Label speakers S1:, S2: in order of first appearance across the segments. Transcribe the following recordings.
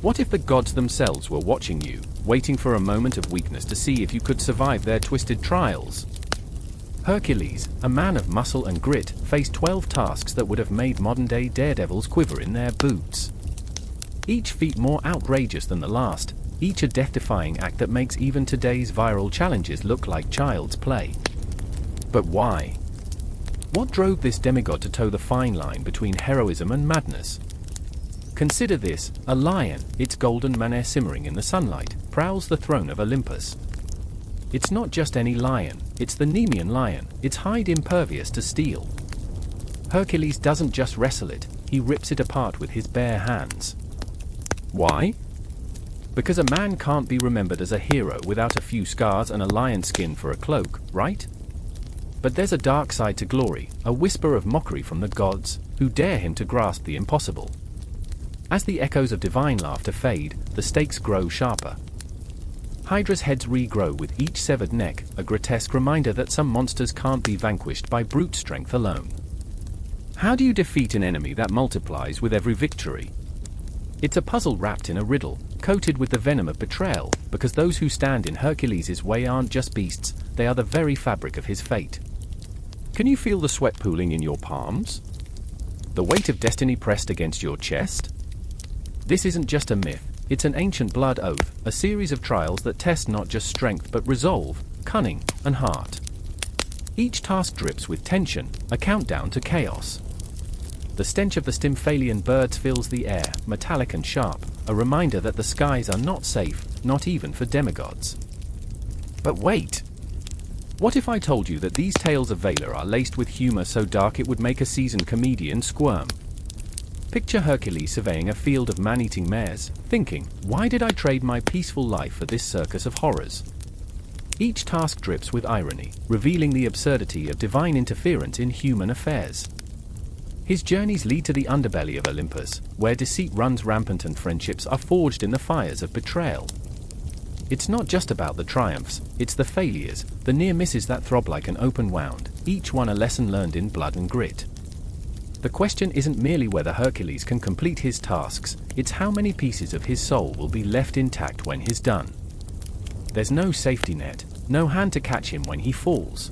S1: What if the gods themselves were watching you, waiting for a moment of weakness to see if you could survive their twisted trials? Hercules, a man of muscle and grit, faced 12 tasks that would have made modern-day daredevils quiver in their boots. Each feat more outrageous than the last, each a death-defying act that makes even today's viral challenges look like child's play. But why? What drove this demigod to toe the fine line between heroism and madness? Consider this: a lion, its golden mane simmering in the sunlight, prowls the throne of Olympus. It's not just any lion, it's the Nemean lion, its hide impervious to steel. Hercules doesn't just wrestle it, he rips it apart with his bare hands. Why? Because a man can't be remembered as a hero without a few scars and a lion skin for a cloak, right? But there's a dark side to glory, a whisper of mockery from the gods, who dare him to grasp the impossible. As the echoes of divine laughter fade, the stakes grow sharper. Hydra's heads regrow with each severed neck, a grotesque reminder that some monsters can't be vanquished by brute strength alone. How do you defeat an enemy that multiplies with every victory? It's a puzzle wrapped in a riddle, coated with the venom of betrayal, because those who stand in Hercules' way aren't just beasts, they are the very fabric of his fate. Can you feel the sweat pooling in your palms? The weight of destiny pressed against your chest? This isn't just a myth, it's an ancient blood oath, a series of trials that test not just strength but resolve, cunning, and heart. Each task drips with tension, a countdown to chaos. The stench of the Stymphalian birds fills the air, metallic and sharp, a reminder that the skies are not safe, not even for demigods. But wait! What if I told you that these tales of valor are laced with humor so dark it would make a seasoned comedian squirm? Picture Hercules surveying a field of man-eating mares, thinking, why did I trade my peaceful life for this circus of horrors? Each task drips with irony, revealing the absurdity of divine interference in human affairs. His journeys lead to the underbelly of Olympus, where deceit runs rampant and friendships are forged in the fires of betrayal. It's not just about the triumphs, it's the failures, the near misses that throb like an open wound, each one a lesson learned in blood and grit. The question isn't merely whether Hercules can complete his tasks, it's how many pieces of his soul will be left intact when he's done. There's no safety net, no hand to catch him when he falls.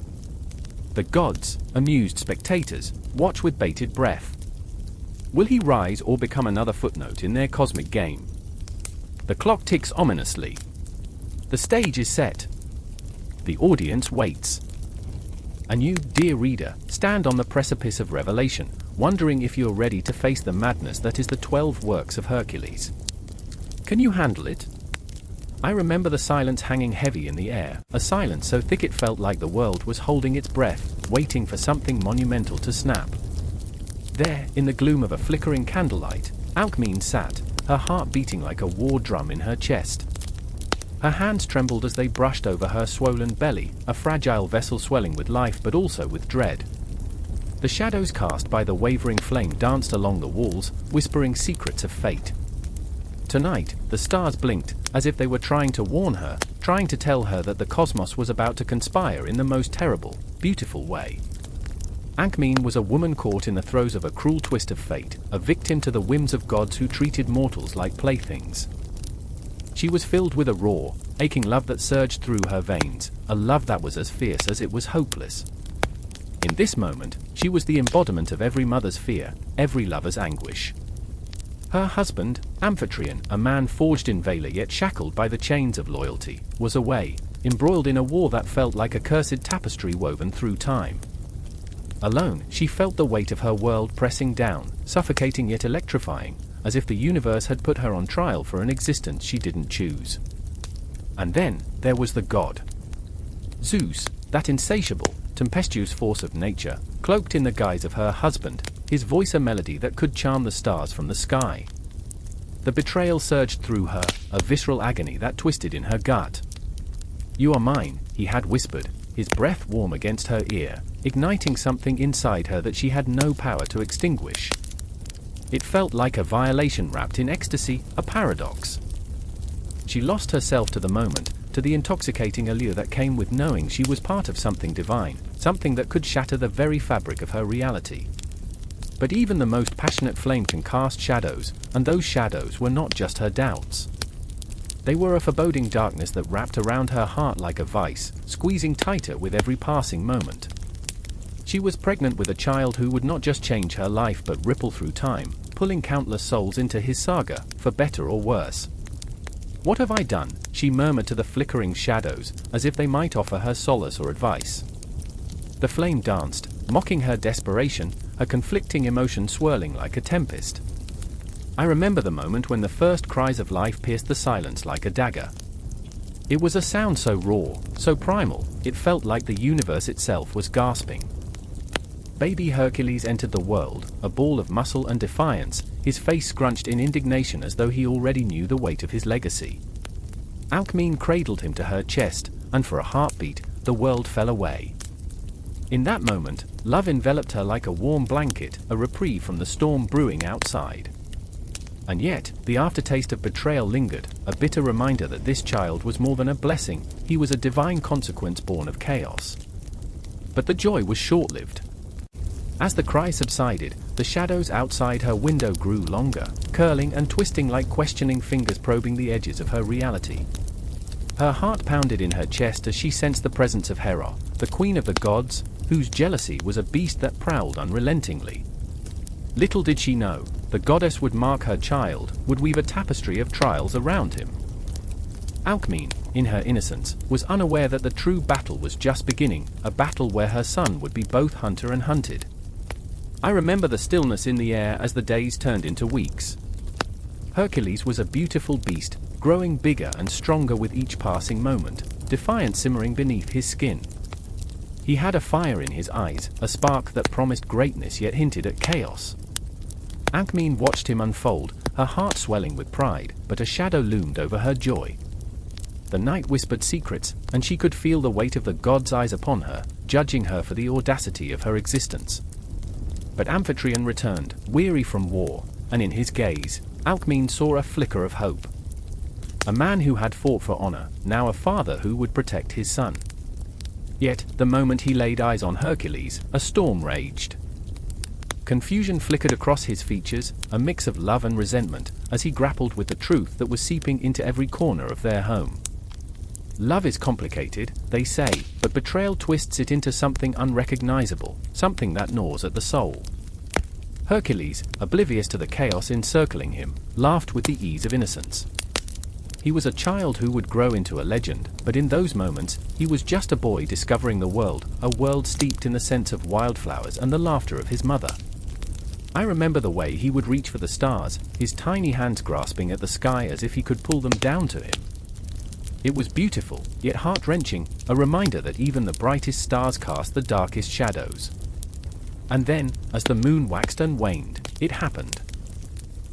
S1: The gods, amused spectators, watch with bated breath. Will he rise or become another footnote in their cosmic game? The clock ticks ominously. The stage is set. The audience waits. And you, dear reader, stand on the precipice of revelation, wondering if you're ready to face the madness that is the 12 works of Hercules. Can you handle it? I remember the silence hanging heavy in the air, a silence so thick it felt like the world was holding its breath, waiting for something monumental to snap. There, in the gloom of a flickering candlelight, Augean sat, her heart beating like a war drum in her chest. Her hands trembled as they brushed over her swollen belly, a fragile vessel swelling with life but also with dread. The shadows cast by the wavering flame danced along the walls, whispering secrets of fate. Tonight, the stars blinked, as if they were trying to warn her, trying to tell her that the cosmos was about to conspire in the most terrible, beautiful way. Augean was a woman caught in the throes of a cruel twist of fate, a victim to the whims of gods who treated mortals like playthings. She was filled with a raw, aching love that surged through her veins, a love that was as fierce as it was hopeless. In this moment, she was the embodiment of every mother's fear, every lover's anguish. Her husband, Amphitryon, a man forged in valor yet shackled by the chains of loyalty, was away, embroiled in a war that felt like a cursed tapestry woven through time. Alone, she felt the weight of her world pressing down, suffocating yet electrifying, as if the universe had put her on trial for an existence she didn't choose. And then, there was the god. Zeus, that insatiable, tempestuous force of nature, cloaked in the guise of her husband, his voice a melody that could charm the stars from the sky. The betrayal surged through her, a visceral agony that twisted in her gut. "You are mine," he had whispered, his breath warm against her ear, igniting something inside her that she had no power to extinguish. It felt like a violation wrapped in ecstasy, a paradox. She lost herself to the moment, to the intoxicating allure that came with knowing she was part of something divine, something that could shatter the very fabric of her reality. But even the most passionate flame can cast shadows, and those shadows were not just her doubts. They were a foreboding darkness that wrapped around her heart like a vice, squeezing tighter with every passing moment. She was pregnant with a child who would not just change her life but ripple through time, pulling countless souls into his saga, for better or worse. "What have I done?" she murmured to the flickering shadows, as if they might offer her solace or advice. The flame danced, mocking her desperation, her conflicting emotions swirling like a tempest. I remember the moment when the first cries of life pierced the silence like a dagger. It was a sound so raw, so primal, it felt like the universe itself was gasping. Baby Hercules entered the world, a ball of muscle and defiance, his face scrunched in indignation as though he already knew the weight of his legacy. Alcmene cradled him to her chest, and for a heartbeat, the world fell away. In that moment, love enveloped her like a warm blanket, a reprieve from the storm brewing outside. And yet, the aftertaste of betrayal lingered, a bitter reminder that this child was more than a blessing, he was a divine consequence born of chaos. But the joy was short-lived. As the cry subsided, the shadows outside her window grew longer, curling and twisting like questioning fingers probing the edges of her reality. Her heart pounded in her chest as she sensed the presence of Hera, the queen of the gods, whose jealousy was a beast that prowled unrelentingly. Little did she know, the goddess would mark her child, would weave a tapestry of trials around him. Alcmene, in her innocence, was unaware that the true battle was just beginning, a battle where her son would be both hunter and hunted. I remember the stillness in the air as the days turned into weeks. Hercules was a beautiful beast, growing bigger and stronger with each passing moment, defiance simmering beneath his skin. He had a fire in his eyes, a spark that promised greatness yet hinted at chaos. Alcmene watched him unfold, her heart swelling with pride, but a shadow loomed over her joy. The night whispered secrets, and she could feel the weight of the gods' eyes upon her, judging her for the audacity of her existence. But Amphitryon returned, weary from war, and in his gaze, Alcmene saw a flicker of hope. A man who had fought for honor, now a father who would protect his son. Yet, the moment he laid eyes on Hercules, a storm raged. Confusion flickered across his features, a mix of love and resentment, as he grappled with the truth that was seeping into every corner of their home. Love is complicated, they say, but betrayal twists it into something unrecognizable, something that gnaws at the soul. Hercules, oblivious to the chaos encircling him, laughed with the ease of innocence. He was a child who would grow into a legend, but in those moments, he was just a boy discovering the world, a world steeped in the scent of wildflowers and the laughter of his mother. I remember the way he would reach for the stars, his tiny hands grasping at the sky as if he could pull them down to him. It was beautiful, yet heart-wrenching, a reminder that even the brightest stars cast the darkest shadows. And then, as the moon waxed and waned, it happened.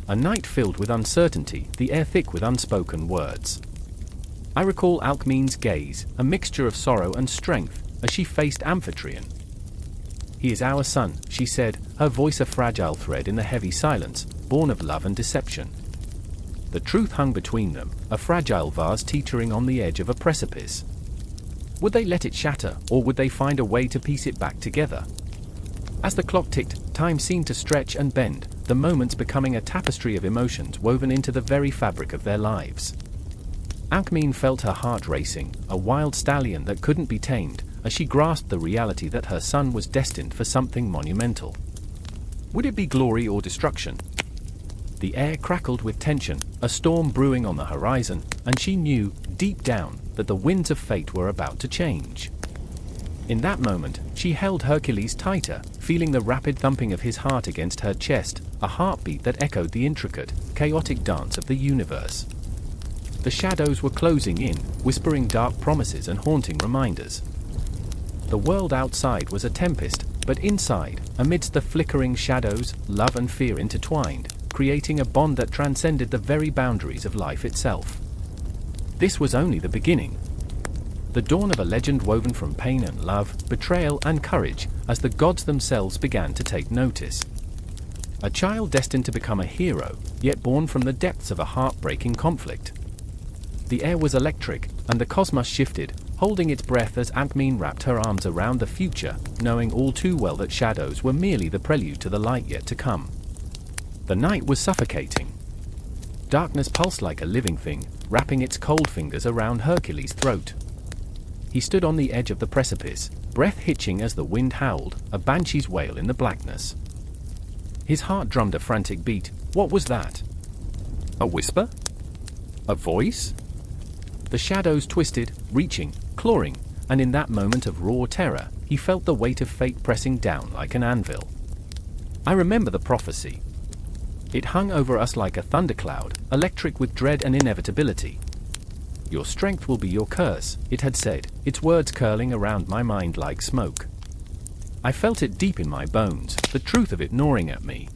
S1: A night filled with uncertainty, the air thick with unspoken words. I recall Alcmene's gaze, a mixture of sorrow and strength, as she faced Amphitryon. "He is our son," she said, her voice a fragile thread in the heavy silence, born of love and deception. The truth hung between them, a fragile vase teetering on the edge of a precipice. Would they let it shatter, or would they find a way to piece it back together? As the clock ticked, time seemed to stretch and bend, the moments becoming a tapestry of emotions woven into the very fabric of their lives. Alcmene felt her heart racing, a wild stallion that couldn't be tamed, as she grasped the reality that her son was destined for something monumental. Would it be glory or destruction? The air crackled with tension, a storm brewing on the horizon, and she knew, deep down, that the winds of fate were about to change. In that moment, she held Hercules tighter, feeling the rapid thumping of his heart against her chest, a heartbeat that echoed the intricate, chaotic dance of the universe. The shadows were closing in, whispering dark promises and haunting reminders. The world outside was a tempest, but inside, amidst the flickering shadows, love and fear intertwined, creating a bond that transcended the very boundaries of life itself. This was only the beginning. The dawn of a legend woven from pain and love, betrayal and courage, as the gods themselves began to take notice. A child destined to become a hero, yet born from the depths of a heartbreaking conflict. The air was electric, and the cosmos shifted, holding its breath as Nemean wrapped her arms around the future, knowing all too well that shadows were merely the prelude to the light yet to come. The night was suffocating. Darkness pulsed like a living thing, wrapping its cold fingers around Hercules' throat. He stood on the edge of the precipice, breath hitching as the wind howled, a banshee's wail in the blackness. His heart drummed a frantic beat. What was that? A whisper? A voice? The shadows twisted, reaching, clawing, and in that moment of raw terror, he felt the weight of fate pressing down like an anvil. I remember the prophecy. It hung over us like a thundercloud, electric with dread and inevitability. Your strength will be your curse, it had said, its words curling around my mind like smoke. I felt it deep in my bones, the truth of it gnawing at me.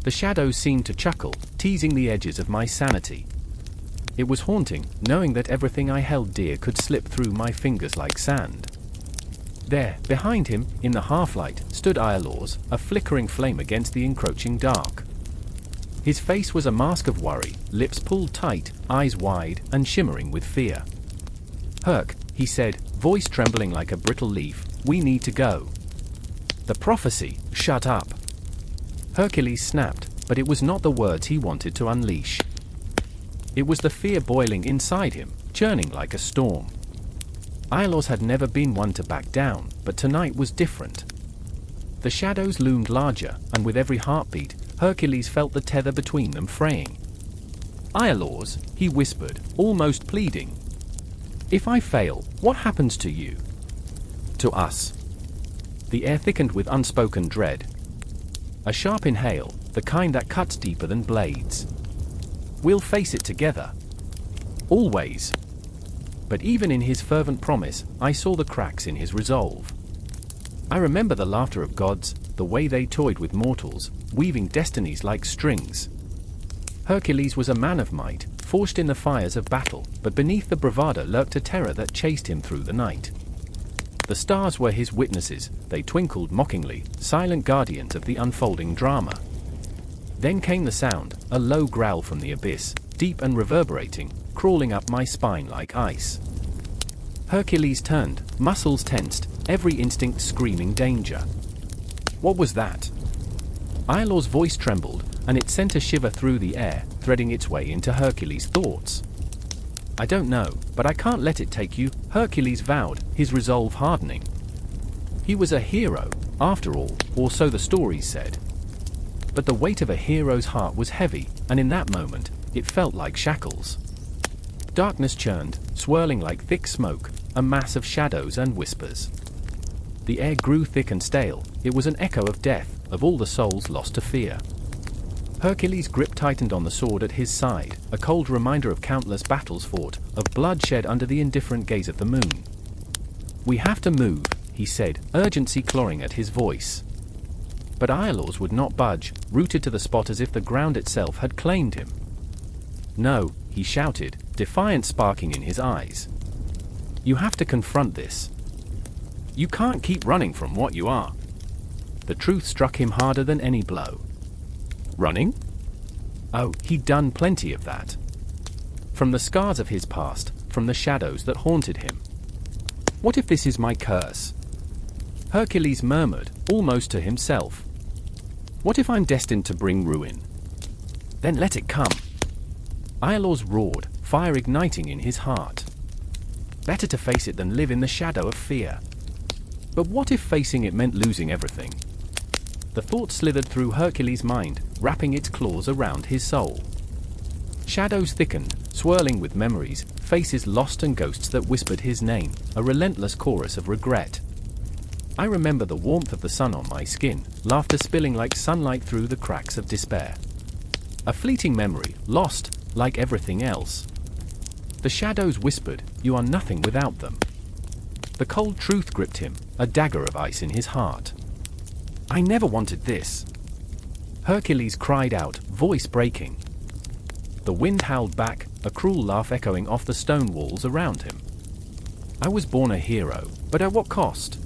S1: The shadows seemed to chuckle, teasing the edges of my sanity. It was haunting, knowing that everything I held dear could slip through my fingers like sand. There, behind him, in the half-light, stood Iolaus, a flickering flame against the encroaching dark. His face was a mask of worry, lips pulled tight, eyes wide, and shimmering with fear. "Herc," he said, voice trembling like a brittle leaf, "we need to go." The prophecy, shut up. Hercules snapped, but it was not the words he wanted to unleash. It was the fear boiling inside him, churning like a storm. Iolaus had never been one to back down, but tonight was different. The shadows loomed larger, and with every heartbeat, Hercules felt the tether between them fraying. "Iolaus," he whispered, almost pleading. "If I fail, what happens to you?" "To us." The air thickened with unspoken dread. A sharp inhale, the kind that cuts deeper than blades. "We'll face it together. Always." But even in his fervent promise, I saw the cracks in his resolve. I remember the laughter of gods, the way they toyed with mortals, weaving destinies like strings. Hercules was a man of might, forged in the fires of battle, but beneath the bravado lurked a terror that chased him through the night. The stars were his witnesses, they twinkled mockingly, silent guardians of the unfolding drama. Then came the sound, a low growl from the abyss, deep and reverberating, crawling up my spine like ice. Hercules turned, muscles tensed, every instinct screaming danger. What was that? Iolaus' voice trembled, and it sent a shiver through the air, threading its way into Hercules' thoughts. "I don't know, but I can't let it take you," Hercules vowed, his resolve hardening. He was a hero, after all, or so the stories said. But the weight of a hero's heart was heavy, and in that moment, it felt like shackles. Darkness churned, swirling like thick smoke, a mass of shadows and whispers. The air grew thick and stale, it was an echo of death, of all the souls lost to fear. Hercules' grip tightened on the sword at his side, a cold reminder of countless battles fought, of blood shed under the indifferent gaze of the moon. "We have to move," he said, urgency clawing at his voice. But Iolaus would not budge, rooted to the spot as if the ground itself had claimed him. "No," he shouted, defiance sparking in his eyes. "You have to confront this. You can't keep running from what you are." The truth struck him harder than any blow. Running? Oh, he'd done plenty of that. From the scars of his past, from the shadows that haunted him. "What if this is my curse?" Hercules murmured, almost to himself. "What if I'm destined to bring ruin?" "Then let it come." Iolaus roared, fire igniting in his heart. Better to face it than live in the shadow of fear. But what if facing it meant losing everything? The thought slithered through Hercules' mind, wrapping its claws around his soul. Shadows thickened, swirling with memories, faces lost and ghosts that whispered his name, a relentless chorus of regret. I remember the warmth of the sun on my skin, laughter spilling like sunlight through the cracks of despair. A fleeting memory, lost, like everything else. The shadows whispered, "You are nothing without them." The cold truth gripped him, a dagger of ice in his heart. "I never wanted this." Hercules cried out, voice breaking. The wind howled back, a cruel laugh echoing off the stone walls around him. I was born a hero, but at what cost?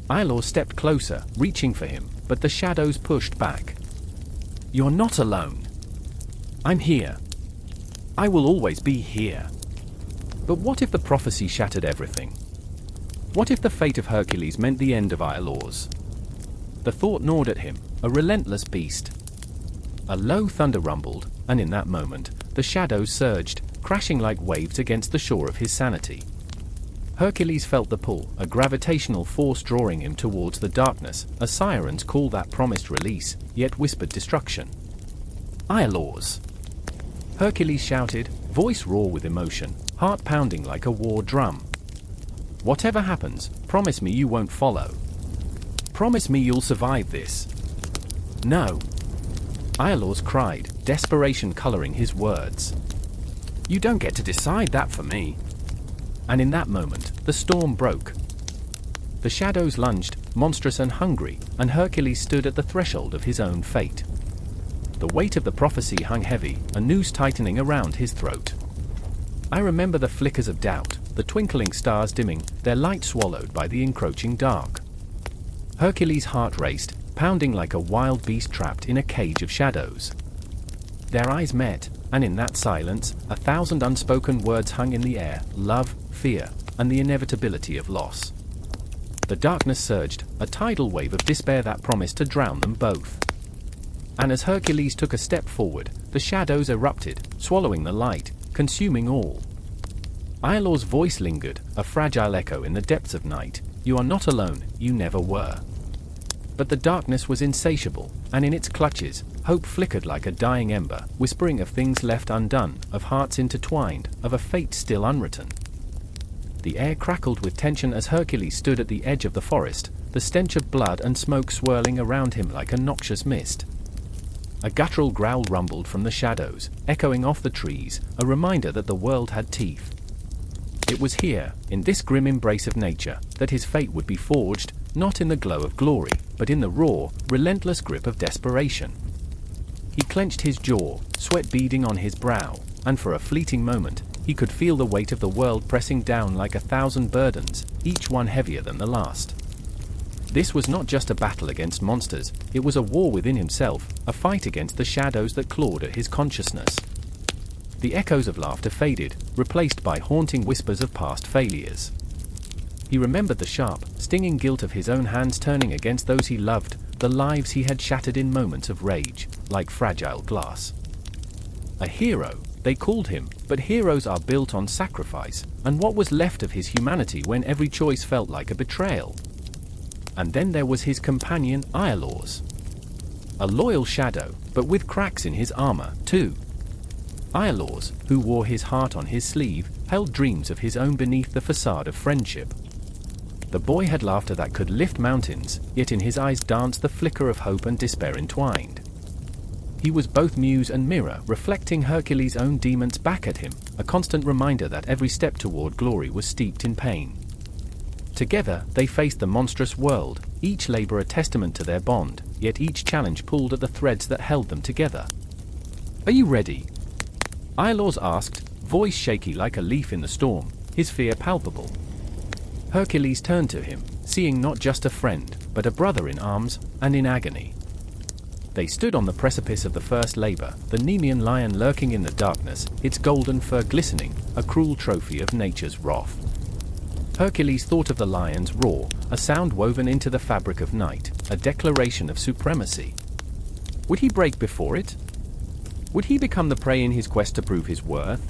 S1: Iolaus stepped closer, reaching for him, but the shadows pushed back. "You're not alone. I'm here. I will always be here." But what if the prophecy shattered everything? What if the fate of Hercules meant the end of Iolaus? The thought gnawed at him, a relentless beast. A low thunder rumbled, and in that moment, the shadows surged, crashing like waves against the shore of his sanity. Hercules felt the pull, a gravitational force drawing him towards the darkness, a siren's call that promised release, yet whispered destruction. Iolaus! Hercules shouted, voice raw with emotion, heart pounding like a war drum. Whatever happens, promise me you won't follow. Promise me you'll survive this. No. Iolaus cried, desperation coloring his words. You don't get to decide that for me. And in that moment, the storm broke. The shadows lunged, monstrous and hungry, and Hercules stood at the threshold of his own fate. The weight of the prophecy hung heavy, a noose tightening around his throat. I remember the flickers of doubt, the twinkling stars dimming, their light swallowed by the encroaching dark. Hercules' heart raced, pounding like a wild beast trapped in a cage of shadows. Their eyes met, and in that silence, 1,000 unspoken words hung in the air: love, fear, and the inevitability of loss. The darkness surged, a tidal wave of despair that promised to drown them both. And as Hercules took a step forward, the shadows erupted, swallowing the light, consuming all. Iolaus' voice lingered, a fragile echo in the depths of night. You are not alone, you never were. But the darkness was insatiable, and in its clutches, hope flickered like a dying ember, whispering of things left undone, of hearts intertwined, of a fate still unwritten. The air crackled with tension as Hercules stood at the edge of the forest, the stench of blood and smoke swirling around him like a noxious mist. A guttural growl rumbled from the shadows, echoing off the trees, a reminder that the world had teeth. It was here, in this grim embrace of nature, that his fate would be forged, not in the glow of glory, but in the raw, relentless grip of desperation. He clenched his jaw, sweat beading on his brow, and for a fleeting moment, he could feel the weight of the world pressing down like 1,000 burdens, each one heavier than the last. This was not just a battle against monsters, it was a war within himself, a fight against the shadows that clawed at his consciousness. The echoes of laughter faded, replaced by haunting whispers of past failures. He remembered the sharp, stinging guilt of his own hands turning against those he loved, the lives he had shattered in moments of rage, like fragile glass. A hero, they called him, but heroes are built on sacrifice, and what was left of his humanity when every choice felt like a betrayal? And then there was his companion, Iolaus. A loyal shadow, but with cracks in his armor, too. Iolaus, who wore his heart on his sleeve, held dreams of his own beneath the facade of friendship. The boy had laughter that could lift mountains, yet in his eyes danced the flicker of hope and despair entwined. He was both muse and mirror, reflecting Hercules' own demons back at him, a constant reminder that every step toward glory was steeped in pain. Together, they faced the monstrous world, each labor a testament to their bond, yet each challenge pulled at the threads that held them together. Are you ready? Iolaus asked, voice shaky like a leaf in the storm, his fear palpable. Hercules turned to him, seeing not just a friend, but a brother in arms, and in agony. They stood on the precipice of the first labor, the Nemean lion lurking in the darkness, its golden fur glistening, a cruel trophy of nature's wrath. Hercules thought of the lion's roar, a sound woven into the fabric of night, a declaration of supremacy. Would he break before it? Would he become the prey in his quest to prove his worth?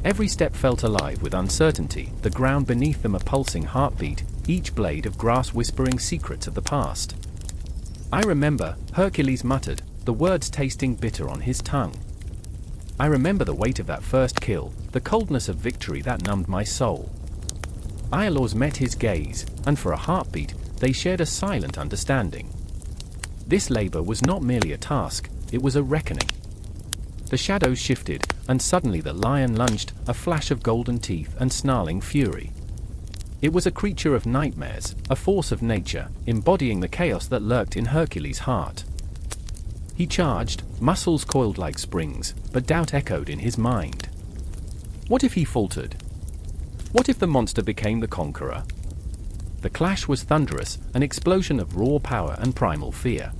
S1: Every step felt alive with uncertainty, the ground beneath them a pulsing heartbeat, each blade of grass whispering secrets of the past. I remember, Hercules muttered, the words tasting bitter on his tongue. I remember the weight of that first kill, the coldness of victory that numbed my soul. Iolaus met his gaze, and for a heartbeat, they shared a silent understanding. This labor was not merely a task, it was a reckoning. The shadows shifted, and suddenly the lion lunged, a flash of golden teeth and snarling fury. It was a creature of nightmares, a force of nature, embodying the chaos that lurked in Hercules' heart. He charged, muscles coiled like springs, but doubt echoed in his mind. What if he faltered? What if the monster became the conqueror? The clash was thunderous, an explosion of raw power and primal fear.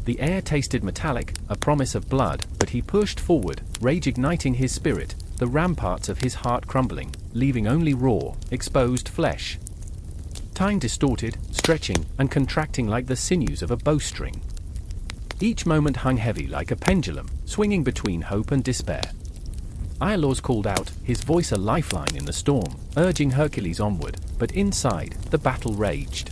S1: The air tasted metallic, a promise of blood, but he pushed forward, rage igniting his spirit, the ramparts of his heart crumbling, leaving only raw, exposed flesh. Time distorted, stretching, and contracting like the sinews of a bowstring. Each moment hung heavy like a pendulum, swinging between hope and despair. Iolaus called out, his voice a lifeline in the storm, urging Hercules onward, but inside, the battle raged.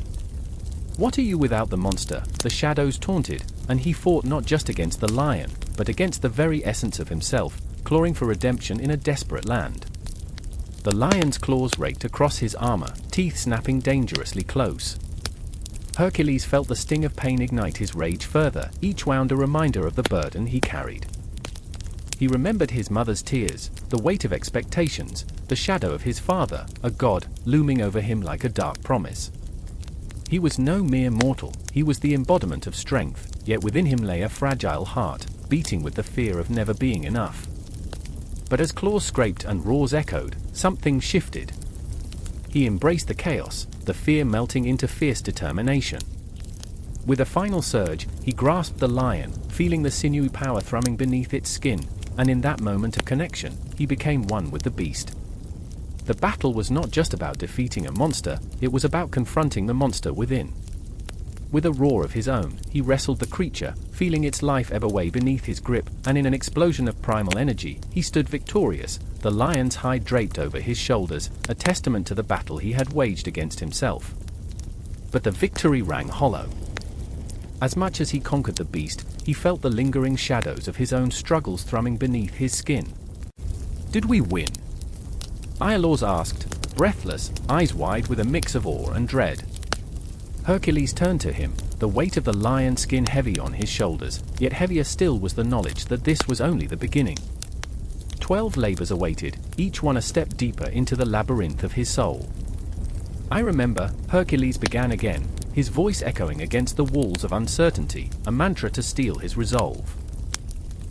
S1: What are you without the monster? The shadows taunted, and he fought not just against the lion, but against the very essence of himself, clawing for redemption in a desperate land. The lion's claws raked across his armor, teeth snapping dangerously close. Hercules felt the sting of pain ignite his rage further, each wound a reminder of the burden he carried. He remembered his mother's tears, the weight of expectations, the shadow of his father, a god, looming over him like a dark promise. He was no mere mortal, he was the embodiment of strength, yet within him lay a fragile heart, beating with the fear of never being enough. But as claws scraped and roars echoed, something shifted. He embraced the chaos, the fear melting into fierce determination. With a final surge, he grasped the lion, feeling the sinewy power thrumming beneath its skin, and in that moment of connection, he became one with the beast. The battle was not just about defeating a monster, it was about confronting the monster within. With a roar of his own, he wrestled the creature, feeling its life ebb away beneath his grip, and in an explosion of primal energy, he stood victorious, the lion's hide draped over his shoulders, a testament to the battle he had waged against himself. But the victory rang hollow. As much as he conquered the beast, he felt the lingering shadows of his own struggles thrumming beneath his skin. Did we win? Iolaus asked, breathless, eyes wide with a mix of awe and dread. Hercules turned to him, the weight of the lion's skin heavy on his shoulders, yet heavier still was the knowledge that this was only the beginning. 12 labors awaited, each one a step deeper into the labyrinth of his soul. I remember, Hercules began again, his voice echoing against the walls of uncertainty, a mantra to steel his resolve.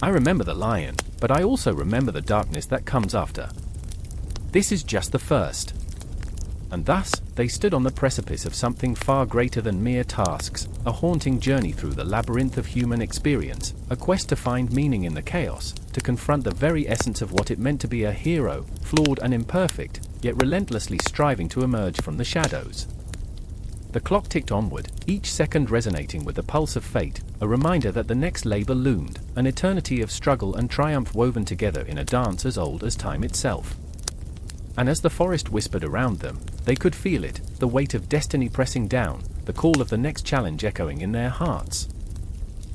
S1: I remember the lion, but I also remember the darkness that comes after. This is just the first. And thus, they stood on the precipice of something far greater than mere tasks, a haunting journey through the labyrinth of human experience, a quest to find meaning in the chaos, to confront the very essence of what it meant to be a hero, flawed and imperfect, yet relentlessly striving to emerge from the shadows. The clock ticked onward, each second resonating with the pulse of fate, a reminder that the next labor loomed, an eternity of struggle and triumph woven together in a dance as old as time itself. And as the forest whispered around them, they could feel it, the weight of destiny pressing down, the call of the next challenge echoing in their hearts.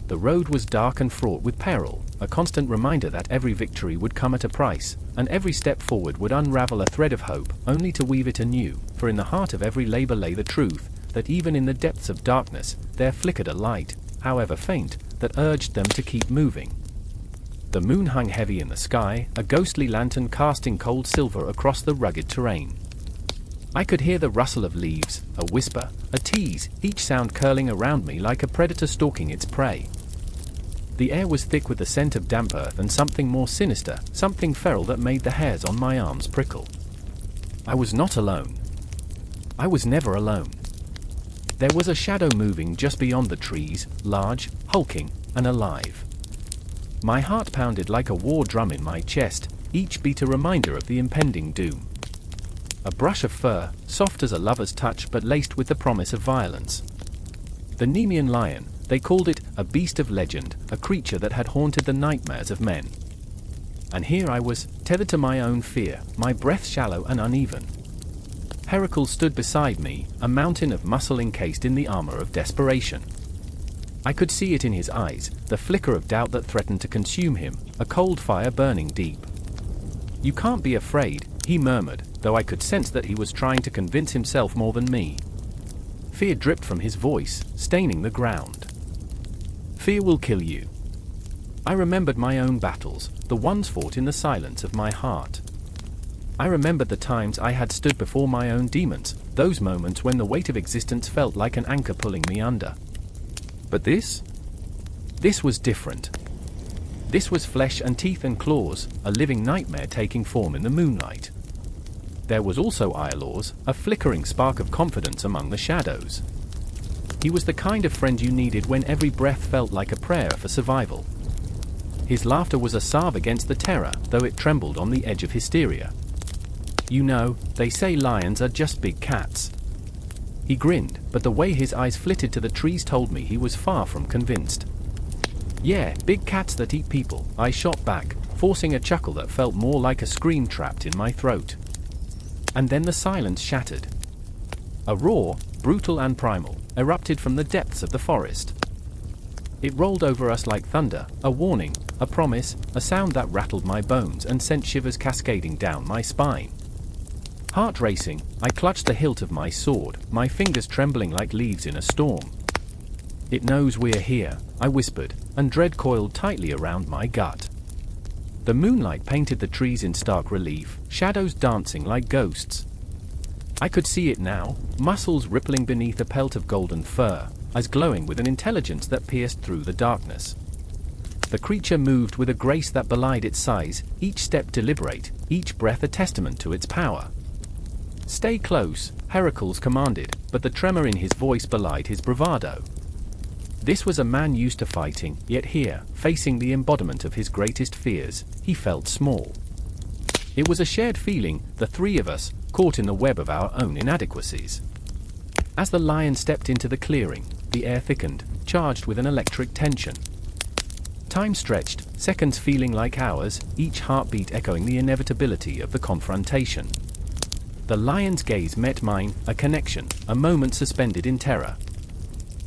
S1: The road was dark and fraught with peril, a constant reminder that every victory would come at a price, and every step forward would unravel a thread of hope, only to weave it anew, for in the heart of every labor lay the truth, that even in the depths of darkness, there flickered a light, however faint, that urged them to keep moving. The moon hung heavy in the sky, a ghostly lantern casting cold silver across the rugged terrain. I could hear the rustle of leaves, a whisper, a tease, each sound curling around me like a predator stalking its prey. The air was thick with the scent of damp earth and something more sinister, something feral that made the hairs on my arms prickle. I was not alone. I was never alone. There was a shadow moving just beyond the trees, large, hulking, and alive. My heart pounded like a war drum in my chest, each beat a reminder of the impending doom. A brush of fur, soft as a lover's touch but laced with the promise of violence. The Nemean lion, they called it a beast of legend, a creature that had haunted the nightmares of men. And here I was, tethered to my own fear, my breath shallow and uneven. Heracles stood beside me, a mountain of muscle encased in the armor of desperation. I could see it in his eyes, the flicker of doubt that threatened to consume him, a cold fire burning deep. "You can't be afraid," he murmured, though I could sense that he was trying to convince himself more than me. Fear dripped from his voice, staining the ground. "Fear will kill you." I remembered my own battles, the ones fought in the silence of my heart. I remembered the times I had stood before my own demons, those moments when the weight of existence felt like an anchor pulling me under. But this was different. This was flesh and teeth and claws, a living nightmare taking form in the moonlight. There was also Iolaus, a flickering spark of confidence among the shadows. He was the kind of friend you needed when every breath felt like a prayer for survival. His laughter was a salve against the terror, though it trembled on the edge of hysteria. "You know, they say lions are just big cats." He grinned, but the way his eyes flitted to the trees told me he was far from convinced. "Yeah, big cats that eat people," I shot back, forcing a chuckle that felt more like a scream trapped in my throat. And then the silence shattered. A roar, brutal and primal, erupted from the depths of the forest. It rolled over us like thunder, a warning, a promise, a sound that rattled my bones and sent shivers cascading down my spine. Heart racing, I clutched the hilt of my sword, my fingers trembling like leaves in a storm. "It knows we're here," I whispered, and dread coiled tightly around my gut. The moonlight painted the trees in stark relief, shadows dancing like ghosts. I could see it now, muscles rippling beneath a pelt of golden fur, eyes glowing with an intelligence that pierced through the darkness. The creature moved with a grace that belied its size, each step deliberate, each breath a testament to its power. "Stay close," Heracles commanded, but the tremor in his voice belied his bravado. This was a man used to fighting, yet here, facing the embodiment of his greatest fears, he felt small. It was a shared feeling, the three of us, caught in the web of our own inadequacies. As the lion stepped into the clearing, the air thickened, charged with an electric tension. Time stretched, seconds feeling like hours, each heartbeat echoing the inevitability of the confrontation. The lion's gaze met mine, a connection, a moment suspended in terror.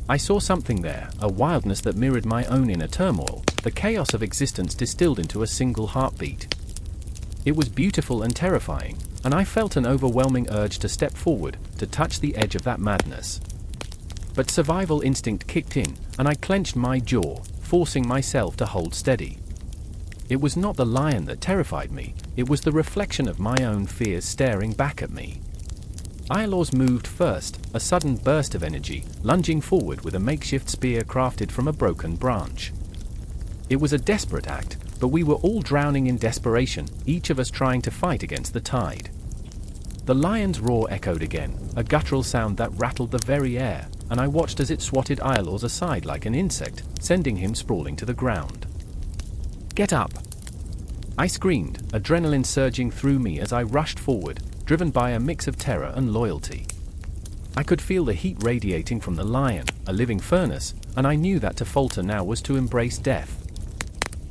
S1: I saw something there, a wildness that mirrored my own inner turmoil, the chaos of existence distilled into a single heartbeat. It was beautiful and terrifying, and I felt an overwhelming urge to step forward, to touch the edge of that madness. But survival instinct kicked in, and I clenched my jaw, forcing myself to hold steady. It was not the lion that terrified me, it was the reflection of my own fears staring back at me. Iolaus moved first, a sudden burst of energy, lunging forward with a makeshift spear crafted from a broken branch. It was a desperate act, but we were all drowning in desperation, each of us trying to fight against the tide. The lion's roar echoed again, a guttural sound that rattled the very air, and I watched as it swatted Iolaus aside like an insect, sending him sprawling to the ground. "Get up!" I screamed, adrenaline surging through me as I rushed forward, driven by a mix of terror and loyalty. I could feel the heat radiating from the lion, a living furnace, and I knew that to falter now was to embrace death.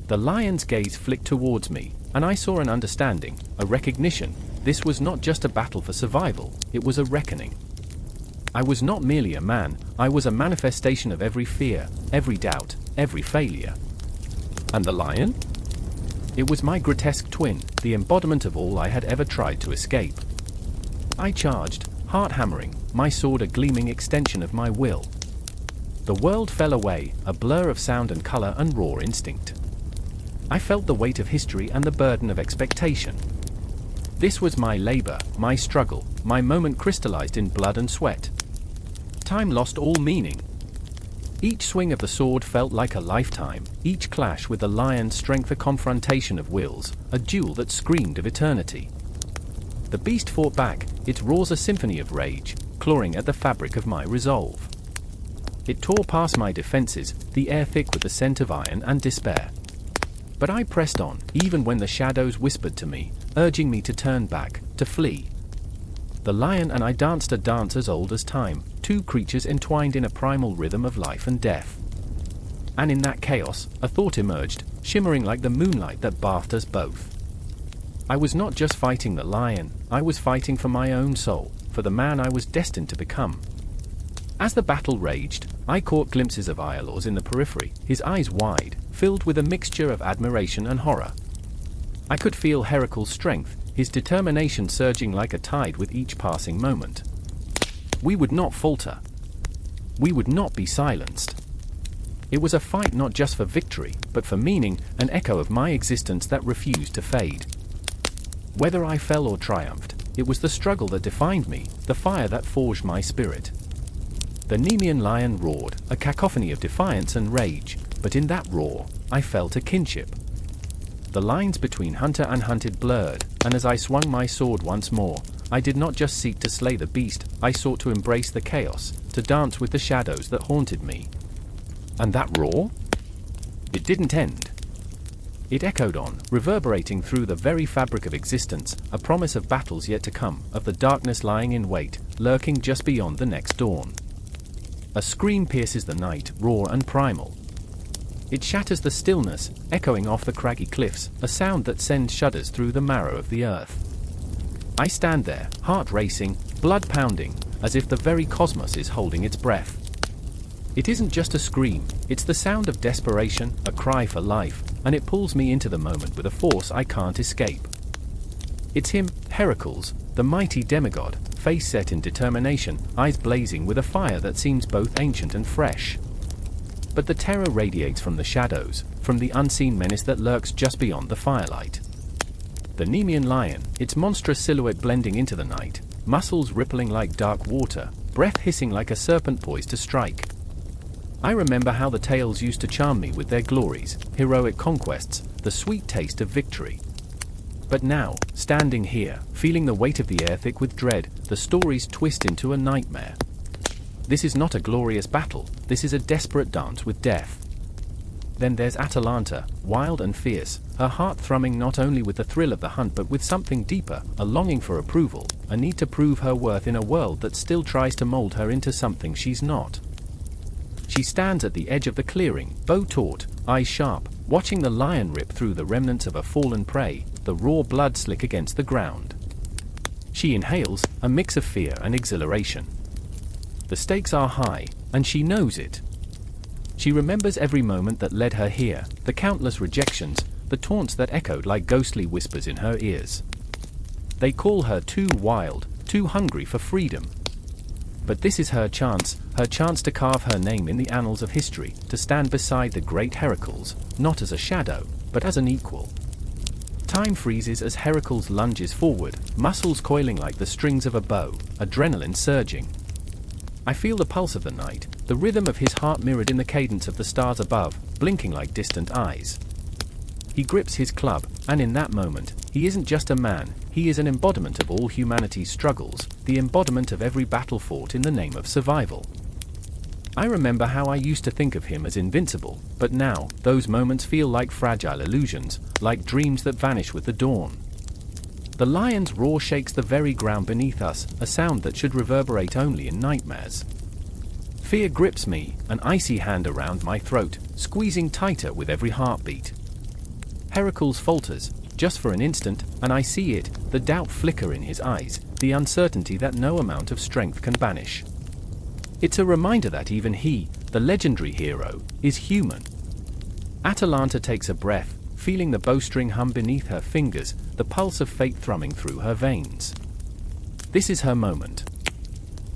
S1: The lion's gaze flicked towards me, and I saw an understanding, a recognition. This was not just a battle for survival, it was a reckoning. I was not merely a man, I was a manifestation of every fear, every doubt, every failure. And the lion? It was my grotesque twin, the embodiment of all I had ever tried to escape. I charged, heart hammering, my sword a gleaming extension of my will. The world fell away, a blur of sound and color and raw instinct. I felt the weight of history and the burden of expectation. This was my labor, my struggle, my moment crystallized in blood and sweat. Time lost all meaning. Each swing of the sword felt like a lifetime, each clash with the lion's strength a confrontation of wills, a duel that screamed of eternity. The beast fought back, its roars a symphony of rage, clawing at the fabric of my resolve. It tore past my defenses, the air thick with the scent of iron and despair. But I pressed on, even when the shadows whispered to me, urging me to turn back, to flee. The lion and I danced a dance as old as time, two creatures entwined in a primal rhythm of life and death. And in that chaos, a thought emerged, shimmering like the moonlight that bathed us both. I was not just fighting the lion, I was fighting for my own soul, for the man I was destined to become. As the battle raged, I caught glimpses of Iolaus in the periphery, his eyes wide, filled with a mixture of admiration and horror. I could feel Heracles' strength, his determination surging like a tide with each passing moment. We would not falter. We would not be silenced. It was a fight not just for victory, but for meaning, an echo of my existence that refused to fade. Whether I fell or triumphed, it was the struggle that defined me, the fire that forged my spirit. The Nemean lion roared, a cacophony of defiance and rage, but in that roar, I felt a kinship. The lines between hunter and hunted blurred, and as I swung my sword once more, I did not just seek to slay the beast, I sought to embrace the chaos, to dance with the shadows that haunted me. And that roar? It didn't end. It echoed on, reverberating through the very fabric of existence, a promise of battles yet to come, of the darkness lying in wait, lurking just beyond the next dawn. A scream pierces the night, raw and primal. It shatters the stillness, echoing off the craggy cliffs, a sound that sends shudders through the marrow of the earth. I stand there, heart racing, blood pounding, as if the very cosmos is holding its breath. It isn't just a scream, it's the sound of desperation, a cry for life, and it pulls me into the moment with a force I can't escape. It's him, Heracles, the mighty demigod, face set in determination, eyes blazing with a fire that seems both ancient and fresh. But the terror radiates from the shadows, from the unseen menace that lurks just beyond the firelight. The Nemean lion, its monstrous silhouette blending into the night, muscles rippling like dark water, breath hissing like a serpent poised to strike. I remember how the tales used to charm me with their glories, heroic conquests, the sweet taste of victory. But now, standing here, feeling the weight of the air thick with dread, the stories twist into a nightmare. This is not a glorious battle, this is a desperate dance with death. Then there's Atalanta, wild and fierce, her heart thrumming not only with the thrill of the hunt but with something deeper, a longing for approval, a need to prove her worth in a world that still tries to mold her into something she's not. She stands at the edge of the clearing, bow taut, eyes sharp, watching the lion rip through the remnants of a fallen prey, the raw blood slick against the ground. She inhales, a mix of fear and exhilaration. The stakes are high, and she knows it. She remembers every moment that led her here, the countless rejections, the taunts that echoed like ghostly whispers in her ears. They call her too wild, too hungry for freedom. But this is her chance to carve her name in the annals of history, to stand beside the great Heracles, not as a shadow, but as an equal. Time freezes as Heracles lunges forward, muscles coiling like the strings of a bow, adrenaline surging. I feel the pulse of the night, the rhythm of his heart mirrored in the cadence of the stars above, blinking like distant eyes. He grips his club, and in that moment, he isn't just a man, he is an embodiment of all humanity's struggles, the embodiment of every battle fought in the name of survival. I remember how I used to think of him as invincible, but now, those moments feel like fragile illusions, like dreams that vanish with the dawn. The lion's roar shakes the very ground beneath us, a sound that should reverberate only in nightmares. Fear grips me, an icy hand around my throat, squeezing tighter with every heartbeat. Heracles falters, just for an instant, and I see it, the doubt flicker in his eyes, the uncertainty that no amount of strength can banish. It's a reminder that even he, the legendary hero, is human. Atalanta takes a breath, feeling the bowstring hum beneath her fingers, the pulse of fate thrumming through her veins. This is her moment.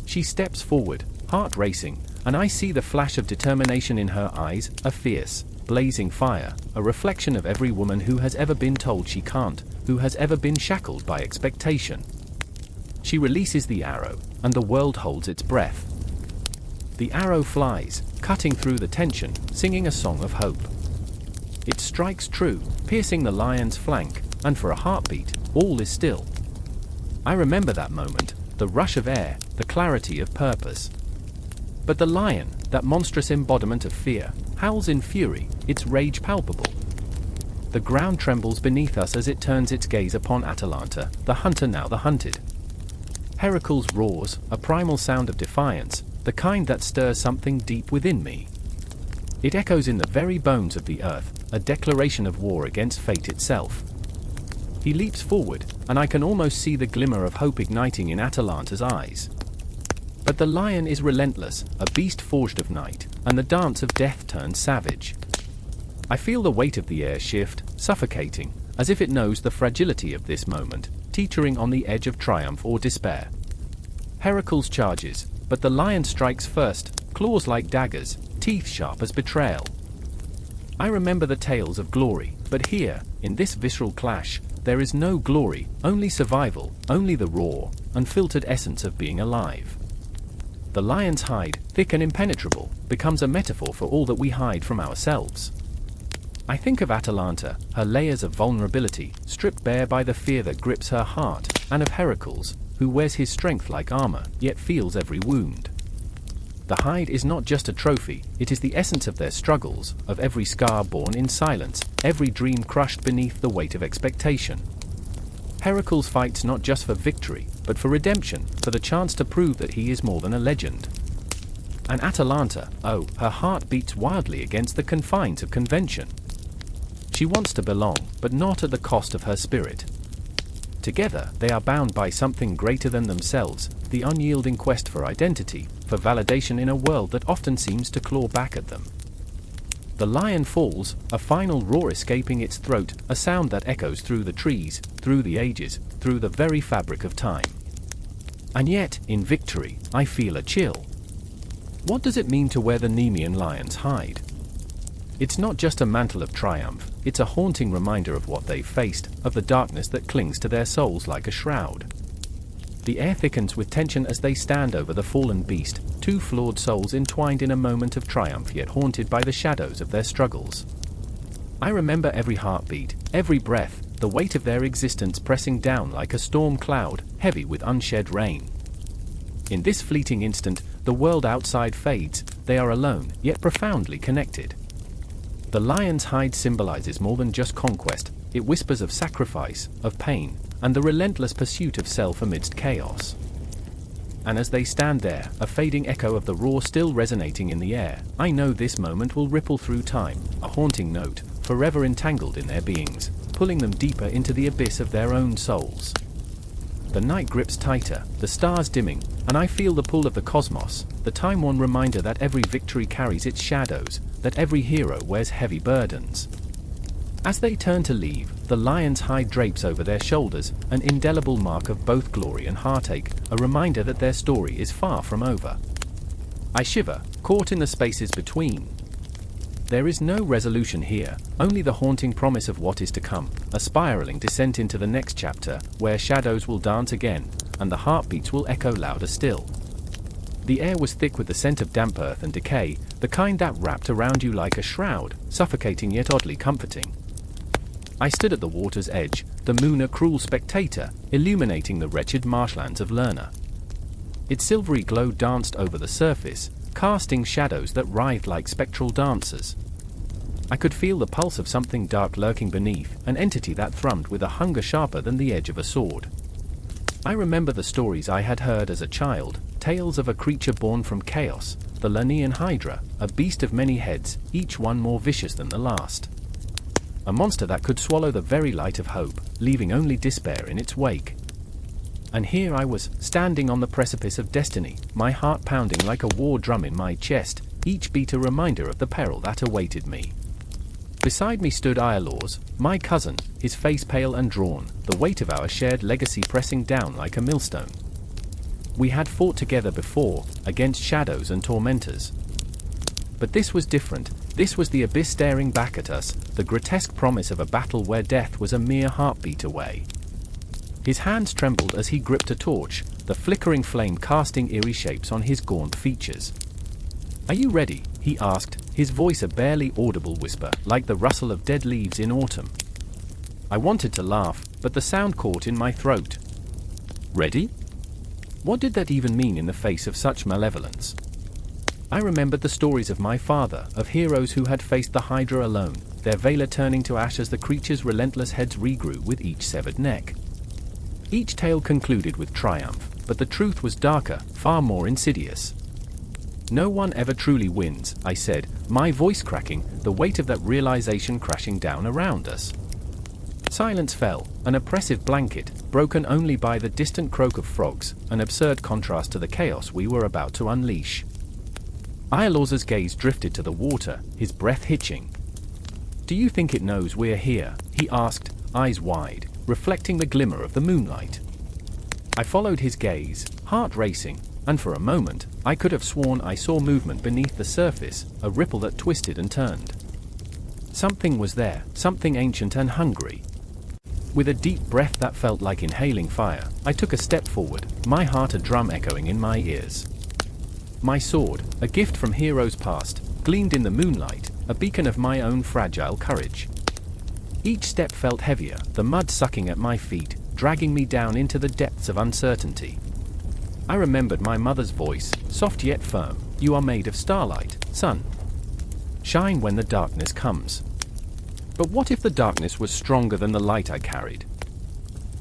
S1: She steps forward, heart racing, and I see the flash of determination in her eyes, a fierce, blazing fire, a reflection of every woman who has ever been told she can't, who has ever been shackled by expectation. She releases the arrow, and the world holds its breath. The arrow flies, cutting through the tension, singing a song of hope. It strikes true, piercing the lion's flank, and for a heartbeat, all is still. I remember that moment, the rush of air, the clarity of purpose. But the lion, that monstrous embodiment of fear, howls in fury, its rage palpable. The ground trembles beneath us as it turns its gaze upon Atalanta, the hunter now the hunted. Heracles roars, a primal sound of defiance, the kind that stirs something deep within me. It echoes in the very bones of the earth, a declaration of war against fate itself. He leaps forward, and I can almost see the glimmer of hope igniting in Atalanta's eyes. But the lion is relentless, a beast forged of night, and the dance of death turns savage. I feel the weight of the air shift, suffocating, as if it knows the fragility of this moment, teetering on the edge of triumph or despair. Heracles charges, but the lion strikes first, claws like daggers, teeth sharp as betrayal. I remember the tales of glory, but here, in this visceral clash, there is no glory, only survival, only the raw, unfiltered essence of being alive. The lion's hide, thick and impenetrable, becomes a metaphor for all that we hide from ourselves. I think of Atalanta, her layers of vulnerability, stripped bare by the fear that grips her heart, and of Heracles, who wears his strength like armor, yet feels every wound. The hide is not just a trophy, it is the essence of their struggles, of every scar borne in silence, every dream crushed beneath the weight of expectation. Heracles fights not just for victory, but for redemption, for the chance to prove that he is more than a legend. And Atalanta, oh, her heart beats wildly against the confines of convention. She wants to belong, but not at the cost of her spirit. Together, they are bound by something greater than themselves, the unyielding quest for identity, for validation in a world that often seems to claw back at them. The lion falls, a final roar escaping its throat, a sound that echoes through the trees, through the ages, through the very fabric of time. And yet, in victory, I feel a chill. What does it mean to wear the Nemean lion's hide? It's not just a mantle of triumph, it's a haunting reminder of what they've faced, of the darkness that clings to their souls like a shroud. The air thickens with tension as they stand over the fallen beast, two flawed souls entwined in a moment of triumph yet haunted by the shadows of their struggles. I remember every heartbeat, every breath, the weight of their existence pressing down like a storm cloud, heavy with unshed rain. In this fleeting instant, the world outside fades, they are alone, yet profoundly connected. The lion's hide symbolizes more than just conquest, it whispers of sacrifice, of pain, and the relentless pursuit of self amidst chaos. And as they stand there, a fading echo of the roar still resonating in the air, I know this moment will ripple through time, a haunting note, forever entangled in their beings, pulling them deeper into the abyss of their own souls. The night grips tighter, the stars dimming, and I feel the pull of the cosmos, the time-worn reminder that every victory carries its shadows, that every hero wears heavy burdens. As they turn to leave, the lion's hide drapes over their shoulders, an indelible mark of both glory and heartache, a reminder that their story is far from over. I shiver, caught in the spaces between. There is no resolution here, only the haunting promise of what is to come, a spiraling descent into the next chapter, where shadows will dance again, and the heartbeats will echo louder still. The air was thick with the scent of damp earth and decay, the kind that wrapped around you like a shroud, suffocating yet oddly comforting. I stood at the water's edge, the moon a cruel spectator, illuminating the wretched marshlands of Lerna. Its silvery glow danced over the surface, casting shadows that writhed like spectral dancers. I could feel the pulse of something dark lurking beneath, an entity that thrummed with a hunger sharper than the edge of a sword. I remember the stories I had heard as a child, tales of a creature born from chaos, the Lernaean Hydra, a beast of many heads, each one more vicious than the last. A monster that could swallow the very light of hope, leaving only despair in its wake. And here I was, standing on the precipice of destiny, my heart pounding like a war drum in my chest, each beat a reminder of the peril that awaited me. Beside me stood Iolaus, my cousin, his face pale and drawn, the weight of our shared legacy pressing down like a millstone. We had fought together before, against shadows and tormentors. But this was different, this was the abyss staring back at us, the grotesque promise of a battle where death was a mere heartbeat away. His hands trembled as he gripped a torch, the flickering flame casting eerie shapes on his gaunt features. "Are you ready?" he asked, his voice a barely audible whisper, like the rustle of dead leaves in autumn. I wanted to laugh, but the sound caught in my throat. Ready? What did that even mean in the face of such malevolence? I remembered the stories of my father, of heroes who had faced the Hydra alone, their valor turning to ash as the creature's relentless heads regrew with each severed neck. Each tale concluded with triumph, but the truth was darker, far more insidious. "No one ever truly wins," I said, my voice cracking, the weight of that realization crashing down around us. Silence fell, an oppressive blanket, broken only by the distant croak of frogs, an absurd contrast to the chaos we were about to unleash. Iolaus's gaze drifted to the water, his breath hitching. "Do you think it knows we're here?" he asked, eyes wide, reflecting the glimmer of the moonlight. I followed his gaze, heart racing, and for a moment, I could have sworn I saw movement beneath the surface, a ripple that twisted and turned. Something was there, something ancient and hungry. With a deep breath that felt like inhaling fire, I took a step forward, my heart a drum echoing in my ears. My sword, a gift from heroes past, gleamed in the moonlight, a beacon of my own fragile courage. Each step felt heavier, the mud sucking at my feet, dragging me down into the depths of uncertainty. I remembered my mother's voice, soft yet firm, you are made of starlight, sun. Shine when the darkness comes. But what if the darkness was stronger than the light I carried?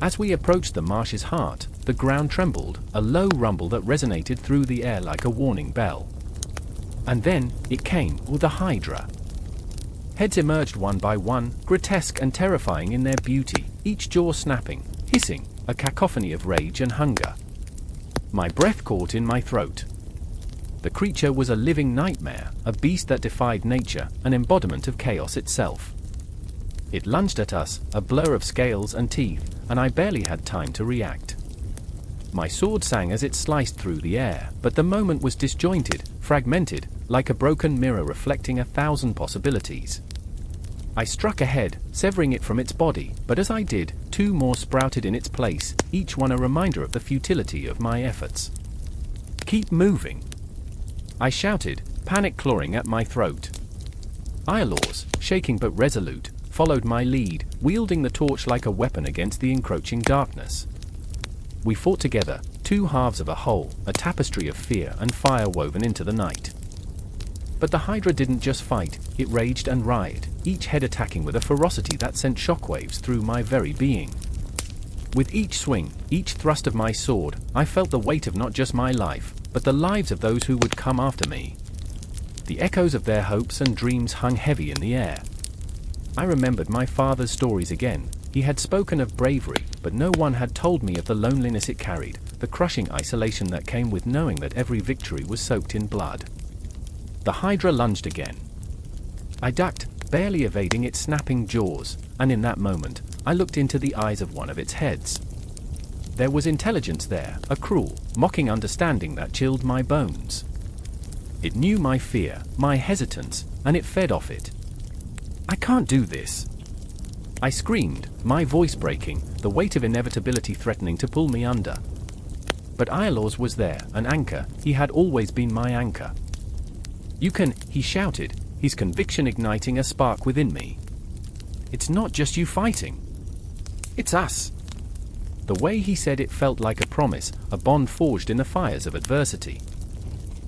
S1: As we approached the marsh's heart, the ground trembled, a low rumble that resonated through the air like a warning bell. And then, it came, the Hydra. Heads emerged one by one, grotesque and terrifying in their beauty, each jaw snapping, hissing, a cacophony of rage and hunger. My breath caught in my throat. The creature was a living nightmare, a beast that defied nature, an embodiment of chaos itself. It lunged at us, a blur of scales and teeth, and I barely had time to react. My sword sang as it sliced through the air, but the moment was disjointed, fragmented, like a broken mirror reflecting 1,000 possibilities. I struck ahead, severing it from its body, but as I did, 2 more sprouted in its place, each one a reminder of the futility of my efforts. "Keep moving!" I shouted, panic clawing at my throat. Iolaus, shaking but resolute, followed my lead, wielding the torch like a weapon against the encroaching darkness. We fought together, 2 halves of a whole, a tapestry of fear and fire woven into the night. But the Hydra didn't just fight, it raged and writhed, each head attacking with a ferocity that sent shockwaves through my very being. With each swing, each thrust of my sword, I felt the weight of not just my life, but the lives of those who would come after me. The echoes of their hopes and dreams hung heavy in the air. I remembered my father's stories again. He had spoken of bravery, but no one had told me of the loneliness it carried, the crushing isolation that came with knowing that every victory was soaked in blood. The Hydra lunged again. I ducked, barely evading its snapping jaws, and in that moment, I looked into the eyes of one of its heads. There was intelligence there, a cruel, mocking understanding that chilled my bones. It knew my fear, my hesitance, and it fed off it. "I can't do this!" I screamed, my voice breaking, the weight of inevitability threatening to pull me under. But Iolaus was there, an anchor. He had always been my anchor. "You can," he shouted, his conviction igniting a spark within me. "It's not just you fighting. It's us." The way he said it felt like a promise, a bond forged in the fires of adversity.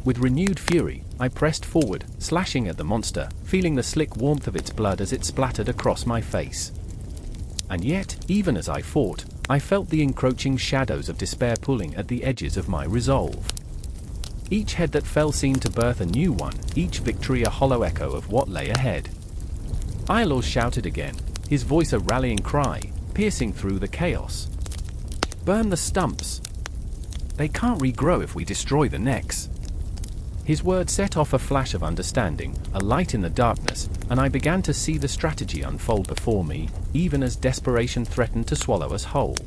S1: With renewed fury, I pressed forward, slashing at the monster, feeling the slick warmth of its blood as it splattered across my face. And yet, even as I fought, I felt the encroaching shadows of despair pulling at the edges of my resolve. Each head that fell seemed to birth a new one, each victory a hollow echo of what lay ahead. Iolaus shouted again, his voice a rallying cry, piercing through the chaos. "Burn the stumps! They can't regrow if we destroy the necks." His words set off a flash of understanding, a light in the darkness, and I began to see the strategy unfold before me, even as desperation threatened to swallow us whole.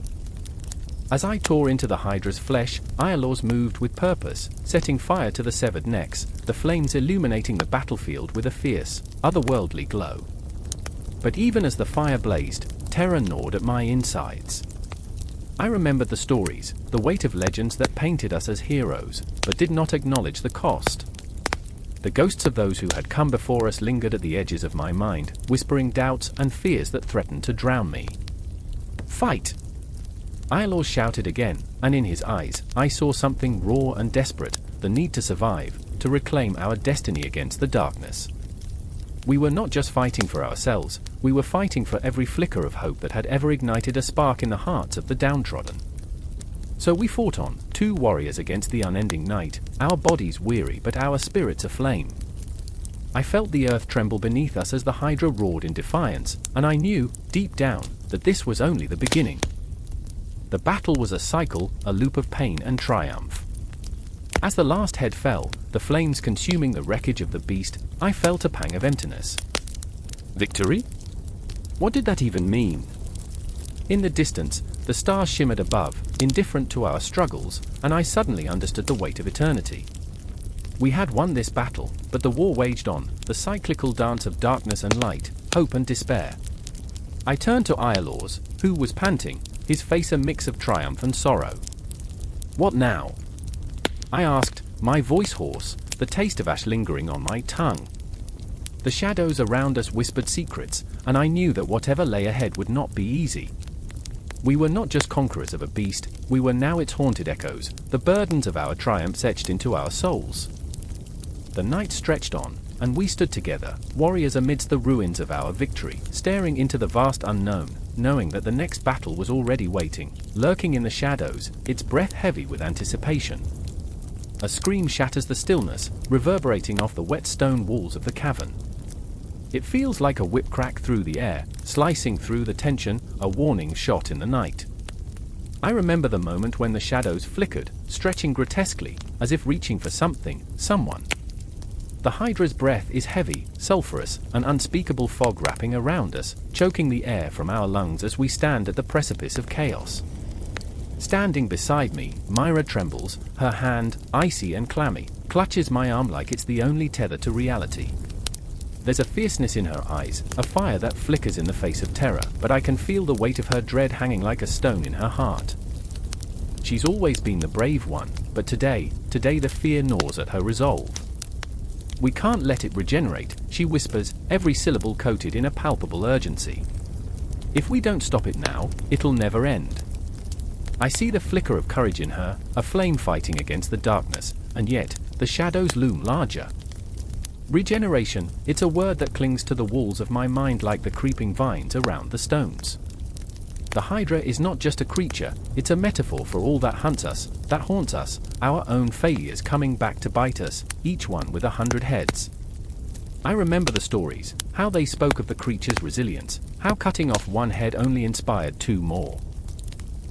S1: As I tore into the Hydra's flesh, Iolaus moved with purpose, setting fire to the severed necks, the flames illuminating the battlefield with a fierce, otherworldly glow. But even as the fire blazed, terror gnawed at my insides. I remembered the stories, the weight of legends that painted us as heroes, but did not acknowledge the cost. The ghosts of those who had come before us lingered at the edges of my mind, whispering doubts and fears that threatened to drown me. "Fight!" Iolaus shouted again, and in his eyes, I saw something raw and desperate, the need to survive, to reclaim our destiny against the darkness. We were not just fighting for ourselves, we were fighting for every flicker of hope that had ever ignited a spark in the hearts of the downtrodden. So we fought on, 2 warriors against the unending night, our bodies weary but our spirits aflame. I felt the earth tremble beneath us as the Hydra roared in defiance, and I knew, deep down, that this was only the beginning. The battle was a cycle, a loop of pain and triumph. As the last head fell, the flames consuming the wreckage of the beast, I felt a pang of emptiness. Victory? What did that even mean? In the distance, the stars shimmered above, indifferent to our struggles, and I suddenly understood the weight of eternity. We had won this battle, but the war waged on, the cyclical dance of darkness and light, hope and despair. I turned to Iolaus, who was panting, his face a mix of triumph and sorrow. "What now?" I asked, my voice hoarse, the taste of ash lingering on my tongue. The shadows around us whispered secrets, and I knew that whatever lay ahead would not be easy. We were not just conquerors of a beast, we were now its haunted echoes, the burdens of our triumphs etched into our souls. The night stretched on, and we stood together, warriors amidst the ruins of our victory, staring into the vast unknown, knowing that the next battle was already waiting, lurking in the shadows, its breath heavy with anticipation. A scream shatters the stillness, reverberating off the wet stone walls of the cavern. It feels like a whip crack through the air, slicing through the tension, a warning shot in the night. I remember the moment when the shadows flickered, stretching grotesquely, as if reaching for something, someone. The Hydra's breath is heavy, sulphurous, an unspeakable fog wrapping around us, choking the air from our lungs as we stand at the precipice of chaos. Standing beside me, Myra trembles, her hand, icy and clammy, clutches my arm like it's the only tether to reality. There's a fierceness in her eyes, a fire that flickers in the face of terror, but I can feel the weight of her dread hanging like a stone in her heart. She's always been the brave one, but today the fear gnaws at her resolve. We can't let it regenerate, she whispers, every syllable coated in a palpable urgency. If we don't stop it now, it'll never end. I see the flicker of courage in her, a flame fighting against the darkness, and yet, the shadows loom larger. Regeneration, it's a word that clings to the walls of my mind like the creeping vines around the stones. The Hydra is not just a creature, it's a metaphor for all that hunts us, that haunts us, our own failures coming back to bite us, each one with 100 heads. I remember the stories, how they spoke of the creature's resilience, how cutting off one head only inspired 2 more.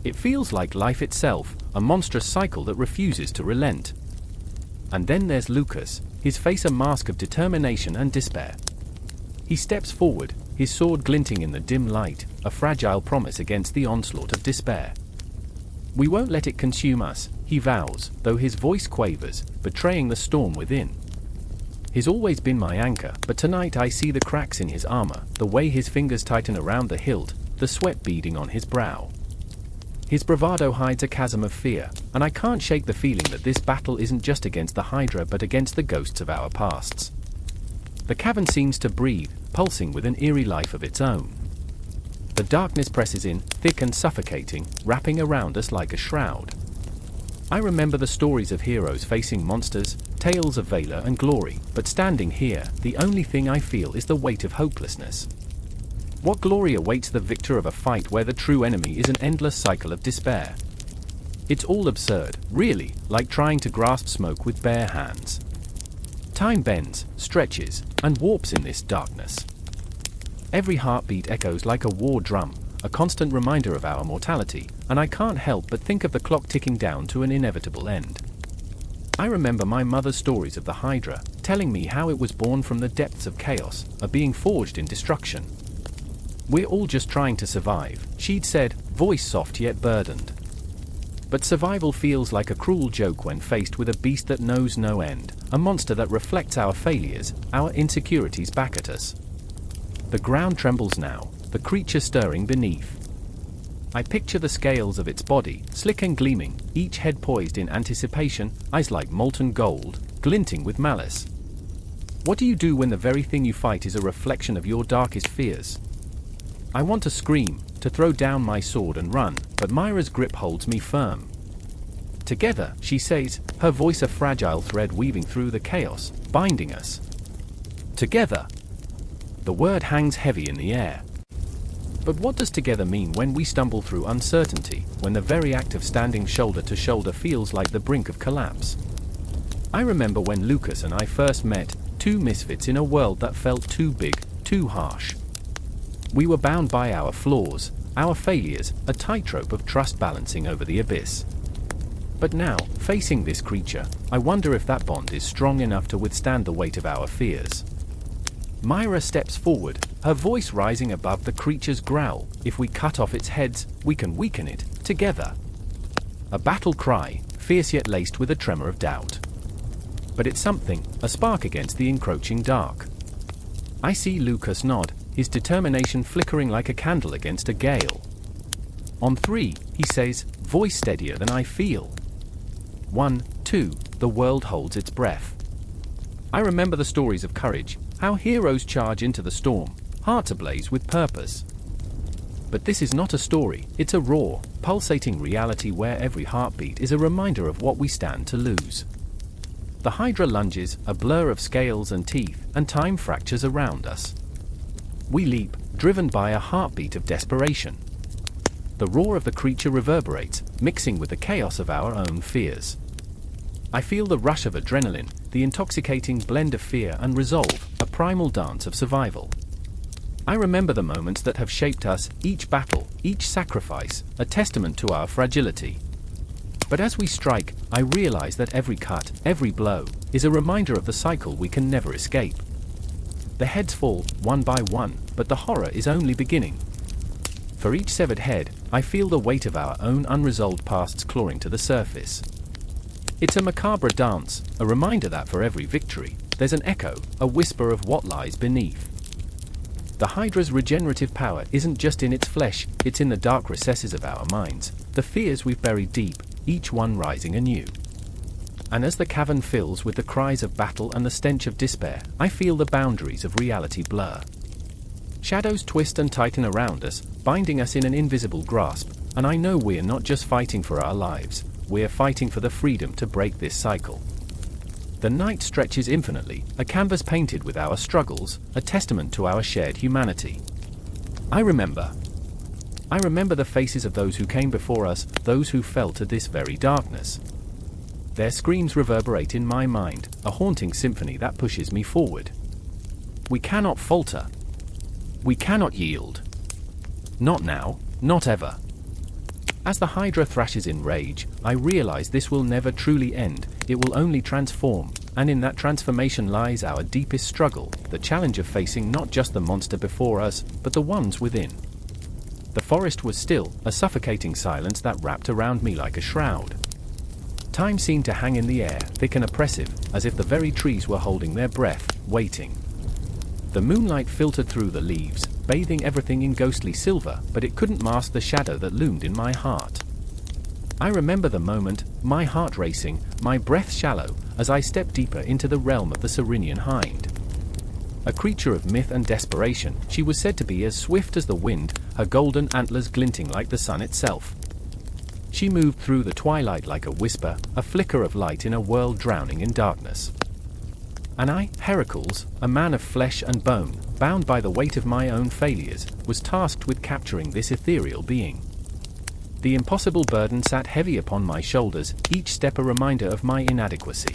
S1: It feels like life itself, a monstrous cycle that refuses to relent. And then there's Lucas, his face a mask of determination and despair. He steps forward, his sword glinting in the dim light, a fragile promise against the onslaught of despair. We won't let it consume us, he vows, though his voice quavers, betraying the storm within. He's always been my anchor, but tonight I see the cracks in his armor, the way his fingers tighten around the hilt, the sweat beading on his brow. His bravado hides a chasm of fear, and I can't shake the feeling that this battle isn't just against the Hydra but against the ghosts of our pasts. The cavern seems to breathe, pulsing with an eerie life of its own. The darkness presses in, thick and suffocating, wrapping around us like a shroud. I remember the stories of heroes facing monsters, tales of valor and glory, but standing here, the only thing I feel is the weight of hopelessness. What glory awaits the victor of a fight where the true enemy is an endless cycle of despair? It's all absurd, really, like trying to grasp smoke with bare hands. Time bends, stretches, and warps in this darkness. Every heartbeat echoes like a war drum, a constant reminder of our mortality, and I can't help but think of the clock ticking down to an inevitable end. I remember my mother's stories of the Hydra, telling me how it was born from the depths of chaos, a being forged in destruction. We're all just trying to survive, she'd said, voice soft yet burdened. But survival feels like a cruel joke when faced with a beast that knows no end, a monster that reflects our failures, our insecurities back at us. The ground trembles now, the creature stirring beneath. I picture the scales of its body, slick and gleaming, each head poised in anticipation, eyes like molten gold, glinting with malice. What do you do when the very thing you fight is a reflection of your darkest fears? I want to scream, to throw down my sword and run, but Myra's grip holds me firm. Together, she says, her voice a fragile thread weaving through the chaos, binding us. Together. The word hangs heavy in the air. But what does together mean when we stumble through uncertainty, when the very act of standing shoulder to shoulder feels like the brink of collapse? I remember when Lucas and I first met, 2 misfits in a world that felt too big, too harsh. We were bound by our flaws, our failures, a tightrope of trust balancing over the abyss. But now, facing this creature, I wonder if that bond is strong enough to withstand the weight of our fears. Myra steps forward, her voice rising above the creature's growl. If we cut off its heads, we can weaken it, together. A battle cry, fierce yet laced with a tremor of doubt. But it's something, a spark against the encroaching dark. I see Lucas nod, his determination flickering like a candle against a gale. On 3, he says, voice steadier than I feel. 1, 2, the world holds its breath. I remember the stories of courage, how heroes charge into the storm, hearts ablaze with purpose. But this is not a story, it's a raw, pulsating reality where every heartbeat is a reminder of what we stand to lose. The Hydra lunges, a blur of scales and teeth, and time fractures around us. We leap, driven by a heartbeat of desperation. The roar of the creature reverberates, mixing with the chaos of our own fears. I feel the rush of adrenaline, the intoxicating blend of fear and resolve, a primal dance of survival. I remember the moments that have shaped us, each battle, each sacrifice, a testament to our fragility. But as we strike, I realize that every cut, every blow, is a reminder of the cycle we can never escape. The heads fall, one by one, but the horror is only beginning. For each severed head, I feel the weight of our own unresolved pasts clawing to the surface. It's a macabre dance, a reminder that for every victory, there's an echo, a whisper of what lies beneath. The Hydra's regenerative power isn't just in its flesh, it's in the dark recesses of our minds, the fears we've buried deep, each one rising anew. And as the cavern fills with the cries of battle and the stench of despair, I feel the boundaries of reality blur. Shadows twist and tighten around us, binding us in an invisible grasp, and I know we're not just fighting for our lives, we're fighting for the freedom to break this cycle. The night stretches infinitely, a canvas painted with our struggles, a testament to our shared humanity. I remember the faces of those who came before us, those who fell to this very darkness. Their screams reverberate in my mind, a haunting symphony that pushes me forward. We cannot falter. We cannot yield. Not now, not ever. As the Hydra thrashes in rage, I realize this will never truly end, it will only transform, and in that transformation lies our deepest struggle, the challenge of facing not just the monster before us, but the ones within. The forest was still, a suffocating silence that wrapped around me like a shroud. Time seemed to hang in the air, thick and oppressive, as if the very trees were holding their breath, waiting. The moonlight filtered through the leaves, bathing everything in ghostly silver, but it couldn't mask the shadow that loomed in my heart. I remember the moment, my heart racing, my breath shallow, as I stepped deeper into the realm of the Ceryneian Hind. A creature of myth and desperation, she was said to be as swift as the wind, her golden antlers glinting like the sun itself. She moved through the twilight like a whisper, a flicker of light in a world drowning in darkness. And I, Heracles, a man of flesh and bone, bound by the weight of my own failures, was tasked with capturing this ethereal being. The impossible burden sat heavy upon my shoulders, each step a reminder of my inadequacy.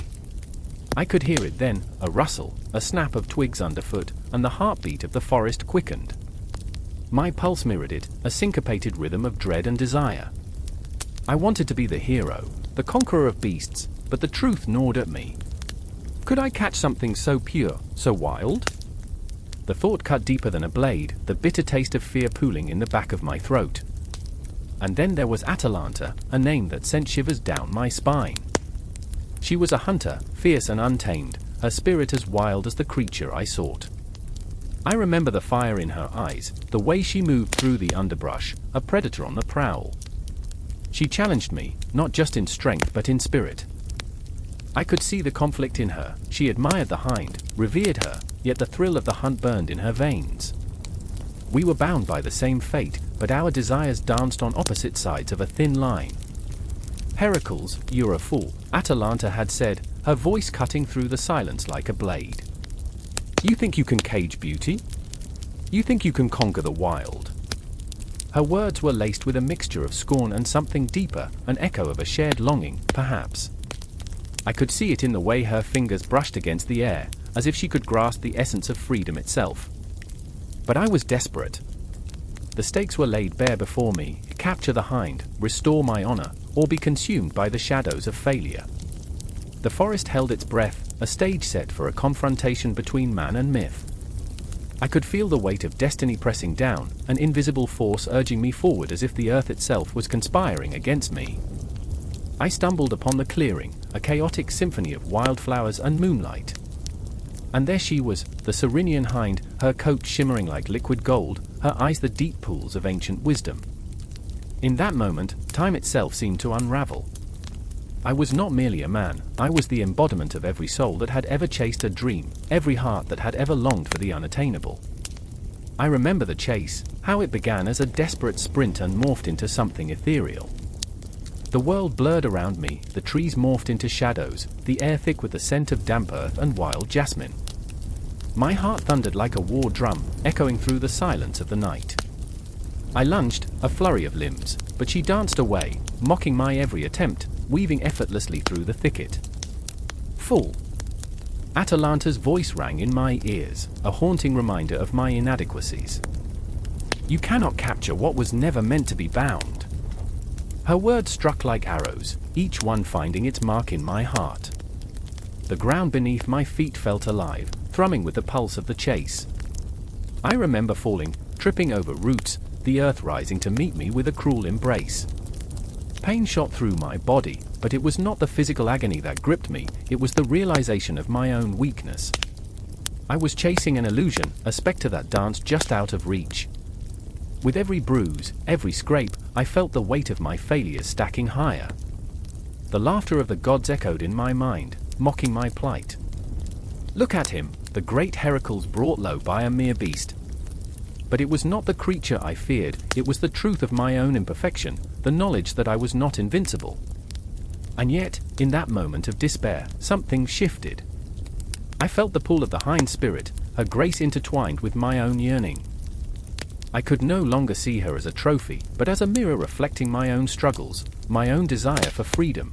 S1: I could hear it then, a rustle, a snap of twigs underfoot, and the heartbeat of the forest quickened. My pulse mirrored it, a syncopated rhythm of dread and desire. I wanted to be the hero, the conqueror of beasts, but the truth gnawed at me. Could I catch something so pure, so wild? The thought cut deeper than a blade, the bitter taste of fear pooling in the back of my throat. And then there was Atalanta, a name that sent shivers down my spine. She was a hunter, fierce and untamed, her spirit as wild as the creature I sought. I remember the fire in her eyes, the way she moved through the underbrush, a predator on the prowl. She challenged me, not just in strength but in spirit. I could see the conflict in her, she admired the hind, revered her, yet the thrill of the hunt burned in her veins. We were bound by the same fate, but our desires danced on opposite sides of a thin line. Heracles, you're a fool, Atalanta had said, her voice cutting through the silence like a blade. You think you can cage beauty? You think you can conquer the wild? Her words were laced with a mixture of scorn and something deeper, an echo of a shared longing, perhaps. I could see it in the way her fingers brushed against the air, as if she could grasp the essence of freedom itself. But I was desperate. The stakes were laid bare before me, capture the hind, restore my honor, or be consumed by the shadows of failure. The forest held its breath, a stage set for a confrontation between man and myth. I could feel the weight of destiny pressing down, an invisible force urging me forward as if the earth itself was conspiring against me. I stumbled upon the clearing, a chaotic symphony of wildflowers and moonlight. And there she was, the Ceryneian hind, her coat shimmering like liquid gold, her eyes the deep pools of ancient wisdom. In that moment, time itself seemed to unravel. I was not merely a man, I was the embodiment of every soul that had ever chased a dream, every heart that had ever longed for the unattainable. I remember the chase, how it began as a desperate sprint and morphed into something ethereal. The world blurred around me, the trees morphed into shadows, the air thick with the scent of damp earth and wild jasmine. My heart thundered like a war drum, echoing through the silence of the night. I lunged, a flurry of limbs, but she danced away, mocking my every attempt, weaving effortlessly through the thicket. Fool! Atalanta's voice rang in my ears, a haunting reminder of my inadequacies. You cannot capture what was never meant to be bound. Her words struck like arrows, each one finding its mark in my heart. The ground beneath my feet felt alive, thrumming with the pulse of the chase. I remember falling, tripping over roots, the earth rising to meet me with a cruel embrace. Pain shot through my body, but it was not the physical agony that gripped me, it was the realization of my own weakness. I was chasing an illusion, a specter that danced just out of reach. With every bruise, every scrape, I felt the weight of my failures stacking higher. The laughter of the gods echoed in my mind, mocking my plight. Look at him, the great Heracles brought low by a mere beast. But it was not the creature I feared, it was the truth of my own imperfection, the knowledge that I was not invincible. And yet, in that moment of despair, something shifted. I felt the pull of the Hind spirit, her grace intertwined with my own yearning. I could no longer see her as a trophy, but as a mirror reflecting my own struggles, my own desire for freedom.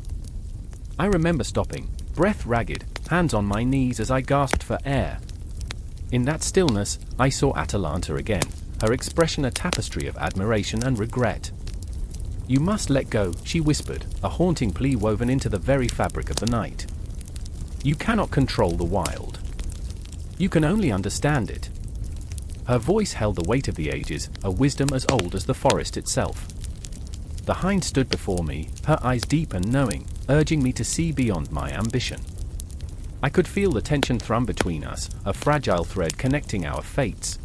S1: I remember stopping, breath ragged, hands on my knees as I gasped for air. In that stillness, I saw Atalanta again, her expression a tapestry of admiration and regret. You must let go, she whispered, a haunting plea woven into the very fabric of the night. You cannot control the wild. You can only understand it. Her voice held the weight of the ages, a wisdom as old as the forest itself. The Hind stood before me, her eyes deep and knowing, urging me to see beyond my ambition. I could feel the tension thrum between us, a fragile thread connecting our fates.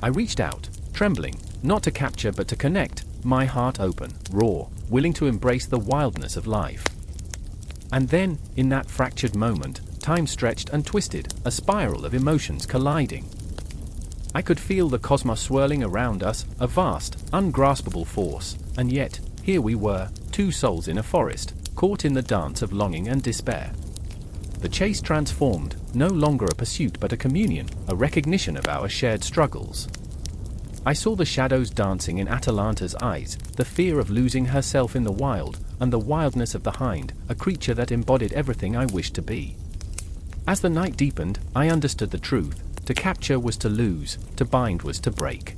S1: I reached out, trembling, not to capture but to connect, my heart open, raw, willing to embrace the wildness of life. And then, in that fractured moment, time stretched and twisted, a spiral of emotions colliding. I could feel the cosmos swirling around us, a vast, ungraspable force, and yet, here we were, two souls in a forest, caught in the dance of longing and despair. The chase transformed, no longer a pursuit but a communion, a recognition of our shared struggles. I saw the shadows dancing in Atalanta's eyes, the fear of losing herself in the wild, and the wildness of the Hind, a creature that embodied everything I wished to be. As the night deepened, I understood the truth. To capture was to lose, to bind was to break.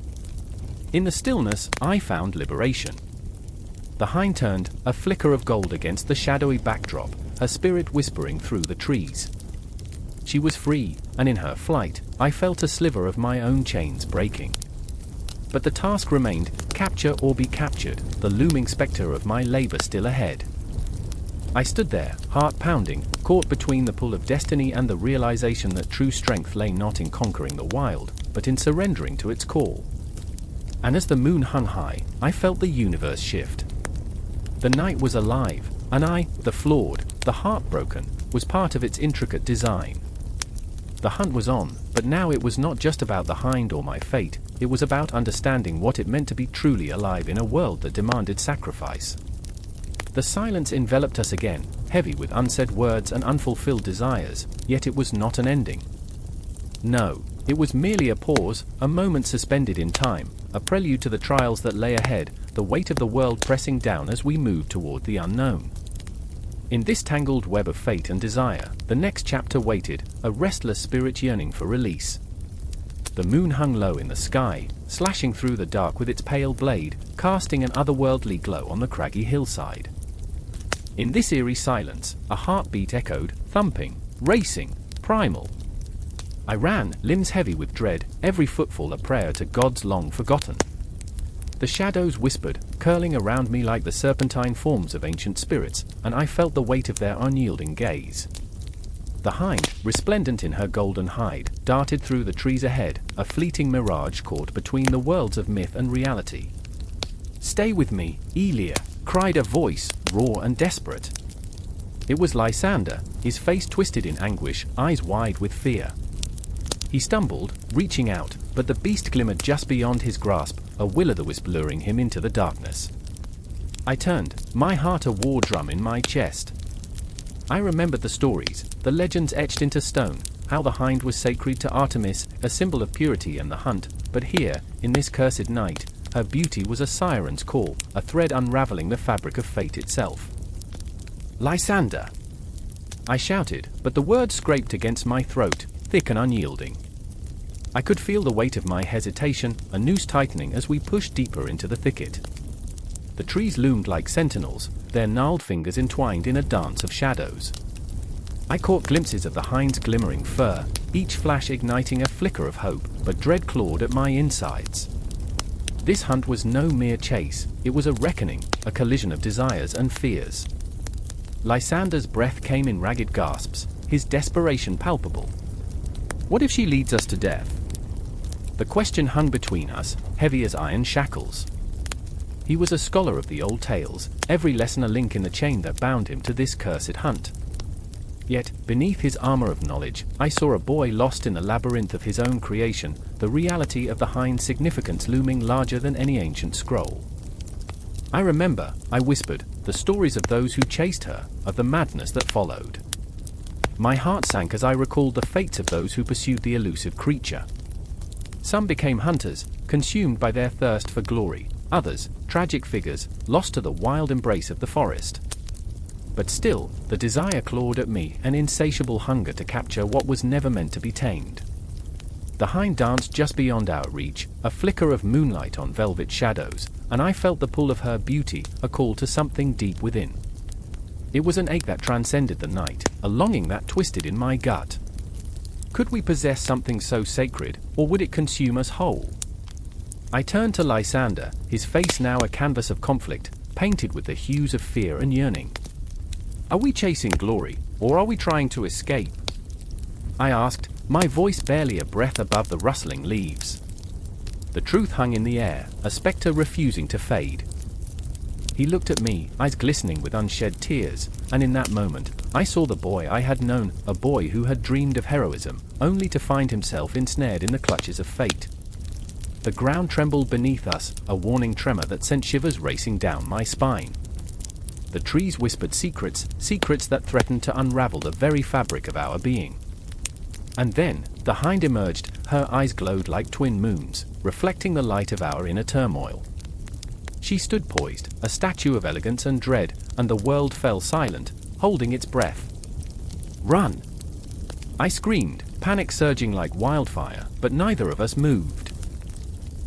S1: In the stillness, I found liberation. The Hind turned, a flicker of gold against the shadowy backdrop, her spirit whispering through the trees. She was free, and in her flight, I felt a sliver of my own chains breaking. But the task remained, capture or be captured, the looming specter of my labor still ahead. I stood there, heart pounding, caught between the pull of destiny and the realization that true strength lay not in conquering the wild, but in surrendering to its call. And as the moon hung high, I felt the universe shift. The night was alive, and I, the flawed, the heartbroken, was part of its intricate design. The hunt was on, but now it was not just about the Hind or my fate, it was about understanding what it meant to be truly alive in a world that demanded sacrifice. The silence enveloped us again, heavy with unsaid words and unfulfilled desires, yet it was not an ending. No, it was merely a pause, a moment suspended in time, a prelude to the trials that lay ahead, the weight of the world pressing down as we moved toward the unknown. In this tangled web of fate and desire, the next chapter waited, a restless spirit yearning for release. The moon hung low in the sky, slashing through the dark with its pale blade, casting an otherworldly glow on the craggy hillside. In this eerie silence, a heartbeat echoed, thumping, racing, primal. I ran, limbs heavy with dread, every footfall a prayer to gods long forgotten. The shadows whispered, curling around me like the serpentine forms of ancient spirits, and I felt the weight of their unyielding gaze. The Hind, resplendent in her golden hide, darted through the trees ahead, a fleeting mirage caught between the worlds of myth and reality. "Stay with me, Elia," cried a voice, raw and desperate. It was Lysander, his face twisted in anguish, eyes wide with fear. He stumbled, reaching out, but the beast glimmered just beyond his grasp, a will-o'-the-wisp luring him into the darkness. I turned, my heart a war drum in my chest. I remembered the stories, the legends etched into stone, how the hind was sacred to Artemis, a symbol of purity and the hunt, but here, in this cursed night, her beauty was a siren's call, a thread unraveling the fabric of fate itself. Lysander! I shouted, but the words scraped against my throat, thick and unyielding. I could feel the weight of my hesitation, a noose tightening as we pushed deeper into the thicket. The trees loomed like sentinels, their gnarled fingers entwined in a dance of shadows. I caught glimpses of the hind's glimmering fur, each flash igniting a flicker of hope, but dread clawed at my insides. This hunt was no mere chase, it was a reckoning, a collision of desires and fears. Lysander's breath came in ragged gasps, his desperation palpable. What if she leads us to death? The question hung between us, heavy as iron shackles. He was a scholar of the old tales, every lesson a link in the chain that bound him to this cursed hunt. Yet, beneath his armor of knowledge, I saw a boy lost in the labyrinth of his own creation, the reality of the hind's significance looming larger than any ancient scroll. I remember, I whispered, the stories of those who chased her, of the madness that followed. My heart sank as I recalled the fates of those who pursued the elusive creature. Some became hunters, consumed by their thirst for glory, others, tragic figures, lost to the wild embrace of the forest. But still, the desire clawed at me, an insatiable hunger to capture what was never meant to be tamed. The hind danced just beyond our reach, a flicker of moonlight on velvet shadows, and I felt the pull of her beauty, a call to something deep within. It was an ache that transcended the night, a longing that twisted in my gut. Could we possess something so sacred, or would it consume us whole? I turned to Lysander, his face now a canvas of conflict, painted with the hues of fear and yearning. Are we chasing glory, or are we trying to escape? I asked, my voice barely a breath above the rustling leaves. The truth hung in the air, a spectre refusing to fade. He looked at me, eyes glistening with unshed tears, and in that moment, I saw the boy I had known, a boy who had dreamed of heroism, only to find himself ensnared in the clutches of fate. The ground trembled beneath us, a warning tremor that sent shivers racing down my spine. The trees whispered secrets, secrets that threatened to unravel the very fabric of our being. And then, the hind emerged, her eyes glowed like twin moons, reflecting the light of our inner turmoil. She stood poised, a statue of elegance and dread, and the world fell silent, holding its breath. Run! I screamed, panic surging like wildfire, but neither of us moved.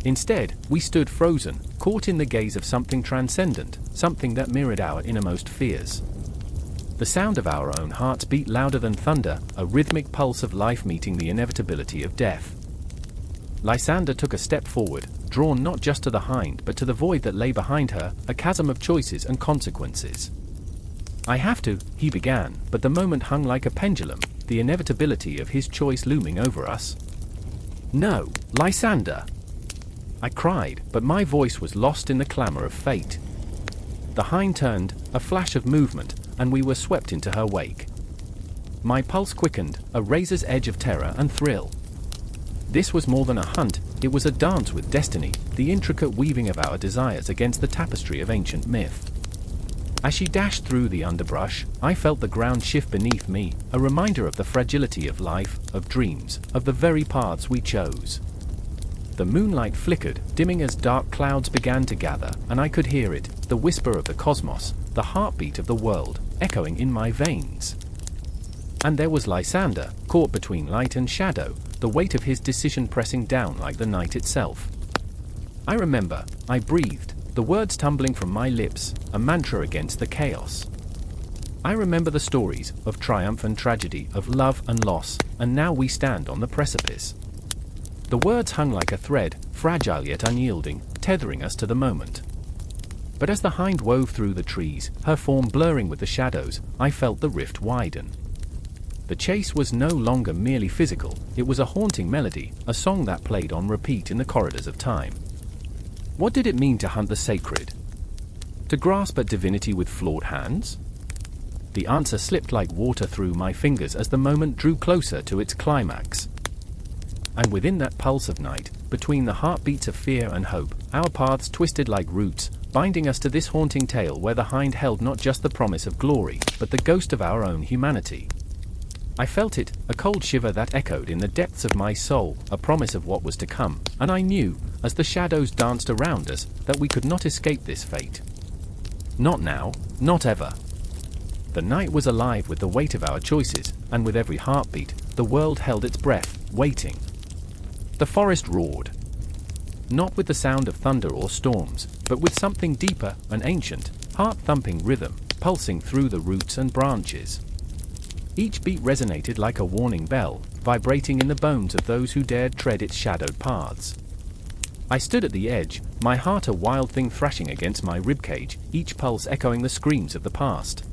S1: Instead, we stood frozen, caught in the gaze of something transcendent, something that mirrored our innermost fears. The sound of our own hearts beat louder than thunder, a rhythmic pulse of life meeting the inevitability of death. Lysander took a step forward, drawn not just to the hind but to the void that lay behind her, a chasm of choices and consequences. I have to, he began, but the moment hung like a pendulum, the inevitability of his choice looming over us. No, Lysander! I cried, but my voice was lost in the clamor of fate. The hind turned, a flash of movement, and we were swept into her wake. My pulse quickened, a razor's edge of terror and thrill. This was more than a hunt, it was a dance with destiny, the intricate weaving of our desires against the tapestry of ancient myth. As she dashed through the underbrush, I felt the ground shift beneath me, a reminder of the fragility of life, of dreams, of the very paths we chose. The moonlight flickered, dimming as dark clouds began to gather, and I could hear it, the whisper of the cosmos, the heartbeat of the world, echoing in my veins. And there was Lysander, caught between light and shadow, the weight of his decision pressing down like the night itself. I remember, I breathed, the words tumbling from my lips, a mantra against the chaos. I remember the stories, of triumph and tragedy, of love and loss, and now we stand on the precipice. The words hung like a thread, fragile yet unyielding, tethering us to the moment. But as the hind wove through the trees, her form blurring with the shadows, I felt the rift widen. The chase was no longer merely physical, it was a haunting melody, a song that played on repeat in the corridors of time. What did it mean to hunt the sacred? To grasp at divinity with flawed hands? The answer slipped like water through my fingers as the moment drew closer to its climax. And within that pulse of night, between the heartbeats of fear and hope, our paths twisted like roots, binding us to this haunting tale where the Hind held not just the promise of glory, but the ghost of our own humanity. I felt it, a cold shiver that echoed in the depths of my soul, a promise of what was to come, and I knew, as the shadows danced around us, that we could not escape this fate. Not now, not ever. The night was alive with the weight of our choices, and with every heartbeat, the world held its breath, waiting. The forest roared. Not with the sound of thunder or storms, but with something deeper, an ancient, heart-thumping rhythm, pulsing through the roots and branches. Each beat resonated like a warning bell, vibrating in the bones of those who dared tread its shadowed paths. I stood at the edge, my heart a wild thing thrashing against my ribcage, each pulse echoing the screams of the past.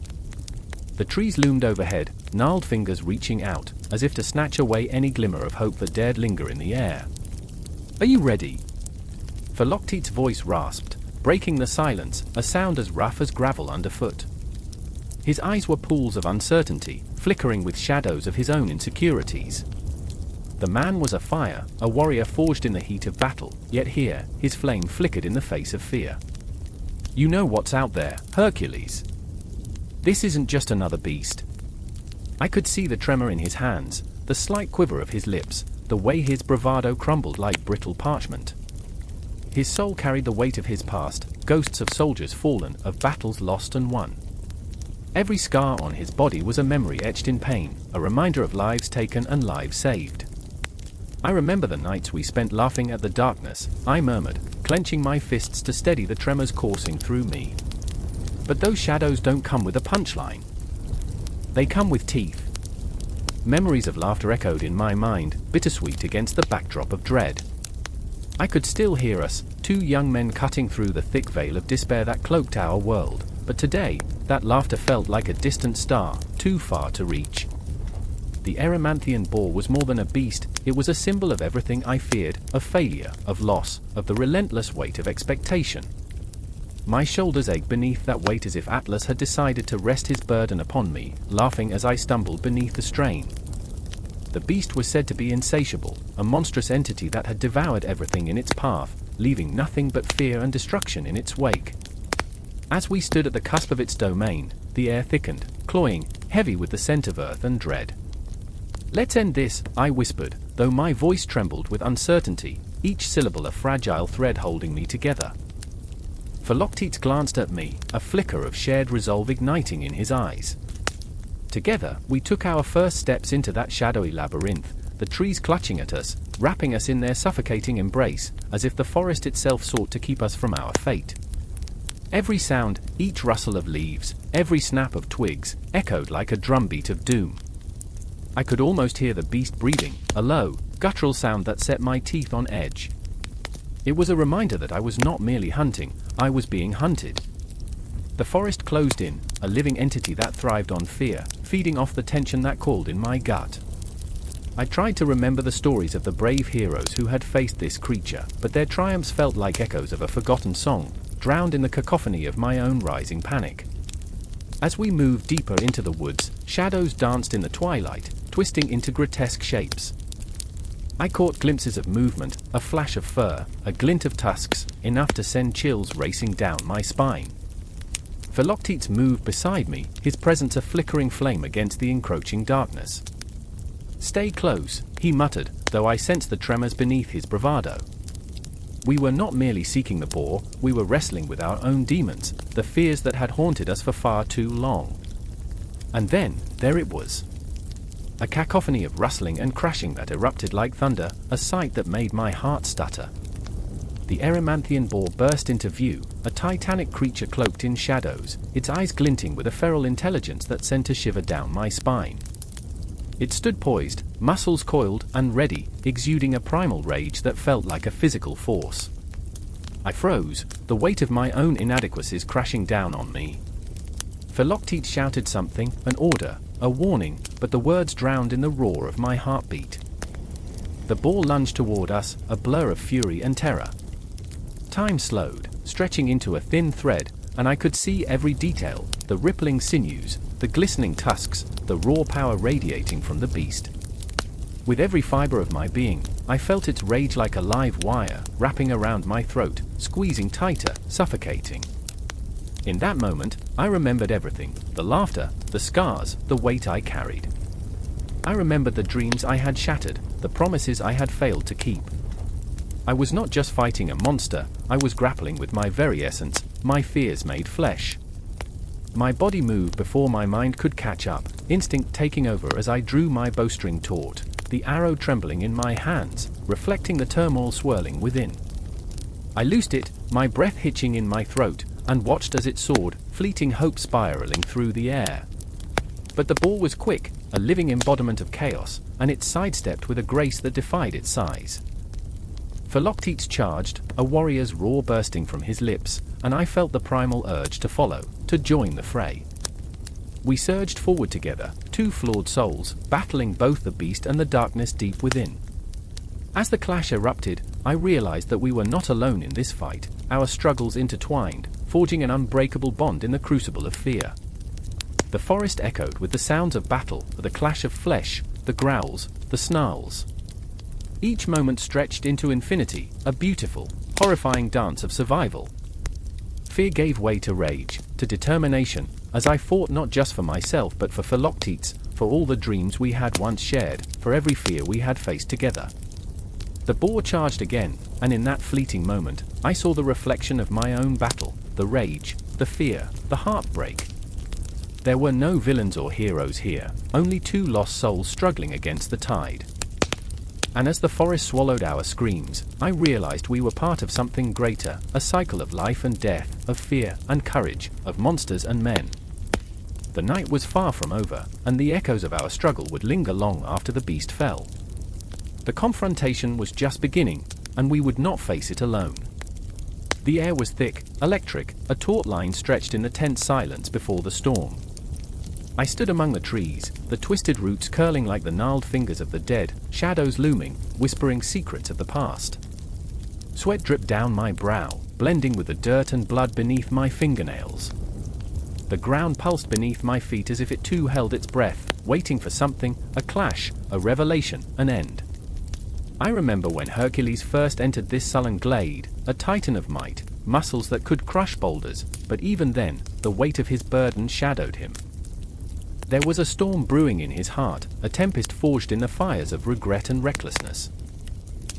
S1: The trees loomed overhead, gnarled fingers reaching out, as if to snatch away any glimmer of hope that dared linger in the air. "Are you ready?" Philoctetes' voice rasped, breaking the silence, a sound as rough as gravel underfoot. His eyes were pools of uncertainty, flickering with shadows of his own insecurities. The man was a fire, a warrior forged in the heat of battle, yet here, his flame flickered in the face of fear. "You know what's out there, Hercules. This isn't just another beast." I could see the tremor in his hands, the slight quiver of his lips, the way his bravado crumbled like brittle parchment. His soul carried the weight of his past, ghosts of soldiers fallen, of battles lost and won. Every scar on his body was a memory etched in pain, a reminder of lives taken and lives saved. I remember the nights we spent laughing at the darkness, I murmured, clenching my fists to steady the tremors coursing through me. But those shadows don't come with a punchline. They come with teeth. Memories of laughter echoed in my mind, bittersweet against the backdrop of dread. I could still hear us, two young men cutting through the thick veil of despair that cloaked our world, but today, that laughter felt like a distant star, too far to reach. The Erymanthian boar was more than a beast, it was a symbol of everything I feared, of failure, of loss, of the relentless weight of expectation. My shoulders ached beneath that weight as if Atlas had decided to rest his burden upon me, laughing as I stumbled beneath the strain. The beast was said to be insatiable, a monstrous entity that had devoured everything in its path, leaving nothing but fear and destruction in its wake. As we stood at the cusp of its domain, the air thickened, cloying, heavy with the scent of earth and dread. "Let's end this," I whispered, though my voice trembled with uncertainty, each syllable a fragile thread holding me together. Philoctetes glanced at me, a flicker of shared resolve igniting in his eyes. Together, we took our first steps into that shadowy labyrinth, the trees clutching at us, wrapping us in their suffocating embrace, as if the forest itself sought to keep us from our fate. Every sound, each rustle of leaves, every snap of twigs, echoed like a drumbeat of doom. I could almost hear the beast breathing, a low, guttural sound that set my teeth on edge. It was a reminder that I was not merely hunting, I was being hunted. The forest closed in, a living entity that thrived on fear, feeding off the tension that called in my gut. I tried to remember the stories of the brave heroes who had faced this creature, but their triumphs felt like echoes of a forgotten song, drowned in the cacophony of my own rising panic. As we moved deeper into the woods, shadows danced in the twilight, twisting into grotesque shapes. I caught glimpses of movement, a flash of fur, a glint of tusks, enough to send chills racing down my spine. Philoctetes moved beside me, his presence a flickering flame against the encroaching darkness. "Stay close," he muttered, though I sensed the tremors beneath his bravado. We were not merely seeking the boar, we were wrestling with our own demons, the fears that had haunted us for far too long. And then, there it was. A cacophony of rustling and crashing that erupted like thunder, a sight that made my heart stutter. The Erymanthian boar burst into view, a titanic creature cloaked in shadows, its eyes glinting with a feral intelligence that sent a shiver down my spine. It stood poised, muscles coiled and ready, exuding a primal rage that felt like a physical force. I froze, the weight of my own inadequacies crashing down on me. Philoctetes shouted something, an order, a warning, but the words drowned in the roar of my heartbeat. The boar lunged toward us, a blur of fury and terror. Time slowed, stretching into a thin thread, and I could see every detail, the rippling sinews, the glistening tusks, the raw power radiating from the beast. With every fiber of my being, I felt its rage like a live wire, wrapping around my throat, squeezing tighter, suffocating. In that moment, I remembered everything: the laughter, the scars, the weight I carried. I remembered the dreams I had shattered, the promises I had failed to keep. I was not just fighting a monster, I was grappling with my very essence, my fears made flesh. My body moved before my mind could catch up, instinct taking over as I drew my bowstring taut, the arrow trembling in my hands, reflecting the turmoil swirling within. I loosed it, my breath hitching in my throat, and watched as it soared, fleeting hope spiraling through the air. But the boar was quick, a living embodiment of chaos, and it sidestepped with a grace that defied its size. Philoctetes charged, a warrior's roar bursting from his lips, and I felt the primal urge to follow, to join the fray. We surged forward together, two flawed souls, battling both the beast and the darkness deep within. As the clash erupted, I realized that we were not alone in this fight, our struggles intertwined, forging an unbreakable bond in the crucible of fear. The forest echoed with the sounds of battle, the clash of flesh, the growls, the snarls. Each moment stretched into infinity, a beautiful, horrifying dance of survival. Fear gave way to rage, to determination, as I fought not just for myself but for Philoctetes, for all the dreams we had once shared, for every fear we had faced together. The boar charged again, and in that fleeting moment, I saw the reflection of my own battle, the rage, the fear, the heartbreak. There were no villains or heroes here, only two lost souls struggling against the tide. And as the forest swallowed our screams, I realized we were part of something greater, a cycle of life and death, of fear and courage, of monsters and men. The night was far from over, and the echoes of our struggle would linger long after the beast fell. The confrontation was just beginning, and we would not face it alone. The air was thick, electric, a taut line stretched in the tense silence before the storm. I stood among the trees, the twisted roots curling like the gnarled fingers of the dead, shadows looming, whispering secrets of the past. Sweat dripped down my brow, blending with the dirt and blood beneath my fingernails. The ground pulsed beneath my feet as if it too held its breath, waiting for something, a clash, a revelation, an end. I remember when Hercules first entered this sullen glade, a titan of might, muscles that could crush boulders, but even then, the weight of his burden shadowed him. There was a storm brewing in his heart, a tempest forged in the fires of regret and recklessness.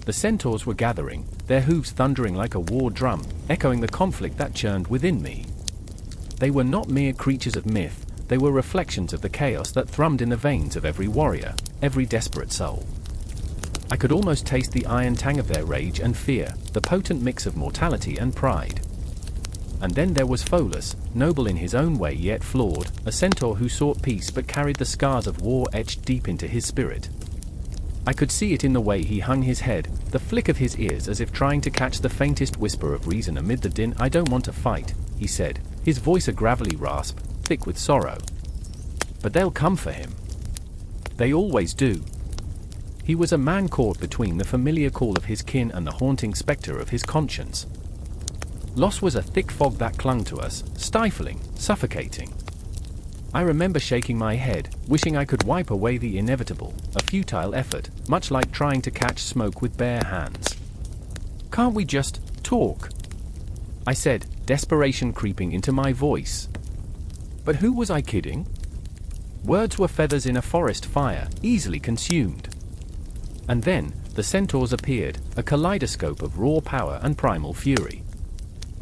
S1: The centaurs were gathering, their hooves thundering like a war drum, echoing the conflict that churned within me. They were not mere creatures of myth, they were reflections of the chaos that thrummed in the veins of every warrior, every desperate soul. I could almost taste the iron tang of their rage and fear, the potent mix of mortality and pride. And then there was Pholus, noble in his own way yet flawed, a centaur who sought peace but carried the scars of war etched deep into his spirit. I could see it in the way he hung his head, the flick of his ears as if trying to catch the faintest whisper of reason amid the din. "I don't want to fight," he said, his voice a gravelly rasp, thick with sorrow. "But they'll come for him. They always do." He was a man caught between the familiar call of his kin and the haunting spectre of his conscience. Loss was a thick fog that clung to us, stifling, suffocating. I remember shaking my head, wishing I could wipe away the inevitable, a futile effort, much like trying to catch smoke with bare hands. "Can't we just talk?" I said, desperation creeping into my voice. But who was I kidding? Words were feathers in a forest fire, easily consumed. And then, the centaurs appeared, a kaleidoscope of raw power and primal fury.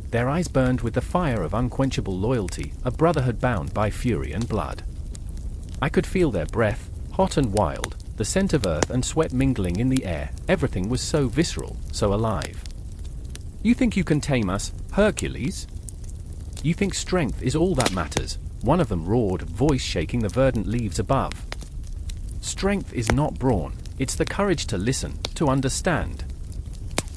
S1: Their eyes burned with the fire of unquenchable loyalty, a brotherhood bound by fury and blood. I could feel their breath, hot and wild, the scent of earth and sweat mingling in the air. Everything was so visceral, so alive. "You think you can tame us, Hercules? You think strength is all that matters?" One of them roared, voice shaking the verdant leaves above. "Strength is not brawn, it's the courage to listen, to understand."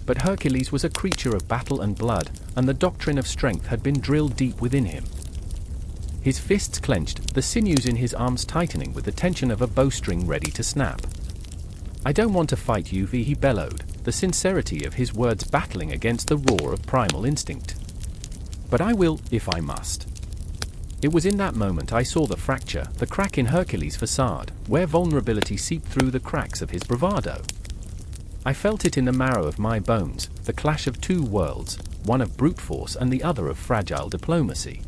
S1: But Hercules was a creature of battle and blood, and the doctrine of strength had been drilled deep within him. His fists clenched, the sinews in his arms tightening with the tension of a bowstring ready to snap. "I don't want to fight you," he bellowed, the sincerity of his words battling against the roar of primal instinct. "But I will, if I must." It was in that moment I saw the fracture, the crack in Hercules' facade, where vulnerability seeped through the cracks of his bravado. I felt it in the marrow of my bones, the clash of two worlds, one of brute force and the other of fragile diplomacy.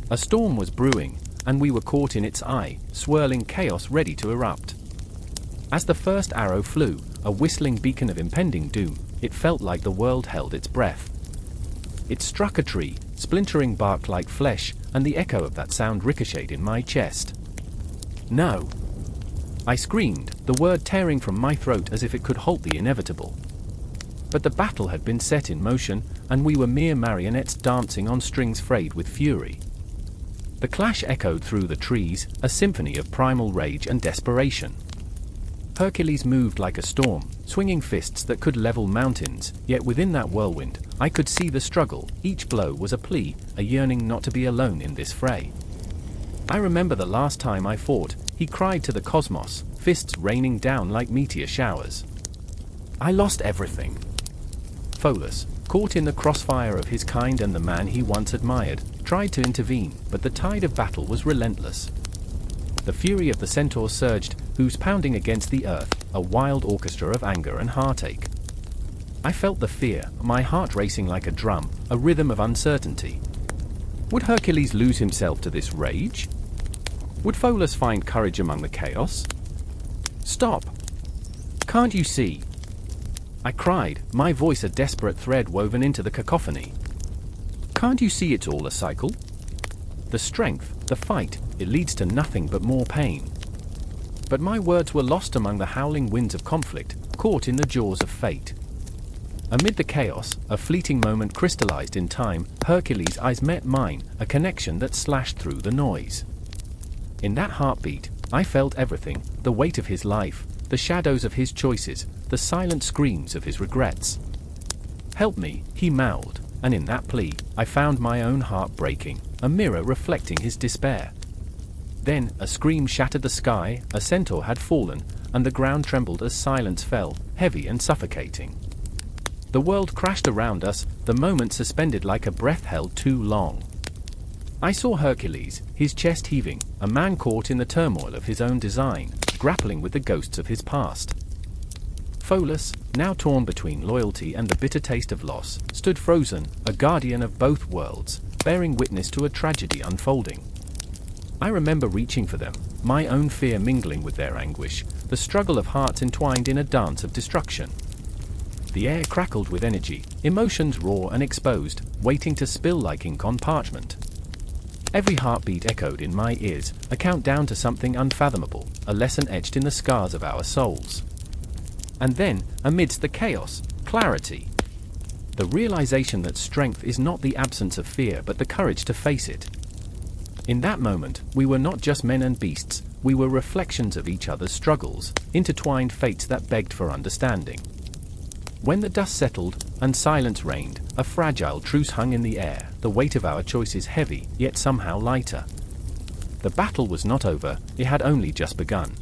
S1: A storm was brewing, and we were caught in its eye, swirling chaos ready to erupt. As the first arrow flew, a whistling beacon of impending doom, it felt like the world held its breath. It struck a tree, splintering bark like flesh, and the echo of that sound ricocheted in my chest. No! I screamed, the word tearing from my throat as if it could halt the inevitable. But the battle had been set in motion, and we were mere marionettes dancing on strings frayed with fury. The clash echoed through the trees, a symphony of primal rage and desperation. Hercules moved like a storm, swinging fists that could level mountains, yet within that whirlwind, I could see the struggle. Each blow was a plea, a yearning not to be alone in this fray. I remember the last time I fought, he cried to the cosmos, fists raining down like meteor showers. I lost everything. Pholus, caught in the crossfire of his kind and the man he once admired, tried to intervene, but the tide of battle was relentless. The fury of the centaur surged, hooves pounding against the earth, a wild orchestra of anger and heartache. I felt the fear, my heart racing like a drum, a rhythm of uncertainty. Would Hercules lose himself to this rage? Would Pholus find courage among the chaos? Stop! Can't you see? I cried, my voice a desperate thread woven into the cacophony. Can't you see it's all a cycle? The strength, the fight, it leads to nothing but more pain. But my words were lost among the howling winds of conflict, caught in the jaws of fate. Amid the chaos, a fleeting moment crystallized in time. Hercules' eyes met mine, a connection that slashed through the noise. In that heartbeat, I felt everything, the weight of his life, the shadows of his choices, the silent screams of his regrets. Help me, he mouthed, and in that plea, I found my own heart breaking, a mirror reflecting his despair. Then, a scream shattered the sky, a centaur had fallen, and the ground trembled as silence fell, heavy and suffocating. The world crashed around us, the moment suspended like a breath held too long. I saw Hercules, his chest heaving, a man caught in the turmoil of his own design, grappling with the ghosts of his past. Pholus, now torn between loyalty and the bitter taste of loss, stood frozen, a guardian of both worlds, bearing witness to a tragedy unfolding. I remember reaching for them, my own fear mingling with their anguish, the struggle of hearts entwined in a dance of destruction. The air crackled with energy, emotions raw and exposed, waiting to spill like ink on parchment. Every heartbeat echoed in my ears, a countdown to something unfathomable, a lesson etched in the scars of our souls. And then, amidst the chaos, clarity. The realization that strength is not the absence of fear but the courage to face it. In that moment, we were not just men and beasts, we were reflections of each other's struggles, intertwined fates that begged for understanding. When the dust settled, and silence reigned, a fragile truce hung in the air, the weight of our choices heavy, yet somehow lighter. The battle was not over, it had only just begun.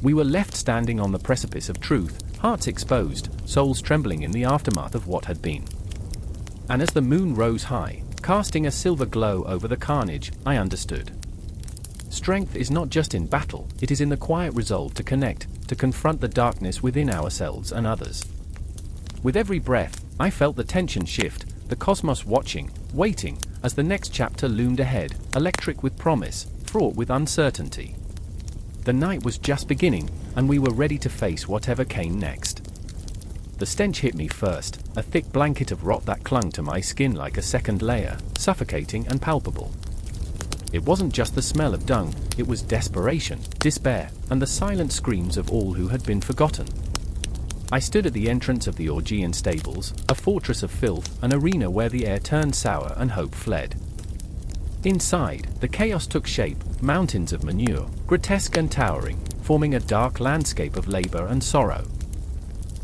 S1: We were left standing on the precipice of truth, hearts exposed, souls trembling in the aftermath of what had been. And as the moon rose high, casting a silver glow over the carnage, I understood. Strength is not just in battle, it is in the quiet resolve to connect, to confront the darkness within ourselves and others. With every breath, I felt the tension shift, the cosmos watching, waiting, as the next chapter loomed ahead, electric with promise, fraught with uncertainty. The night was just beginning, and we were ready to face whatever came next. The stench hit me first, a thick blanket of rot that clung to my skin like a second layer, suffocating and palpable. It wasn't just the smell of dung, it was desperation, despair, and the silent screams of all who had been forgotten. I stood at the entrance of the Augean stables, a fortress of filth, an arena where the air turned sour and hope fled. Inside, the chaos took shape, mountains of manure, grotesque and towering, forming a dark landscape of labor and sorrow.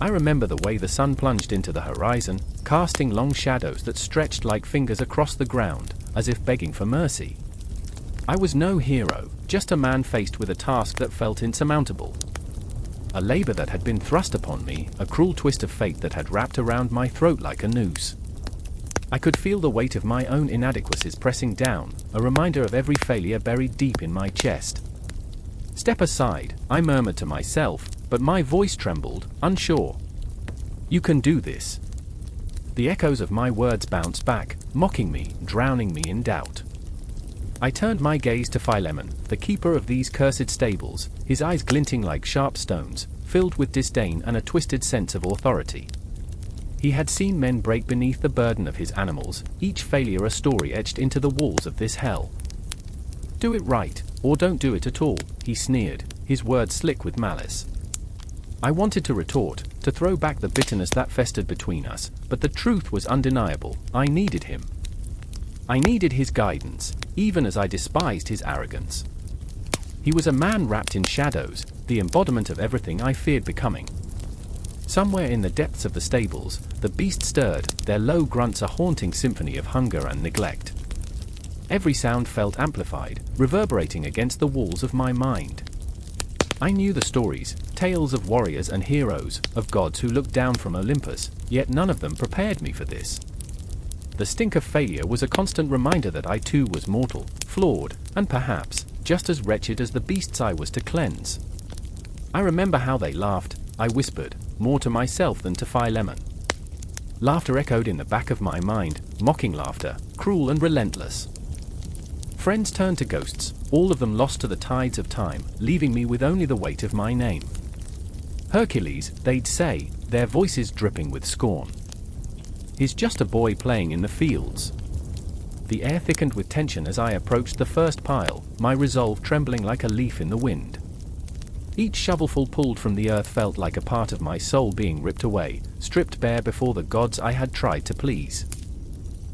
S1: I remember the way the sun plunged into the horizon, casting long shadows that stretched like fingers across the ground, as if begging for mercy. I was no hero, just a man faced with a task that felt insurmountable. A labor that had been thrust upon me, a cruel twist of fate that had wrapped around my throat like a noose. I could feel the weight of my own inadequacies pressing down, a reminder of every failure buried deep in my chest. "Step aside," I murmured to myself, but my voice trembled, unsure. "You can do this." The echoes of my words bounced back, mocking me, drowning me in doubt. I turned my gaze to Philemon, the keeper of these cursed stables, his eyes glinting like sharp stones, filled with disdain and a twisted sense of authority. He had seen men break beneath the burden of his animals, each failure a story etched into the walls of this hell. "Do it right, or don't do it at all," he sneered, his words slick with malice. I wanted to retort, to throw back the bitterness that festered between us, but the truth was undeniable. I needed him. I needed his guidance, even as I despised his arrogance. He was a man wrapped in shadows, the embodiment of everything I feared becoming. Somewhere in the depths of the stables, the beasts stirred, their low grunts a haunting symphony of hunger and neglect. Every sound felt amplified, reverberating against the walls of my mind. I knew the stories, tales of warriors and heroes, of gods who looked down from Olympus, yet none of them prepared me for this. The stink of failure was a constant reminder that I too was mortal, flawed, and perhaps just as wretched as the beasts I was to cleanse. I remember how they laughed, I whispered, more to myself than to Philemon. Laughter echoed in the back of my mind, mocking laughter, cruel and relentless. Friends turned to ghosts, all of them lost to the tides of time, leaving me with only the weight of my name. Hercules, they'd say, their voices dripping with scorn. He's just a boy playing in the fields. The air thickened with tension as I approached the first pile, my resolve trembling like a leaf in the wind. Each shovelful pulled from the earth felt like a part of my soul being ripped away, stripped bare before the gods I had tried to please.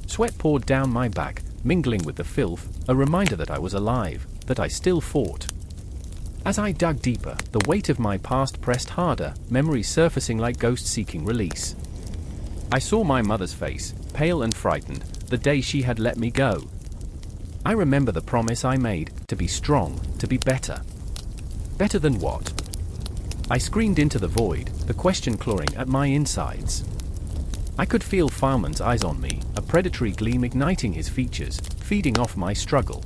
S1: Sweat poured down my back, mingling with the filth, a reminder that I was alive, that I still fought. As I dug deeper, the weight of my past pressed harder, memories surfacing like ghosts seeking release. I saw my mother's face, pale and frightened, the day she had let me go. I remember the promise I made, to be strong, to be better. Better than what? I screamed into the void, the question clawing at my insides. I could feel Philemon's eyes on me, a predatory gleam igniting his features, feeding off my struggle.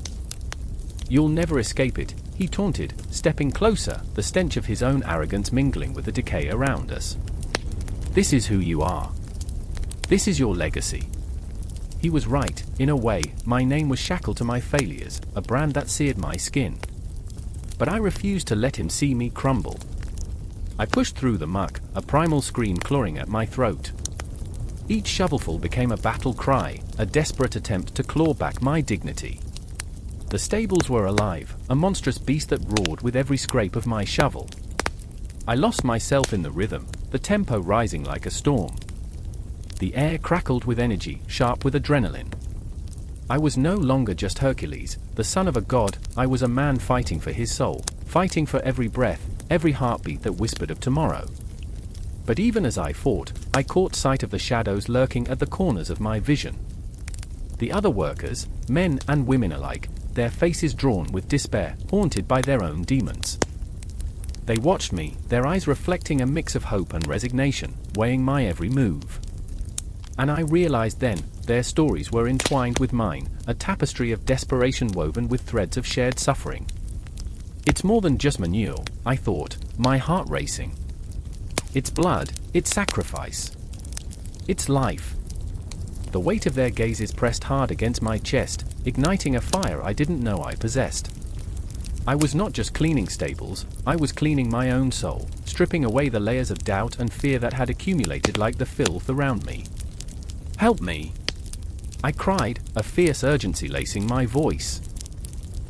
S1: "You'll never escape it," he taunted, stepping closer, the stench of his own arrogance mingling with the decay around us. "This is who you are. This is your legacy." He was right, in a way. My name was shackled to my failures, a brand that seared my skin. But I refused to let him see me crumble. I pushed through the muck, a primal scream clawing at my throat. Each shovelful became a battle cry, a desperate attempt to claw back my dignity. The stables were alive, a monstrous beast that roared with every scrape of my shovel. I lost myself in the rhythm, the tempo rising like a storm. The air crackled with energy, sharp with adrenaline. I was no longer just Hercules, the son of a god. I was a man fighting for his soul, fighting for every breath, every heartbeat that whispered of tomorrow. But even as I fought, I caught sight of the shadows lurking at the corners of my vision. The other workers, men and women alike, their faces drawn with despair, haunted by their own demons. They watched me, their eyes reflecting a mix of hope and resignation, weighing my every move. And I realized then, their stories were entwined with mine, a tapestry of desperation woven with threads of shared suffering. It's more than just manure, I thought, my heart racing. It's blood, it's sacrifice. It's life. The weight of their gazes pressed hard against my chest, igniting a fire I didn't know I possessed. I was not just cleaning stables, I was cleaning my own soul, stripping away the layers of doubt and fear that had accumulated like the filth around me. "Help me!" I cried, a fierce urgency lacing my voice.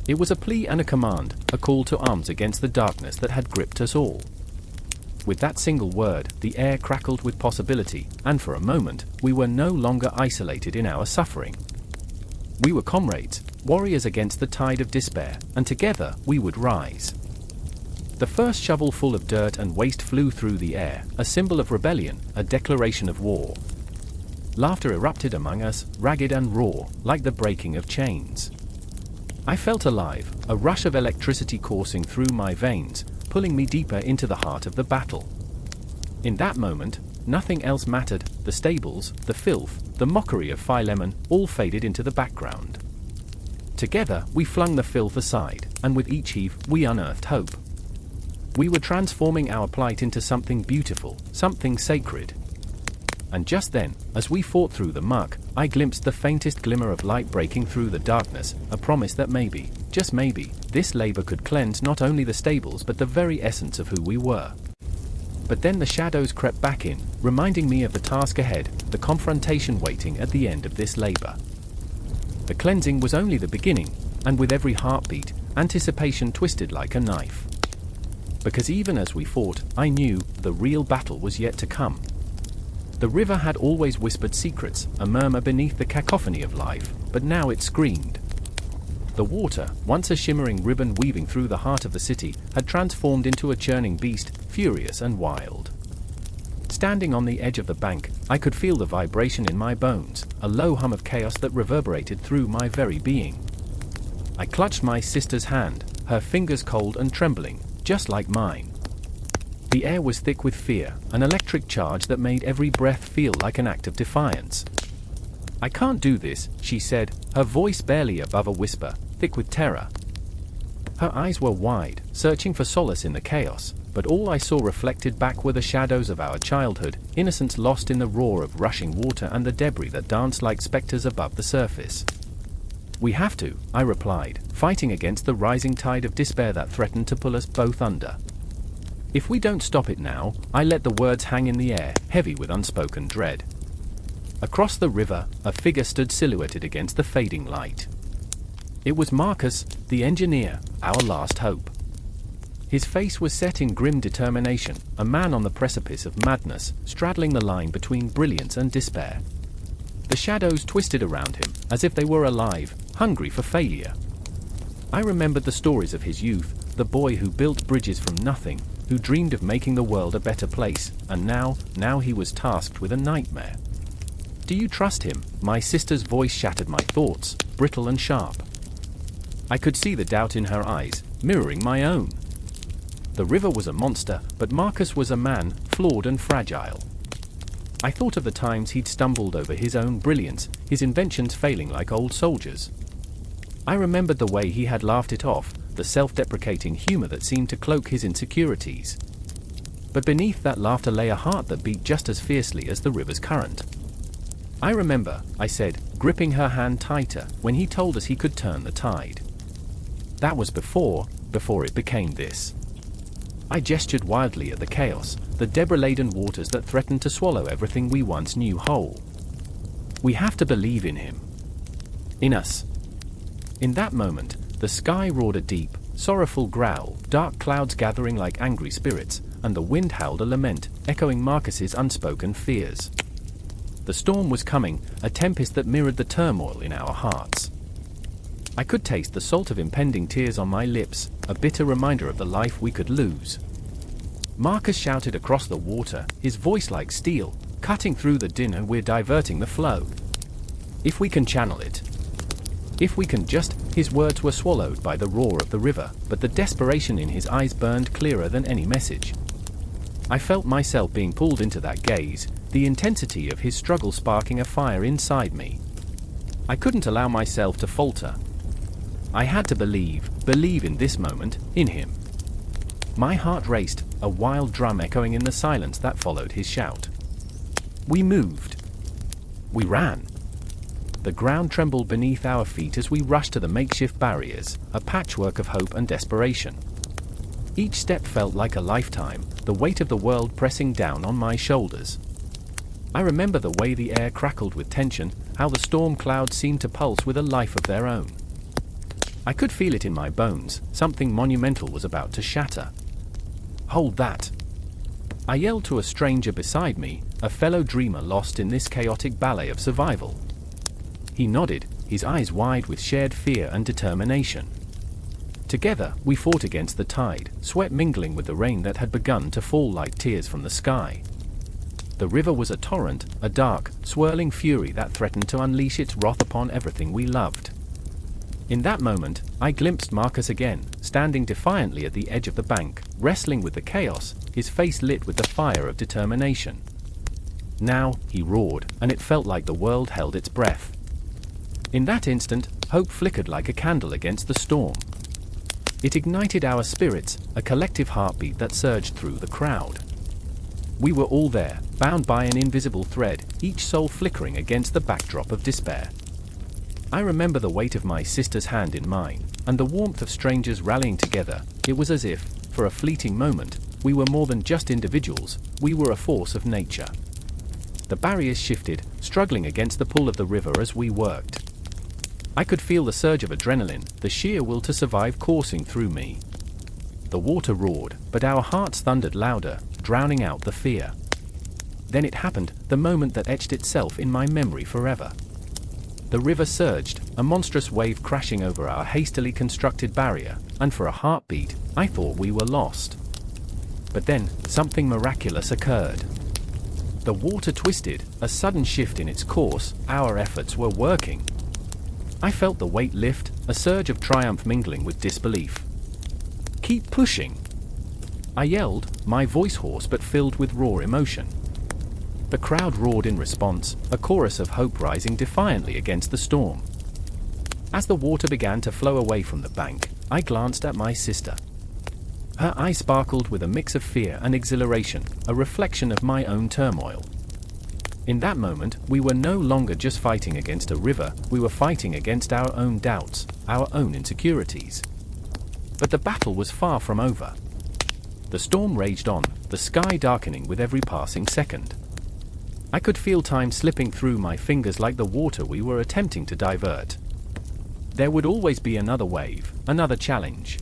S1: It was a plea and a command, a call to arms against the darkness that had gripped us all. With that single word, the air crackled with possibility, and for a moment, we were no longer isolated in our suffering. We were comrades, warriors against the tide of despair, and together we would rise. The first shovelful of dirt and waste flew through the air, a symbol of rebellion, a declaration of war. Laughter erupted among us, ragged and raw, like the breaking of chains. I felt alive, a rush of electricity coursing through my veins, pulling me deeper into the heart of the battle. In that moment, nothing else mattered. The stables, the filth, the mockery of Philemon, all faded into the background. Together, we flung the filth aside, and with each heave, we unearthed hope. We were transforming our plight into something beautiful, something sacred. And just then, as we fought through the muck, I glimpsed the faintest glimmer of light breaking through the darkness, a promise that maybe, just maybe, this labor could cleanse not only the stables but the very essence of who we were. But then the shadows crept back in, reminding me of the task ahead, the confrontation waiting at the end of this labor. The cleansing was only the beginning, and with every heartbeat, anticipation twisted like a knife. Because even as we fought, I knew the real battle was yet to come. The river had always whispered secrets, a murmur beneath the cacophony of life, but now it screamed. The water, once a shimmering ribbon weaving through the heart of the city, had transformed into a churning beast, furious and wild. Standing on the edge of the bank, I could feel the vibration in my bones, a low hum of chaos that reverberated through my very being. I clutched my sister's hand, her fingers cold and trembling, just like mine. The air was thick with fear, an electric charge that made every breath feel like an act of defiance. "I can't do this," she said, her voice barely above a whisper, thick with terror. Her eyes were wide, searching for solace in the chaos, but all I saw reflected back were the shadows of our childhood, innocence lost in the roar of rushing water and the debris that danced like specters above the surface. "We have to," I replied, fighting against the rising tide of despair that threatened to pull us both under. "If we don't stop it now," I let the words hang in the air, heavy with unspoken dread. Across the river, a figure stood silhouetted against the fading light. It was Marcus, the engineer, our last hope. His face was set in grim determination, a man on the precipice of madness, straddling the line between brilliance and despair. The shadows twisted around him, as if they were alive, hungry for failure. I remembered the stories of his youth, the boy who built bridges from nothing, who dreamed of making the world a better place, and now he was tasked with a nightmare. "Do you trust him?" My sister's voice shattered my thoughts, brittle and sharp. I could see the doubt in her eyes, mirroring my own. The river was a monster, but Marcus was a man, flawed and fragile. I thought of the times he'd stumbled over his own brilliance, his inventions failing like old soldiers. I remembered the way he had laughed it off, the self-deprecating humor that seemed to cloak his insecurities. But beneath that laughter lay a heart that beat just as fiercely as the river's current. "I remember," I said, gripping her hand tighter, "when he told us he could turn the tide. That was before it became this." I gestured wildly at the chaos, the debris-laden waters that threatened to swallow everything we once knew whole. "We have to believe in him. In us." In that moment, the sky roared a deep, sorrowful growl, dark clouds gathering like angry spirits, and the wind howled a lament, echoing Marcus's unspoken fears. The storm was coming, a tempest that mirrored the turmoil in our hearts. I could taste the salt of impending tears on my lips, a bitter reminder of the life we could lose. Marcus shouted across the water, his voice like steel, cutting through the din. "We're diverting the flow. If we can channel it. If we can just..." His words were swallowed by the roar of the river, but the desperation in his eyes burned clearer than any message. I felt myself being pulled into that gaze, the intensity of his struggle sparking a fire inside me. I couldn't allow myself to falter. I had to believe in this moment, in him. My heart raced, a wild drum echoing in the silence that followed his shout. We moved. We ran. The ground trembled beneath our feet as we rushed to the makeshift barriers, a patchwork of hope and desperation. Each step felt like a lifetime, the weight of the world pressing down on my shoulders. I remember the way the air crackled with tension, how the storm clouds seemed to pulse with a life of their own. I could feel it in my bones, something monumental was about to shatter. "Hold that!" I yelled to a stranger beside me, a fellow dreamer lost in this chaotic ballet of survival. He nodded, his eyes wide with shared fear and determination. Together, we fought against the tide, sweat mingling with the rain that had begun to fall like tears from the sky. The river was a torrent, a dark, swirling fury that threatened to unleash its wrath upon everything we loved. In that moment, I glimpsed Marcus again, standing defiantly at the edge of the bank, wrestling with the chaos, his face lit with the fire of determination. Now, he roared, and it felt like the world held its breath. In that instant, hope flickered like a candle against the storm. It ignited our spirits, a collective heartbeat that surged through the crowd. We were all there, bound by an invisible thread, each soul flickering against the backdrop of despair. I remember the weight of my sister's hand in mine, and the warmth of strangers rallying together. It was as if, for a fleeting moment, we were more than just individuals, we were a force of nature. The barriers shifted, struggling against the pull of the river as we worked. I could feel the surge of adrenaline, the sheer will to survive coursing through me. The water roared, but our hearts thundered louder, drowning out the fear. Then it happened, the moment that etched itself in my memory forever. The river surged, a monstrous wave crashing over our hastily constructed barrier, and for a heartbeat, I thought we were lost. But then, something miraculous occurred. The water twisted, a sudden shift in its course. Our efforts were working. I felt the weight lift, a surge of triumph mingling with disbelief. "Keep pushing!" I yelled, my voice hoarse but filled with raw emotion. The crowd roared in response, a chorus of hope rising defiantly against the storm. As the water began to flow away from the bank, I glanced at my sister. Her eyes sparkled with a mix of fear and exhilaration, a reflection of my own turmoil. In that moment, we were no longer just fighting against a river, we were fighting against our own doubts, our own insecurities. But the battle was far from over. The storm raged on, the sky darkening with every passing second. I could feel time slipping through my fingers like the water we were attempting to divert. There would always be another wave, another challenge.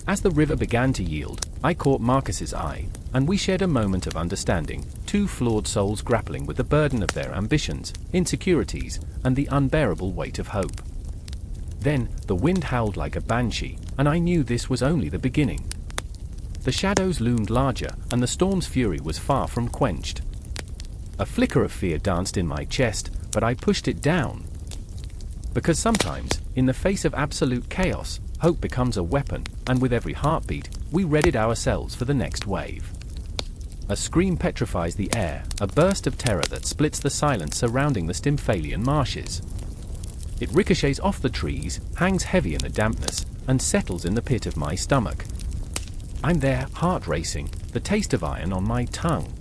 S1: As the river began to yield, I caught Marcus's eye, and we shared a moment of understanding, two flawed souls grappling with the burden of their ambitions, insecurities, and the unbearable weight of hope. Then, the wind howled like a banshee, and I knew this was only the beginning. The shadows loomed larger, and the storm's fury was far from quenched. A flicker of fear danced in my chest, but I pushed it down. Because sometimes, in the face of absolute chaos, hope becomes a weapon, and with every heartbeat, we readied ourselves for the next wave. A scream petrifies the air, a burst of terror that splits the silence surrounding the Stymphalian marshes. It ricochets off the trees, hangs heavy in the dampness, and settles in the pit of my stomach. I'm there, heart racing, the taste of iron on my tongue.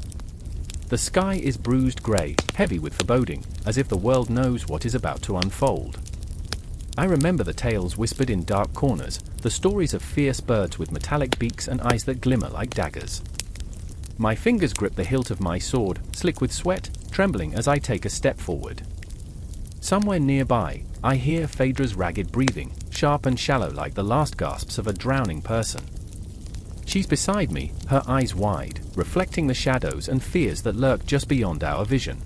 S1: The sky is bruised grey, heavy with foreboding, as if the world knows what is about to unfold. I remember the tales whispered in dark corners, the stories of fierce birds with metallic beaks and eyes that glimmer like daggers. My fingers grip the hilt of my sword, slick with sweat, trembling as I take a step forward. Somewhere nearby, I hear Phaedra's ragged breathing, sharp and shallow like the last gasps of a drowning person. She's beside me, her eyes wide, reflecting the shadows and fears that lurk just beyond our vision.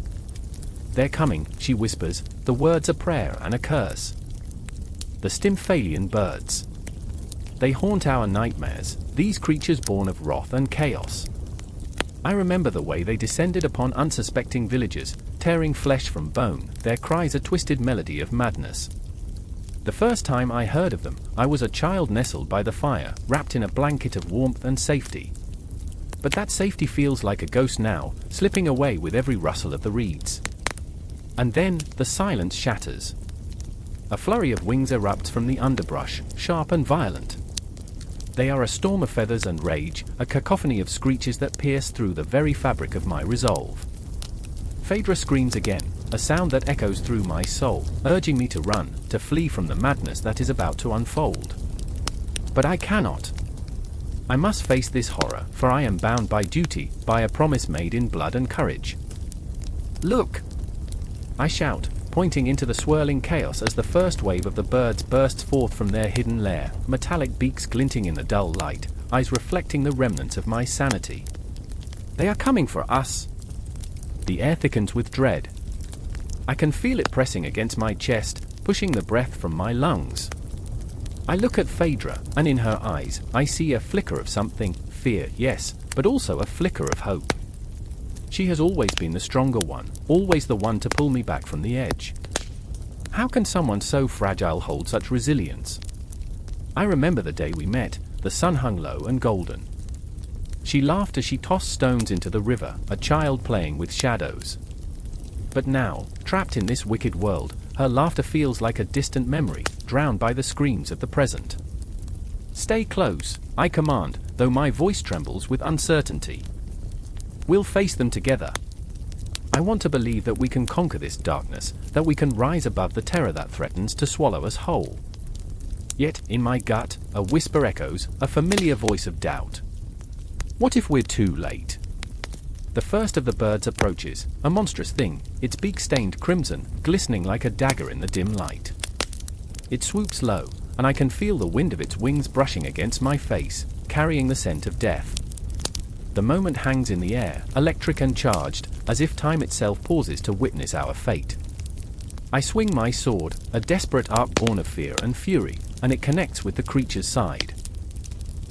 S1: "They're coming," she whispers, the words a prayer and a curse. The Stymphalian birds. They haunt our nightmares, these creatures born of wrath and chaos. I remember the way they descended upon unsuspecting villagers, tearing flesh from bone, their cries a twisted melody of madness. The first time I heard of them, I was a child nestled by the fire, wrapped in a blanket of warmth and safety. But that safety feels like a ghost now, slipping away with every rustle of the reeds. And then, the silence shatters. A flurry of wings erupts from the underbrush, sharp and violent. They are a storm of feathers and rage, a cacophony of screeches that pierce through the very fabric of my resolve. Phaedra screams again, a sound that echoes through my soul, urging me to run, to flee from the madness that is about to unfold. But I cannot. I must face this horror, for I am bound by duty, by a promise made in blood and courage. "Look!" I shout, pointing into the swirling chaos as the first wave of the birds bursts forth from their hidden lair, metallic beaks glinting in the dull light, eyes reflecting the remnants of my sanity. "They are coming for us!" The air thickens with dread. I can feel it pressing against my chest, pushing the breath from my lungs. I look at Phaedra, and in her eyes, I see a flicker of something, fear, yes, but also a flicker of hope. She has always been the stronger one, always the one to pull me back from the edge. How can someone so fragile hold such resilience? I remember the day we met, the sun hung low and golden. She laughed as she tossed stones into the river, a child playing with shadows. But now, trapped in this wicked world, her laughter feels like a distant memory, drowned by the screams of the present. Stay close, I command, though my voice trembles with uncertainty. We'll face them together. I want to believe that we can conquer this darkness, that we can rise above the terror that threatens to swallow us whole. Yet, in my gut, a whisper echoes, a familiar voice of doubt. What if we're too late? The first of the birds approaches, a monstrous thing, its beak stained crimson, glistening like a dagger in the dim light. It swoops low, and I can feel the wind of its wings brushing against my face, carrying the scent of death. The moment hangs in the air, electric and charged, as if time itself pauses to witness our fate. I swing my sword, a desperate arc born of fear and fury, and it connects with the creature's side.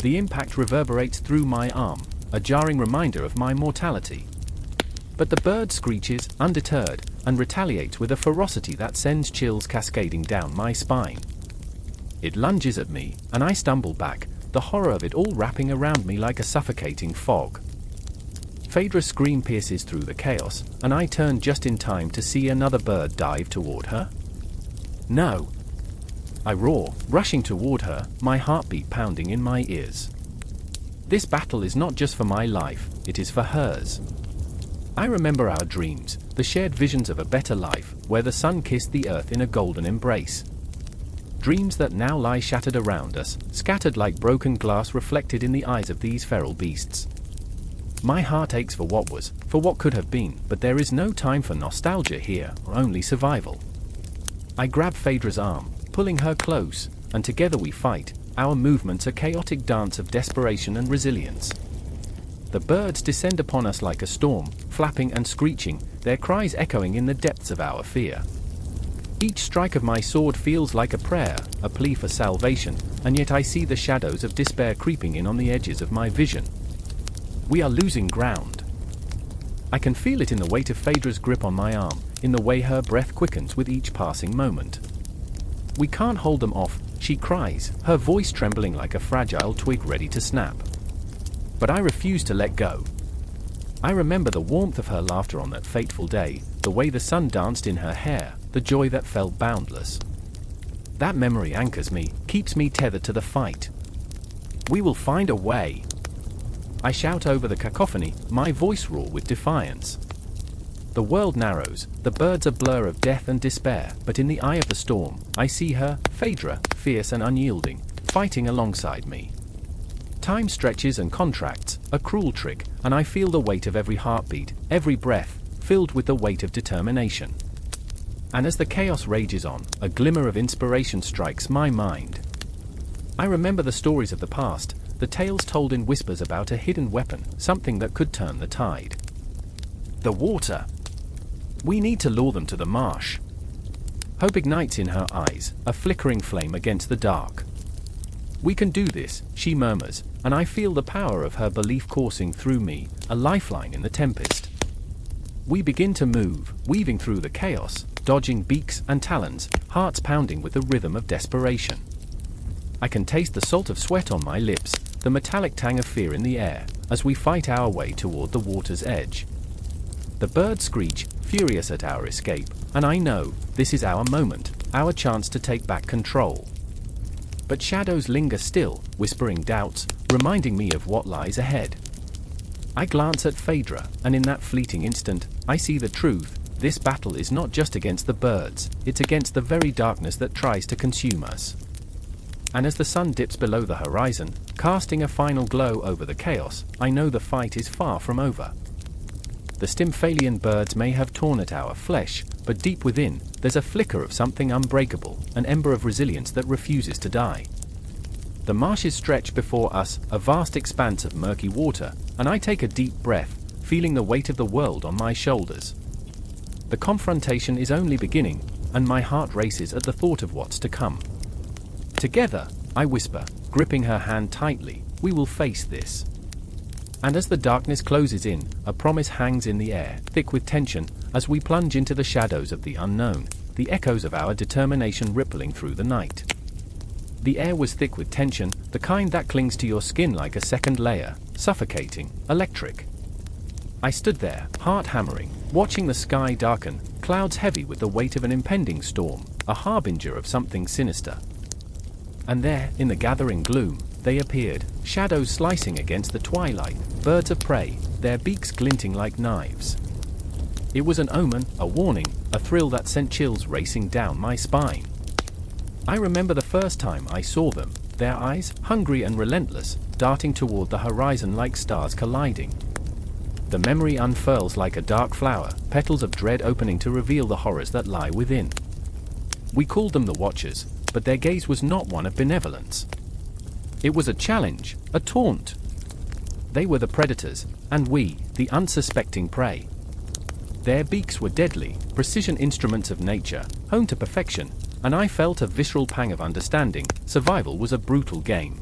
S1: The impact reverberates through my arm, a jarring reminder of my mortality. But the bird screeches, undeterred, and retaliates with a ferocity that sends chills cascading down my spine. It lunges at me, and I stumble back, the horror of it all wrapping around me like a suffocating fog. Phaedra's scream pierces through the chaos, and I turn just in time to see another bird dive toward her. No! I roar, rushing toward her, my heartbeat pounding in my ears. This battle is not just for my life, it is for hers. I remember our dreams, the shared visions of a better life, where the sun kissed the earth in a golden embrace. Dreams that now lie shattered around us, scattered like broken glass reflected in the eyes of these feral beasts. My heart aches for what was, for what could have been, but there is no time for nostalgia here, or only survival. I grab Phaedra's arm, pulling her close, and together we fight, our movements a chaotic dance of desperation and resilience. The birds descend upon us like a storm, flapping and screeching, their cries echoing in the depths of our fear. Each strike of my sword feels like a prayer, a plea for salvation, and yet I see the shadows of despair creeping in on the edges of my vision. We are losing ground. I can feel it in the weight of Phaedra's grip on my arm, in the way her breath quickens with each passing moment. We can't hold them off, she cries, her voice trembling like a fragile twig ready to snap. But I refuse to let go. I remember the warmth of her laughter on that fateful day, the way the sun danced in her hair, the joy that felt boundless. That memory anchors me, keeps me tethered to the fight. We will find a way. I shout over the cacophony, my voice raw with defiance. The world narrows, the birds a blur of death and despair, but in the eye of the storm, I see her, Phaedra, fierce and unyielding, fighting alongside me. Time stretches and contracts, a cruel trick, and I feel the weight of every heartbeat, every breath, filled with the weight of determination. And as the chaos rages on, a glimmer of inspiration strikes my mind. I remember the stories of the past, the tales told in whispers about a hidden weapon, something that could turn the tide. The water. We need to lure them to the marsh. Hope ignites in her eyes, a flickering flame against the dark. We can do this, she murmurs, and I feel the power of her belief coursing through me, a lifeline in the tempest. We begin to move, weaving through the chaos, dodging beaks and talons, hearts pounding with the rhythm of desperation. I can taste the salt of sweat on my lips, the metallic tang of fear in the air, as we fight our way toward the water's edge. The birds screech, furious at our escape, and I know, this is our moment, our chance to take back control. But shadows linger still, whispering doubts, reminding me of what lies ahead. I glance at Phaedra, and in that fleeting instant, I see the truth. This battle is not just against the birds, it's against the very darkness that tries to consume us. And as the sun dips below the horizon, casting a final glow over the chaos, I know the fight is far from over. The Stymphalian birds may have torn at our flesh, but deep within, there's a flicker of something unbreakable, an ember of resilience that refuses to die. The marshes stretch before us, a vast expanse of murky water, and I take a deep breath, feeling the weight of the world on my shoulders. The confrontation is only beginning, and my heart races at the thought of what's to come. Together, I whisper, gripping her hand tightly, we will face this. And as the darkness closes in, a promise hangs in the air, thick with tension, as we plunge into the shadows of the unknown, the echoes of our determination rippling through the night. The air was thick with tension, the kind that clings to your skin like a second layer, suffocating, electric. I stood there, heart hammering, watching the sky darken, clouds heavy with the weight of an impending storm, a harbinger of something sinister. And there, in the gathering gloom, they appeared, shadows slicing against the twilight, birds of prey, their beaks glinting like knives. It was an omen, a warning, a thrill that sent chills racing down my spine. I remember the first time I saw them, their eyes, hungry and relentless, darting toward the horizon like stars colliding. The memory unfurls like a dark flower, petals of dread opening to reveal the horrors that lie within. We called them the Watchers, but their gaze was not one of benevolence. It was a challenge, a taunt. They were the predators, and we, the unsuspecting prey. Their beaks were deadly, precision instruments of nature, honed to perfection, and I felt a visceral pang of understanding. Survival was a brutal game.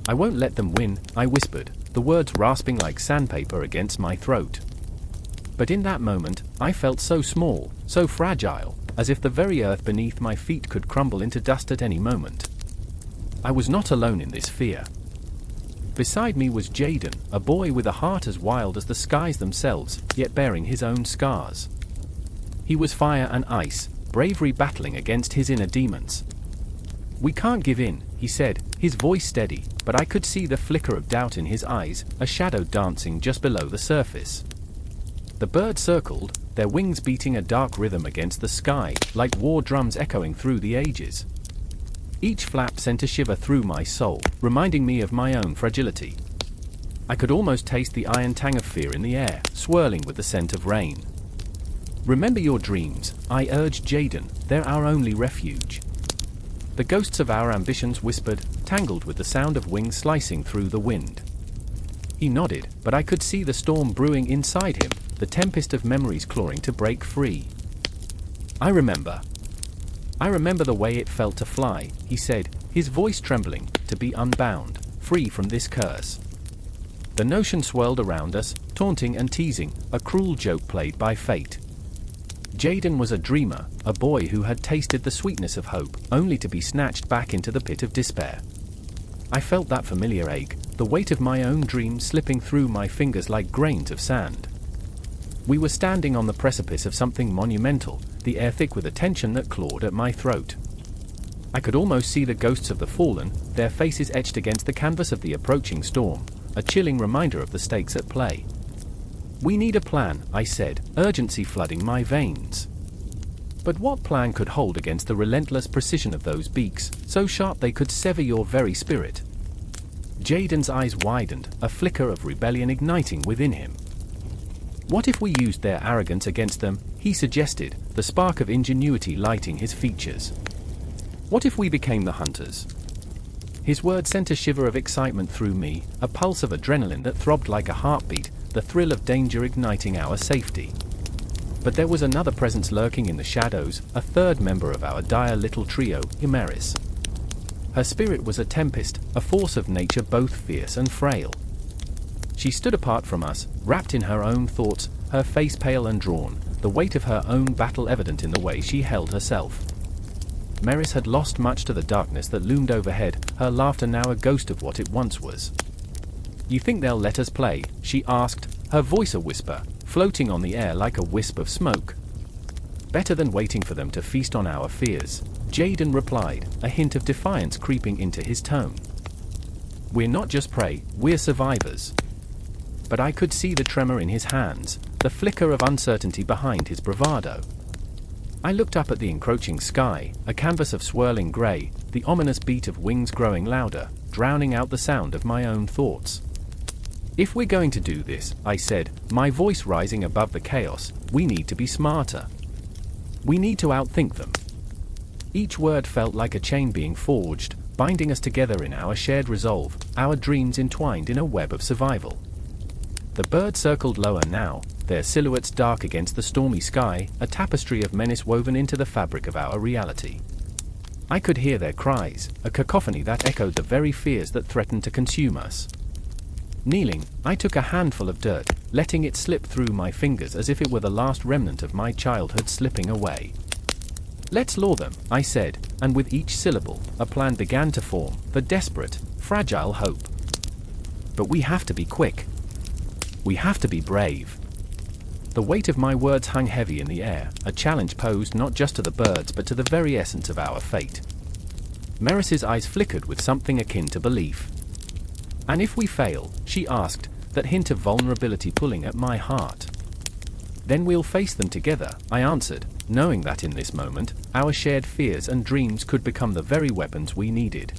S1: "I won't let them win," I whispered, the words rasping like sandpaper against my throat. But in that moment, I felt so small, so fragile, as if the very earth beneath my feet could crumble into dust at any moment. I was not alone in this fear. Beside me was Jaden, a boy with a heart as wild as the skies themselves, yet bearing his own scars. He was fire and ice, bravery battling against his inner demons. "We can't give in," he said, his voice steady, but I could see the flicker of doubt in his eyes, a shadow dancing just below the surface. The birds circled, their wings beating a dark rhythm against the sky, like war drums echoing through the ages. Each flap sent a shiver through my soul, reminding me of my own fragility. I could almost taste the iron tang of fear in the air, swirling with the scent of rain. "Remember your dreams," I urged Jaden, "they're our only refuge." The ghosts of our ambitions whispered, tangled with the sound of wings slicing through the wind. He nodded, but I could see the storm brewing inside him, the tempest of memories clawing to break free. I remember the way it felt to fly," he said, his voice trembling, "to be unbound, free from this curse." The notion swirled around us, taunting and teasing, a cruel joke played by fate. Jaden was a dreamer, a boy who had tasted the sweetness of hope, only to be snatched back into the pit of despair. I felt that familiar ache, the weight of my own dreams slipping through my fingers like grains of sand. We were standing on the precipice of something monumental, the air thick with a tension that clawed at my throat. I could almost see the ghosts of the fallen, their faces etched against the canvas of the approaching storm, a chilling reminder of the stakes at play. "We need a plan," I said, urgency flooding my veins. But what plan could hold against the relentless precision of those beaks, so sharp they could sever your very spirit? Jaden's eyes widened, a flicker of rebellion igniting within him. "What if we used their arrogance against them?" he suggested, the spark of ingenuity lighting his features. "What if we became the hunters?" His words sent a shiver of excitement through me, a pulse of adrenaline that throbbed like a heartbeat, the thrill of danger igniting our safety. But there was another presence lurking in the shadows, a third member of our dire little trio, Emeris. Her spirit was a tempest, a force of nature both fierce and frail. She stood apart from us, wrapped in her own thoughts, her face pale and drawn, the weight of her own battle evident in the way she held herself. Meris had lost much to the darkness that loomed overhead, her laughter now a ghost of what it once was. "You think they'll let us play?" she asked, her voice a whisper, floating on the air like a wisp of smoke. "Better than waiting for them to feast on our fears," Jaden replied, a hint of defiance creeping into his tone. "We're not just prey, we're survivors." But I could see the tremor in his hands, the flicker of uncertainty behind his bravado. I looked up at the encroaching sky, a canvas of swirling grey, the ominous beat of wings growing louder, drowning out the sound of my own thoughts. "If we're going to do this," I said, my voice rising above the chaos, "we need to be smarter. We need to outthink them." Each word felt like a chain being forged, binding us together in our shared resolve, our dreams entwined in a web of survival. The birds circled lower now, their silhouettes dark against the stormy sky, a tapestry of menace woven into the fabric of our reality. I could hear their cries, a cacophony that echoed the very fears that threatened to consume us. Kneeling, I took a handful of dirt, letting it slip through my fingers as if it were the last remnant of my childhood slipping away. Let's lure them, I said, and with each syllable, a plan began to form, the desperate, fragile hope. But we have to be quick. We have to be brave. The weight of my words hung heavy in the air, a challenge posed not just to the birds but to the very essence of our fate. Meris's eyes flickered with something akin to belief. And if we fail, she asked, that hint of vulnerability pulling at my heart. Then we'll face them together, I answered, knowing that in this moment, our shared fears and dreams could become the very weapons we needed.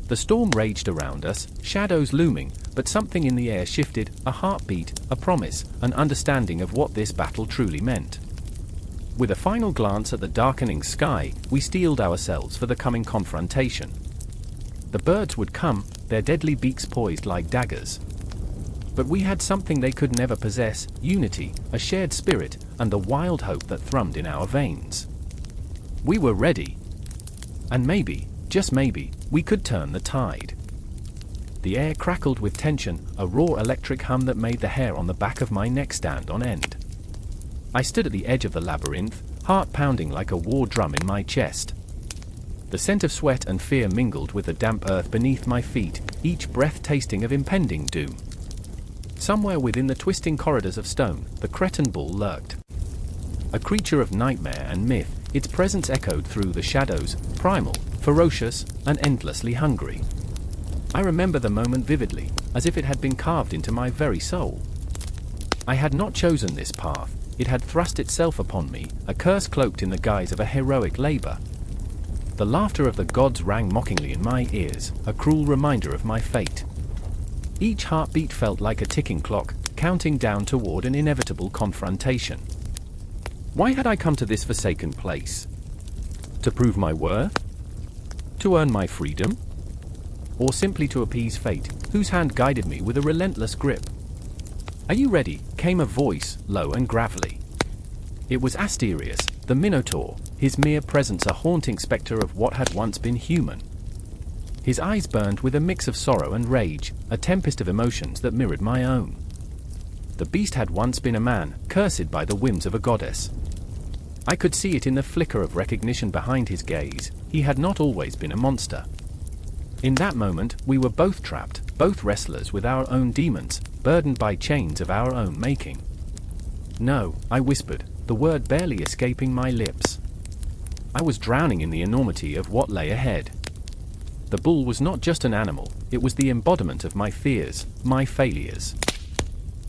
S1: The storm raged around us, shadows looming, but something in the air shifted, a heartbeat, a promise, an understanding of what this battle truly meant. With a final glance at the darkening sky, we steeled ourselves for the coming confrontation. The birds would come, their deadly beaks poised like daggers. But we had something they could never possess, unity, a shared spirit, and the wild hope that thrummed in our veins. We were ready. And maybe, just maybe, we could turn the tide. The air crackled with tension, a raw electric hum that made the hair on the back of my neck stand on end. I stood at the edge of the labyrinth, heart pounding like a war drum in my chest. The scent of sweat and fear mingled with the damp earth beneath my feet, each breath tasting of impending doom. Somewhere within the twisting corridors of stone, the Cretan bull lurked. A creature of nightmare and myth, its presence echoed through the shadows, primal, ferocious, and endlessly hungry. I remember the moment vividly, as if it had been carved into my very soul. I had not chosen this path, it had thrust itself upon me, a curse cloaked in the guise of a heroic labor. The laughter of the gods rang mockingly in my ears, a cruel reminder of my fate. Each heartbeat felt like a ticking clock, counting down toward an inevitable confrontation. Why had I come to this forsaken place? To prove my worth? To earn my freedom? Or simply to appease fate, whose hand guided me with a relentless grip? "Are you ready?" came a voice, low and gravelly. It was Asterius, the Minotaur, his mere presence a haunting spectre of what had once been human. His eyes burned with a mix of sorrow and rage, a tempest of emotions that mirrored my own. The beast had once been a man, cursed by the whims of a goddess. I could see it in the flicker of recognition behind his gaze, he had not always been a monster. In that moment, we were both trapped, both wrestlers with our own demons, burdened by chains of our own making. "No," I whispered, the word barely escaping my lips. I was drowning in the enormity of what lay ahead. The bull was not just an animal, it was the embodiment of my fears, my failures.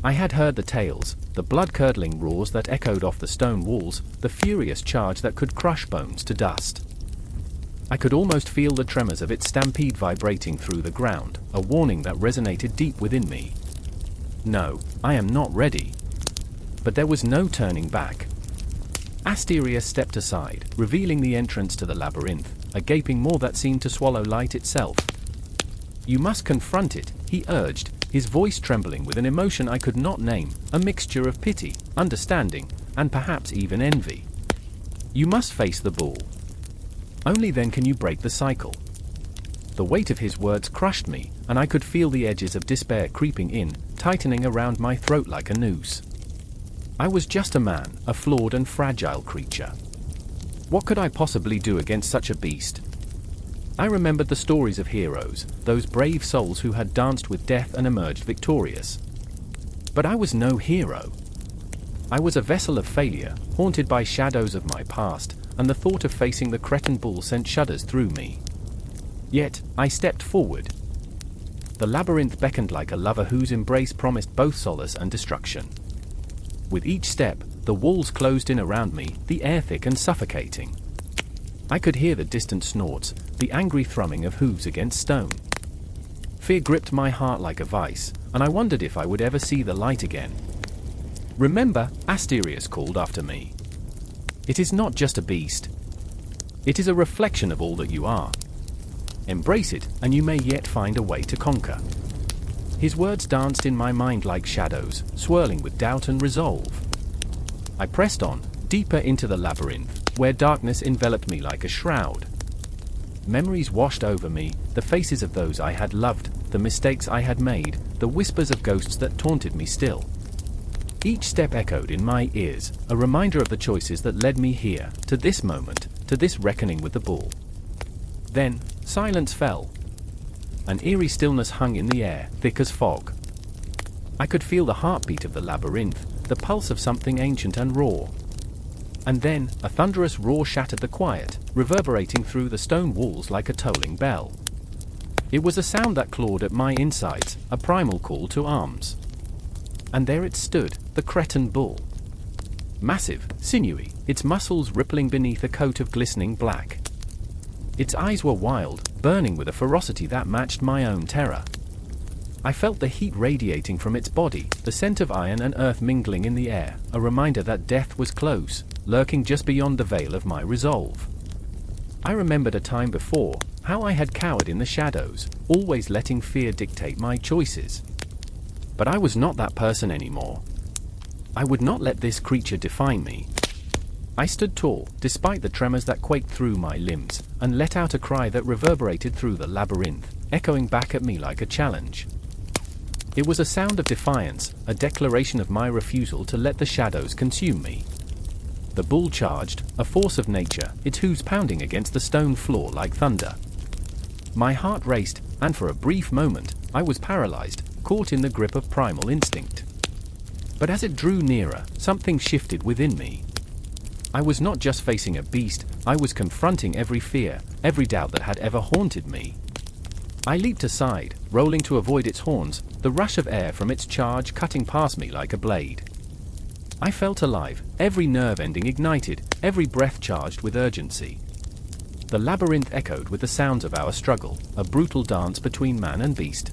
S1: I had heard the tales, the blood-curdling roars that echoed off the stone walls, the furious charge that could crush bones to dust. I could almost feel the tremors of its stampede vibrating through the ground, a warning that resonated deep within me. No, I am not ready. But there was no turning back. Asterius stepped aside, revealing the entrance to the labyrinth, a gaping maw that seemed to swallow light itself. "You must confront it," he urged, his voice trembling with an emotion I could not name, a mixture of pity, understanding, and perhaps even envy. "You must face the bull. Only then can you break the cycle." The weight of his words crushed me, and I could feel the edges of despair creeping in, tightening around my throat like a noose. I was just a man, a flawed and fragile creature. What could I possibly do against such a beast? I remembered the stories of heroes, those brave souls who had danced with death and emerged victorious. But I was no hero. I was a vessel of failure, haunted by shadows of my past, and the thought of facing the Cretan bull sent shudders through me. Yet, I stepped forward. The labyrinth beckoned like a lover whose embrace promised both solace and destruction. With each step, the walls closed in around me, the air thick and suffocating. I could hear the distant snorts, the angry thrumming of hooves against stone. Fear gripped my heart like a vice, and I wondered if I would ever see the light again. "Remember," Asterius called after me. "It is not just a beast. It is a reflection of all that you are. Embrace it, and you may yet find a way to conquer." His words danced in my mind like shadows, swirling with doubt and resolve. I pressed on, deeper into the labyrinth, where darkness enveloped me like a shroud. Memories washed over me, the faces of those I had loved, the mistakes I had made, the whispers of ghosts that taunted me still. Each step echoed in my ears, a reminder of the choices that led me here, to this moment, to this reckoning with the bull. Then, silence fell. An eerie stillness hung in the air, thick as fog. I could feel the heartbeat of the labyrinth, the pulse of something ancient and raw. And then, a thunderous roar shattered the quiet, reverberating through the stone walls like a tolling bell. It was a sound that clawed at my insides, a primal call to arms. And there it stood, the Cretan bull. Massive, sinewy, its muscles rippling beneath a coat of glistening black. Its eyes were wild, burning with a ferocity that matched my own terror. I felt the heat radiating from its body, the scent of iron and earth mingling in the air, a reminder that death was close, lurking just beyond the veil of my resolve. I remembered a time before, how I had cowered in the shadows, always letting fear dictate my choices. But I was not that person anymore. I would not let this creature define me. I stood tall, despite the tremors that quaked through my limbs, and let out a cry that reverberated through the labyrinth, echoing back at me like a challenge. It was a sound of defiance, a declaration of my refusal to let the shadows consume me. The bull charged, a force of nature, its hooves pounding against the stone floor like thunder. My heart raced, and for a brief moment, I was paralyzed, caught in the grip of primal instinct. But as it drew nearer, something shifted within me. I was not just facing a beast, I was confronting every fear, every doubt that had ever haunted me. I leaped aside, rolling to avoid its horns, the rush of air from its charge cutting past me like a blade. I felt alive, every nerve ending ignited, every breath charged with urgency. The labyrinth echoed with the sounds of our struggle, a brutal dance between man and beast.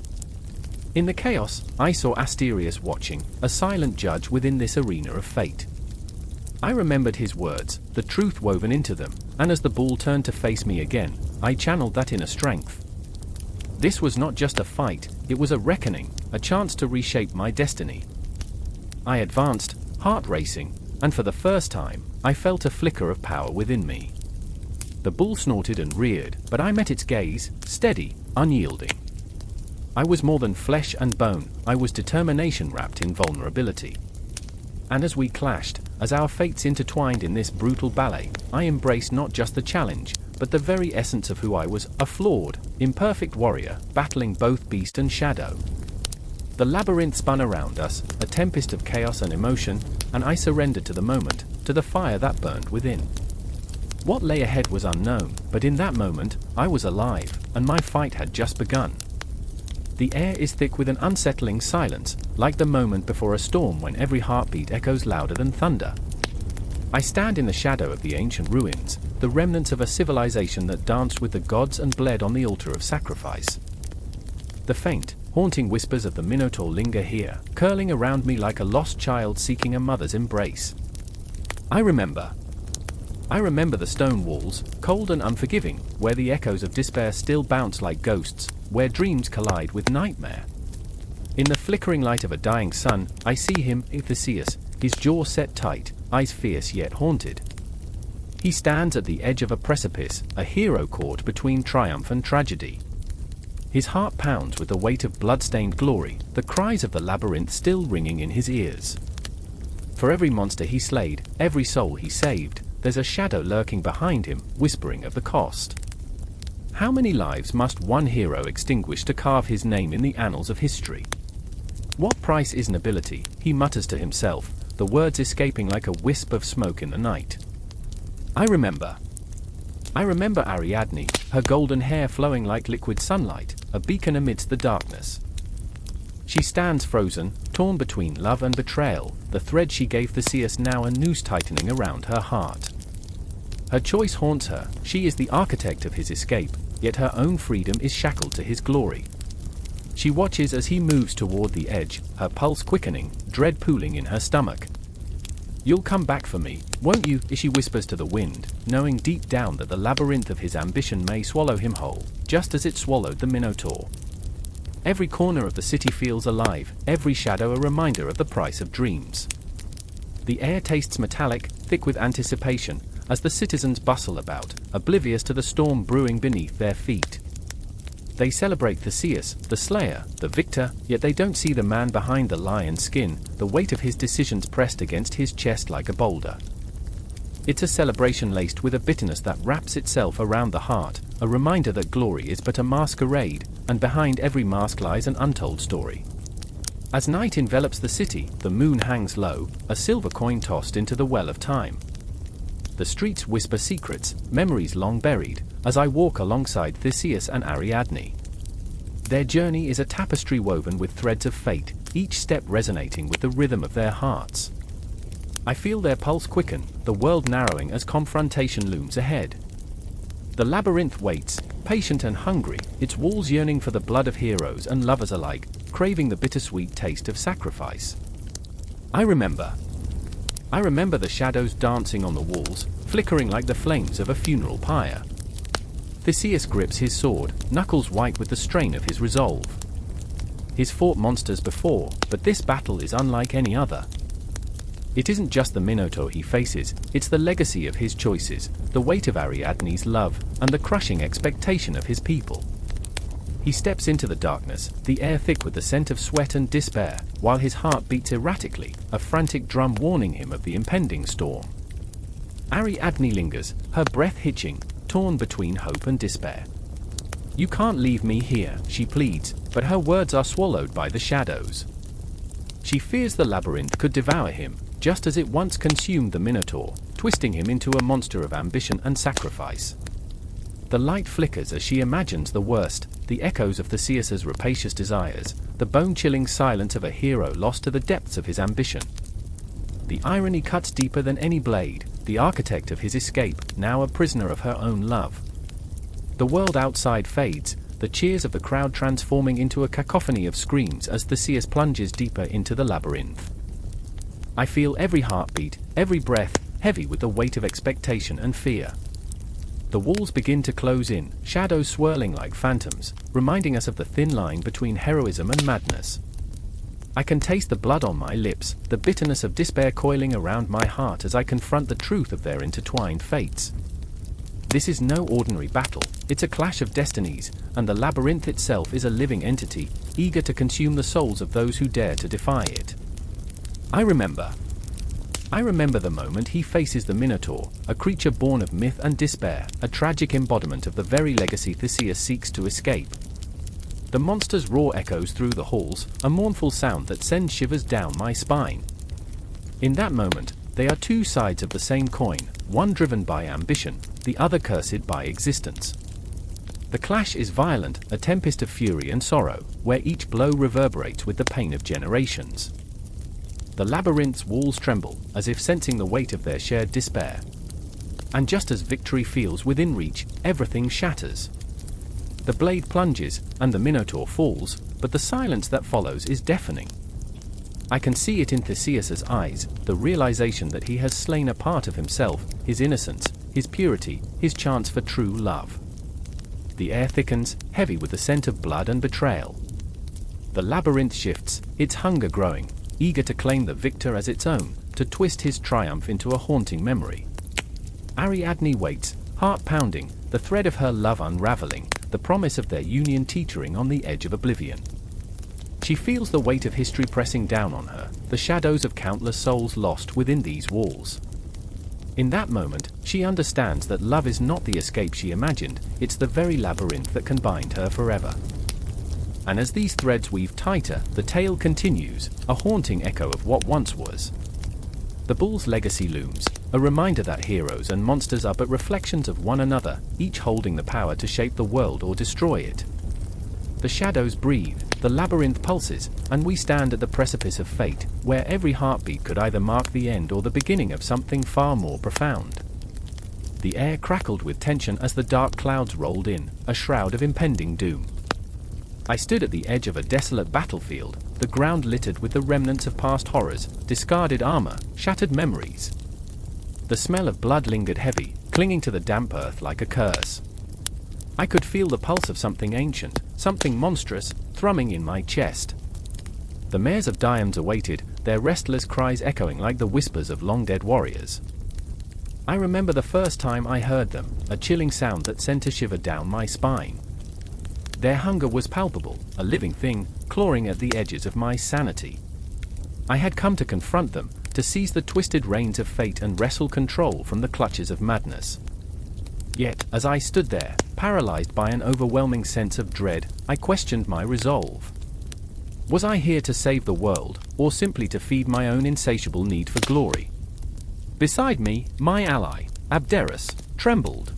S1: In the chaos, I saw Asterius watching, a silent judge within this arena of fate. I remembered his words, the truth woven into them, and as the bull turned to face me again, I channeled that inner strength. This was not just a fight, it was a reckoning, a chance to reshape my destiny. I advanced, heart racing, and for the first time, I felt a flicker of power within me. The bull snorted and reared, but I met its gaze, steady, unyielding. I was more than flesh and bone, I was determination wrapped in vulnerability. And as we clashed, as our fates intertwined in this brutal ballet, I embraced not just the challenge, but the very essence of who I was, a flawed, imperfect warrior, battling both beast and shadow. The labyrinth spun around us, a tempest of chaos and emotion, and I surrendered to the moment, to the fire that burned within. What lay ahead was unknown, but in that moment, I was alive, and my fight had just begun. The air is thick with an unsettling silence, like the moment before a storm when every heartbeat echoes louder than thunder. I stand in the shadow of the ancient ruins, the remnants of a civilization that danced with the gods and bled on the altar of sacrifice. The faint, haunting whispers of the Minotaur linger here, curling around me like a lost child seeking a mother's embrace. I remember the stone walls, cold and unforgiving, where the echoes of despair still bounce like ghosts, where dreams collide with nightmare. In the flickering light of a dying sun, I see him, Theseus, his jaw set tight, eyes fierce yet haunted. He stands at the edge of a precipice, a hero caught between triumph and tragedy. His heart pounds with the weight of blood-stained glory, the cries of the labyrinth still ringing in his ears. For every monster he slayed, every soul he saved, there's a shadow lurking behind him, whispering of the cost. How many lives must one hero extinguish to carve his name in the annals of history? What price is nobility, he mutters to himself, the words escaping like a wisp of smoke in the night. I remember Ariadne, her golden hair flowing like liquid sunlight, a beacon amidst the darkness. She stands frozen, torn between love and betrayal, the thread she gave Theseus now a noose tightening around her heart. Her choice haunts her, she is the architect of his escape, yet her own freedom is shackled to his glory. She watches as he moves toward the edge, her pulse quickening, dread pooling in her stomach. You'll come back for me, won't you, she whispers to the wind, knowing deep down that the labyrinth of his ambition may swallow him whole, just as it swallowed the Minotaur. Every corner of the city feels alive, every shadow a reminder of the price of dreams. The air tastes metallic, thick with anticipation, as the citizens bustle about, oblivious to the storm brewing beneath their feet. They celebrate Theseus, the slayer, the victor, yet they don't see the man behind the lion's skin, the weight of his decisions pressed against his chest like a boulder. It's a celebration laced with a bitterness that wraps itself around the heart, a reminder that glory is but a masquerade, and behind every mask lies an untold story. As night envelops the city, the moon hangs low, a silver coin tossed into the well of time. The streets whisper secrets, memories long buried, as I walk alongside Theseus and Ariadne. Their journey is a tapestry woven with threads of fate, each step resonating with the rhythm of their hearts. I feel their pulse quicken, the world narrowing as confrontation looms ahead. The labyrinth waits, patient and hungry, its walls yearning for the blood of heroes and lovers alike, craving the bittersweet taste of sacrifice. I remember the shadows dancing on the walls, flickering like the flames of a funeral pyre. Theseus grips his sword, knuckles white with the strain of his resolve. He's fought monsters before, but this battle is unlike any other. It isn't just the Minotaur he faces, it's the legacy of his choices, the weight of Ariadne's love, and the crushing expectation of his people. He steps into the darkness, the air thick with the scent of sweat and despair, while his heart beats erratically, a frantic drum warning him of the impending storm. Ariadne lingers, her breath hitching, torn between hope and despair. "You can't leave me here," she pleads, but her words are swallowed by the shadows. She fears the labyrinth could devour him, just as it once consumed the Minotaur, twisting him into a monster of ambition and sacrifice. The light flickers as she imagines the worst, the echoes of Theseus's rapacious desires, the bone-chilling silence of a hero lost to the depths of his ambition. The irony cuts deeper than any blade, the architect of his escape, now a prisoner of her own love. The world outside fades, the cheers of the crowd transforming into a cacophony of screams as Theseus plunges deeper into the labyrinth. I feel every heartbeat, every breath, heavy with the weight of expectation and fear. The walls begin to close in, shadows swirling like phantoms, reminding us of the thin line between heroism and madness. I can taste the blood on my lips, the bitterness of despair coiling around my heart as I confront the truth of their intertwined fates. This is no ordinary battle, it's a clash of destinies, and the labyrinth itself is a living entity, eager to consume the souls of those who dare to defy it. I remember the moment he faces the Minotaur, a creature born of myth and despair, a tragic embodiment of the very legacy Theseus seeks to escape. The monster's roar echoes through the halls, a mournful sound that sends shivers down my spine. In that moment, they are two sides of the same coin, one driven by ambition, the other cursed by existence. The clash is violent, a tempest of fury and sorrow, where each blow reverberates with the pain of generations. The labyrinth's walls tremble, as if sensing the weight of their shared despair. And just as victory feels within reach, everything shatters. The blade plunges, and the Minotaur falls, but the silence that follows is deafening. I can see it in Theseus's eyes, the realization that he has slain a part of himself, his innocence, his purity, his chance for true love. The air thickens, heavy with the scent of blood and betrayal. The labyrinth shifts, its hunger growing, eager to claim the victor as its own, to twist his triumph into a haunting memory. Ariadne waits, heart pounding, the thread of her love unraveling, the promise of their union teetering on the edge of oblivion. She feels the weight of history pressing down on her, the shadows of countless souls lost within these walls. In that moment, she understands that love is not the escape she imagined, it's the very labyrinth that can bind her forever. And as these threads weave tighter, the tale continues, a haunting echo of what once was. The bull's legacy looms, a reminder that heroes and monsters are but reflections of one another, each holding the power to shape the world or destroy it. The shadows breathe, the labyrinth pulses, and we stand at the precipice of fate, where every heartbeat could either mark the end or the beginning of something far more profound. The air crackled with tension as the dark clouds rolled in, a shroud of impending doom. I stood at the edge of a desolate battlefield, the ground littered with the remnants of past horrors, discarded armor, shattered memories. The smell of blood lingered heavy, clinging to the damp earth like a curse. I could feel the pulse of something ancient, something monstrous, thrumming in my chest. The mares of Diomedes awaited, their restless cries echoing like the whispers of long-dead warriors. I remember the first time I heard them, a chilling sound that sent a shiver down my spine. Their hunger was palpable, a living thing, clawing at the edges of my sanity. I had come to confront them, to seize the twisted reins of fate and wrestle control from the clutches of madness. Yet, as I stood there, paralyzed by an overwhelming sense of dread, I questioned my resolve. Was I here to save the world, or simply to feed my own insatiable need for glory? Beside me, my ally, Abderus, trembled.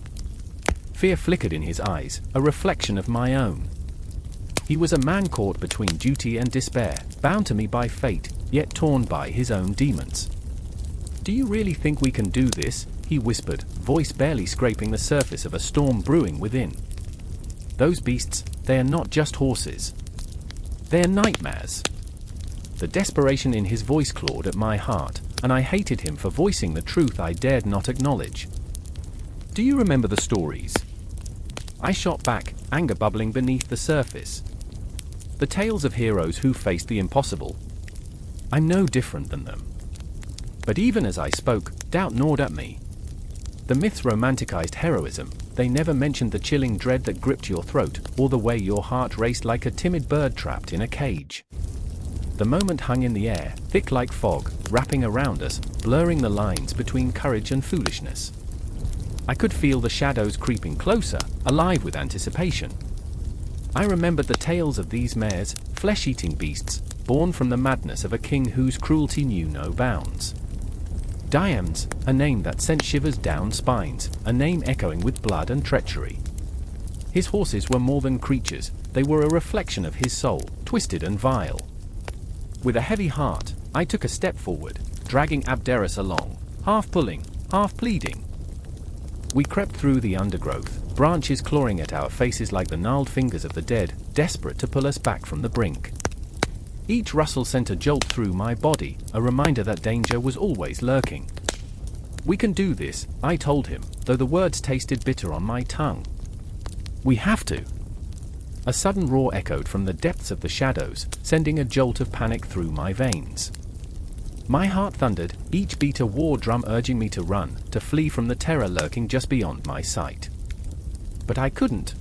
S1: Fear flickered in his eyes, a reflection of my own. He was a man caught between duty and despair, bound to me by fate, yet torn by his own demons. "Do you really think we can do this?" he whispered, voice barely scraping the surface of a storm brewing within. "Those beasts, they are not just horses. They are nightmares." The desperation in his voice clawed at my heart, and I hated him for voicing the truth I dared not acknowledge. "Do you remember the stories?" I shot back, anger bubbling beneath the surface. "The tales of heroes who faced the impossible. I'm no different than them." But even as I spoke, doubt gnawed at me. The myths romanticized heroism. They never mentioned the chilling dread that gripped your throat, or the way your heart raced like a timid bird trapped in a cage. The moment hung in the air, thick like fog, wrapping around us, blurring the lines between courage and foolishness. I could feel the shadows creeping closer, alive with anticipation. I remembered the tales of these mares, flesh-eating beasts, born from the madness of a king whose cruelty knew no bounds. Diomedes, a name that sent shivers down spines, a name echoing with blood and treachery. His horses were more than creatures, they were a reflection of his soul, twisted and vile. With a heavy heart, I took a step forward, dragging Abderus along, half pulling, half pleading. We crept through the undergrowth, branches clawing at our faces like the gnarled fingers of the dead, desperate to pull us back from the brink. Each rustle sent a jolt through my body, a reminder that danger was always lurking. "We can do this," I told him, though the words tasted bitter on my tongue. "We have to." A sudden roar echoed from the depths of the shadows, sending a jolt of panic through my veins. My heart thundered, each beat a war drum urging me to run, to flee from the terror lurking just beyond my sight. But I couldn't.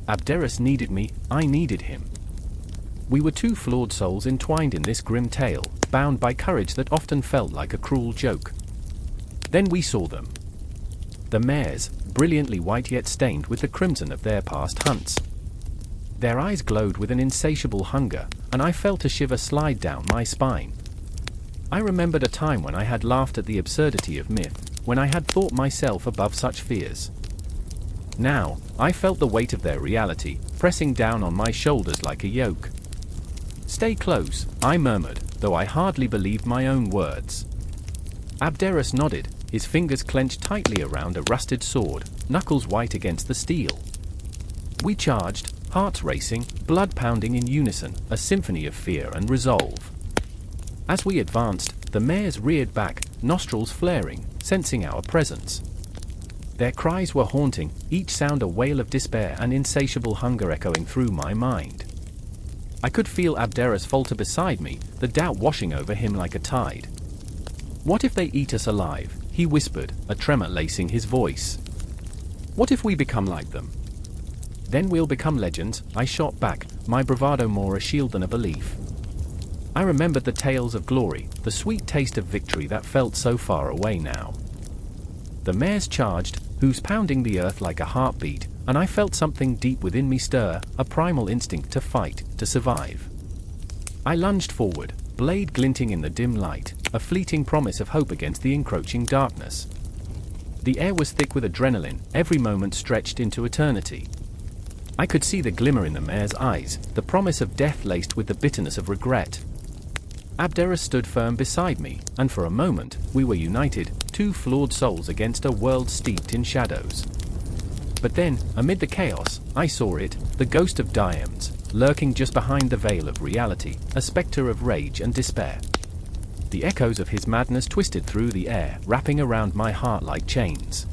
S1: Abderus needed me, I needed him. We were two flawed souls entwined in this grim tale, bound by courage that often felt like a cruel joke. Then we saw them. The mares, brilliantly white yet stained with the crimson of their past hunts. Their eyes glowed with an insatiable hunger, and I felt a shiver slide down my spine. I remembered a time when I had laughed at the absurdity of myth, when I had thought myself above such fears. Now, I felt the weight of their reality, pressing down on my shoulders like a yoke. "Stay close," I murmured, though I hardly believed my own words. Abderus nodded, his fingers clenched tightly around a rusted sword, knuckles white against the steel. We charged, hearts racing, blood pounding in unison, a symphony of fear and resolve. As we advanced, the mares reared back, nostrils flaring, sensing our presence. Their cries were haunting, each sound a wail of despair and insatiable hunger echoing through my mind. I could feel Abderus falter beside me, the doubt washing over him like a tide. "What if they eat us alive?" he whispered, a tremor lacing his voice. "What if we become like them?" "Then we'll become legends," I shot back, my bravado more a shield than a belief. I remembered the tales of glory, the sweet taste of victory that felt so far away now. The mares charged, hooves pounding the earth like a heartbeat, and I felt something deep within me stir, a primal instinct to fight, to survive. I lunged forward, blade glinting in the dim light, a fleeting promise of hope against the encroaching darkness. The air was thick with adrenaline, every moment stretched into eternity. I could see the glimmer in the mare's eyes, the promise of death laced with the bitterness of regret. Abderus stood firm beside me, and for a moment, we were united, two flawed souls against a world steeped in shadows. But then, amid the chaos, I saw it, the ghost of Diomedes, lurking just behind the veil of reality, a spectre of rage and despair. The echoes of his madness twisted through the air, wrapping around my heart like chains.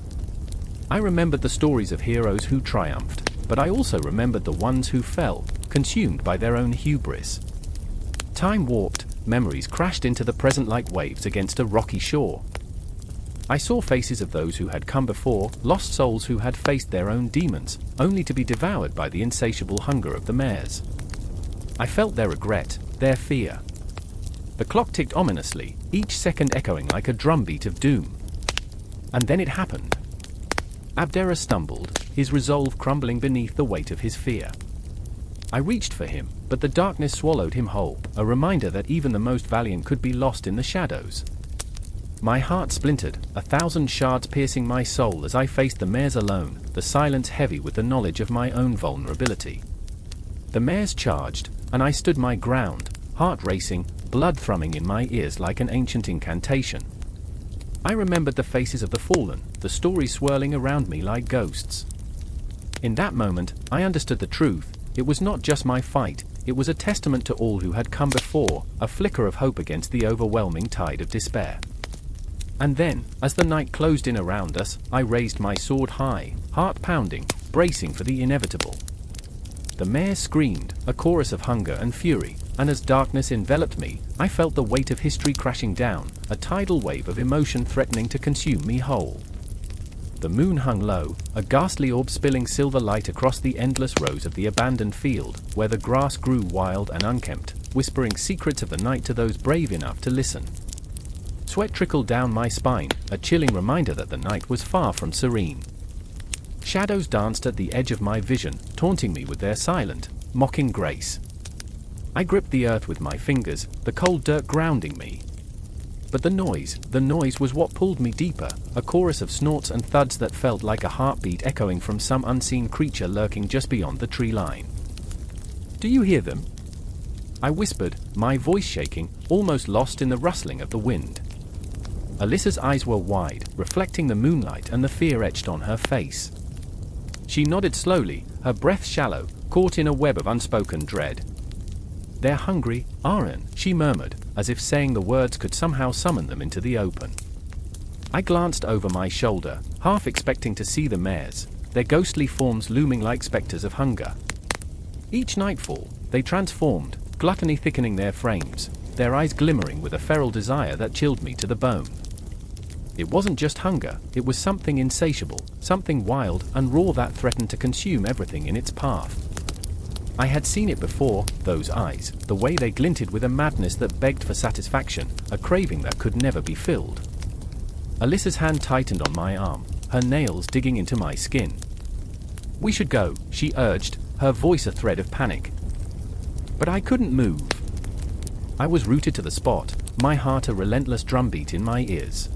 S1: I remembered the stories of heroes who triumphed, but I also remembered the ones who fell, consumed by their own hubris. Time warped, memories crashed into the present like waves against a rocky shore. I saw faces of those who had come before, lost souls who had faced their own demons, only to be devoured by the insatiable hunger of the mares. I felt their regret, their fear. The clock ticked ominously, each second echoing like a drumbeat of doom. And then it happened. Abdera stumbled, his resolve crumbling beneath the weight of his fear. I reached for him, but the darkness swallowed him whole, a reminder that even the most valiant could be lost in the shadows. My heart splintered, 1,000 shards piercing my soul as I faced the mares alone, the silence heavy with the knowledge of my own vulnerability. The mares charged, and I stood my ground, heart racing, blood thrumming in my ears like an ancient incantation. I remembered the faces of the fallen, the stories swirling around me like ghosts. In that moment, I understood the truth. It was not just my fight, it was a testament to all who had come before, a flicker of hope against the overwhelming tide of despair. And then, as the night closed in around us, I raised my sword high, heart pounding, bracing for the inevitable. The mares screamed, a chorus of hunger and fury, and as darkness enveloped me, I felt the weight of history crashing down, a tidal wave of emotion threatening to consume me whole. The moon hung low, a ghastly orb spilling silver light across the endless rows of the abandoned field, where the grass grew wild and unkempt, whispering secrets of the night to those brave enough to listen. Sweat trickled down my spine, a chilling reminder that the night was far from serene. Shadows danced at the edge of my vision, taunting me with their silent, mocking grace. I gripped the earth with my fingers, the cold dirt grounding me. But the noise was what pulled me deeper, a chorus of snorts and thuds that felt like a heartbeat echoing from some unseen creature lurking just beyond the tree line. "Do you hear them?" I whispered, my voice shaking, almost lost in the rustling of the wind. Alyssa's eyes were wide, reflecting the moonlight and the fear etched on her face. She nodded slowly, her breath shallow, caught in a web of unspoken dread. "They're hungry, Augean," she murmured, as if saying the words could somehow summon them into the open. I glanced over my shoulder, half expecting to see the mares, their ghostly forms looming like specters of hunger. Each nightfall, they transformed, gluttony thickening their frames, their eyes glimmering with a feral desire that chilled me to the bone. It wasn't just hunger, it was something insatiable, something wild and raw that threatened to consume everything in its path. I had seen it before, those eyes, the way they glinted with a madness that begged for satisfaction, a craving that could never be filled. Alyssa's hand tightened on my arm, her nails digging into my skin. "We should go," she urged, her voice a thread of panic. But I couldn't move. I was rooted to the spot, my heart a relentless drumbeat in my ears.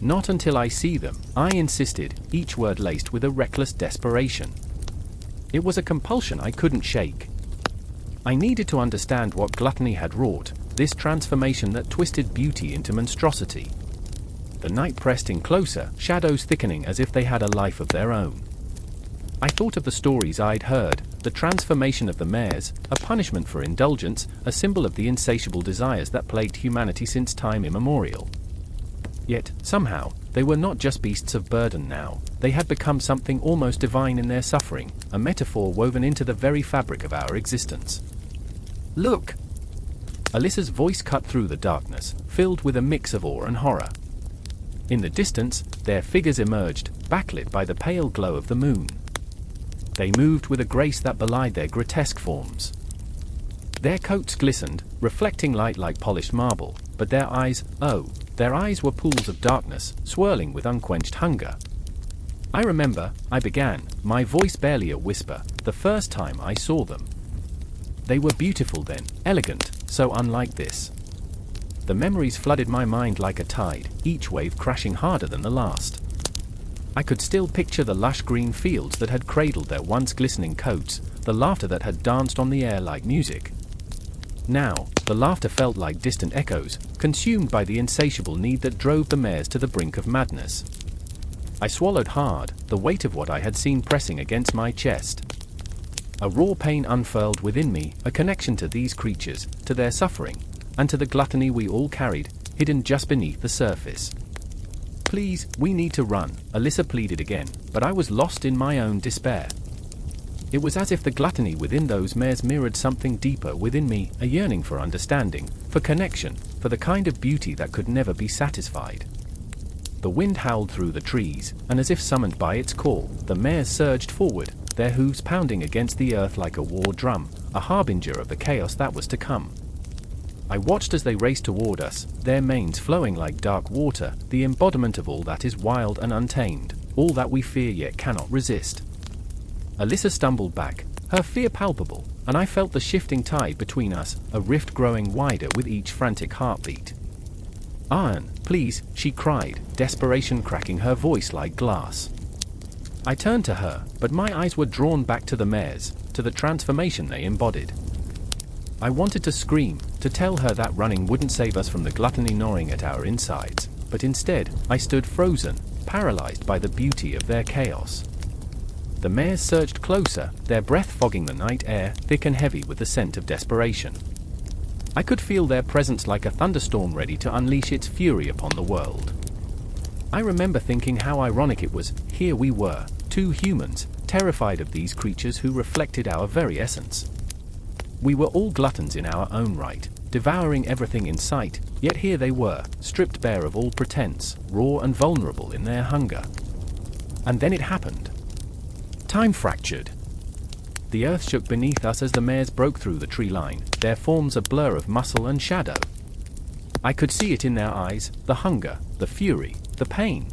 S1: "Not until I see them," I insisted, each word laced with a reckless desperation. It was a compulsion I couldn't shake. I needed to understand what gluttony had wrought, this transformation that twisted beauty into monstrosity. The night pressed in closer, shadows thickening as if they had a life of their own. I thought of the stories I'd heard, the transformation of the mares, a punishment for indulgence, a symbol of the insatiable desires that plagued humanity since time immemorial. Yet, somehow, they were not just beasts of burden now, they had become something almost divine in their suffering, a metaphor woven into the very fabric of our existence. "Look!" Alyssa's voice cut through the darkness, filled with a mix of awe and horror. In the distance, their figures emerged, backlit by the pale glow of the moon. They moved with a grace that belied their grotesque forms. Their coats glistened, reflecting light like polished marble, but their eyes, their eyes were pools of darkness, swirling with unquenched hunger. "I remember," I began, my voice barely a whisper, "the first time I saw them. They were beautiful then, elegant, so unlike this." The memories flooded my mind like a tide, each wave crashing harder than the last. I could still picture the lush green fields that had cradled their once glistening coats, the laughter that had danced on the air like music. Now, the laughter felt like distant echoes, consumed by the insatiable need that drove the mares to the brink of madness. I swallowed hard, the weight of what I had seen pressing against my chest. A raw pain unfurled within me, a connection to these creatures, to their suffering, and to the gluttony we all carried, hidden just beneath the surface. "Please, we need to run," Alyssa pleaded again, but I was lost in my own despair. It was as if the gluttony within those mares mirrored something deeper within me, a yearning for understanding, for connection, for the kind of beauty that could never be satisfied. The wind howled through the trees, and as if summoned by its call, the mares surged forward, their hooves pounding against the earth like a war drum, a harbinger of the chaos that was to come. I watched as they raced toward us, their manes flowing like dark water, the embodiment of all that is wild and untamed, all that we fear yet cannot resist. Alyssa stumbled back, her fear palpable, and I felt the shifting tide between us, a rift growing wider with each frantic heartbeat. "Iron, please," she cried, desperation cracking her voice like glass. I turned to her, but my eyes were drawn back to the mares, to the transformation they embodied. I wanted to scream, to tell her that running wouldn't save us from the gluttony gnawing at our insides, but instead, I stood frozen, paralyzed by the beauty of their chaos. The mares surged closer, their breath fogging the night air, thick and heavy with the scent of desperation. I could feel their presence like a thunderstorm ready to unleash its fury upon the world. I remember thinking how ironic it was, here we were, two humans, terrified of these creatures who reflected our very essence. We were all gluttons in our own right, devouring everything in sight, yet here they were, stripped bare of all pretense, raw and vulnerable in their hunger. And then it happened. Time fractured. The earth shook beneath us as the mares broke through the tree line, their forms a blur of muscle and shadow. I could see it in their eyes, the hunger, the fury, the pain.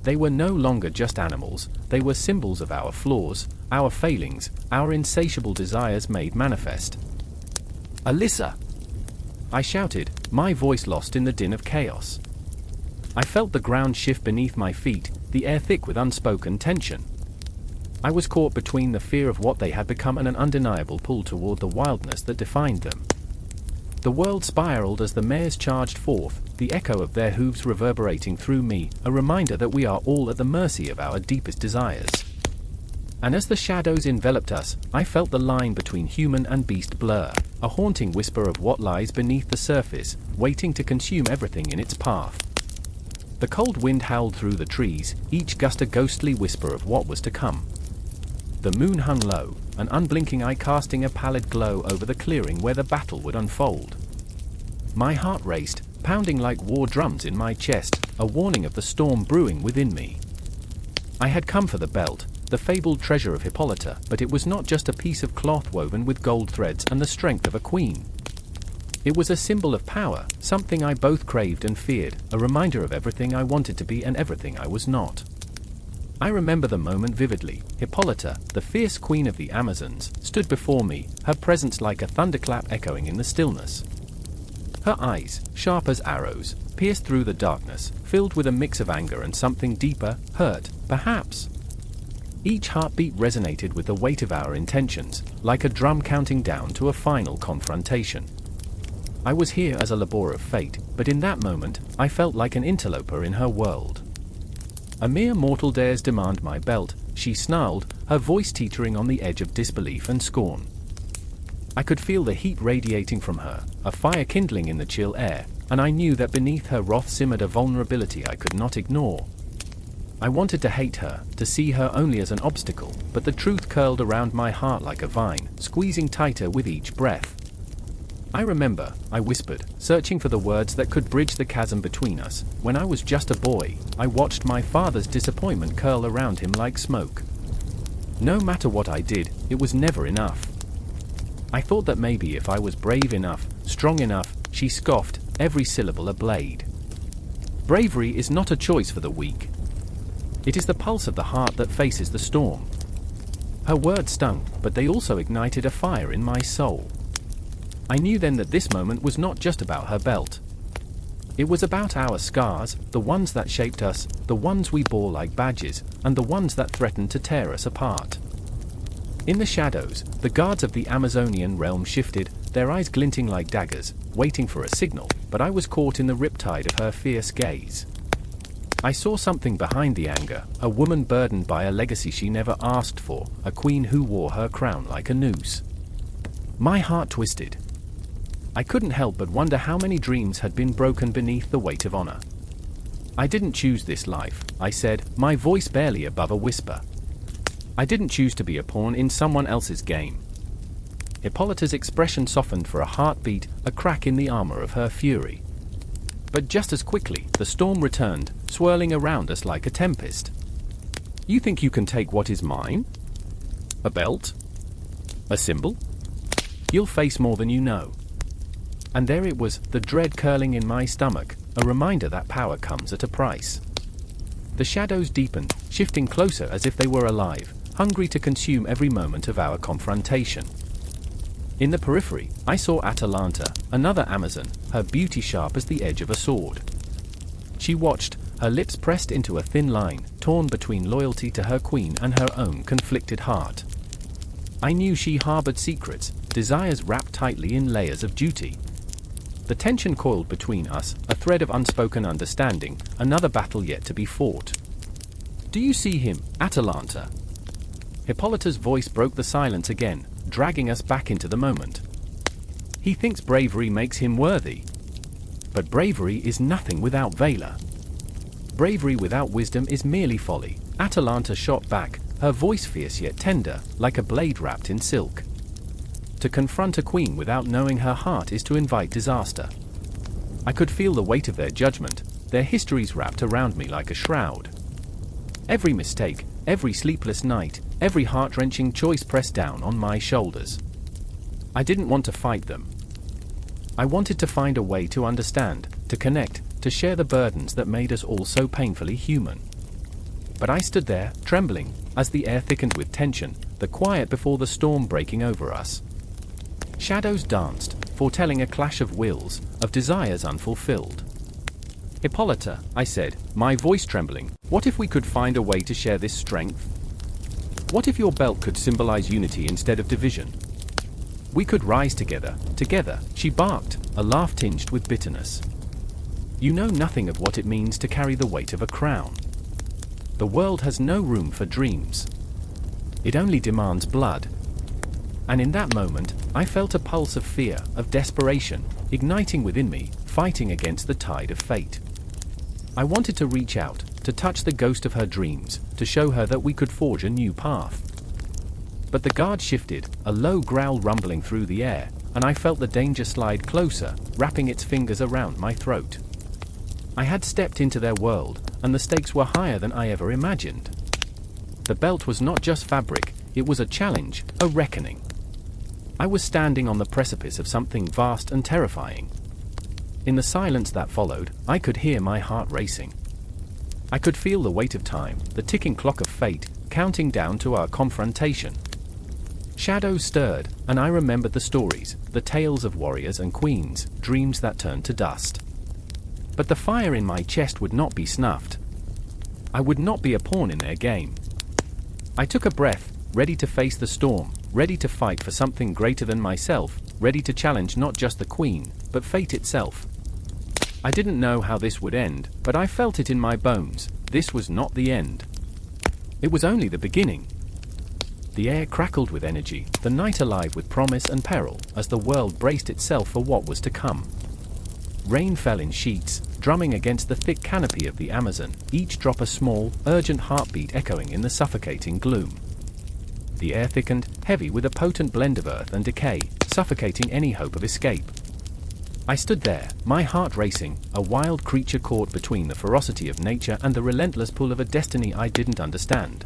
S1: They were no longer just animals, they were symbols of our flaws, our failings, our insatiable desires made manifest. "Alyssa!" I shouted, my voice lost in the din of chaos. I felt the ground shift beneath my feet, the air thick with unspoken tension. I was caught between the fear of what they had become and an undeniable pull toward the wildness that defined them. The world spiraled as the mares charged forth, the echo of their hooves reverberating through me, a reminder that we are all at the mercy of our deepest desires. And as the shadows enveloped us, I felt the line between human and beast blur, a haunting whisper of what lies beneath the surface, waiting to consume everything in its path. The cold wind howled through the trees, each gust a ghostly whisper of what was to come. The moon hung low, an unblinking eye casting a pallid glow over the clearing where the battle would unfold. My heart raced, pounding like war drums in my chest, a warning of the storm brewing within me. I had come for the belt, the fabled treasure of Hippolyta, but it was not just a piece of cloth woven with gold threads and the strength of a queen. It was a symbol of power, something I both craved and feared, a reminder of everything I wanted to be and everything I was not. I remember the moment vividly. Hippolyta, the fierce queen of the Amazons, stood before me, her presence like a thunderclap echoing in the stillness. Her eyes, sharp as arrows, pierced through the darkness, filled with a mix of anger and something deeper, hurt, perhaps. Each heartbeat resonated with the weight of our intentions, like a drum counting down to a final confrontation. I was here as a labor of fate, but in that moment, I felt like an interloper in her world. "A mere mortal dares demand my belt," she snarled, her voice teetering on the edge of disbelief and scorn. I could feel the heat radiating from her, a fire kindling in the chill air, and I knew that beneath her wrath simmered a vulnerability I could not ignore. I wanted to hate her, to see her only as an obstacle, but the truth curled around my heart like a vine, squeezing tighter with each breath. "I remember," I whispered, searching for the words that could bridge the chasm between us. "When I was just a boy, I watched my father's disappointment curl around him like smoke. No matter what I did, it was never enough. I thought that maybe if I was brave enough, strong enough," she scoffed, every syllable a blade. "Bravery is not a choice for the weak. It is the pulse of the heart that faces the storm." Her words stung, but they also ignited a fire in my soul. I knew then that this moment was not just about her belt. It was about our scars, the ones that shaped us, the ones we bore like badges, and the ones that threatened to tear us apart. In the shadows, the guards of the Amazonian realm shifted, their eyes glinting like daggers, waiting for a signal, but I was caught in the riptide of her fierce gaze. I saw something behind the anger, a woman burdened by a legacy she never asked for, a queen who wore her crown like a noose. My heart twisted. I couldn't help but wonder how many dreams had been broken beneath the weight of honor. "I didn't choose this life," I said, my voice barely above a whisper. "I didn't choose to be a pawn in someone else's game." Hippolyta's expression softened for a heartbeat, a crack in the armor of her fury. But just as quickly, the storm returned, swirling around us like a tempest. You think you can take what is mine? A belt? A symbol? You'll face more than you know. And there it was, the dread curling in my stomach, a reminder that power comes at a price. The shadows deepened, shifting closer as if they were alive, hungry to consume every moment of our confrontation. In the periphery, I saw Atalanta, another Amazon, her beauty sharp as the edge of a sword. She watched, her lips pressed into a thin line, torn between loyalty to her queen and her own conflicted heart. I knew she harbored secrets, desires wrapped tightly in layers of duty. The tension coiled between us, a thread of unspoken understanding, another battle yet to be fought. Do you see him, Atalanta? Hippolyta's voice broke the silence again, dragging us back into the moment. He thinks bravery makes him worthy. But bravery is nothing without valor. Bravery without wisdom is merely folly. Atalanta shot back, her voice fierce yet tender, like a blade wrapped in silk. To confront a queen without knowing her heart is to invite disaster. I could feel the weight of their judgment, their histories wrapped around me like a shroud. Every mistake, every sleepless night, every heart-wrenching choice pressed down on my shoulders. I didn't want to fight them. I wanted to find a way to understand, to connect, to share the burdens that made us all so painfully human. But I stood there, trembling, as the air thickened with tension, the quiet before the storm breaking over us. Shadows danced, foretelling a clash of wills, of desires unfulfilled. Hippolyta, I said, my voice trembling, what if we could find a way to share this strength? What if your belt could symbolize unity instead of division? We could rise together, she barked, a laugh tinged with bitterness. You know nothing of what it means to carry the weight of a crown. The world has no room for dreams. It only demands blood. And in that moment, I felt a pulse of fear, of desperation, igniting within me, fighting against the tide of fate. I wanted to reach out, to touch the ghost of her dreams, to show her that we could forge a new path. But the guard shifted, a low growl rumbling through the air, and I felt the danger slide closer, wrapping its fingers around my throat. I had stepped into their world, and the stakes were higher than I ever imagined. The belt was not just fabric, it was a challenge, a reckoning. I was standing on the precipice of something vast and terrifying. In the silence that followed, I could hear my heart racing. I could feel the weight of time, the ticking clock of fate, counting down to our confrontation. Shadows stirred, and I remembered the stories, the tales of warriors and queens, dreams that turned to dust. But the fire in my chest would not be snuffed. I would not be a pawn in their game. I took a breath, ready to face the storm, ready to fight for something greater than myself, ready to challenge not just the queen, but fate itself. I didn't know how this would end, but I felt it in my bones. This was not the end. It was only the beginning. The air crackled with energy, the night alive with promise and peril, as the world braced itself for what was to come. Rain fell in sheets, drumming against the thick canopy of the Amazon, each drop a small, urgent heartbeat echoing in the suffocating gloom. The air thickened, heavy with a potent blend of earth and decay, suffocating any hope of escape. I stood there, my heart racing, a wild creature caught between the ferocity of nature and the relentless pull of a destiny I didn't understand.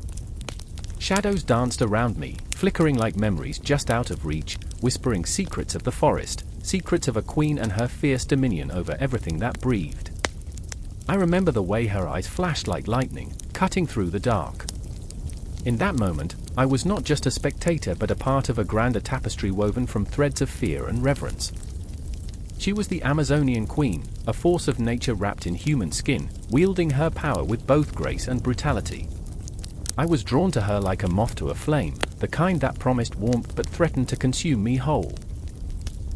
S1: Shadows danced around me, flickering like memories just out of reach, whispering secrets of the forest, secrets of a queen and her fierce dominion over everything that breathed. I remember the way her eyes flashed like lightning, cutting through the dark. In that moment, I was not just a spectator but a part of a grander tapestry woven from threads of fear and reverence. She was the Amazonian queen, a force of nature wrapped in human skin, wielding her power with both grace and brutality. I was drawn to her like a moth to a flame, the kind that promised warmth but threatened to consume me whole.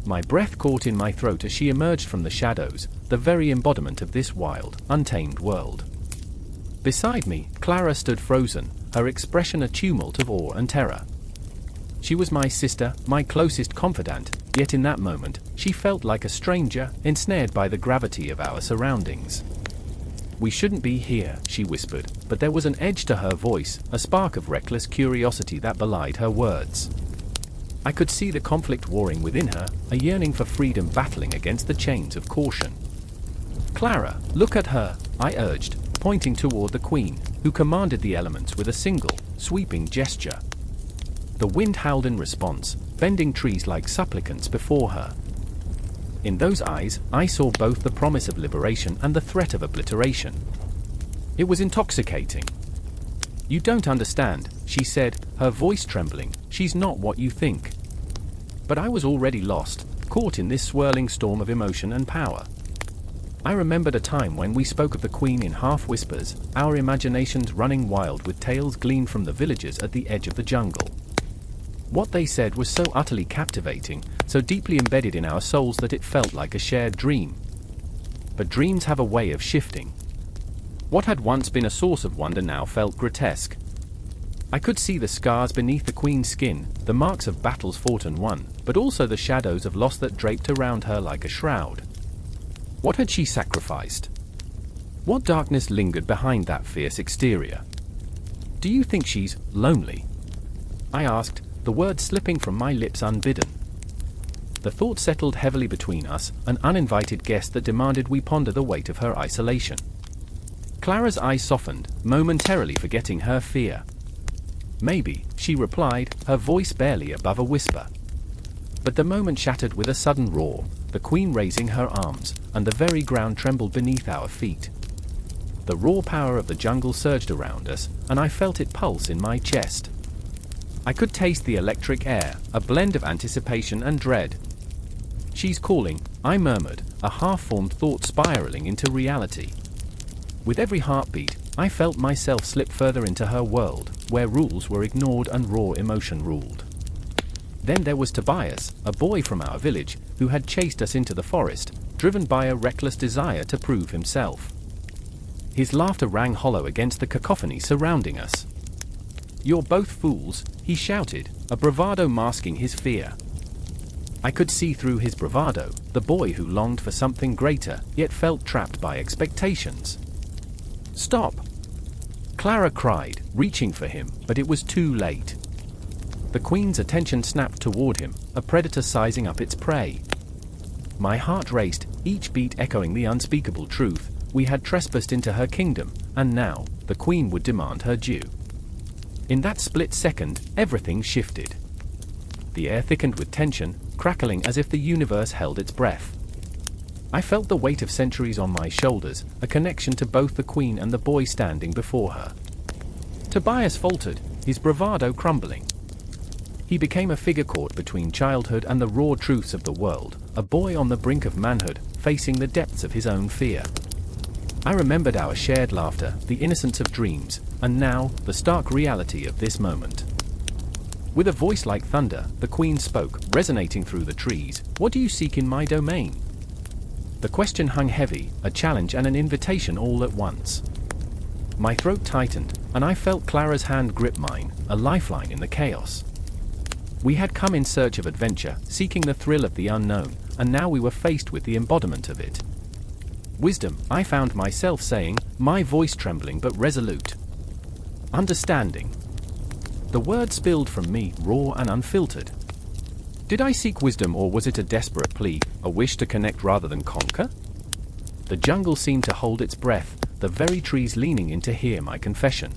S1: My breath caught in my throat as she emerged from the shadows, the very embodiment of this wild, untamed world. Beside me, Clara stood frozen, her expression a tumult of awe and terror. She was my sister, my closest confidant, yet in that moment, she felt like a stranger, ensnared by the gravity of our surroundings. "We shouldn't be here," she whispered, but there was an edge to her voice, a spark of reckless curiosity that belied her words. I could see the conflict warring within her, a yearning for freedom battling against the chains of caution. "Clara, look at her," I urged, pointing toward the queen, who commanded the elements with a single, sweeping gesture. The wind howled in response, bending trees like supplicants before her. In those eyes, I saw both the promise of liberation and the threat of obliteration. It was intoxicating. "You don't understand," she said, her voice trembling. "She's not what you think." But I was already lost, caught in this swirling storm of emotion and power. I remembered a time when we spoke of the queen in half whispers, our imaginations running wild with tales gleaned from the villagers at the edge of the jungle. What they said was so utterly captivating, so deeply embedded in our souls that it felt like a shared dream. But dreams have a way of shifting. What had once been a source of wonder now felt grotesque. I could see the scars beneath the queen's skin, the marks of battles fought and won, but also the shadows of loss that draped around her like a shroud. What had she sacrificed? What darkness lingered behind that fierce exterior? "Do you think she's lonely?" I asked, the words slipping from my lips unbidden. The thought settled heavily between us, an uninvited guest that demanded we ponder the weight of her isolation. Clara's eyes softened, momentarily forgetting her fear. "Maybe," she replied, her voice barely above a whisper. But the moment shattered with a sudden roar, the queen raising her arms, and the very ground trembled beneath our feet. The raw power of the jungle surged around us, and I felt it pulse in my chest. I could taste the electric air, a blend of anticipation and dread. "She's calling," I murmured, a half-formed thought spiraling into reality. With every heartbeat, I felt myself slip further into her world, where rules were ignored and raw emotion ruled. Then there was Tobias, a boy from our village, who had chased us into the forest, driven by a reckless desire to prove himself. His laughter rang hollow against the cacophony surrounding us. "You're both fools," he shouted, a bravado masking his fear. I could see through his bravado, the boy who longed for something greater, yet felt trapped by expectations. "Stop!" Clara cried, reaching for him, but it was too late. The queen's attention snapped toward him, a predator sizing up its prey. My heart raced, each beat echoing the unspeakable truth. We had trespassed into her kingdom, and now, the queen would demand her due. In that split second, everything shifted. The air thickened with tension, crackling as if the universe held its breath. I felt the weight of centuries on my shoulders, a connection to both the queen and the boy standing before her. Tobias faltered, his bravado crumbling. He became a figure caught between childhood and the raw truths of the world, a boy on the brink of manhood, facing the depths of his own fear. I remembered our shared laughter, the innocence of dreams, and now, the stark reality of this moment. With a voice like thunder, the queen spoke, resonating through the trees. "What do you seek in my domain?" The question hung heavy, a challenge and an invitation all at once. My throat tightened, and I felt Clara's hand grip mine, a lifeline in the chaos. We had come in search of adventure, seeking the thrill of the unknown, and now we were faced with the embodiment of it. "Wisdom," I found myself saying, my voice trembling but resolute. "Understanding." The word spilled from me, raw and unfiltered. Did I seek wisdom, or was it a desperate plea, a wish to connect rather than conquer? The jungle seemed to hold its breath, the very trees leaning in to hear my confession.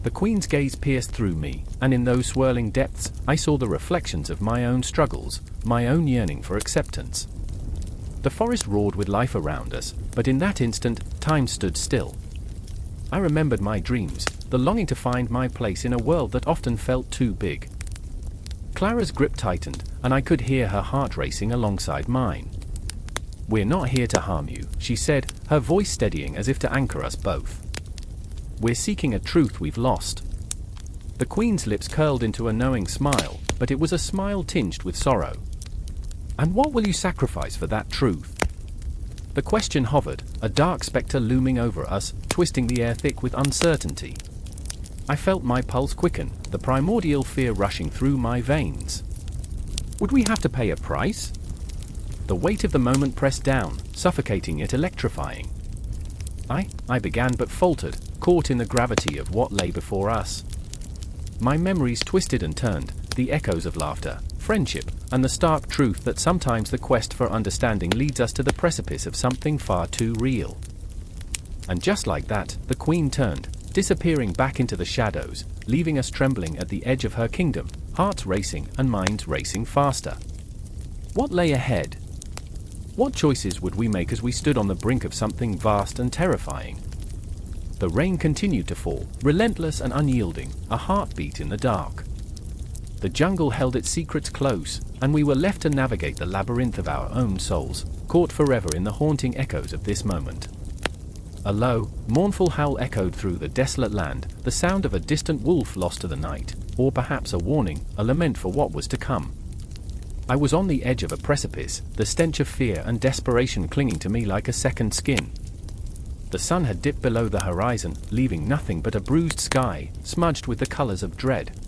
S1: The queen's gaze pierced through me, and in those swirling depths, I saw the reflections of my own struggles, my own yearning for acceptance. The forest roared with life around us, but in that instant, time stood still. I remembered my dreams, the longing to find my place in a world that often felt too big. Clara's grip tightened, and I could hear her heart racing alongside mine. "We're not here to harm you," she said, her voice steadying as if to anchor us both. "We're seeking a truth we've lost." The queen's lips curled into a knowing smile, but it was a smile tinged with sorrow. "And what will you sacrifice for that truth?" The question hovered, a dark specter looming over us, twisting the air thick with uncertainty. I felt my pulse quicken, the primordial fear rushing through my veins. Would we have to pay a price? The weight of the moment pressed down, suffocating yet electrifying. I began but faltered, caught in the gravity of what lay before us. My memories twisted and turned, the echoes of laughter, friendship, and the stark truth that sometimes the quest for understanding leads us to the precipice of something far too real. And just like that, the queen turned, disappearing back into the shadows, leaving us trembling at the edge of her kingdom, hearts racing and minds racing faster. What lay ahead? What choices would we make as we stood on the brink of something vast and terrifying? The rain continued to fall, relentless and unyielding, a heartbeat in the dark. The jungle held its secrets close, and we were left to navigate the labyrinth of our own souls, caught forever in the haunting echoes of this moment. A low, mournful howl echoed through the desolate land, the sound of a distant wolf lost to the night, or perhaps a warning, a lament for what was to come. I was on the edge of a precipice, the stench of fear and desperation clinging to me like a second skin. The sun had dipped below the horizon, leaving nothing but a bruised sky, smudged with the colors of dread.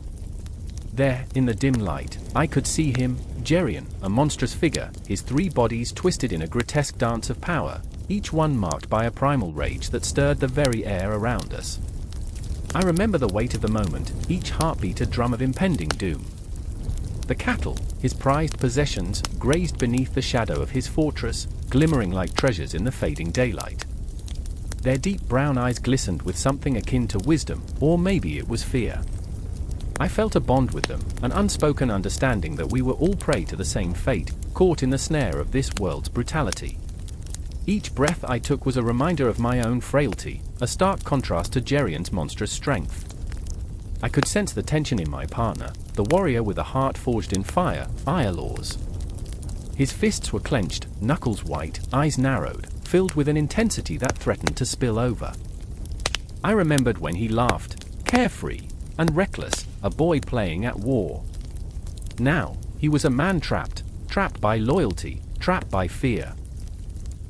S1: There, in the dim light, I could see him, Geryon, a monstrous figure, his three bodies twisted in a grotesque dance of power, each one marked by a primal rage that stirred the very air around us. I remember the weight of the moment, each heartbeat a drum of impending doom. The cattle, his prized possessions, grazed beneath the shadow of his fortress, glimmering like treasures in the fading daylight. Their deep brown eyes glistened with something akin to wisdom, or maybe it was fear. I felt a bond with them, an unspoken understanding that we were all prey to the same fate, caught in the snare of this world's brutality. Each breath I took was a reminder of my own frailty, a stark contrast to Geryon's monstrous strength. I could sense the tension in my partner, the warrior with a heart forged in fire, Iolaus. His fists were clenched, knuckles white, eyes narrowed, filled with an intensity that threatened to spill over. I remembered when he laughed, carefree and reckless, a boy playing at war. Now, he was a man trapped by loyalty, trapped by fear.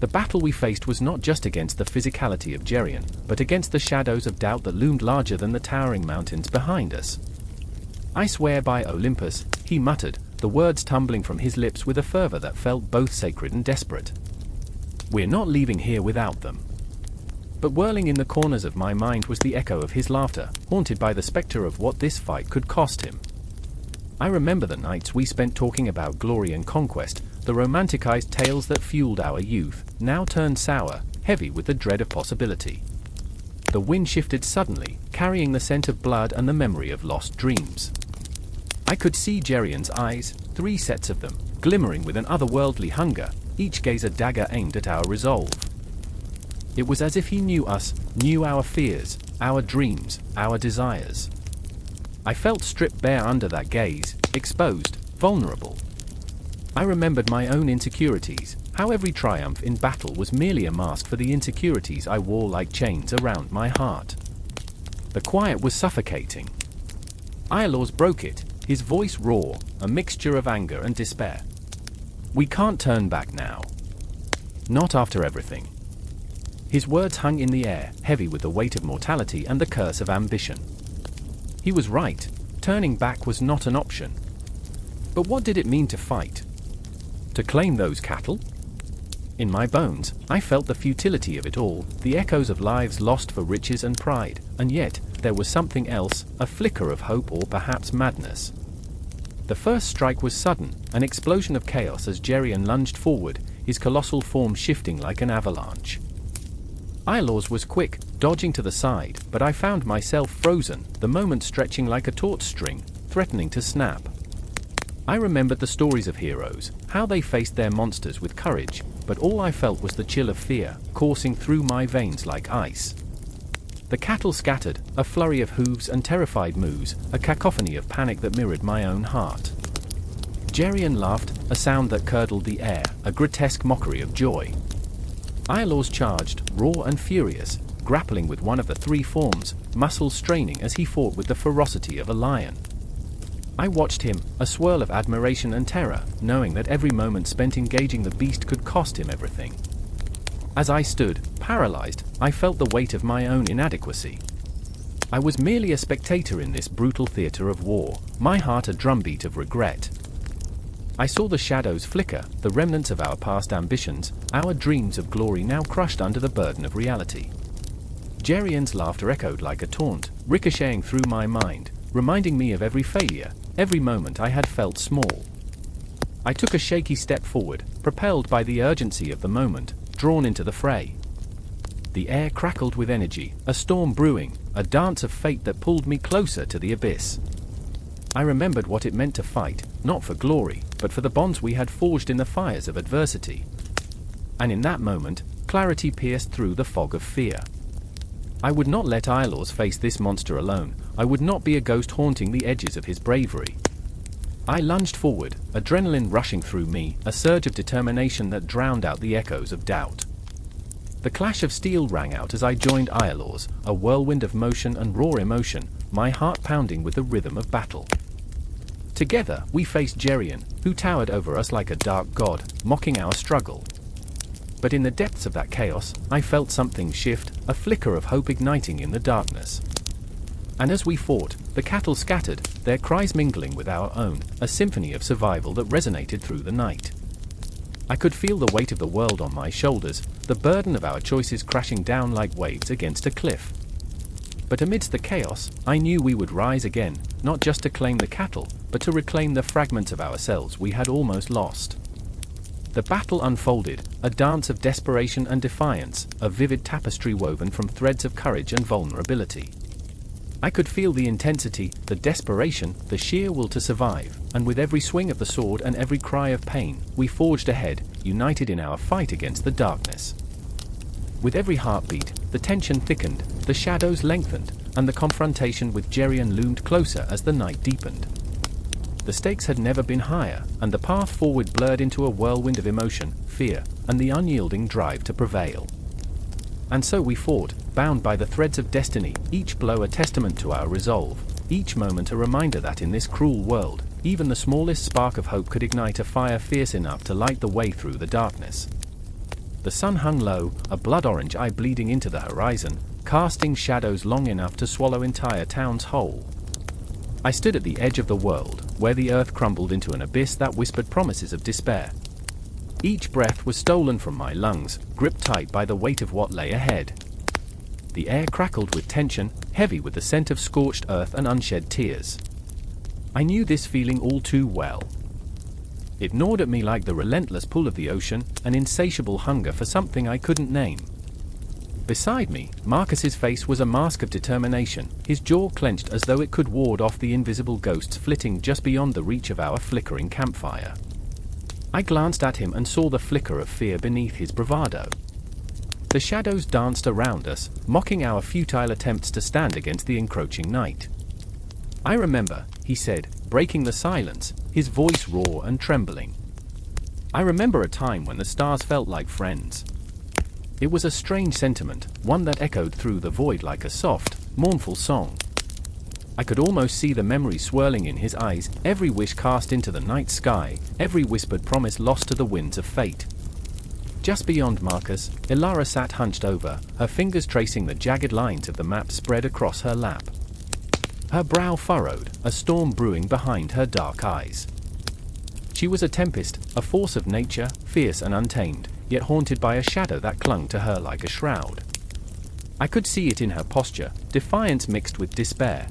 S1: The battle we faced was not just against the physicality of Geryon, but against the shadows of doubt that loomed larger than the towering mountains behind us. I swear by Olympus, he muttered, the words tumbling from his lips with a fervor that felt both sacred and desperate. We're not leaving here without them. But whirling in the corners of my mind was the echo of his laughter, haunted by the specter of what this fight could cost him. I remember the nights we spent talking about glory and conquest, the romanticized tales that fueled our youth, now turned sour, heavy with the dread of possibility. The wind shifted suddenly, carrying the scent of blood and the memory of lost dreams. I could see Geryon's eyes, 3 sets of them, glimmering with an otherworldly hunger, each gaze a dagger aimed at our resolve. It was as if he knew us, knew our fears, our dreams, our desires. I felt stripped bare under that gaze, exposed, vulnerable. I remembered my own insecurities, how every triumph in battle was merely a mask for the insecurities I wore like chains around my heart. The quiet was suffocating. Iolaus broke it, his voice raw, a mixture of anger and despair. We can't turn back now. Not after everything. His words hung in the air, heavy with the weight of mortality and the curse of ambition. He was right, turning back was not an option. But what did it mean to fight? To claim those cattle? In my bones, I felt the futility of it all, the echoes of lives lost for riches and pride, and yet, there was something else, a flicker of hope or perhaps madness. The first strike was sudden, an explosion of chaos as Geryon lunged forward, his colossal form shifting like an avalanche. Iolaus was quick, dodging to the side, but I found myself frozen, the moment stretching like a taut string, threatening to snap. I remembered the stories of heroes, how they faced their monsters with courage, but all I felt was the chill of fear, coursing through my veins like ice. The cattle scattered, a flurry of hooves and terrified moos, a cacophony of panic that mirrored my own heart. Geryon laughed, a sound that curdled the air, a grotesque mockery of joy. Iolaus charged, raw and furious, grappling with one of the 3 forms, muscles straining as he fought with the ferocity of a lion. I watched him, a swirl of admiration and terror, knowing that every moment spent engaging the beast could cost him everything. As I stood, paralyzed, I felt the weight of my own inadequacy. I was merely a spectator in this brutal theater of war, my heart a drumbeat of regret. I saw the shadows flicker, the remnants of our past ambitions, our dreams of glory now crushed under the burden of reality. Geryon's laughter echoed like a taunt, ricocheting through my mind, reminding me of every failure, every moment I had felt small, I took a shaky step forward, propelled by the urgency of the moment, drawn into the fray. The air crackled with energy, a storm brewing, a dance of fate that pulled me closer to the abyss. I remembered what it meant to fight, not for glory, but for the bonds we had forged in the fires of adversity. And in that moment, clarity pierced through the fog of fear. I would not let Iolaus face this monster alone. I would not be a ghost haunting the edges of his bravery. I lunged forward, adrenaline rushing through me, a surge of determination that drowned out the echoes of doubt. The clash of steel rang out as I joined Iolaus, a whirlwind of motion and raw emotion, my heart pounding with the rhythm of battle. Together, we faced Ceryneian, who towered over us like a dark god, mocking our struggle. But in the depths of that chaos, I felt something shift, a flicker of hope igniting in the darkness. And as we fought, the cattle scattered, their cries mingling with our own, a symphony of survival that resonated through the night. I could feel the weight of the world on my shoulders, the burden of our choices crashing down like waves against a cliff. But amidst the chaos, I knew we would rise again, not just to claim the cattle, but to reclaim the fragments of ourselves we had almost lost. The battle unfolded, a dance of desperation and defiance, a vivid tapestry woven from threads of courage and vulnerability. I could feel the intensity, the desperation, the sheer will to survive, and with every swing of the sword and every cry of pain, we forged ahead, united in our fight against the darkness. With every heartbeat, the tension thickened, the shadows lengthened, and the confrontation with Ceryneian loomed closer as the night deepened. The stakes had never been higher, and the path forward blurred into a whirlwind of emotion, fear, and the unyielding drive to prevail. And so we fought, bound by the threads of destiny, each blow a testament to our resolve, each moment a reminder that in this cruel world, even the smallest spark of hope could ignite a fire fierce enough to light the way through the darkness. The sun hung low, a blood-orange eye bleeding into the horizon, casting shadows long enough to swallow entire towns whole. I stood at the edge of the world, where the earth crumbled into an abyss that whispered promises of despair. Each breath was stolen from my lungs, gripped tight by the weight of what lay ahead. The air crackled with tension, heavy with the scent of scorched earth and unshed tears. I knew this feeling all too well. It gnawed at me like the relentless pull of the ocean, an insatiable hunger for something I couldn't name. Beside me, Marcus's face was a mask of determination, his jaw clenched as though it could ward off the invisible ghosts flitting just beyond the reach of our flickering campfire. I glanced at him and saw the flicker of fear beneath his bravado. The shadows danced around us, mocking our futile attempts to stand against the encroaching night. "I remember," he said, breaking the silence, his voice raw and trembling. "I remember a time when the stars felt like friends." It was a strange sentiment, one that echoed through the void like a soft, mournful song. I could almost see the memory swirling in his eyes, every wish cast into the night sky, every whispered promise lost to the winds of fate. Just beyond Marcus, Ilara sat hunched over, her fingers tracing the jagged lines of the map spread across her lap. Her brow furrowed, a storm brewing behind her dark eyes. She was a tempest, a force of nature, fierce and untamed, yet haunted by a shadow that clung to her like a shroud. I could see it in her posture, defiance mixed with despair.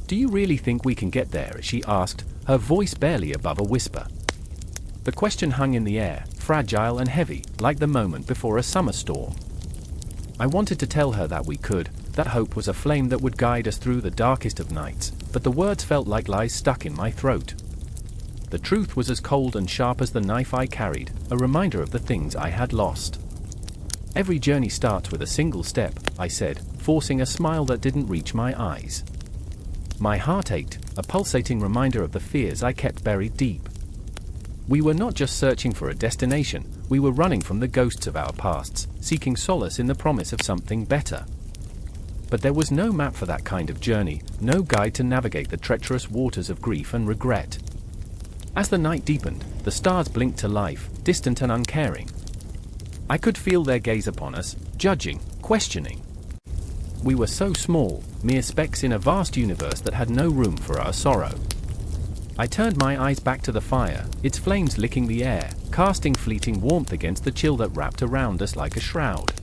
S1: "Do you really think we can get there?" she asked, her voice barely above a whisper. The question hung in the air, fragile and heavy, like the moment before a summer storm. I wanted to tell her that we could, that hope was a flame that would guide us through the darkest of nights, but the words felt like lies stuck in my throat. The truth was as cold and sharp as the knife I carried, a reminder of the things I had lost. "Every journey starts with a single step," I said, forcing a smile that didn't reach my eyes. My heart ached, a pulsating reminder of the fears I kept buried deep. We were not just searching for a destination, we were running from the ghosts of our pasts, seeking solace in the promise of something better. But there was no map for that kind of journey, no guide to navigate the treacherous waters of grief and regret. As the night deepened, the stars blinked to life, distant and uncaring. I could feel their gaze upon us, judging, questioning. We were so small, mere specks in a vast universe that had no room for our sorrow. I turned my eyes back to the fire, its flames licking the air, casting fleeting warmth against the chill that wrapped around us like a shroud.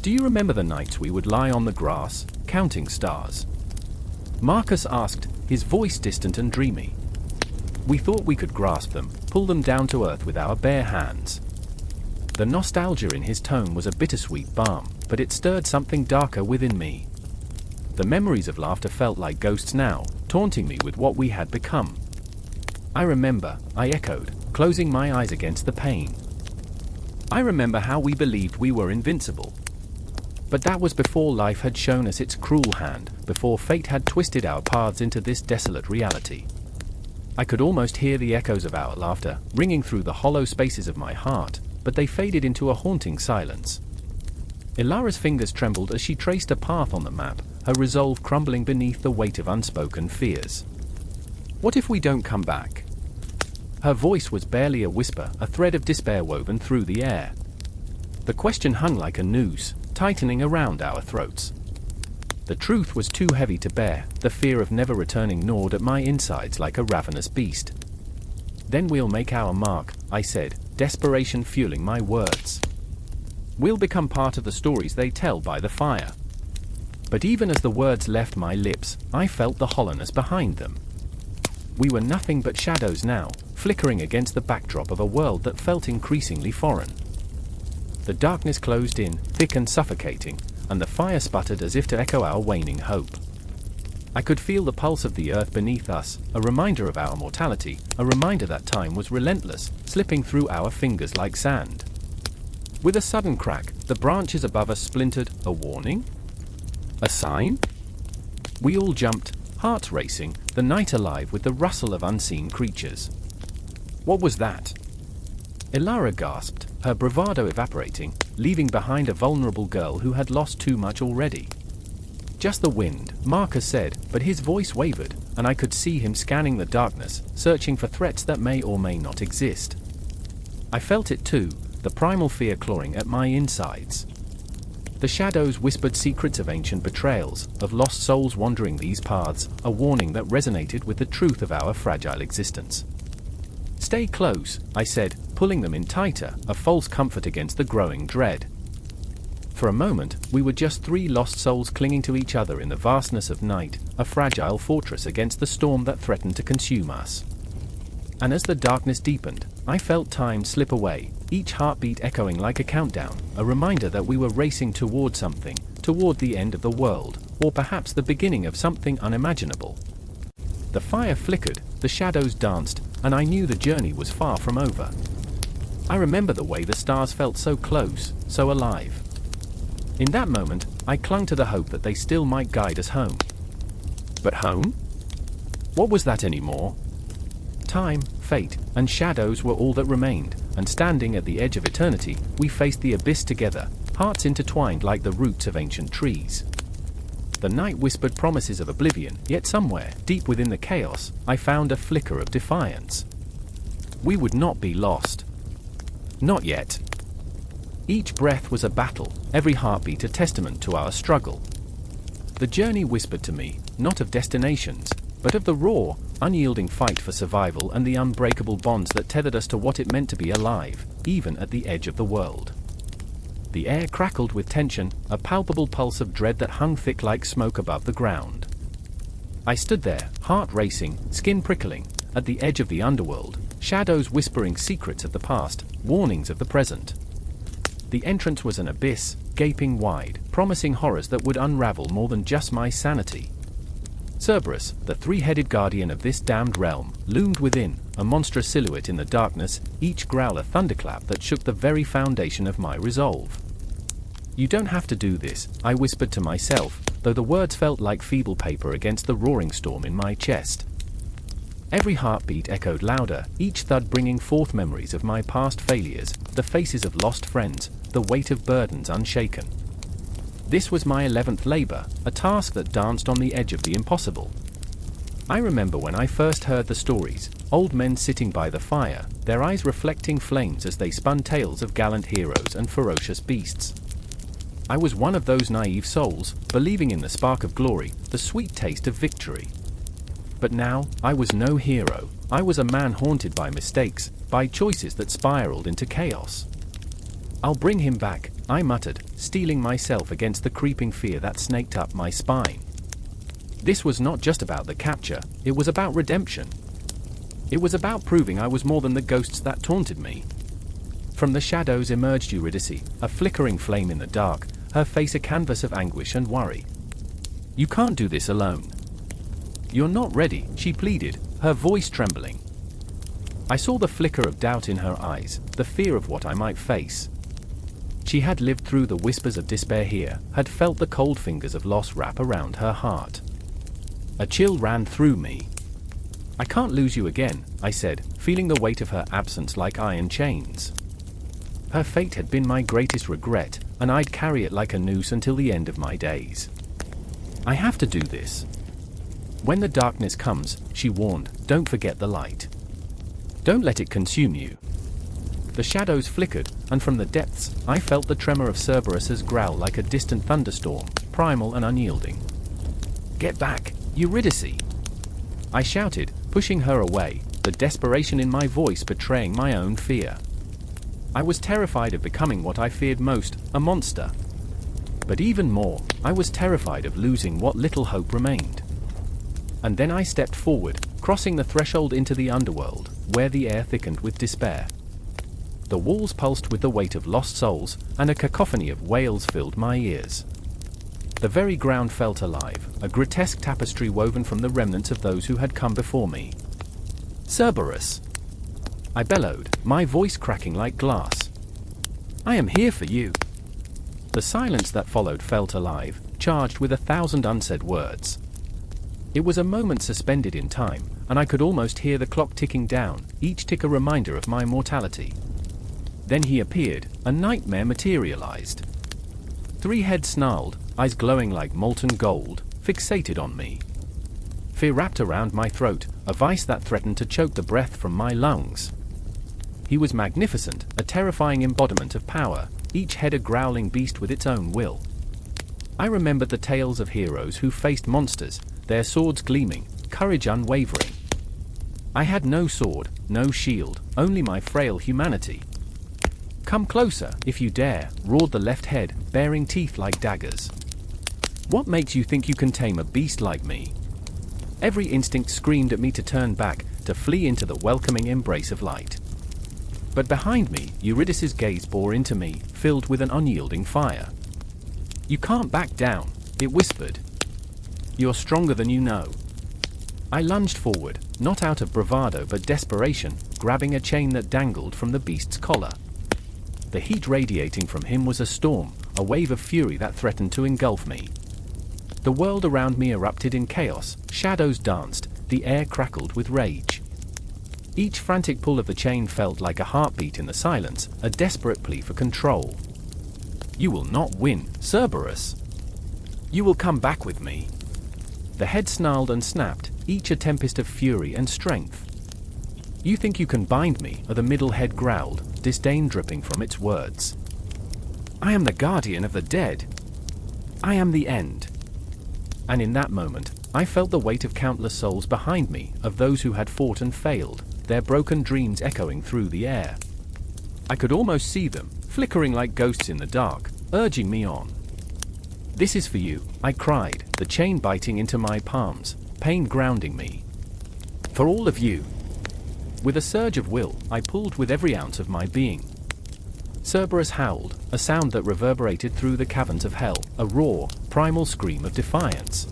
S1: "Do you remember the nights we would lie on the grass, counting stars?" Marcus asked, his voice distant and dreamy. We thought we could grasp them, pull them down to earth with our bare hands. The nostalgia in his tone was a bittersweet balm, but it stirred something darker within me. The memories of laughter felt like ghosts now, taunting me with what we had become. I remember, I echoed, closing my eyes against the pain. I remember how we believed we were invincible. But that was before life had shown us its cruel hand, before fate had twisted our paths into this desolate reality. I could almost hear the echoes of our laughter, ringing through the hollow spaces of my heart, but they faded into a haunting silence. Ilara's fingers trembled as she traced a path on the map, her resolve crumbling beneath the weight of unspoken fears. What if we don't come back? Her voice was barely a whisper, a thread of despair woven through the air. The question hung like a noose, tightening around our throats. The truth was too heavy to bear, the fear of never returning gnawed at my insides like a ravenous beast. Then we'll make our mark, I said, desperation fueling my words. We'll become part of the stories they tell by the fire. But even as the words left my lips, I felt the hollowness behind them. We were nothing but shadows now, flickering against the backdrop of a world that felt increasingly foreign. The darkness closed in, thick and suffocating, and the fire sputtered as if to echo our waning hope. I could feel the pulse of the earth beneath us, a reminder of our mortality, a reminder that time was relentless, slipping through our fingers like sand. With a sudden crack, the branches above us splintered, a warning? A sign? We all jumped, hearts racing, the night alive with the rustle of unseen creatures. What was that? Ilara gasped, her bravado evaporating, leaving behind a vulnerable girl who had lost too much already. Just the wind, Marcus said, but his voice wavered, and I could see him scanning the darkness, searching for threats that may or may not exist. I felt it too, the primal fear clawing at my insides. The shadows whispered secrets of ancient betrayals, of lost souls wandering these paths, a warning that resonated with the truth of our fragile existence. Stay close, I said, pulling them in tighter, a false comfort against the growing dread. For a moment, we were just three lost souls clinging to each other in the vastness of night, a fragile fortress against the storm that threatened to consume us. And as the darkness deepened, I felt time slip away, each heartbeat echoing like a countdown, a reminder that we were racing toward something, toward the end of the world, or perhaps the beginning of something unimaginable. The fire flickered, the shadows danced, and I knew the journey was far from over. I remember the way the stars felt so close, so alive. In that moment, I clung to the hope that they still might guide us home. But home? What was that anymore? Time, fate, and shadows were all that remained, and standing at the edge of eternity, we faced the abyss together, hearts intertwined like the roots of ancient trees. The night whispered promises of oblivion, yet somewhere, deep within the chaos, I found a flicker of defiance. We would not be lost. Not yet. Each breath was a battle, every heartbeat a testament to our struggle. The journey whispered to me, not of destinations, but of the raw, unyielding fight for survival and the unbreakable bonds that tethered us to what it meant to be alive, even at the edge of the world. The air crackled with tension, a palpable pulse of dread that hung thick like smoke above the ground. I stood there, heart racing, skin prickling, at the edge of the underworld, shadows whispering secrets of the past, warnings of the present. The entrance was an abyss, gaping wide, promising horrors that would unravel more than just my sanity. Cerberus, the three-headed guardian of this damned realm, loomed within, a monstrous silhouette in the darkness, each growl a thunderclap that shook the very foundation of my resolve. You don't have to do this, I whispered to myself, though the words felt like feeble paper against the roaring storm in my chest. Every heartbeat echoed louder, each thud bringing forth memories of my past failures, the faces of lost friends, the weight of burdens unshaken. This was my 11th labor, a task that danced on the edge of the impossible. I remember when I first heard the stories, old men sitting by the fire, their eyes reflecting flames as they spun tales of gallant heroes and ferocious beasts. I was one of those naive souls, believing in the spark of glory, the sweet taste of victory. But now, I was no hero. I was a man haunted by mistakes, by choices that spiraled into chaos. I'll bring him back, I muttered, steeling myself against the creeping fear that snaked up my spine. This was not just about the capture, it was about redemption. It was about proving I was more than the ghosts that taunted me. From the shadows emerged Eurydice, a flickering flame in the dark, her face a canvas of anguish and worry. "You can't do this alone." "You're not ready," she pleaded, her voice trembling. I saw the flicker of doubt in her eyes, the fear of what I might face. She had lived through the whispers of despair here, had felt the cold fingers of loss wrap around her heart. A chill ran through me. "I can't lose you again," I said, feeling the weight of her absence like iron chains. Her fate had been my greatest regret, and I'd carry it like a noose until the end of my days. "I have to do this." "When the darkness comes," she warned, "don't forget the light. Don't let it consume you." The shadows flickered, and from the depths, I felt the tremor of Cerberus's growl like a distant thunderstorm, primal and unyielding. "Get back, Eurydice!" I shouted, pushing her away, the desperation in my voice betraying my own fear. I was terrified of becoming what I feared most, a monster. But even more, I was terrified of losing what little hope remained. And then I stepped forward, crossing the threshold into the underworld, where the air thickened with despair. The walls pulsed with the weight of lost souls, and a cacophony of wails filled my ears. The very ground felt alive, a grotesque tapestry woven from the remnants of those who had come before me. "Cerberus!" I bellowed, my voice cracking like glass. "I am here for you." The silence that followed felt alive, charged with 1,000 unsaid words. It was a moment suspended in time, and I could almost hear the clock ticking down, each tick a reminder of my mortality. Then he appeared, a nightmare materialized. 3 heads snarled, eyes glowing like molten gold, fixated on me. Fear wrapped around my throat, a vice that threatened to choke the breath from my lungs. He was magnificent, a terrifying embodiment of power, each head a growling beast with its own will. I remembered the tales of heroes who faced monsters, their swords gleaming, courage unwavering. I had no sword, no shield, only my frail humanity. "Come closer, if you dare," roared the left head, baring teeth like daggers. "What makes you think you can tame a beast like me?" Every instinct screamed at me to turn back, to flee into the welcoming embrace of light. But behind me, Eurydice's gaze bore into me, filled with an unyielding fire. "You can't back down," it whispered. "You're stronger than you know." I lunged forward, not out of bravado but desperation, grabbing a chain that dangled from the beast's collar. The heat radiating from him was a storm, a wave of fury that threatened to engulf me. The world around me erupted in chaos, shadows danced, the air crackled with rage. Each frantic pull of the chain felt like a heartbeat in the silence, a desperate plea for control. "You will not win, Cerberus. You will come back with me." The head snarled and snapped, each a tempest of fury and strength. "You think you can bind me," the middle head growled, disdain dripping from its words. "I am the guardian of the dead. I am the end." And in that moment, I felt the weight of countless souls behind me, of those who had fought and failed, their broken dreams echoing through the air. I could almost see them, flickering like ghosts in the dark, urging me on. "This is for you," I cried, the chain biting into my palms, pain grounding me. "For all of you." With a surge of will, I pulled with every ounce of my being. Cerberus howled, a sound that reverberated through the caverns of hell, a raw, primal scream of defiance.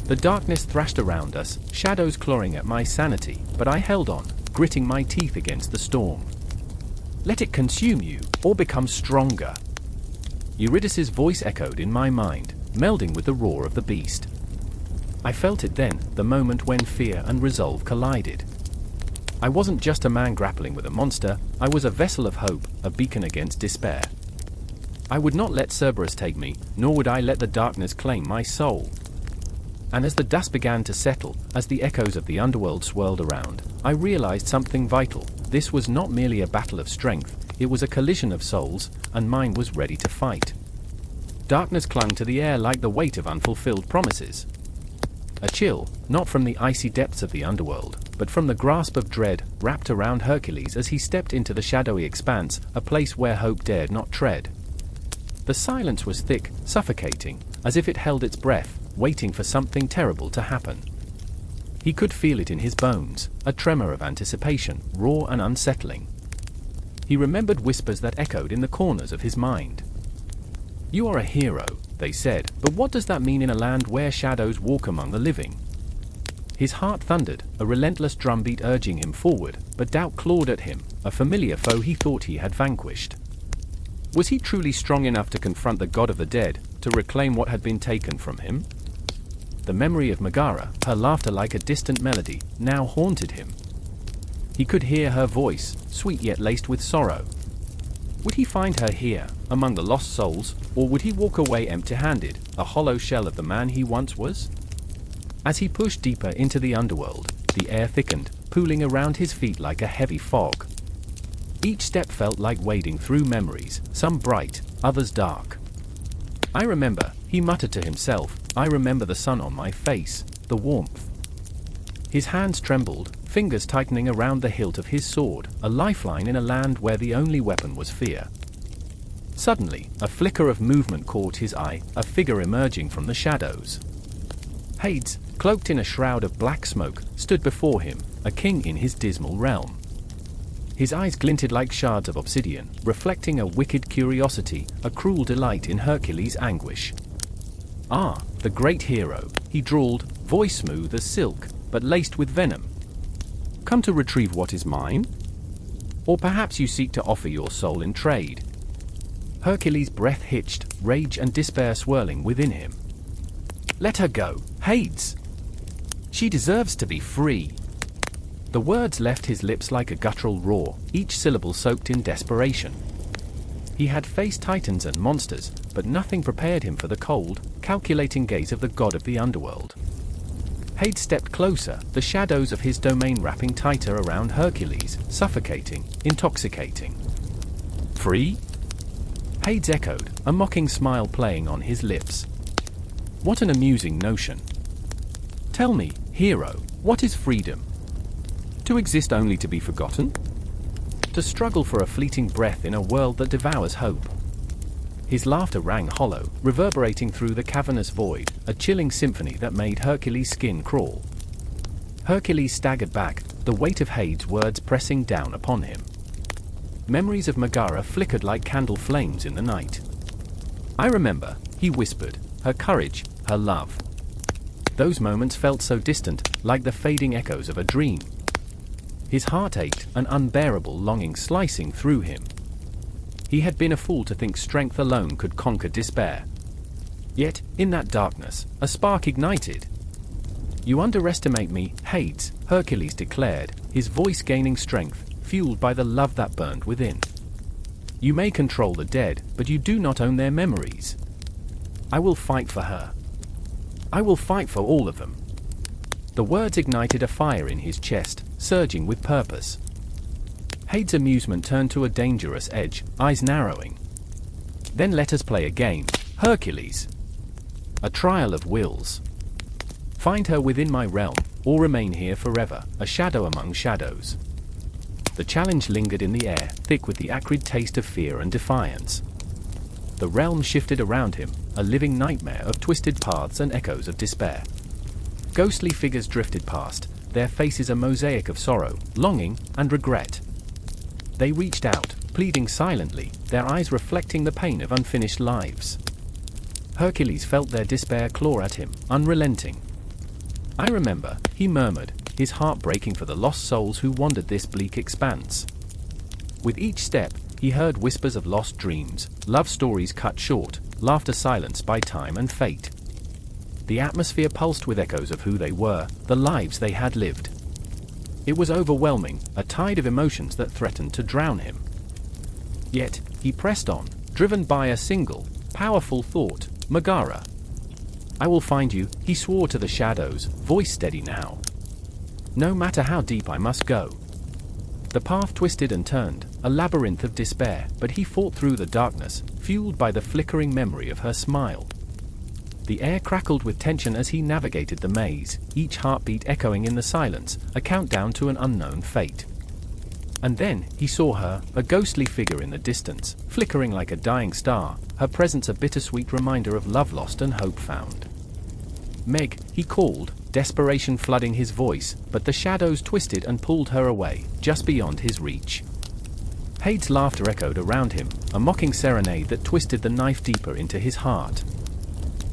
S1: The darkness thrashed around us, shadows clawing at my sanity, but I held on, gritting my teeth against the storm. "Let it consume you, or become stronger." Eurydice's voice echoed in my mind, melding with the roar of the beast. I felt it then, the moment when fear and resolve collided. I wasn't just a man grappling with a monster, I was a vessel of hope, a beacon against despair. I would not let Cerberus take me, nor would I let the darkness claim my soul. And as the dust began to settle, as the echoes of the underworld swirled around, I realized something vital. This was not merely a battle of strength, it was a collision of souls, and mine was ready to fight. Darkness clung to the air like the weight of unfulfilled promises. A chill, not from the icy depths of the underworld, but from the grasp of dread, wrapped around Hercules as he stepped into the shadowy expanse, a place where hope dared not tread. The silence was thick, suffocating, as if it held its breath, waiting for something terrible to happen. He could feel it in his bones, a tremor of anticipation, raw and unsettling. He remembered whispers that echoed in the corners of his mind. "You are a hero," they said, "but what does that mean in a land where shadows walk among the living?" His heart thundered, a relentless drumbeat urging him forward, but doubt clawed at him, a familiar foe he thought he had vanquished. Was he truly strong enough to confront the god of the dead, to reclaim what had been taken from him? The memory of Megara, her laughter like a distant melody, now haunted him. He could hear her voice, sweet yet laced with sorrow. Would he find her here, among the lost souls, or would he walk away empty-handed, a hollow shell of the man he once was? As he pushed deeper into the underworld, the air thickened, pooling around his feet like a heavy fog. Each step felt like wading through memories, some bright, others dark. "I remember," he muttered to himself, "I remember the sun on my face, the warmth." His hands trembled, fingers tightening around the hilt of his sword, a lifeline in a land where the only weapon was fear. Suddenly, a flicker of movement caught his eye, a figure emerging from the shadows. Hades, cloaked in a shroud of black smoke, stood before him, a king in his dismal realm. His eyes glinted like shards of obsidian, reflecting a wicked curiosity, a cruel delight in Hercules' anguish. "Ah, the great hero," he drawled, voice smooth as silk, but laced with venom. "Come to retrieve what is mine? Or perhaps you seek to offer your soul in trade?" Hercules' breath hitched, rage and despair swirling within him. "Let her go, Hades! She deserves to be free." The words left his lips like a guttural roar, each syllable soaked in desperation. He had faced titans and monsters, but nothing prepared him for the cold, calculating gaze of the god of the underworld. Hades stepped closer, the shadows of his domain wrapping tighter around Hercules, suffocating, intoxicating. "Free?" Hades echoed, a mocking smile playing on his lips. "What an amusing notion. Tell me, hero, what is freedom? To exist only to be forgotten? To struggle for a fleeting breath in a world that devours hope?" His laughter rang hollow, reverberating through the cavernous void, a chilling symphony that made Hercules' skin crawl. Hercules staggered back, the weight of Hades' words pressing down upon him. Memories of Megara flickered like candle flames in the night. "I remember," he whispered, "her courage, her love." Those moments felt so distant, like the fading echoes of a dream. His heart ached, an unbearable longing slicing through him. He had been a fool to think strength alone could conquer despair. Yet, in that darkness, a spark ignited. "You underestimate me, Hades," Hercules declared, his voice gaining strength, fueled by the love that burned within. "You may control the dead, but you do not own their memories. I will fight for her. I will fight for all of them." The words ignited a fire in his chest, surging with purpose. Hades' amusement turned to a dangerous edge, eyes narrowing. "Then let us play a game, Hercules. A trial of wills. Find her within my realm, or remain here forever, a shadow among shadows." The challenge lingered in the air, thick with the acrid taste of fear and defiance. The realm shifted around him, a living nightmare of twisted paths and echoes of despair. Ghostly figures drifted past, their faces a mosaic of sorrow, longing, and regret. They reached out, pleading silently, their eyes reflecting the pain of unfinished lives. Hercules felt their despair claw at him, unrelenting. "I remember," he murmured, his heart breaking for the lost souls who wandered this bleak expanse. With each step, he heard whispers of lost dreams, love stories cut short, laughter silenced by time and fate. The atmosphere pulsed with echoes of who they were, the lives they had lived. It was overwhelming, a tide of emotions that threatened to drown him. Yet, he pressed on, driven by a single, powerful thought, Megara. "I will find you," he swore to the shadows, voice steady now. "No matter how deep I must go." The path twisted and turned, a labyrinth of despair, but he fought through the darkness, fueled by the flickering memory of her smile. The air crackled with tension as he navigated the maze, each heartbeat echoing in the silence, a countdown to an unknown fate. And then, he saw her, a ghostly figure in the distance, flickering like a dying star, her presence a bittersweet reminder of love lost and hope found. "Meg," he called, desperation flooding his voice, but the shadows twisted and pulled her away, just beyond his reach. Hyd's laughter echoed around him, a mocking serenade that twisted the knife deeper into his heart.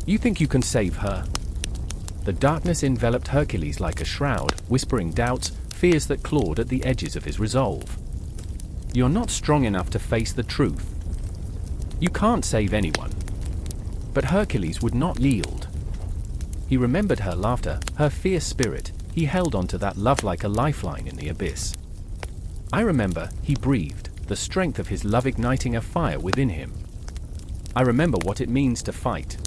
S1: "You think you can save her?" The darkness enveloped Hercules like a shroud, whispering doubts, fears that clawed at the edges of his resolve. "You're not strong enough to face the truth. You can't save anyone." But Hercules would not yield. He remembered her laughter, her fierce spirit. He held on to that love like a lifeline in the abyss. "I remember," he breathed, the strength of his love igniting a fire within him. "I remember what it means to fight."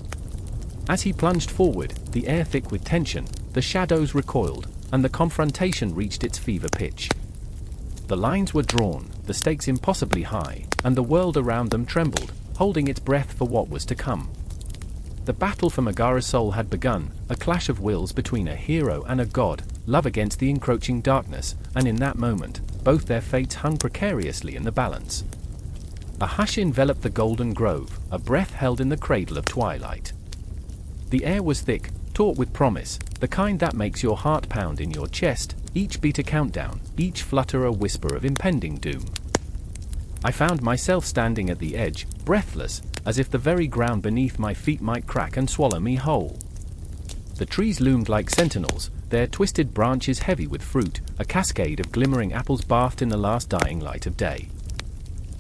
S1: As he plunged forward, the air thick with tension, the shadows recoiled, and the confrontation reached its fever pitch. The lines were drawn, the stakes impossibly high, and the world around them trembled, holding its breath for what was to come. The battle for Megara's soul had begun, a clash of wills between a hero and a god, love against the encroaching darkness, and in that moment, both their fates hung precariously in the balance. A hush enveloped the golden grove, a breath held in the cradle of twilight. The air was thick, taut with promise, the kind that makes your heart pound in your chest, each beat a countdown, each flutter a whisper of impending doom. I found myself standing at the edge, breathless, as if the very ground beneath my feet might crack and swallow me whole. The trees loomed like sentinels, their twisted branches heavy with fruit, a cascade of glimmering apples bathed in the last dying light of day.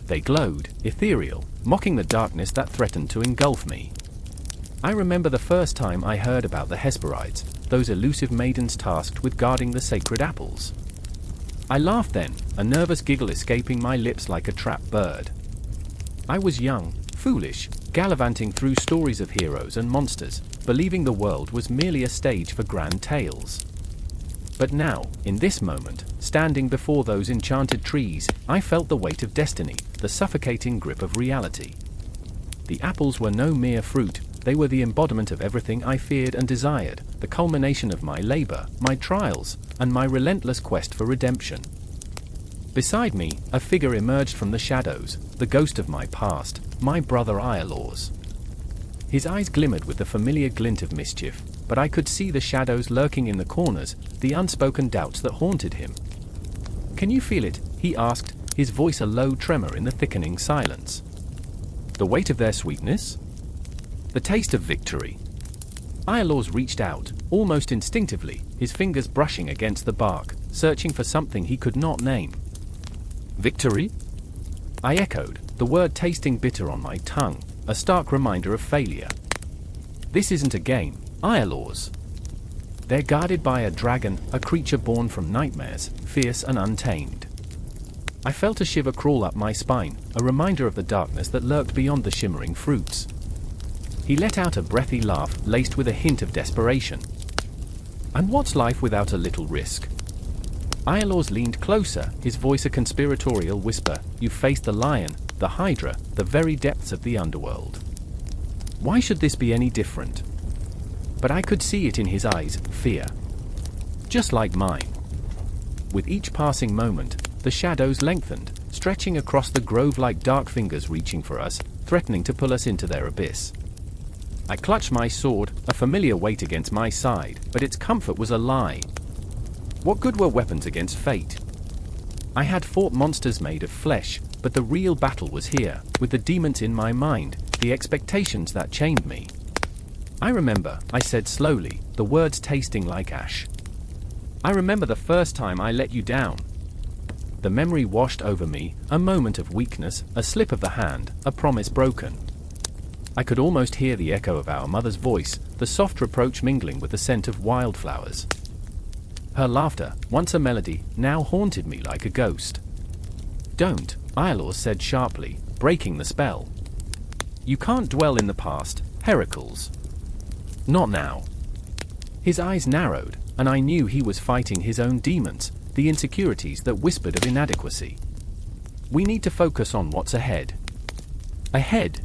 S1: They glowed, ethereal, mocking the darkness that threatened to engulf me. I remember the first time I heard about the Hesperides, those elusive maidens tasked with guarding the sacred apples. I laughed then, a nervous giggle escaping my lips like a trapped bird. I was young, foolish, gallivanting through stories of heroes and monsters, believing the world was merely a stage for grand tales. But now, in this moment, standing before those enchanted trees, I felt the weight of destiny, the suffocating grip of reality. The apples were no mere fruit, they were the embodiment of everything I feared and desired, the culmination of my labor, my trials, and my relentless quest for redemption. Beside me, a figure emerged from the shadows, the ghost of my past, my brother Iolaus. His eyes glimmered with the familiar glint of mischief, but I could see the shadows lurking in the corners, the unspoken doubts that haunted him. "Can you feel it?" he asked, his voice a low tremor in the thickening silence. "The weight of their sweetness? The taste of victory?" Iolaus reached out, almost instinctively, his fingers brushing against the bark, searching for something he could not name. "Victory?" I echoed, the word tasting bitter on my tongue, a stark reminder of failure. "This isn't a game, Iolaus. They're guarded by a dragon, a creature born from nightmares, fierce and untamed." I felt a shiver crawl up my spine, a reminder of the darkness that lurked beyond the shimmering fruits. He let out a breathy laugh, laced with a hint of desperation. "And what's life without a little risk?" Iolaus leaned closer, his voice a conspiratorial whisper. "You've faced the lion, the Hydra, the very depths of the underworld. Why should this be any different?" But I could see it in his eyes, fear. Just like mine. With each passing moment, the shadows lengthened, stretching across the grove like dark fingers reaching for us, threatening to pull us into their abyss. I clutched my sword, a familiar weight against my side, but its comfort was a lie. What good were weapons against fate? I had fought monsters made of flesh, but the real battle was here, with the demons in my mind, the expectations that chained me. "I remember," I said slowly, the words tasting like ash. "I remember the first time I let you down." The memory washed over me, a moment of weakness, a slip of the hand, a promise broken. I could almost hear the echo of our mother's voice, the soft reproach mingling with the scent of wildflowers. Her laughter, once a melody, now haunted me like a ghost. "Don't," Iolaus said sharply, breaking the spell. "You can't dwell in the past, Heracles. Not now." His eyes narrowed, and I knew he was fighting his own demons, the insecurities that whispered of inadequacy. "We need to focus on what's ahead." Ahead?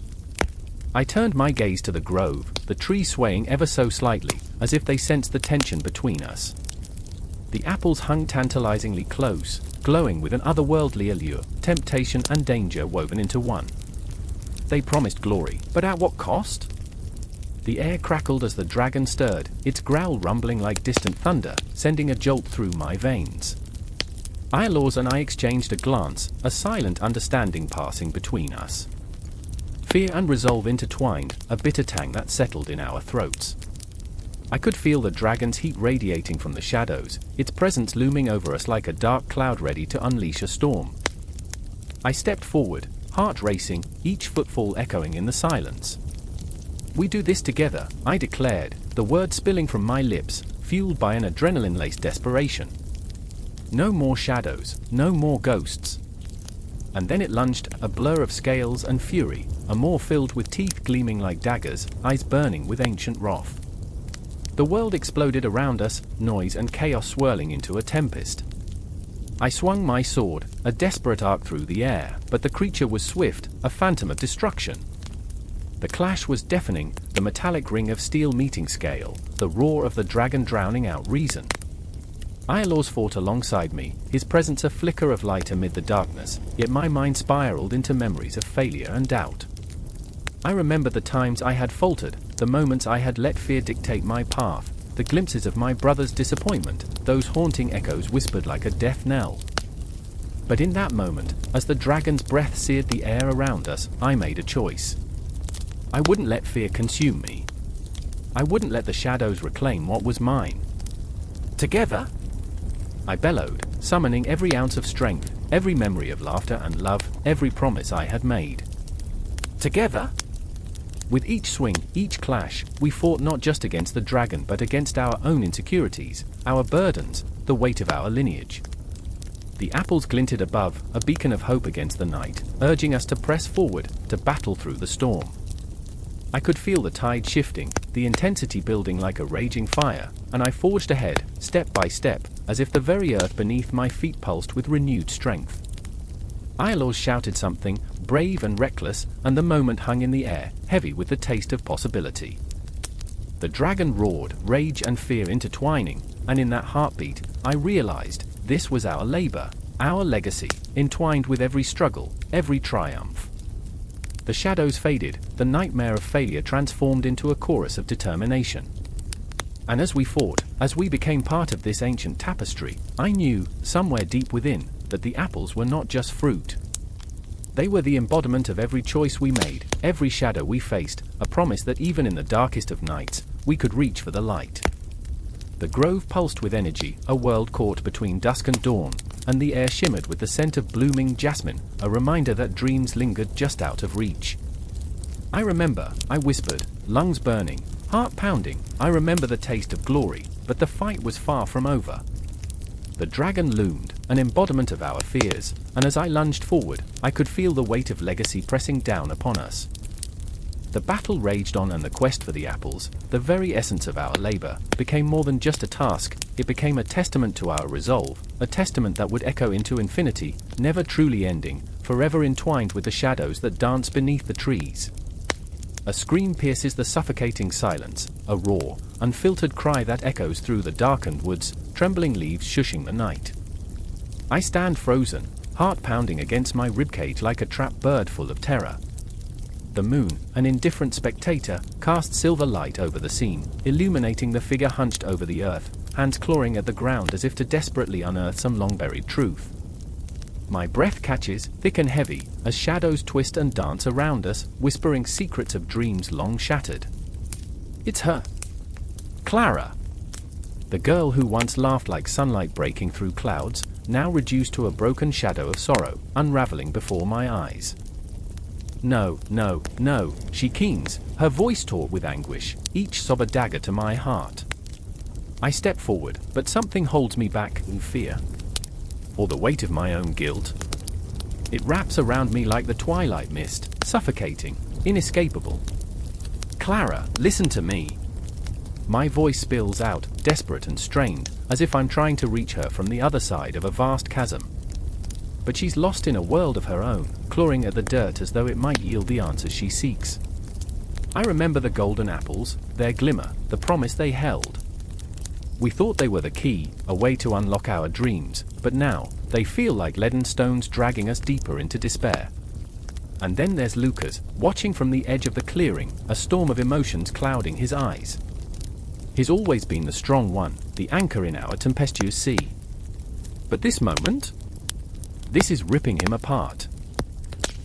S1: I turned my gaze to the grove, the trees swaying ever so slightly, as if they sensed the tension between us. The apples hung tantalizingly close, glowing with an otherworldly allure, temptation and danger woven into one. They promised glory, but at what cost? The air crackled as the dragon stirred, its growl rumbling like distant thunder, sending a jolt through my veins. Iolaus and I exchanged a glance, a silent understanding passing between us. Fear and resolve intertwined, a bitter tang that settled in our throats. I could feel the dragon's heat radiating from the shadows, its presence looming over us like a dark cloud ready to unleash a storm. I stepped forward, heart racing, each footfall echoing in the silence. "We do this together," I declared, the words spilling from my lips, fueled by an adrenaline-laced desperation. No more shadows, no more ghosts. And then it lunged, a blur of scales and fury, a maw filled with teeth gleaming like daggers, eyes burning with ancient wrath. The world exploded around us, noise and chaos swirling into a tempest. I swung my sword, a desperate arc through the air, but the creature was swift, a phantom of destruction. The clash was deafening, the metallic ring of steel meeting scale, the roar of the dragon drowning out reason. Iolaus fought alongside me, his presence a flicker of light amid the darkness, yet my mind spiraled into memories of failure and doubt. I remember the times I had faltered, the moments I had let fear dictate my path, the glimpses of my brother's disappointment, those haunting echoes whispered like a death knell. But in that moment, as the dragon's breath seared the air around us, I made a choice. I wouldn't let fear consume me. I wouldn't let the shadows reclaim what was mine. "Together!" I bellowed, summoning every ounce of strength, every memory of laughter and love, every promise I had made. "Together!" With each swing, each clash, we fought not just against the dragon but against our own insecurities, our burdens, the weight of our lineage. The apples glinted above, a beacon of hope against the night, urging us to press forward, to battle through the storm. I could feel the tide shifting, the intensity building like a raging fire, and I forged ahead, step by step, as if the very earth beneath my feet pulsed with renewed strength. Iolaus shouted something, brave and reckless, and the moment hung in the air, heavy with the taste of possibility. The dragon roared, rage and fear intertwining, and in that heartbeat, I realized, this was our labor, our legacy, entwined with every struggle, every triumph. The shadows faded, the nightmare of failure transformed into a chorus of determination. And as we fought, as we became part of this ancient tapestry, I knew, somewhere deep within, that the apples were not just fruit. They were the embodiment of every choice we made, every shadow we faced, a promise that even in the darkest of nights, we could reach for the light. The grove pulsed with energy, a world caught between dusk and dawn, and the air shimmered with the scent of blooming jasmine, a reminder that dreams lingered just out of reach. I remember, I whispered, lungs burning, heart pounding, I remember the taste of glory, but the fight was far from over. The dragon loomed, an embodiment of our fears, and as I lunged forward, I could feel the weight of legacy pressing down upon us. The battle raged on, and the quest for the apples, the very essence of our labor, became more than just a task. It became a testament to our resolve, a testament that would echo into infinity, never truly ending, forever entwined with the shadows that dance beneath the trees. A scream pierces the suffocating silence, a raw, unfiltered cry that echoes through the darkened woods, trembling leaves shushing the night. I stand frozen, heart pounding against my ribcage like a trapped bird full of terror. The moon, an indifferent spectator, cast silver light over the scene, illuminating the figure hunched over the earth, hands clawing at the ground as if to desperately unearth some long-buried truth. My breath catches, thick and heavy, as shadows twist and dance around us, whispering secrets of dreams long shattered. It's her. Clara. The girl who once laughed like sunlight breaking through clouds, now reduced to a broken shadow of sorrow, unraveling before my eyes. No, no, no, she keens, her voice taut with anguish, each sob a dagger to my heart. I step forward, but something holds me back, in fear. Or the weight of my own guilt. It wraps around me like the twilight mist, suffocating, inescapable. Clara, listen to me. My voice spills out, desperate and strained, as if I'm trying to reach her from the other side of a vast chasm. But she's lost in a world of her own, clawing at the dirt as though it might yield the answers she seeks. I remember the golden apples, their glimmer, the promise they held. We thought they were the key, a way to unlock our dreams, but now, they feel like leaden stones dragging us deeper into despair. And then there's Lucas, watching from the edge of the clearing, a storm of emotions clouding his eyes. He's always been the strong one, the anchor in our tempestuous sea. But this moment? This is ripping him apart.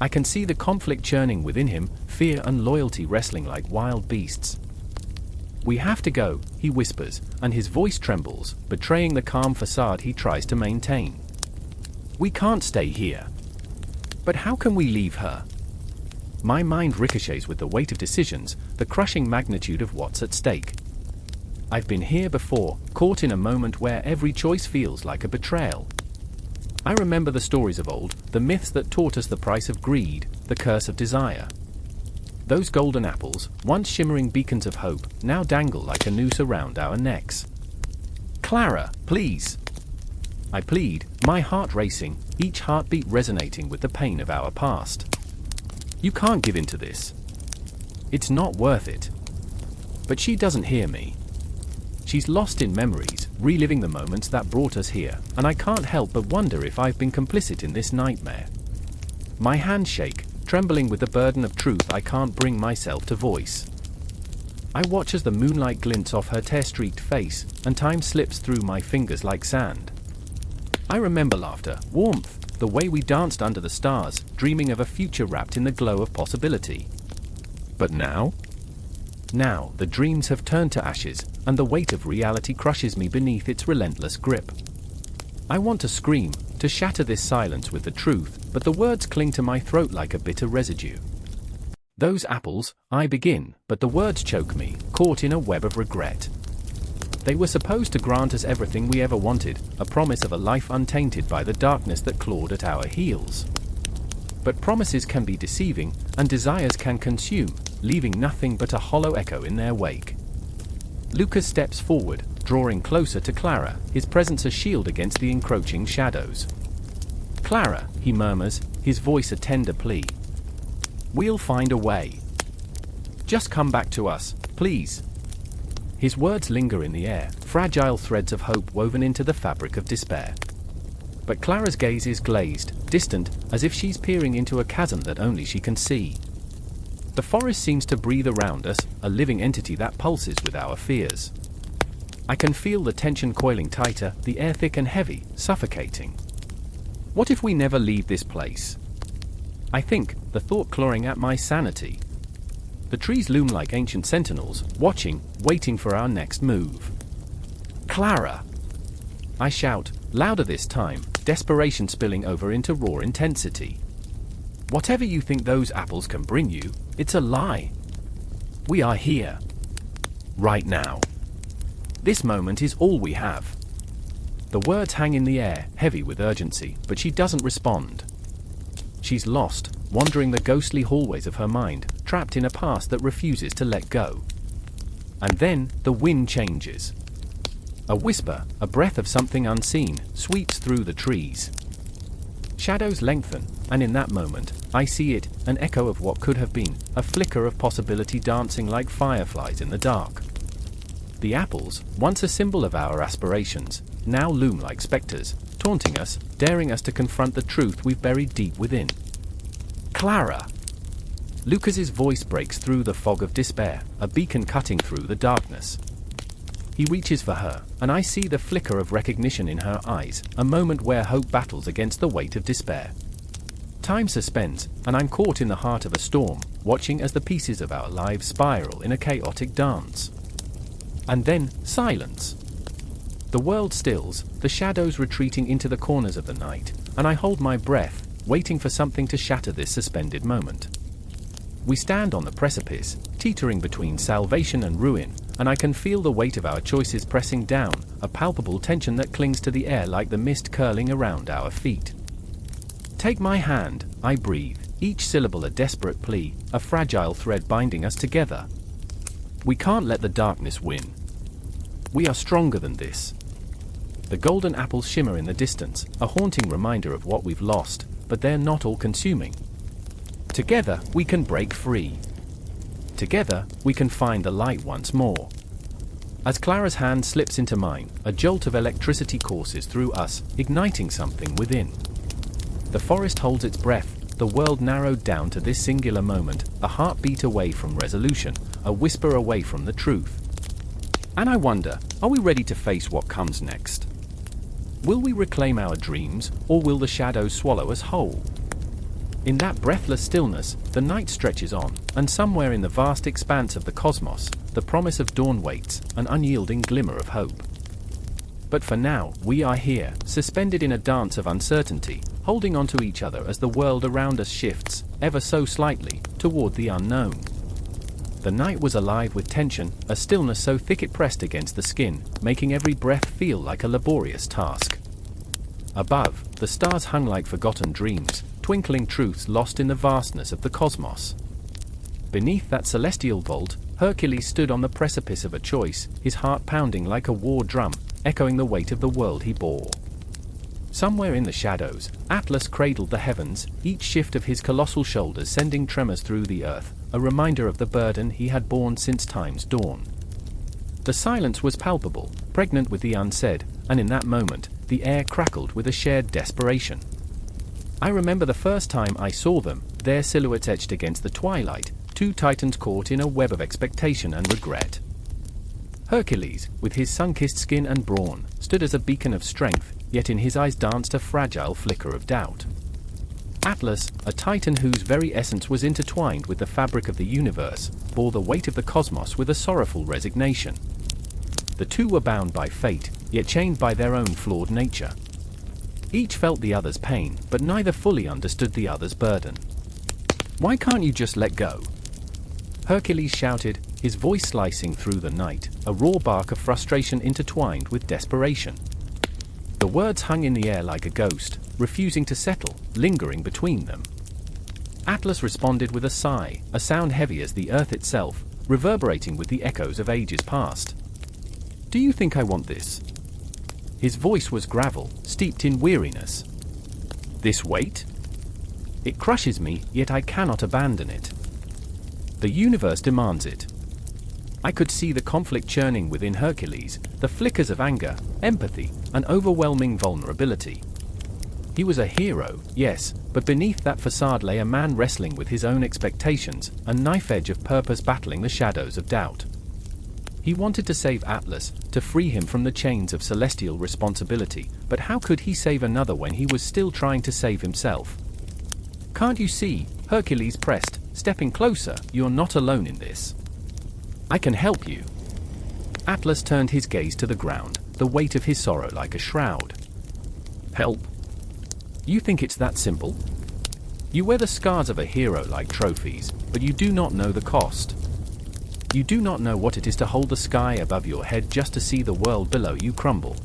S1: I can see the conflict churning within him, fear and loyalty wrestling like wild beasts. "We have to go," he whispers, and his voice trembles, betraying the calm facade he tries to maintain. "We can't stay here." "But how can we leave her?" My mind ricochets with the weight of decisions, the crushing magnitude of what's at stake. I've been here before, caught in a moment where every choice feels like a betrayal. I remember the stories of old, the myths that taught us the price of greed, the curse of desire. Those golden apples, once shimmering beacons of hope, now dangle like a noose around our necks. "Clara, please!" I plead, my heart racing, each heartbeat resonating with the pain of our past. "You can't give in to this. It's not worth it." But she doesn't hear me. She's lost in memories, reliving the moments that brought us here, and I can't help but wonder if I've been complicit in this nightmare. My hands shake, trembling with the burden of truth I can't bring myself to voice. I watch as the moonlight glints off her tear-streaked face, and time slips through my fingers like sand. I remember laughter, warmth, the way we danced under the stars, dreaming of a future wrapped in the glow of possibility. But now? Now, the dreams have turned to ashes, and the weight of reality crushes me beneath its relentless grip. I want to scream, to shatter this silence with the truth, but the words cling to my throat like a bitter residue. "Those apples," I begin, but the words choke me, caught in a web of regret. They were supposed to grant us everything we ever wanted, a promise of a life untainted by the darkness that clawed at our heels. But promises can be deceiving, and desires can consume, leaving nothing but a hollow echo in their wake. Lucas steps forward, drawing closer to Clara, his presence a shield against the encroaching shadows. "Clara," he murmurs, his voice a tender plea. "We'll find a way. Just come back to us, please." His words linger in the air, fragile threads of hope woven into the fabric of despair. But Clara's gaze is glazed, distant, as if she's peering into a chasm that only she can see. The forest seems to breathe around us, a living entity that pulses with our fears. I can feel the tension coiling tighter, the air thick and heavy, suffocating. What if we never leave this place? I think, the thought clawing at my sanity. The trees loom like ancient sentinels, watching, waiting for our next move. "Clara!" I shout, louder this time, desperation spilling over into raw intensity. "Whatever you think those apples can bring you, it's a lie. We are here. Right now. This moment is all we have." The words hang in the air, heavy with urgency, but she doesn't respond. She's lost, wandering the ghostly hallways of her mind, trapped in a past that refuses to let go. And then, the wind changes. A whisper, a breath of something unseen, sweeps through the trees. Shadows lengthen, and in that moment, I see it, an echo of what could have been, a flicker of possibility dancing like fireflies in the dark. The apples, once a symbol of our aspirations, now loom like specters, taunting us, daring us to confront the truth we've buried deep within. "Clara!" Lucas's voice breaks through the fog of despair, a beacon cutting through the darkness. He reaches for her, and I see the flicker of recognition in her eyes, a moment where hope battles against the weight of despair. Time suspends, and I'm caught in the heart of a storm, watching as the pieces of our lives spiral in a chaotic dance. And then, silence. The world stills, the shadows retreating into the corners of the night, and I hold my breath, waiting for something to shatter this suspended moment. We stand on the precipice, teetering between salvation and ruin, and I can feel the weight of our choices pressing down, a palpable tension that clings to the air like the mist curling around our feet. "Take my hand," I breathe, each syllable a desperate plea, a fragile thread binding us together. We can't let the darkness win. We are stronger than this. The golden apples shimmer in the distance, a haunting reminder of what we've lost, but they're not all-consuming. Together, we can break free. Together, we can find the light once more. As Clara's hand slips into mine, a jolt of electricity courses through us, igniting something within. The forest holds its breath, the world narrowed down to this singular moment, a heartbeat away from resolution, a whisper away from the truth. And I wonder, are we ready to face what comes next? Will we reclaim our dreams, or will the shadows swallow us whole? In that breathless stillness, the night stretches on, and somewhere in the vast expanse of the cosmos, the promise of dawn waits, an unyielding glimmer of hope. But for now, we are here, suspended in a dance of uncertainty, holding on to each other as the world around us shifts, ever so slightly, toward the unknown. The night was alive with tension, a stillness so thick it pressed against the skin, making every breath feel like a laborious task. Above, the stars hung like forgotten dreams, twinkling truths lost in the vastness of the cosmos. Beneath that celestial vault, Hercules stood on the precipice of a choice, his heart pounding like a war drum, echoing the weight of the world he bore. Somewhere in the shadows, Atlas cradled the heavens, each shift of his colossal shoulders sending tremors through the earth, a reminder of the burden he had borne since time's dawn. The silence was palpable, pregnant with the unsaid, and in that moment, the air crackled with a shared desperation. I remember the first time I saw them, their silhouettes etched against the twilight, two titans caught in a web of expectation and regret. Hercules, with his sun-kissed skin and brawn, stood as a beacon of strength, yet in his eyes danced a fragile flicker of doubt. Atlas, a titan whose very essence was intertwined with the fabric of the universe, bore the weight of the cosmos with a sorrowful resignation. The two were bound by fate, yet chained by their own flawed nature. Each felt the other's pain, but neither fully understood the other's burden. "Why can't you just let go?" Hercules shouted, his voice slicing through the night, a raw bark of frustration intertwined with desperation. The words hung in the air like a ghost, refusing to settle, lingering between them. Atlas responded with a sigh, a sound heavy as the earth itself, reverberating with the echoes of ages past. "Do you think I want this?" His voice was gravel, steeped in weariness. "This weight? It crushes me, yet I cannot abandon it. The universe demands it." I could see the conflict churning within Hercules, the flickers of anger, empathy, and overwhelming vulnerability. He was a hero, yes, but beneath that facade lay a man wrestling with his own expectations, a knife edge of purpose battling the shadows of doubt. He wanted to save Atlas, to free him from the chains of celestial responsibility, but how could he save another when he was still trying to save himself? "Can't you see?" Hercules pressed, stepping closer, "you're not alone in this. I can help you." Atlas turned his gaze to the ground, the weight of his sorrow like a shroud. "Help? You think it's that simple? You wear the scars of a hero like trophies, but you do not know the cost. You do not know what it is to hold the sky above your head just to see the world below you crumble."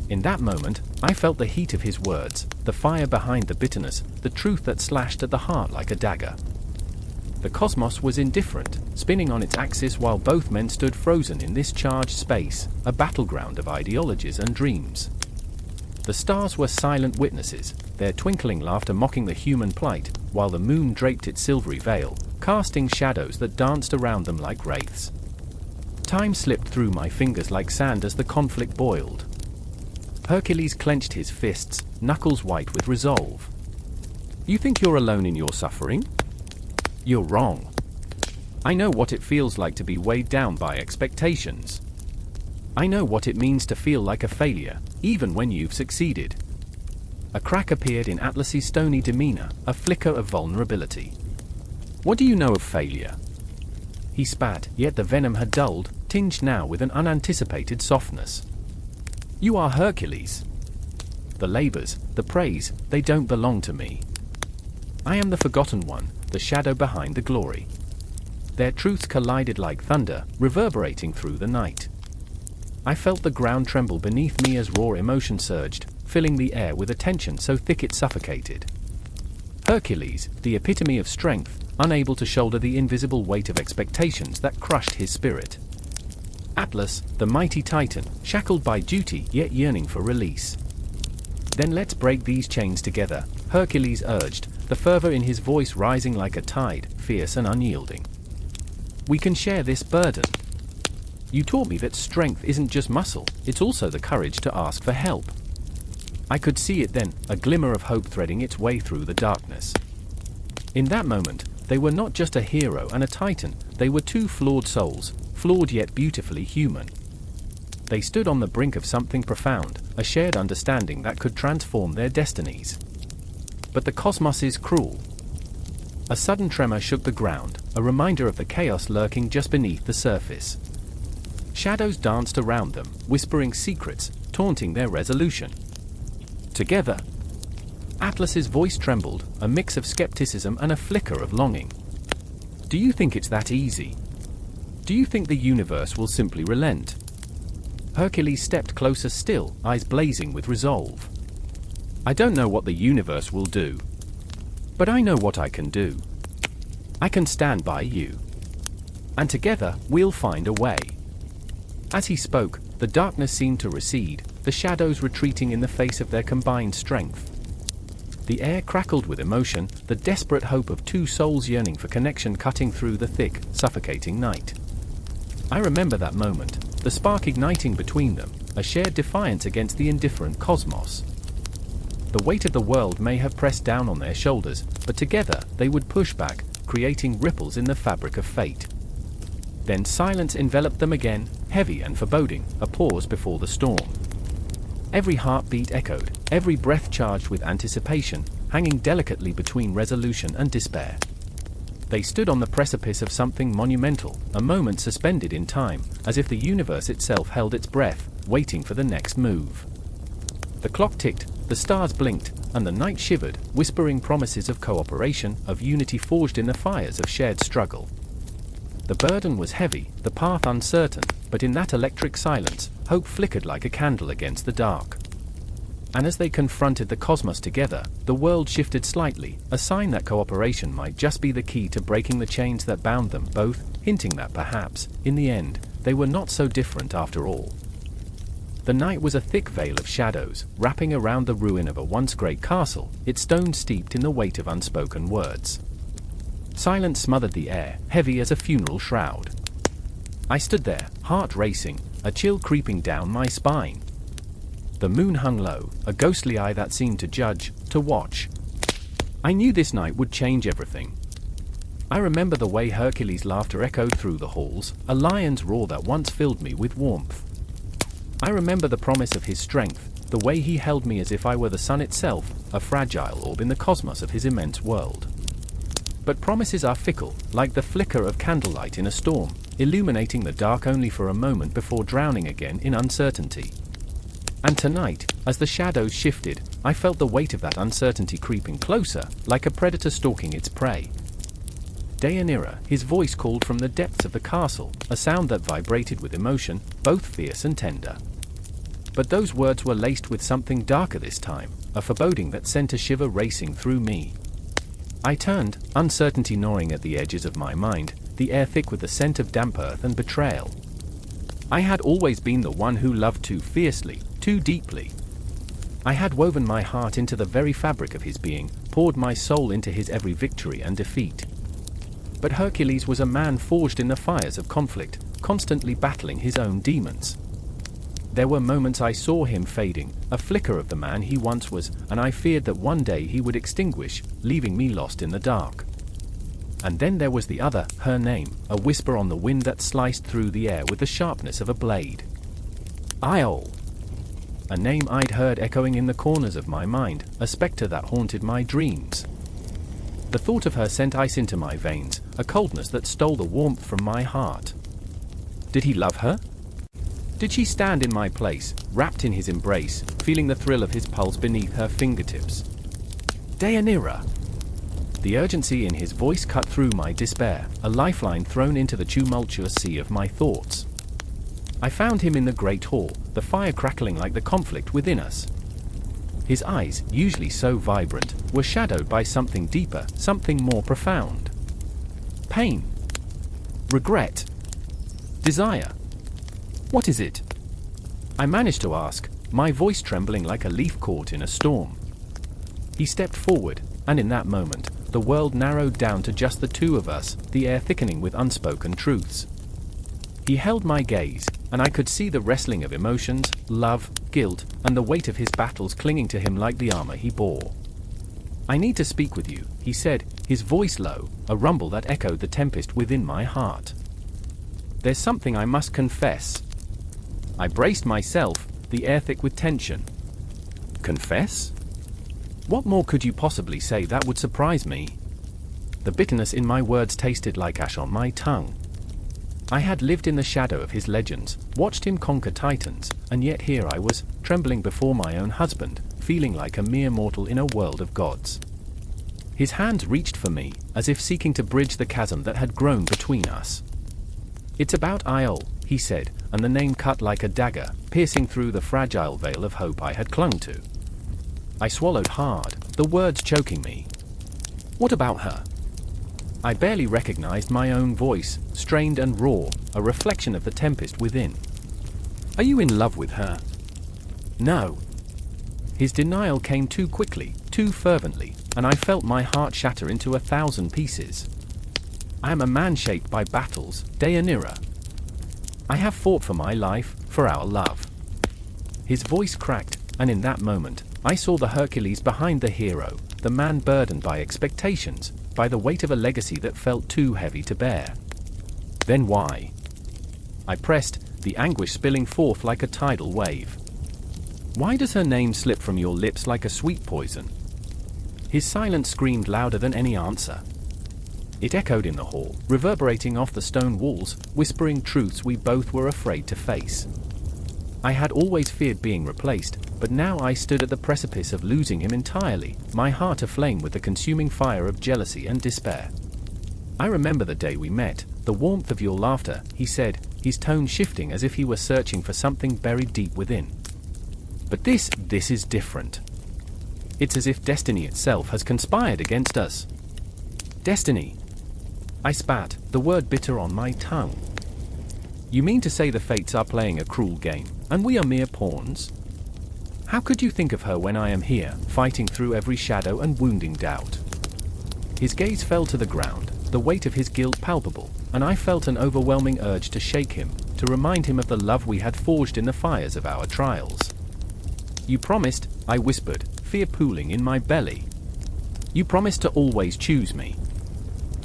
S1: In that moment, I felt the heat of his words, the fire behind the bitterness, the truth that slashed at the heart like a dagger. The cosmos was indifferent, spinning on its axis while both men stood frozen in this charged space, a battleground of ideologies and dreams. The stars were silent witnesses, their twinkling laughter mocking the human plight, while the moon draped its silvery veil, casting shadows that danced around them like wraiths. Time slipped through my fingers like sand as the conflict boiled. Hercules clenched his fists, knuckles white with resolve. "You think you're alone in your suffering? You're wrong. I know what it feels like to be weighed down by expectations. I know what it means to feel like a failure, even when you've succeeded." A crack appeared in Atlas's stony demeanor, a flicker of vulnerability. "What do you know of failure?" He spat, yet the venom had dulled, tinged now with an unanticipated softness. "You are Hercules. The labors, the praise, they don't belong to me. I am the forgotten one, the shadow behind the glory." Their truths collided like thunder, reverberating through the night. I felt the ground tremble beneath me as raw emotion surged, filling the air with a tension so thick it suffocated. Hercules, the epitome of strength, unable to shoulder the invisible weight of expectations that crushed his spirit. Atlas, the mighty titan, shackled by duty yet yearning for release. "Then let's break these chains together," Hercules urged, the fervor in his voice rising like a tide, fierce and unyielding. "We can share this burden. You taught me that strength isn't just muscle, it's also the courage to ask for help." I could see it then, a glimmer of hope threading its way through the darkness. In that moment, they were not just a hero and a titan, they were two flawed souls, flawed yet beautifully human. They stood on the brink of something profound, a shared understanding that could transform their destinies. But the cosmos is cruel. A sudden tremor shook the ground, a reminder of the chaos lurking just beneath the surface. Shadows danced around them, whispering secrets, taunting their resolution. Together, Atlas's voice trembled, a mix of skepticism and a flicker of longing. Do you think it's that easy? Do you think the universe will simply relent? Hercules stepped closer still, eyes blazing with resolve. I don't know what the universe will do, but I know what I can do. I can stand by you. And together, we'll find a way. As he spoke, the darkness seemed to recede, the shadows retreating in the face of their combined strength. The air crackled with emotion, the desperate hope of two souls yearning for connection cutting through the thick, suffocating night. I remember that moment, the spark igniting between them, a shared defiance against the indifferent cosmos. The weight of the world may have pressed down on their shoulders, but together they would push back, creating ripples in the fabric of fate. Then silence enveloped them again, heavy and foreboding, a pause before the storm. Every heartbeat echoed, every breath charged with anticipation, hanging delicately between resolution and despair. They stood on the precipice of something monumental, a moment suspended in time, as if the universe itself held its breath, waiting for the next move. The clock ticked, the stars blinked, and the night shivered, whispering promises of cooperation, of unity forged in the fires of shared struggle. The burden was heavy, the path uncertain, but in that electric silence, hope flickered like a candle against the dark. And as they confronted the cosmos together, the world shifted slightly, a sign that cooperation might just be the key to breaking the chains that bound them both, hinting that perhaps, in the end, they were not so different after all. The night was a thick veil of shadows, wrapping around the ruin of a once great castle, its stones steeped in the weight of unspoken words. Silence smothered the air, heavy as a funeral shroud. I stood there, heart racing, a chill creeping down my spine. The moon hung low, a ghostly eye that seemed to judge, to watch. I knew this night would change everything. I remember the way Hercules' laughter echoed through the halls, a lion's roar that once filled me with warmth. I remember the promise of his strength, the way he held me as if I were the sun itself, a fragile orb in the cosmos of his immense world. But promises are fickle, like the flicker of candlelight in a storm, illuminating the dark only for a moment before drowning again in uncertainty. And tonight, as the shadows shifted, I felt the weight of that uncertainty creeping closer, like a predator stalking its prey. Deianira, his voice called from the depths of the castle, a sound that vibrated with emotion, both fierce and tender. But those words were laced with something darker this time, a foreboding that sent a shiver racing through me. I turned, uncertainty gnawing at the edges of my mind, the air thick with the scent of damp earth and betrayal. I had always been the one who loved too fiercely, too deeply. I had woven my heart into the very fabric of his being, poured my soul into his every victory and defeat. But Hercules was a man forged in the fires of conflict, constantly battling his own demons. There were moments I saw him fading, a flicker of the man he once was, and I feared that one day he would extinguish, leaving me lost in the dark. And then there was the other, her name, a whisper on the wind that sliced through the air with the sharpness of a blade. Iole. A name I'd heard echoing in the corners of my mind, a spectre that haunted my dreams. The thought of her sent ice into my veins, a coldness that stole the warmth from my heart. Did he love her? Did she stand in my place, wrapped in his embrace, feeling the thrill of his pulse beneath her fingertips? Deianira! The urgency in his voice cut through my despair, a lifeline thrown into the tumultuous sea of my thoughts. I found him in the great hall, the fire crackling like the conflict within us. His eyes, usually so vibrant, were shadowed by something deeper, something more profound. Pain. Regret. Desire. What is it? I managed to ask, my voice trembling like a leaf caught in a storm. He stepped forward, and in that moment, the world narrowed down to just the two of us, the air thickening with unspoken truths. He held my gaze, and I could see the wrestling of emotions, love, guilt, and the weight of his battles clinging to him like the armor he bore. "I need to speak with you," he said, his voice low, a rumble that echoed the tempest within my heart. "There's something I must confess." I braced myself, the air thick with tension. Confess? What more could you possibly say that would surprise me? The bitterness in my words tasted like ash on my tongue. I had lived in the shadow of his legends, watched him conquer titans, and yet here I was, trembling before my own husband, feeling like a mere mortal in a world of gods. His hands reached for me, as if seeking to bridge the chasm that had grown between us. "It's about Iol," he said, and the name cut like a dagger, piercing through the fragile veil of hope I had clung to. I swallowed hard, the words choking me. "What about her?" I barely recognized my own voice, strained and raw, a reflection of the tempest within. "Are you in love with her?" "No." His denial came too quickly, too fervently, and I felt my heart shatter into 1,000 pieces. "I am a man shaped by battles, Deianira. I have fought for my life, for our love." His voice cracked, and in that moment, I saw the Hercules behind the hero, the man burdened by expectations, by the weight of a legacy that felt too heavy to bear. "Then why?" I pressed, the anguish spilling forth like a tidal wave. "Why does her name slip from your lips like a sweet poison?" His silence screamed louder than any answer. It echoed in the hall, reverberating off the stone walls, whispering truths we both were afraid to face. I had always feared being replaced, but now I stood at the precipice of losing him entirely, my heart aflame with the consuming fire of jealousy and despair. "I remember the day we met, the warmth of your laughter," he said, his tone shifting as if he were searching for something buried deep within. "But this is different. It's as if destiny itself has conspired against us." "Destiny?" I spat, the word bitter on my tongue. "You mean to say the fates are playing a cruel game, and we are mere pawns? How could you think of her when I am here, fighting through every shadow and wounding doubt?" His gaze fell to the ground, the weight of his guilt palpable, and I felt an overwhelming urge to shake him, to remind him of the love we had forged in the fires of our trials. "You promised," I whispered, fear pooling in my belly. "You promised to always choose me."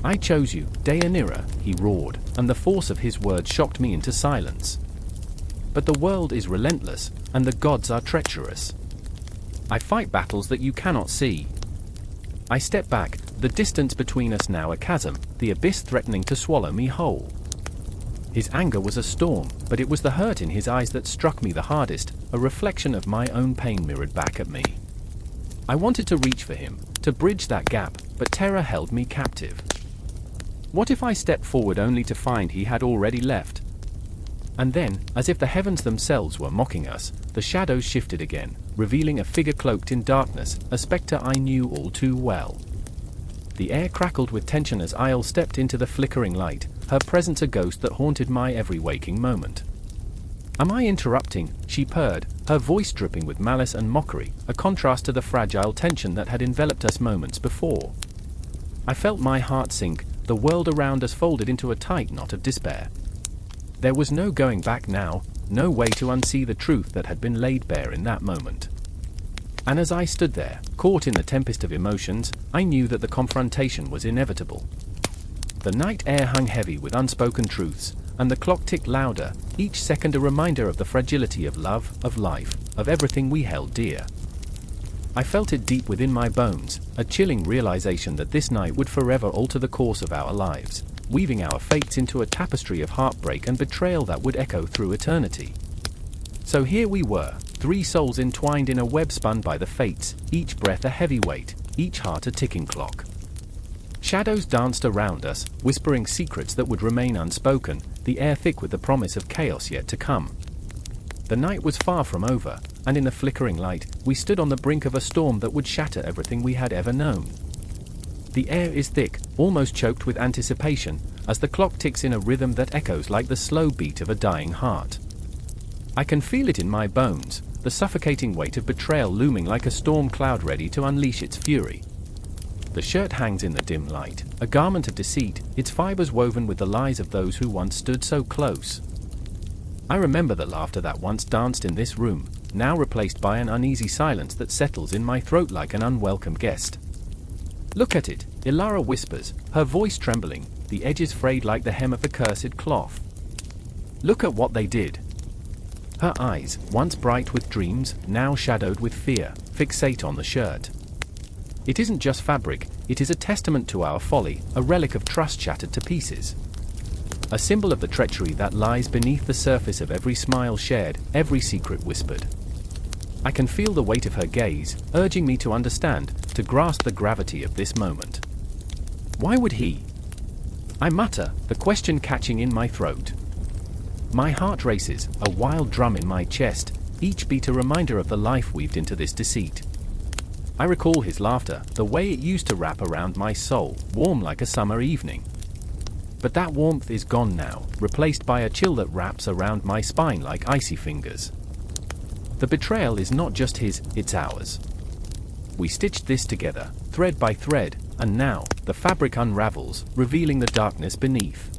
S1: "I chose you, Deianira," he roared, and the force of his words shocked me into silence. "But the world is relentless, and the gods are treacherous. I fight battles that you cannot see." I stepped back, the distance between us now a chasm, the abyss threatening to swallow me whole. His anger was a storm, but it was the hurt in his eyes that struck me the hardest, a reflection of my own pain mirrored back at me. I wanted to reach for him, to bridge that gap, but terror held me captive. What if I stepped forward only to find he had already left? And then, as if the heavens themselves were mocking us, the shadows shifted again, revealing a figure cloaked in darkness, a spectre I knew all too well. The air crackled with tension as Iol stepped into the flickering light, her presence a ghost that haunted my every waking moment. "Am I interrupting?" she purred, her voice dripping with malice and mockery, a contrast to the fragile tension that had enveloped us moments before. I felt my heart sink, the world around us folded into a tight knot of despair. There was no going back now, no way to unsee the truth that had been laid bare in that moment. And as I stood there, caught in the tempest of emotions, I knew that the confrontation was inevitable. The night air hung heavy with unspoken truths, and the clock ticked louder, each second a reminder of the fragility of love, of life, of everything we held dear. I felt it deep within my bones, a chilling realization that this night would forever alter the course of our lives, weaving our fates into a tapestry of heartbreak and betrayal that would echo through eternity. So here we were, three souls entwined in a web spun by the fates, each breath a heavy weight, each heart a ticking clock. Shadows danced around us, whispering secrets that would remain unspoken, the air thick with the promise of chaos yet to come. The night was far from over, and in the flickering light, we stood on the brink of a storm that would shatter everything we had ever known. The air is thick, almost choked with anticipation, as the clock ticks in a rhythm that echoes like the slow beat of a dying heart. I can feel it in my bones, the suffocating weight of betrayal looming like a storm cloud ready to unleash its fury. The shirt hangs in the dim light, a garment of deceit, its fibers woven with the lies of those who once stood so close. I remember the laughter that once danced in this room, now replaced by an uneasy silence that settles in my throat like an unwelcome guest. Look at it, Ilara whispers, her voice trembling, the edges frayed like the hem of the cursed cloth. Look at what they did. Her eyes, once bright with dreams, now shadowed with fear, fixate on the shirt. It isn't just fabric, it is a testament to our folly, a relic of trust shattered to pieces. A symbol of the treachery that lies beneath the surface of every smile shared, every secret whispered. I can feel the weight of her gaze, urging me to understand, to grasp the gravity of this moment. Why would he? I mutter, the question catching in my throat. My heart races, a wild drum in my chest, each beat a reminder of the life weaved into this deceit. I recall his laughter, the way it used to wrap around my soul, warm like a summer evening. But that warmth is gone now, replaced by a chill that wraps around my spine like icy fingers. The betrayal is not just his, it's ours. We stitched this together, thread by thread, and now, the fabric unravels, revealing the darkness beneath.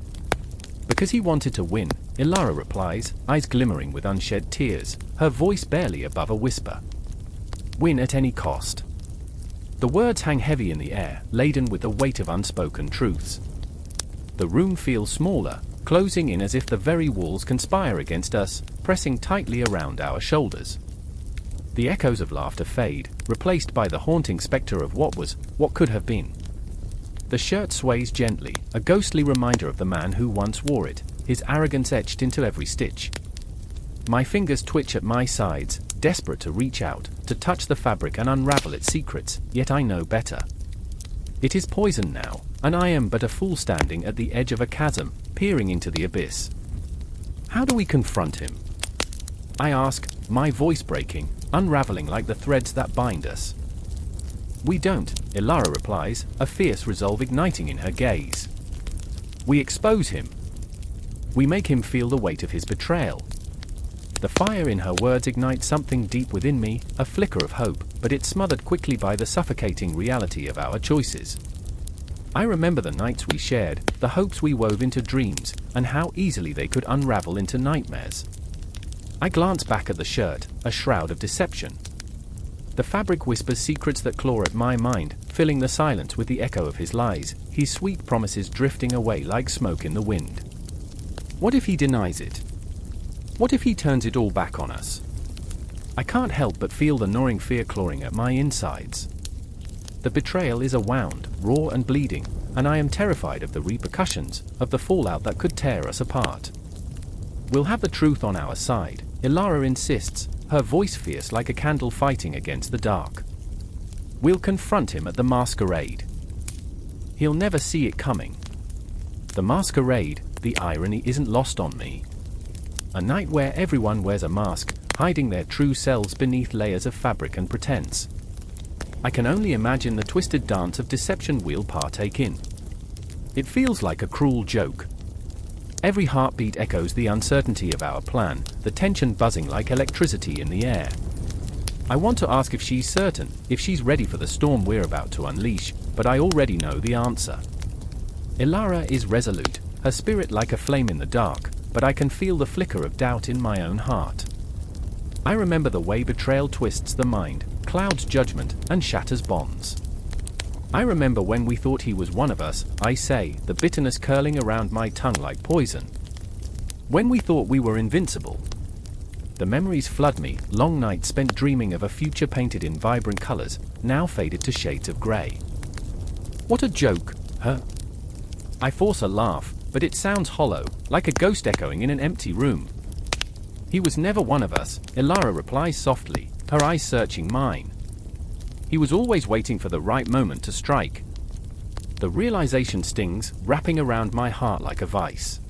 S1: Because he wanted to win, Ilara replies, eyes glimmering with unshed tears, her voice barely above a whisper. Win at any cost. The words hang heavy in the air, laden with the weight of unspoken truths. The room feels smaller, closing in as if the very walls conspire against us, pressing tightly around our shoulders. The echoes of laughter fade, replaced by the haunting specter of what could have been. The shirt sways gently, a ghostly reminder of the man who once wore it, his arrogance etched into every stitch. My fingers twitch at my sides, desperate to reach out, to touch the fabric and unravel its secrets, yet I know better. It is poison now, and I am but a fool standing at the edge of a chasm, peering into the abyss. How do we confront him? I ask, my voice breaking, unraveling like the threads that bind us. We don't, Ilara replies, a fierce resolve igniting in her gaze. We expose him. We make him feel the weight of his betrayal. The fire in her words ignites something deep within me, a flicker of hope, but it's smothered quickly by the suffocating reality of our choices. I remember the nights we shared, the hopes we wove into dreams, and how easily they could unravel into nightmares. I glance back at the shirt, a shroud of deception. The fabric whispers secrets that claw at my mind, filling the silence with the echo of his lies, his sweet promises drifting away like smoke in the wind. What if he denies it? What if he turns it all back on us? I can't help but feel the gnawing fear clawing at my insides. The betrayal is a wound, raw and bleeding, and I am terrified of the repercussions, of the fallout that could tear us apart. We'll have the truth on our side, Ilara insists, her voice fierce like a candle fighting against the dark. We'll confront him at the masquerade. He'll never see it coming. The masquerade, the irony isn't lost on me. A night where everyone wears a mask, hiding their true selves beneath layers of fabric and pretense. I can only imagine the twisted dance of deception we'll partake in. It feels like a cruel joke. Every heartbeat echoes the uncertainty of our plan, the tension buzzing like electricity in the air. I want to ask if she's certain, if she's ready for the storm we're about to unleash, but I already know the answer. Ilara is resolute, her spirit like a flame in the dark, but I can feel the flicker of doubt in my own heart. I remember the way betrayal twists the mind, clouds judgment, and shatters bonds. I remember when we thought he was one of us, I say, the bitterness curling around my tongue like poison. When we thought we were invincible. The memories flood me, long nights spent dreaming of a future painted in vibrant colors, now faded to shades of gray. What a joke, huh? I force a laugh, but it sounds hollow, like a ghost echoing in an empty room. He was never one of us, Ilara replies softly, her eyes searching mine. He was always waiting for the right moment to strike. The realization stings, wrapping around my heart like a vice.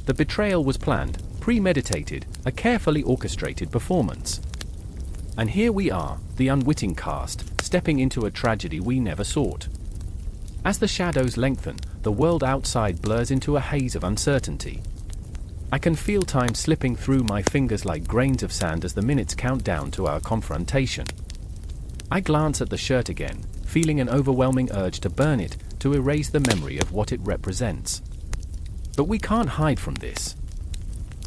S1: The betrayal was planned, premeditated, a carefully orchestrated performance. And here we are, the unwitting cast, stepping into a tragedy we never sought. As the shadows lengthen, the world outside blurs into a haze of uncertainty. I can feel time slipping through my fingers like grains of sand as the minutes count down to our confrontation. I glance at the shirt again, feeling an overwhelming urge to burn it, to erase the memory of what it represents. But we can't hide from this.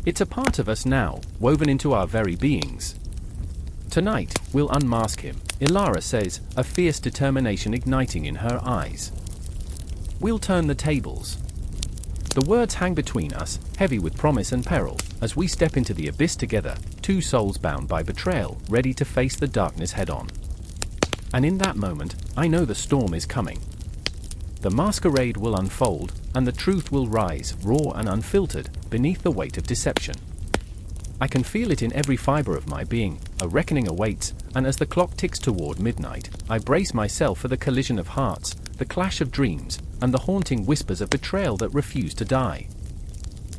S1: It's a part of us now, woven into our very beings. Tonight, we'll unmask him, Ilara says, a fierce determination igniting in her eyes. We'll turn the tables. The words hang between us, heavy with promise and peril, as we step into the abyss together, two souls bound by betrayal, ready to face the darkness head-on. And in that moment, I know the storm is coming. The masquerade will unfold, and the truth will rise, raw and unfiltered, beneath the weight of deception. I can feel it in every fiber of my being. A reckoning awaits, and as the clock ticks toward midnight, I brace myself for the collision of hearts, the clash of dreams, and the haunting whispers of betrayal that refuse to die.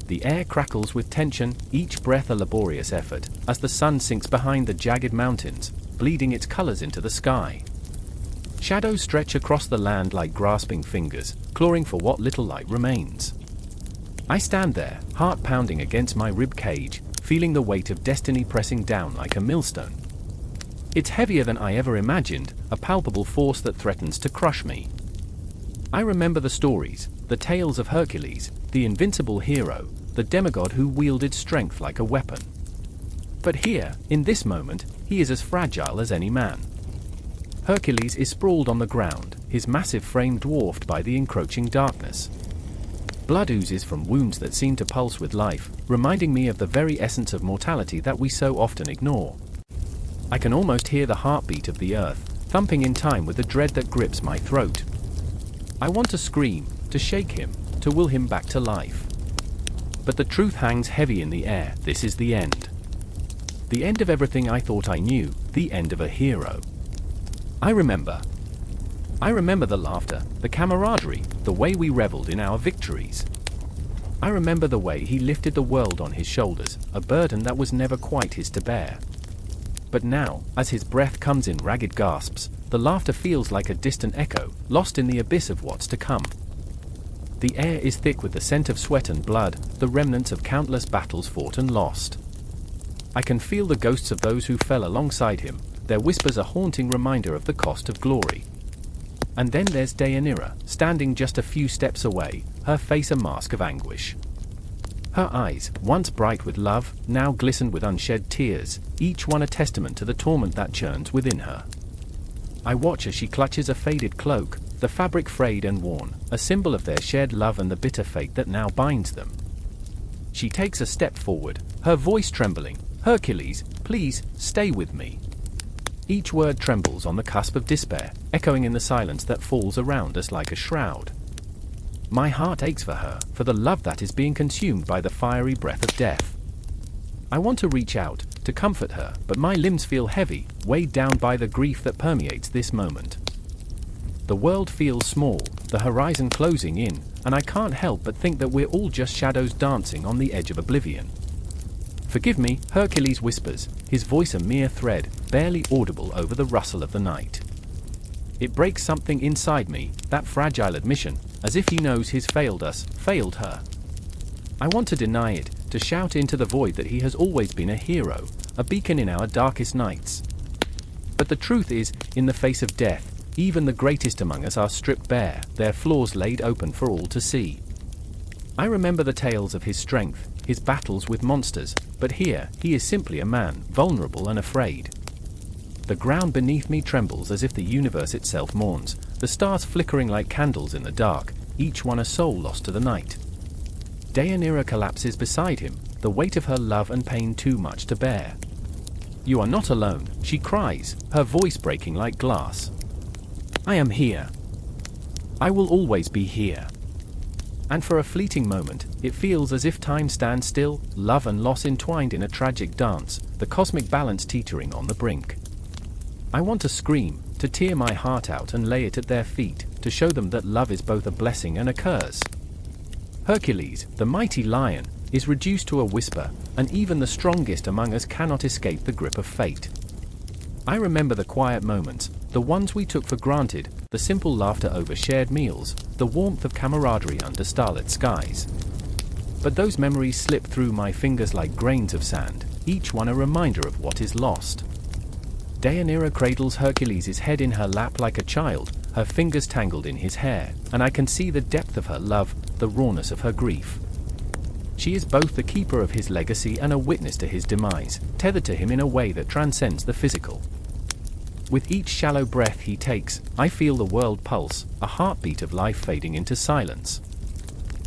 S1: The air crackles with tension, each breath a laborious effort, as the sun sinks behind the jagged mountains, bleeding its colors into the sky. Shadows stretch across the land like grasping fingers, clawing for what little light remains. I stand there, heart pounding against my rib cage, feeling the weight of destiny pressing down like a millstone. It's heavier than I ever imagined, a palpable force that threatens to crush me. I remember the stories, the tales of Hercules, the invincible hero, the demigod who wielded strength like a weapon. But here, in this moment, he is as fragile as any man. Hercules is sprawled on the ground, his massive frame dwarfed by the encroaching darkness. Blood oozes from wounds that seem to pulse with life, reminding me of the very essence of mortality that we so often ignore. I can almost hear the heartbeat of the earth, thumping in time with the dread that grips my throat. I want to scream, to shake him, to will him back to life. But the truth hangs heavy in the air. This is the end. The end of everything I thought I knew, the end of a hero. I remember the laughter, the camaraderie, the way we reveled in our victories. I remember the way he lifted the world on his shoulders, a burden that was never quite his to bear. But now, as his breath comes in ragged gasps, the laughter feels like a distant echo, lost in the abyss of what's to come. The air is thick with the scent of sweat and blood, the remnants of countless battles fought and lost. I can feel the ghosts of those who fell alongside him, their whispers a haunting reminder of the cost of glory. And then there's Deianira, standing just a few steps away, her face a mask of anguish. Her eyes, once bright with love, now glistened with unshed tears, each one a testament to the torment that churns within her. I watch as she clutches a faded cloak, the fabric frayed and worn, a symbol of their shared love and the bitter fate that now binds them. She takes a step forward, her voice trembling, "Hercules, please, stay with me." Each word trembles on the cusp of despair, echoing in the silence that falls around us like a shroud. My heart aches for her, for the love that is being consumed by the fiery breath of death. I want to reach out, to comfort her, but my limbs feel heavy, weighed down by the grief that permeates this moment. The world feels small, the horizon closing in, and I can't help but think that we're all just shadows dancing on the edge of oblivion. "Forgive me," Hercules whispers, his voice a mere thread, barely audible over the rustle of the night. It breaks something inside me, that fragile admission, as if he knows he's failed us, failed her. I want to deny it, to shout into the void that he has always been a hero, a beacon in our darkest nights. But the truth is, in the face of death, even the greatest among us are stripped bare, their flaws laid open for all to see. I remember the tales of his strength, his battles with monsters, but here, he is simply a man, vulnerable and afraid. The ground beneath me trembles as if the universe itself mourns, the stars flickering like candles in the dark, each one a soul lost to the night. Deianira collapses beside him, the weight of her love and pain too much to bear. "You are not alone," she cries, her voice breaking like glass. "I am here. I will always be here." And for a fleeting moment, it feels as if time stands still, love and loss entwined in a tragic dance, the cosmic balance teetering on the brink. I want to scream, to tear my heart out and lay it at their feet, to show them that love is both a blessing and a curse. Hercules, the mighty lion, is reduced to a whisper, and even the strongest among us cannot escape the grip of fate. I remember the quiet moments, the ones we took for granted, the simple laughter over shared meals, the warmth of camaraderie under starlit skies. But those memories slip through my fingers like grains of sand, each one a reminder of what is lost. Deianira cradles Hercules' head in her lap like a child, her fingers tangled in his hair, and I can see the depth of her love, the rawness of her grief. She is both the keeper of his legacy and a witness to his demise, tethered to him in a way that transcends the physical. With each shallow breath he takes, I feel the world pulse, a heartbeat of life fading into silence.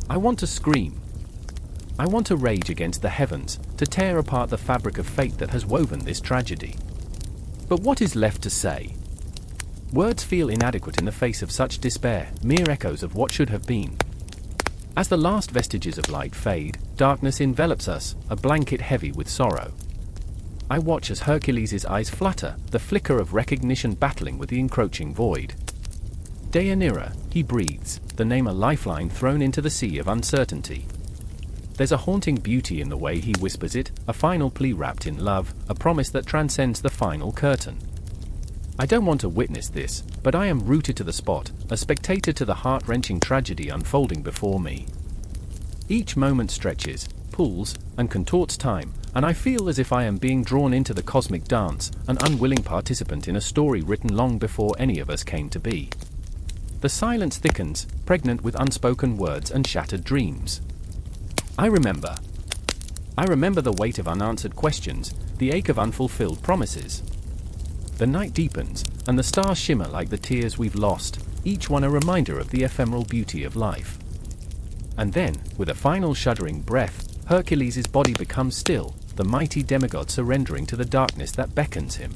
S1: I want to scream. I want to rage against the heavens, to tear apart the fabric of fate that has woven this tragedy. But what is left to say? Words feel inadequate in the face of such despair, mere echoes of what should have been. As the last vestiges of light fade, darkness envelops us, a blanket heavy with sorrow. I watch as Hercules' eyes flutter, the flicker of recognition battling with the encroaching void. Deianira, he breathes, the name a lifeline thrown into the sea of uncertainty. There's a haunting beauty in the way he whispers it, a final plea wrapped in love, a promise that transcends the final curtain. I don't want to witness this, but I am rooted to the spot, a spectator to the heart-wrenching tragedy unfolding before me. Each moment stretches, pulls, and contorts time, and I feel as if I am being drawn into the cosmic dance, an unwilling participant in a story written long before any of us came to be. The silence thickens, pregnant with unspoken words and shattered dreams. I remember the weight of unanswered questions, the ache of unfulfilled promises. The night deepens, and the stars shimmer like the tears we've lost, each one a reminder of the ephemeral beauty of life. And then, with a final shuddering breath, Hercules' body becomes still, the mighty demigod surrendering to the darkness that beckons him.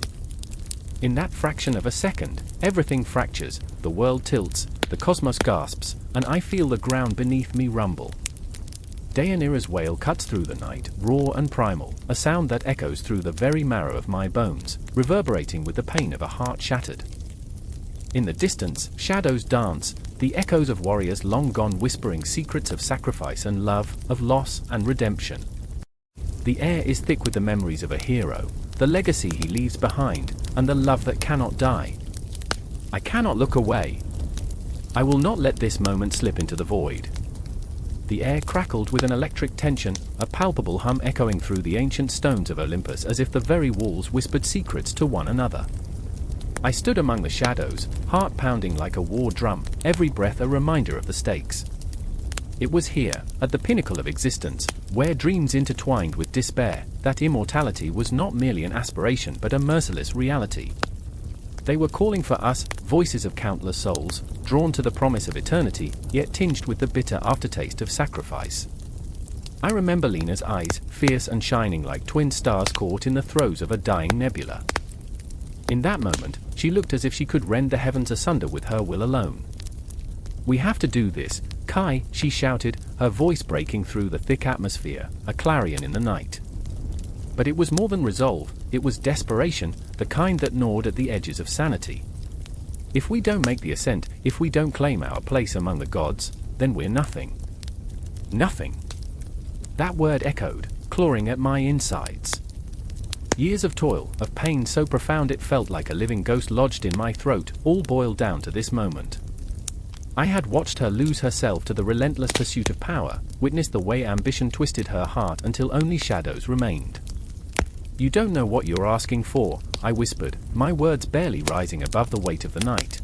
S1: In that fraction of a second, everything fractures, the world tilts, the cosmos gasps, and I feel the ground beneath me rumble. Deianira's wail cuts through the night, raw and primal, a sound that echoes through the very marrow of my bones, reverberating with the pain of a heart shattered. In the distance, shadows dance, the echoes of warriors long gone whispering secrets of sacrifice and love, of loss and redemption. The air is thick with the memories of a hero, the legacy he leaves behind, and the love that cannot die. I cannot look away. I will not let this moment slip into the void. The air crackled with an electric tension, a palpable hum echoing through the ancient stones of Olympus as if the very walls whispered secrets to one another. I stood among the shadows, heart pounding like a war drum, every breath a reminder of the stakes. It was here, at the pinnacle of existence, where dreams intertwined with despair, that immortality was not merely an aspiration but a merciless reality. They were calling for us, voices of countless souls, drawn to the promise of eternity, yet tinged with the bitter aftertaste of sacrifice. I remember Lena's eyes, fierce and shining like twin stars caught in the throes of a dying nebula. In that moment, she looked as if she could rend the heavens asunder with her will alone. "We have to do this, Kai," she shouted, her voice breaking through the thick atmosphere, a clarion in the night. But it was more than resolve, it was desperation, the kind that gnawed at the edges of sanity. If we don't make the ascent, if we don't claim our place among the gods, then we're nothing. Nothing. That word echoed, clawing at my insides. Years of toil, of pain so profound it felt like a living ghost lodged in my throat, all boiled down to this moment. I had watched her lose herself to the relentless pursuit of power, witnessed the way ambition twisted her heart until only shadows remained. "You don't know what you're asking for," I whispered, my words barely rising above the weight of the night.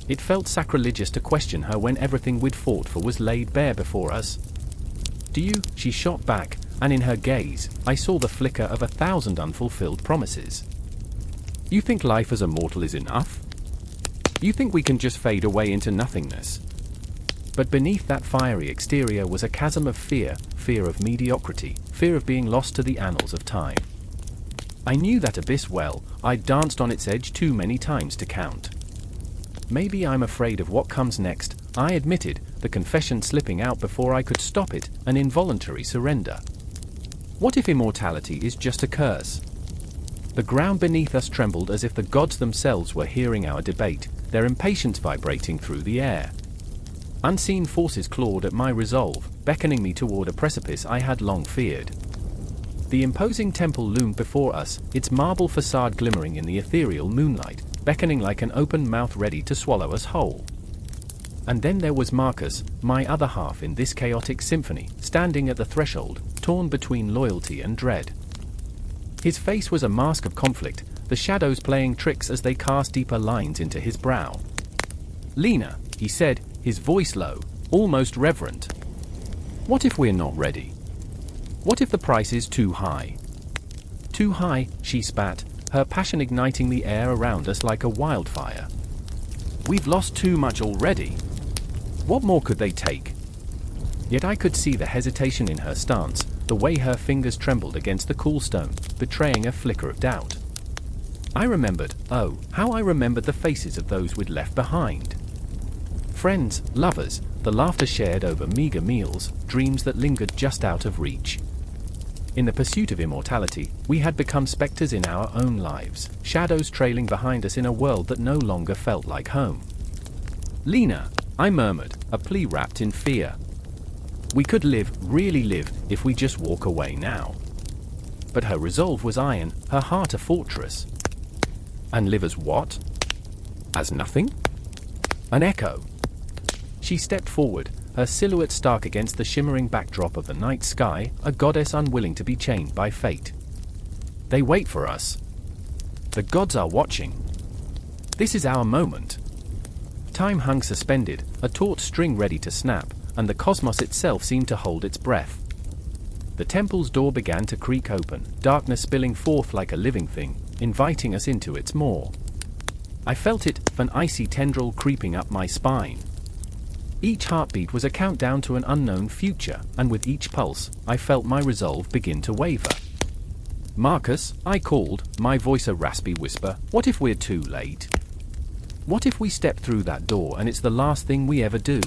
S1: It felt sacrilegious to question her when everything we'd fought for was laid bare before us. "Do you?" she shot back, and in her gaze, I saw the flicker of 1,000 unfulfilled promises. "You think life as a mortal is enough? You think we can just fade away into nothingness?" But beneath that fiery exterior was a chasm of fear, fear of mediocrity, fear of being lost to the annals of time. I knew that abyss well, I'd danced on its edge too many times to count. "Maybe I'm afraid of what comes next," I admitted, the confession slipping out before I could stop it, an involuntary surrender. What if immortality is just a curse? The ground beneath us trembled as if the gods themselves were hearing our debate, their impatience vibrating through the air. Unseen forces clawed at my resolve, beckoning me toward a precipice I had long feared. The imposing temple loomed before us, its marble facade glimmering in the ethereal moonlight, beckoning like an open mouth ready to swallow us whole. And then there was Marcus, my other half in this chaotic symphony, standing at the threshold, torn between loyalty and dread. His face was a mask of conflict, the shadows playing tricks as they cast deeper lines into his brow. "Lena," he said, his voice low, almost reverent. "What if we're not ready? What if the price is too high?" "Too high," she spat, her passion igniting the air around us like a wildfire. "We've lost too much already. What more could they take?" Yet I could see the hesitation in her stance, the way her fingers trembled against the cool stone, betraying a flicker of doubt. I remembered, oh, how I remembered the faces of those we'd left behind. Friends, lovers, the laughter shared over meager meals, dreams that lingered just out of reach. In the pursuit of immortality, we had become specters in our own lives, shadows trailing behind us in a world that no longer felt like home. "Lena," I murmured, a plea wrapped in fear. We could live, really live, if we just walk away now. But her resolve was iron, her heart a fortress. And live as what? As nothing? An echo. She stepped forward, her silhouette stark against the shimmering backdrop of the night sky, a goddess unwilling to be chained by fate. "They wait for us. The gods are watching. This is our moment." Time hung suspended, a taut string ready to snap, and the cosmos itself seemed to hold its breath. The temple's door began to creak open, darkness spilling forth like a living thing, inviting us into its maw. I felt it, an icy tendril creeping up my spine. Each heartbeat was a countdown to an unknown future, and with each pulse, I felt my resolve begin to waver. "Marcus," I called, my voice a raspy whisper, "what if we're too late? What if we step through that door and it's the last thing we ever do?"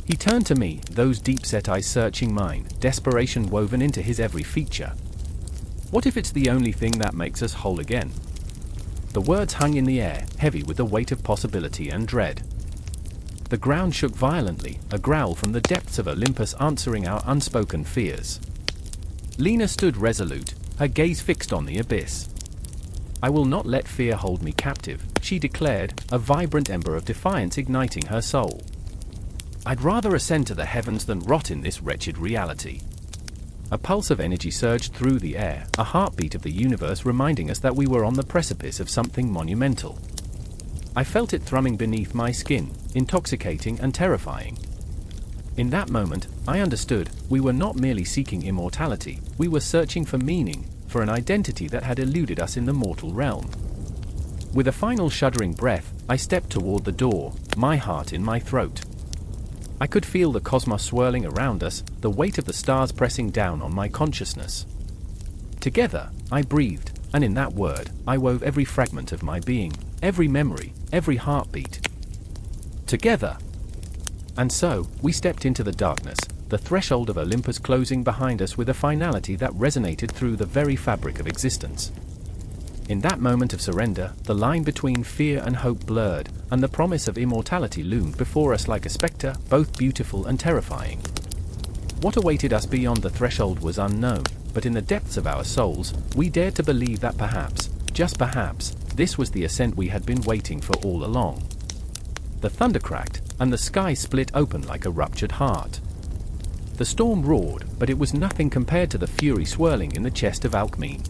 S1: He turned to me, those deep-set eyes searching mine, desperation woven into his every feature. "What if it's the only thing that makes us whole again?" The words hung in the air, heavy with the weight of possibility and dread. The ground shook violently, a growl from the depths of Olympus answering our unspoken fears. Lena stood resolute, her gaze fixed on the abyss. "I will not let fear hold me captive," she declared, a vibrant ember of defiance igniting her soul. "I'd rather ascend to the heavens than rot in this wretched reality." A pulse of energy surged through the air, a heartbeat of the universe reminding us that we were on the precipice of something monumental. I felt it thrumming beneath my skin, intoxicating and terrifying. In that moment, I understood, we were not merely seeking immortality, we were searching for meaning, for an identity that had eluded us in the mortal realm. With a final shuddering breath, I stepped toward the door, my heart in my throat. I could feel the cosmos swirling around us, the weight of the stars pressing down on my consciousness. Together, I breathed, and in that word, I wove every fragment of my being, every memory, every heartbeat. Together. And so, we stepped into the darkness, the threshold of Olympus closing behind us with a finality that resonated through the very fabric of existence. In that moment of surrender, the line between fear and hope blurred, and the promise of immortality loomed before us like a specter, both beautiful and terrifying. What awaited us beyond the threshold was unknown, but in the depths of our souls, we dared to believe that perhaps, just perhaps, this was the ascent we had been waiting for all along. The thunder cracked, and the sky split open like a ruptured heart. The storm roared, but it was nothing compared to the fury swirling in the chest of Augean.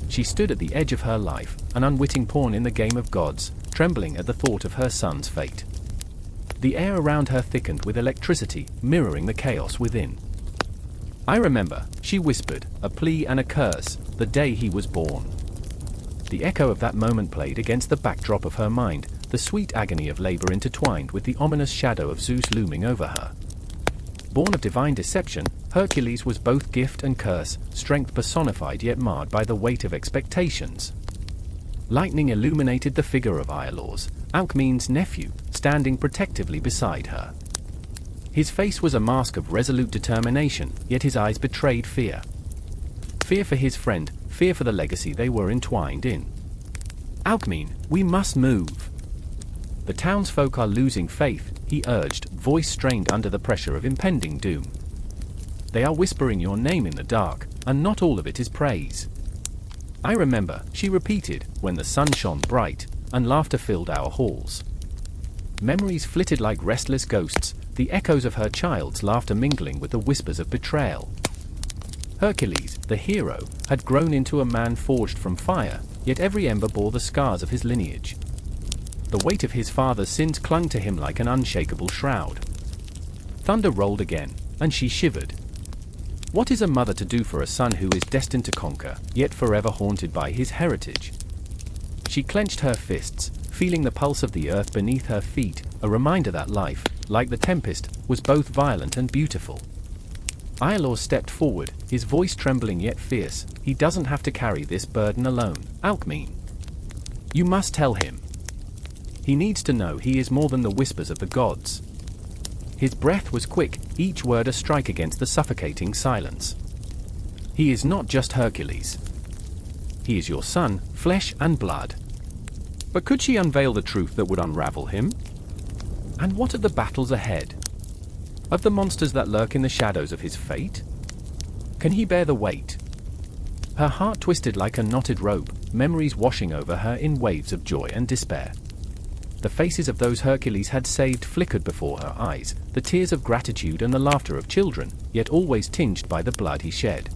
S1: She stood at the edge of her life, an unwitting pawn in the game of gods, trembling at the thought of her son's fate. The air around her thickened with electricity, mirroring the chaos within. "I remember," she whispered, a plea and a curse, "the day he was born." The echo of that moment played against the backdrop of her mind, the sweet agony of labor intertwined with the ominous shadow of Zeus looming over her. Born of divine deception, Hercules was both gift and curse, strength personified yet marred by the weight of expectations. Lightning illuminated the figure of Iolaus, Alcmene's nephew, standing protectively beside her. His face was a mask of resolute determination, yet his eyes betrayed fear. Fear for his friend, fear for the legacy they were entwined in. "Augean, we must move. The townsfolk are losing faith," he urged, voice strained under the pressure of impending doom. "They are whispering your name in the dark, and not all of it is praise." "I remember," she repeated, "when the sun shone bright, and laughter filled our halls." Memories flitted like restless ghosts, the echoes of her child's laughter mingling with the whispers of betrayal. Hercules, the hero, had grown into a man forged from fire, yet every ember bore the scars of his lineage. The weight of his father's sins clung to him like an unshakable shroud. Thunder rolled again, and she shivered. What is a mother to do for a son who is destined to conquer, yet forever haunted by his heritage? She clenched her fists, feeling the pulse of the earth beneath her feet, a reminder that life, like the tempest, was both violent and beautiful. Iolaus stepped forward, his voice trembling yet fierce. He doesn't have to carry this burden alone, Alcmene. You must tell him. He needs to know he is more than the whispers of the gods. His breath was quick, each word a strike against the suffocating silence. He is not just Hercules. He is your son, flesh and blood. But could she unveil the truth that would unravel him? And what of the battles ahead? Of the monsters that lurk in the shadows of his fate? Can he bear the weight? Her heart twisted like a knotted rope, memories washing over her in waves of joy and despair. The faces of those Hercules had saved flickered before her eyes, the tears of gratitude and the laughter of children, yet always tinged by the blood he shed.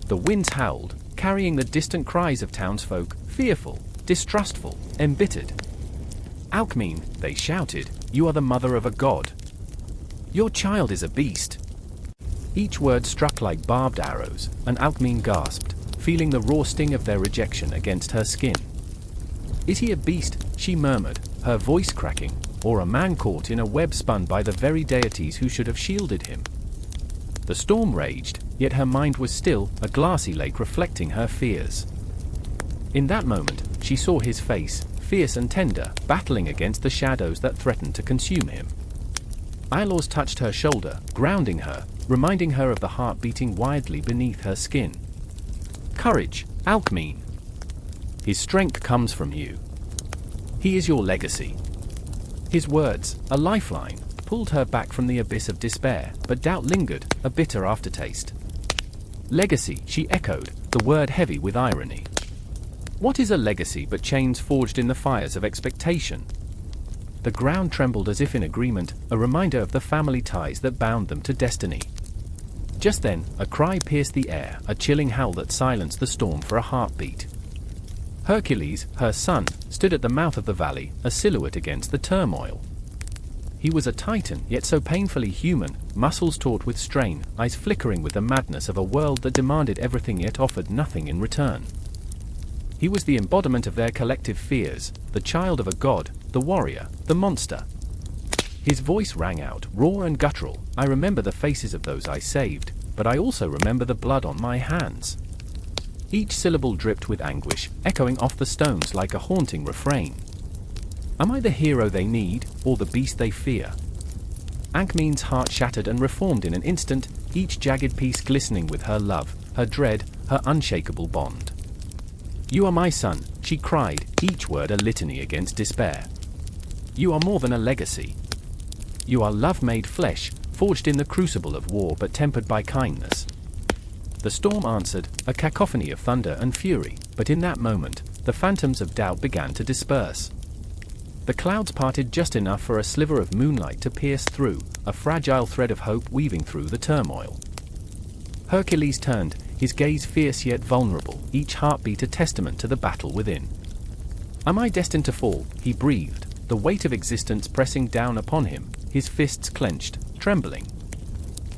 S1: The winds howled, carrying the distant cries of townsfolk, fearful, distrustful, embittered. Alcmene, they shouted, you are the mother of a god. Your child is a beast. Each word struck like barbed arrows, and Alcmene gasped, feeling the raw sting of their rejection against her skin. Is he a beast, she murmured, her voice cracking, or a man caught in a web spun by the very deities who should have shielded him? The storm raged, yet her mind was still, a glassy lake reflecting her fears. In that moment, she saw his face, fierce and tender, battling against the shadows that threatened to consume him. Iolaus touched her shoulder, grounding her, reminding her of the heart beating wildly beneath her skin. Courage, Alcmene. His strength comes from you. He is your legacy. His words, a lifeline, pulled her back from the abyss of despair, but doubt lingered, a bitter aftertaste. Legacy, she echoed, the word heavy with irony. What is a legacy but chains forged in the fires of expectation? The ground trembled as if in agreement, a reminder of the family ties that bound them to destiny. Just then, a cry pierced the air, a chilling howl that silenced the storm for a heartbeat. Hercules, her son, stood at the mouth of the valley, a silhouette against the turmoil. He was a titan, yet so painfully human, muscles taut with strain, eyes flickering with the madness of a world that demanded everything yet offered nothing in return. He was the embodiment of their collective fears, the child of a god, the warrior, the monster. His voice rang out, raw and guttural. I remember the faces of those I saved, but I also remember the blood on my hands. Each syllable dripped with anguish, echoing off the stones like a haunting refrain. Am I the hero they need, or the beast they fear? Alcmene's heart shattered and reformed in an instant, each jagged piece glistening with her love, her dread, her unshakable bond. You are my son, she cried, each word a litany against despair. You are more than a legacy. You are love made flesh, forged in the crucible of war but tempered by kindness. The storm answered, a cacophony of thunder and fury, but in that moment, the phantoms of doubt began to disperse. The clouds parted just enough for a sliver of moonlight to pierce through, a fragile thread of hope weaving through the turmoil. Hercules turned, his gaze fierce yet vulnerable, each heartbeat a testament to the battle within. Am I destined to fall? He breathed, the weight of existence pressing down upon him, his fists clenched, trembling.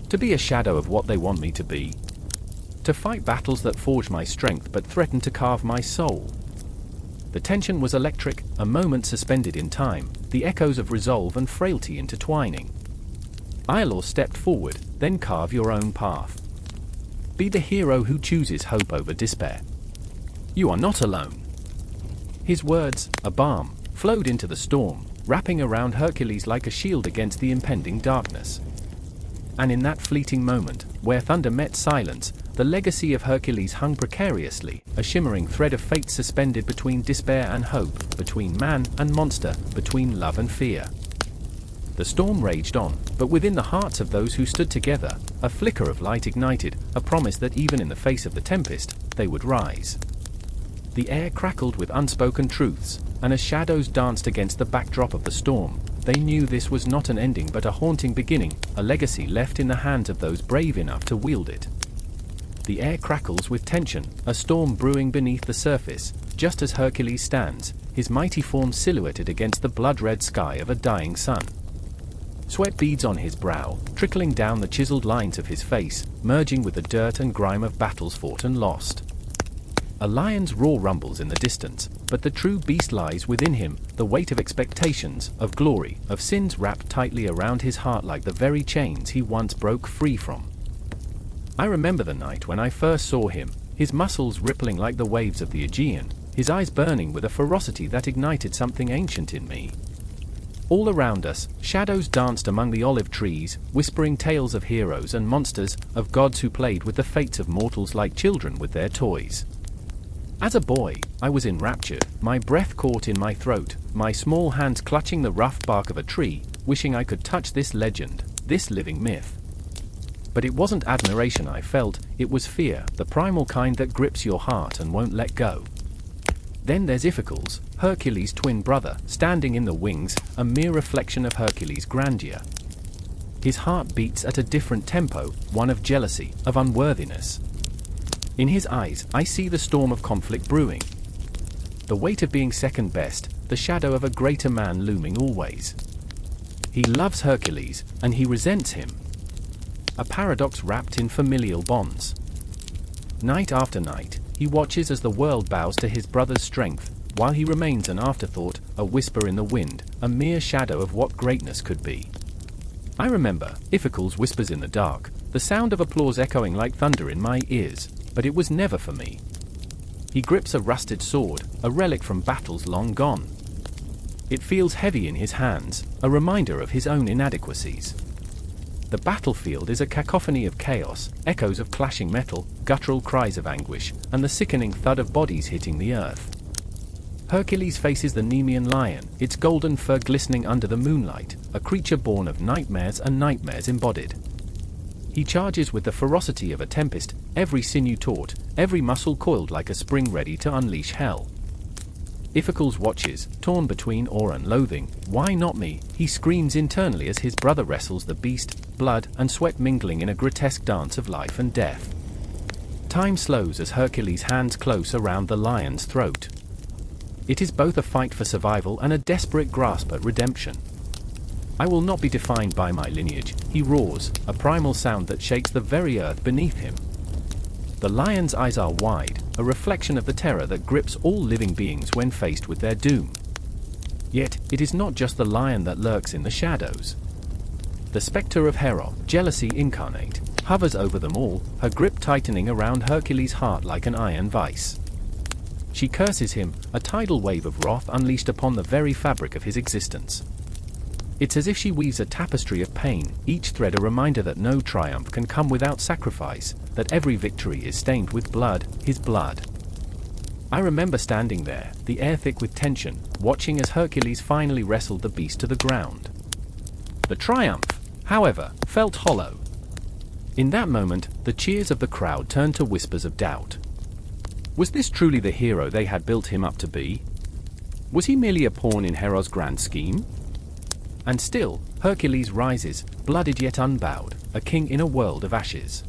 S1: To be a shadow of what they want me to be. To fight battles that forge my strength but threaten to carve my soul. The tension was electric, a moment suspended in time, the echoes of resolve and frailty intertwining. Iolaus stepped forward, then carve your own path. Be the hero who chooses hope over despair. You are not alone. His words, a balm, flowed into the storm, wrapping around Hercules like a shield against the impending darkness. And in that fleeting moment, where thunder met silence, the legacy of Hercules hung precariously, a shimmering thread of fate suspended between despair and hope, between man and monster, between love and fear. The storm raged on, but within the hearts of those who stood together, a flicker of light ignited, a promise that even in the face of the tempest, they would rise. The air crackled with unspoken truths, and as shadows danced against the backdrop of the storm, they knew this was not an ending but a haunting beginning, a legacy left in the hands of those brave enough to wield it. The air crackles with tension, a storm brewing beneath the surface, just as Hercules stands, his mighty form silhouetted against the blood-red sky of a dying sun. Sweat beads on his brow, trickling down the chiseled lines of his face, merging with the dirt and grime of battles fought and lost. A lion's roar rumbles in the distance, but the true beast lies within him, the weight of expectations, of glory, of sins wrapped tightly around his heart like the very chains he once broke free from. I remember the night when I first saw him, his muscles rippling like the waves of the Augean, his eyes burning with a ferocity that ignited something ancient in me. All around us, shadows danced among the olive trees, whispering tales of heroes and monsters, of gods who played with the fates of mortals like children with their toys. As a boy, I was enraptured, my breath caught in my throat, my small hands clutching the rough bark of a tree, wishing I could touch this legend, this living myth. But it wasn't admiration I felt, it was fear, the primal kind that grips your heart and won't let go. Then there's Heracles, Hercules' twin brother, standing in the wings, a mere reflection of Hercules' grandeur. His heart beats at a different tempo, one of jealousy, of unworthiness. In his eyes, I see the storm of conflict brewing. The weight of being second best, the shadow of a greater man looming always. He loves Hercules, and he resents him. A paradox wrapped in familial bonds. Night after night, he watches as the world bows to his brother's strength, while he remains an afterthought, a whisper in the wind, a mere shadow of what greatness could be. I remember, Heracles whispers in the dark, the sound of applause echoing like thunder in my ears, but it was never for me. He grips a rusted sword, a relic from battles long gone. It feels heavy in his hands, a reminder of his own inadequacies. The battlefield is a cacophony of chaos, echoes of clashing metal, guttural cries of anguish, and the sickening thud of bodies hitting the earth. Hercules faces the Nemean lion, its golden fur glistening under the moonlight, a creature born of nightmares and nightmares embodied. He charges with the ferocity of a tempest, every sinew taut, every muscle coiled like a spring ready to unleash hell. Heracles watches, torn between awe and loathing. Why not me? He screams internally as his brother wrestles the beast, blood and sweat mingling in a grotesque dance of life and death. Time slows as Hercules hands close around the lion's throat. It is both a fight for survival and a desperate grasp at redemption. I will not be defined by my lineage, he roars, a primal sound that shakes the very earth beneath him. The lion's eyes are wide, a reflection of the terror that grips all living beings when faced with their doom. Yet, it is not just the lion that lurks in the shadows. The spectre of Hera, jealousy incarnate, hovers over them all, her grip tightening around Hercules' heart like an iron vice. She curses him, a tidal wave of wrath unleashed upon the very fabric of his existence. It's as if she weaves a tapestry of pain, each thread a reminder that no triumph can come without sacrifice, that every victory is stained with blood, his blood. I remember standing there, the air thick with tension, watching as Hercules finally wrestled the beast to the ground. The triumph, however, felt hollow. In that moment, the cheers of the crowd turned to whispers of doubt. Was this truly the hero they had built him up to be? Was he merely a pawn in Hera's grand scheme? And still, Hercules rises, blooded yet unbowed, a king in a world of ashes.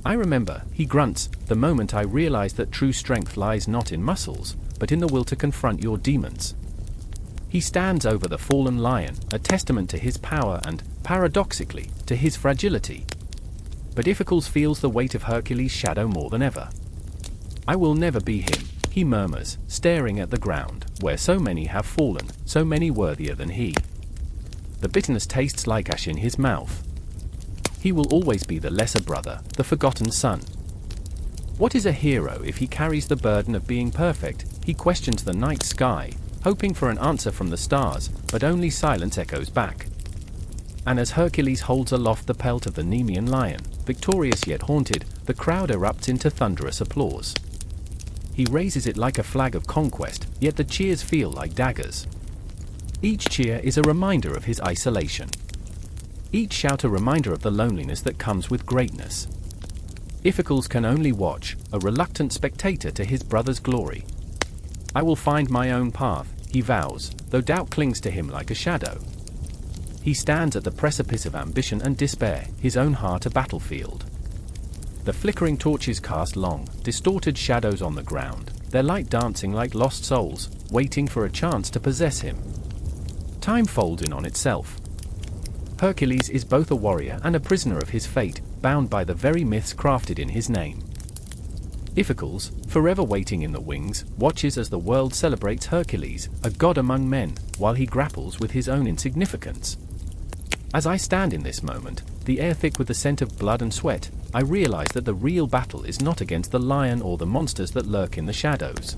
S1: I remember, he grunts, the moment I realized that true strength lies not in muscles, but in the will to confront your demons. He stands over the fallen lion, a testament to his power and, paradoxically, to his fragility. But Heracles feels the weight of Hercules' shadow more than ever. I will never be him, he murmurs, staring at the ground, where so many have fallen, so many worthier than he. The bitterness tastes like ash in his mouth. He will always be the lesser brother, the forgotten son. What is a hero if he carries the burden of being perfect? He questions the night sky, hoping for an answer from the stars, but only silence echoes back. And as Hercules holds aloft the pelt of the Nemean lion, victorious yet haunted, the crowd erupts into thunderous applause. He raises it like a flag of conquest, yet the cheers feel like daggers. Each cheer is a reminder of his isolation. Each shout a reminder of the loneliness that comes with greatness. Heracles can only watch, a reluctant spectator to his brother's glory. I will find my own path, he vows, though doubt clings to him like a shadow. He stands at the precipice of ambition and despair, his own heart a battlefield. The flickering torches cast long, distorted shadows on the ground, their light dancing like lost souls, waiting for a chance to possess him. Time folds in on itself. Hercules is both a warrior and a prisoner of his fate, bound by the very myths crafted in his name. Iphicles, forever waiting in the wings, watches as the world celebrates Hercules, a god among men, while he grapples with his own insignificance. As I stand in this moment, the air thick with the scent of blood and sweat, I realize that the real battle is not against the lion or the monsters that lurk in the shadows.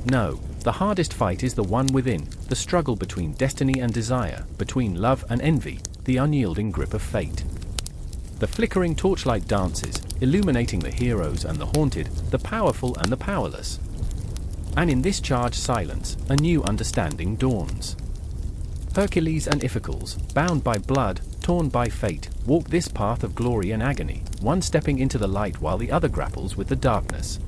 S1: No, the hardest fight is the one within, the struggle between destiny and desire, between love and envy, the unyielding grip of fate. The flickering torchlight dances, illuminating the heroes and the haunted, the powerful and the powerless. And in this charged silence, a new understanding dawns. Hercules and Iphicles, bound by blood, torn by fate, walk this path of glory and agony, one stepping into the light while the other grapples with the darkness.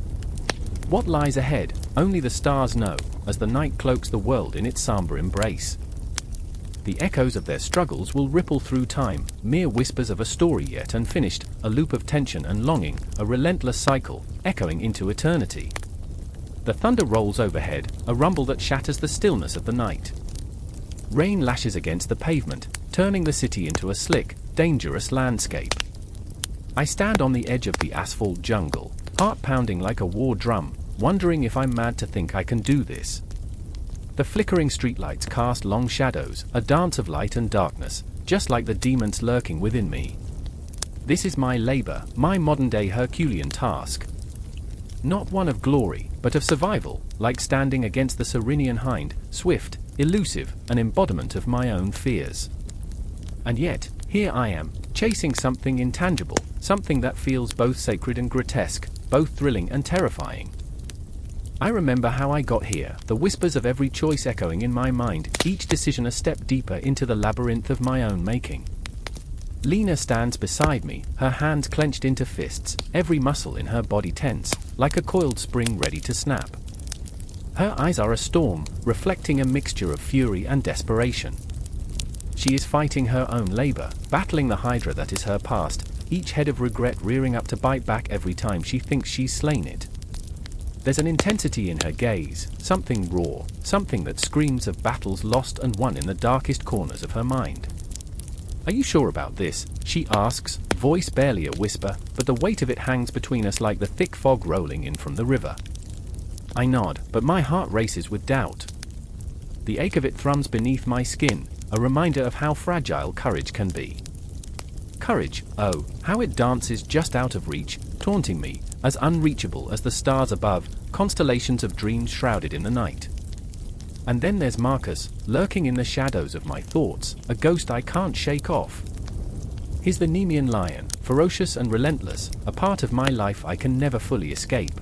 S1: What lies ahead, only the stars know, as the night cloaks the world in its somber embrace. The echoes of their struggles will ripple through time, mere whispers of a story yet unfinished, a loop of tension and longing, a relentless cycle, echoing into eternity. The thunder rolls overhead, a rumble that shatters the stillness of the night. Rain lashes against the pavement, turning the city into a slick, dangerous landscape. I stand on the edge of the asphalt jungle, heart pounding like a war drum, wondering if I'm mad to think I can do this. The flickering streetlights cast long shadows, a dance of light and darkness, just like the demons lurking within me. This is my labor, my modern-day Herculean task. Not one of glory, but of survival, like standing against the Ceryneian Hind, swift, elusive, an embodiment of my own fears. And yet, here I am, chasing something intangible, something that feels both sacred and grotesque, both thrilling and terrifying. I remember how I got here, the whispers of every choice echoing in my mind, each decision a step deeper into the labyrinth of my own making. Lena stands beside me, her hands clenched into fists, every muscle in her body tense, like a coiled spring ready to snap. Her eyes are a storm, reflecting a mixture of fury and desperation. She is fighting her own labor, battling the Hydra that is her past, each head of regret rearing up to bite back every time she thinks she's slain it. There's an intensity in her gaze, something raw, something that screams of battles lost and won in the darkest corners of her mind. "Are you sure about this?" she asks, voice barely a whisper, but the weight of it hangs between us like the thick fog rolling in from the river. I nod, but my heart races with doubt. The ache of it thrums beneath my skin, a reminder of how fragile courage can be. Courage, oh, how it dances just out of reach, taunting me, as unreachable as the stars above, constellations of dreams shrouded in the night. And then there's Marcus, lurking in the shadows of my thoughts, a ghost I can't shake off. He's the Nemean lion, ferocious and relentless, a part of my life I can never fully escape.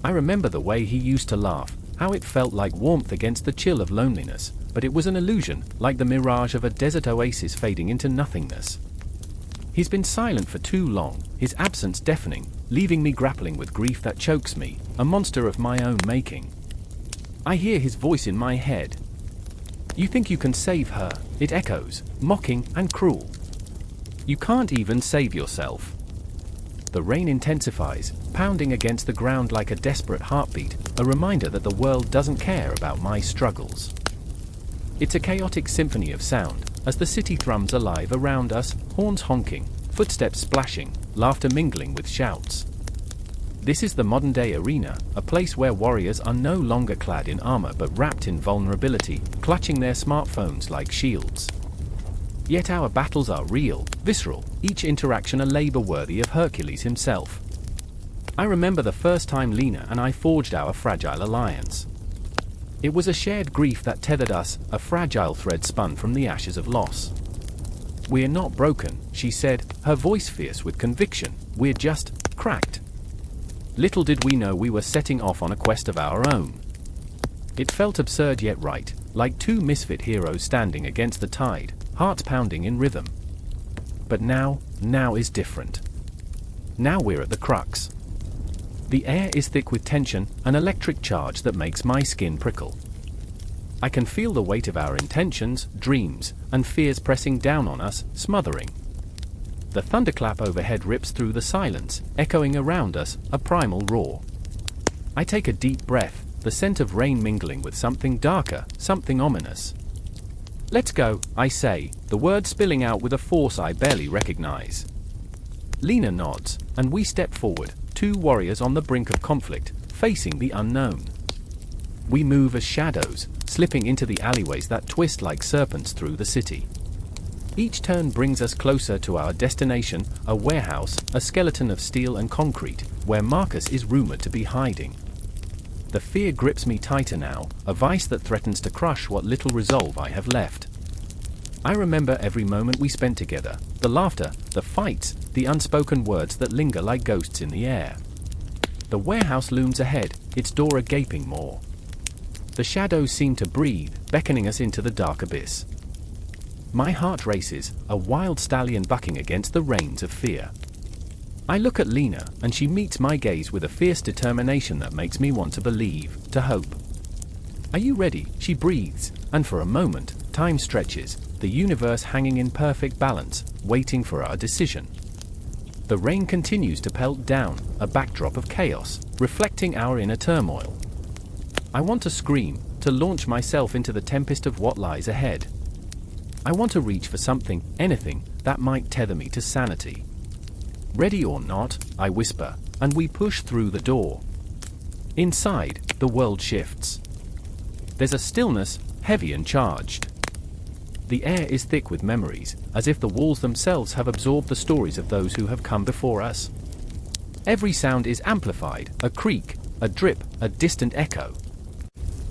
S1: I remember the way he used to laugh, how it felt like warmth against the chill of loneliness, but it was an illusion, like the mirage of a desert oasis fading into nothingness. He's been silent for too long, his absence deafening, leaving me grappling with grief that chokes me, a monster of my own making. I hear his voice in my head. "You think you can save her," it echoes, mocking and cruel. "You can't even save yourself." The rain intensifies, pounding against the ground like a desperate heartbeat, a reminder that the world doesn't care about my struggles. It's a chaotic symphony of sound, as the city thrums alive around us, horns honking, footsteps splashing, laughter mingling with shouts. This is the modern-day arena, a place where warriors are no longer clad in armor but wrapped in vulnerability, clutching their smartphones like shields. Yet our battles are real, visceral, each interaction a labor worthy of Hercules himself. I remember the first time Lena and I forged our fragile alliance. It was a shared grief that tethered us, a fragile thread spun from the ashes of loss. "We're not broken," she said, her voice fierce with conviction, "we're just cracked." Little did we know we were setting off on a quest of our own. It felt absurd yet right, like two misfit heroes standing against the tide, hearts pounding in rhythm. But now is different. Now we're at the crux. The air is thick with tension, an electric charge that makes my skin prickle. I can feel the weight of our intentions, dreams, and fears pressing down on us, smothering. The thunderclap overhead rips through the silence, echoing around us, a primal roar. I take a deep breath, the scent of rain mingling with something darker, something ominous. Let's go, I say, the word spilling out with a force I barely recognize. Lena nods, and we step forward, two warriors on the brink of conflict, facing the unknown. We move as shadows, slipping into the alleyways that twist like serpents through the city. Each turn brings us closer to our destination, a warehouse, a skeleton of steel and concrete, where Marcus is rumored to be hiding. The fear grips me tighter now, a vice that threatens to crush what little resolve I have left. I remember every moment we spent together, the laughter, the fights, the unspoken words that linger like ghosts in the air. The warehouse looms ahead, its door a gaping maw. The shadows seem to breathe, beckoning us into the dark abyss. My heart races, a wild stallion bucking against the reins of fear. I look at Lena, and she meets my gaze with a fierce determination that makes me want to believe, to hope. Are you ready? She breathes, and for a moment, time stretches, the universe hanging in perfect balance, waiting for our decision. The rain continues to pelt down, a backdrop of chaos, reflecting our inner turmoil. I want to scream, to launch myself into the tempest of what lies ahead. I want to reach for something, anything, that might tether me to sanity. Ready or not, I whisper, and we push through the door. Inside, the world shifts. There's a stillness, heavy and charged. The air is thick with memories, as if the walls themselves have absorbed the stories of those who have come before us. Every sound is amplified, a creak, a drip, a distant echo.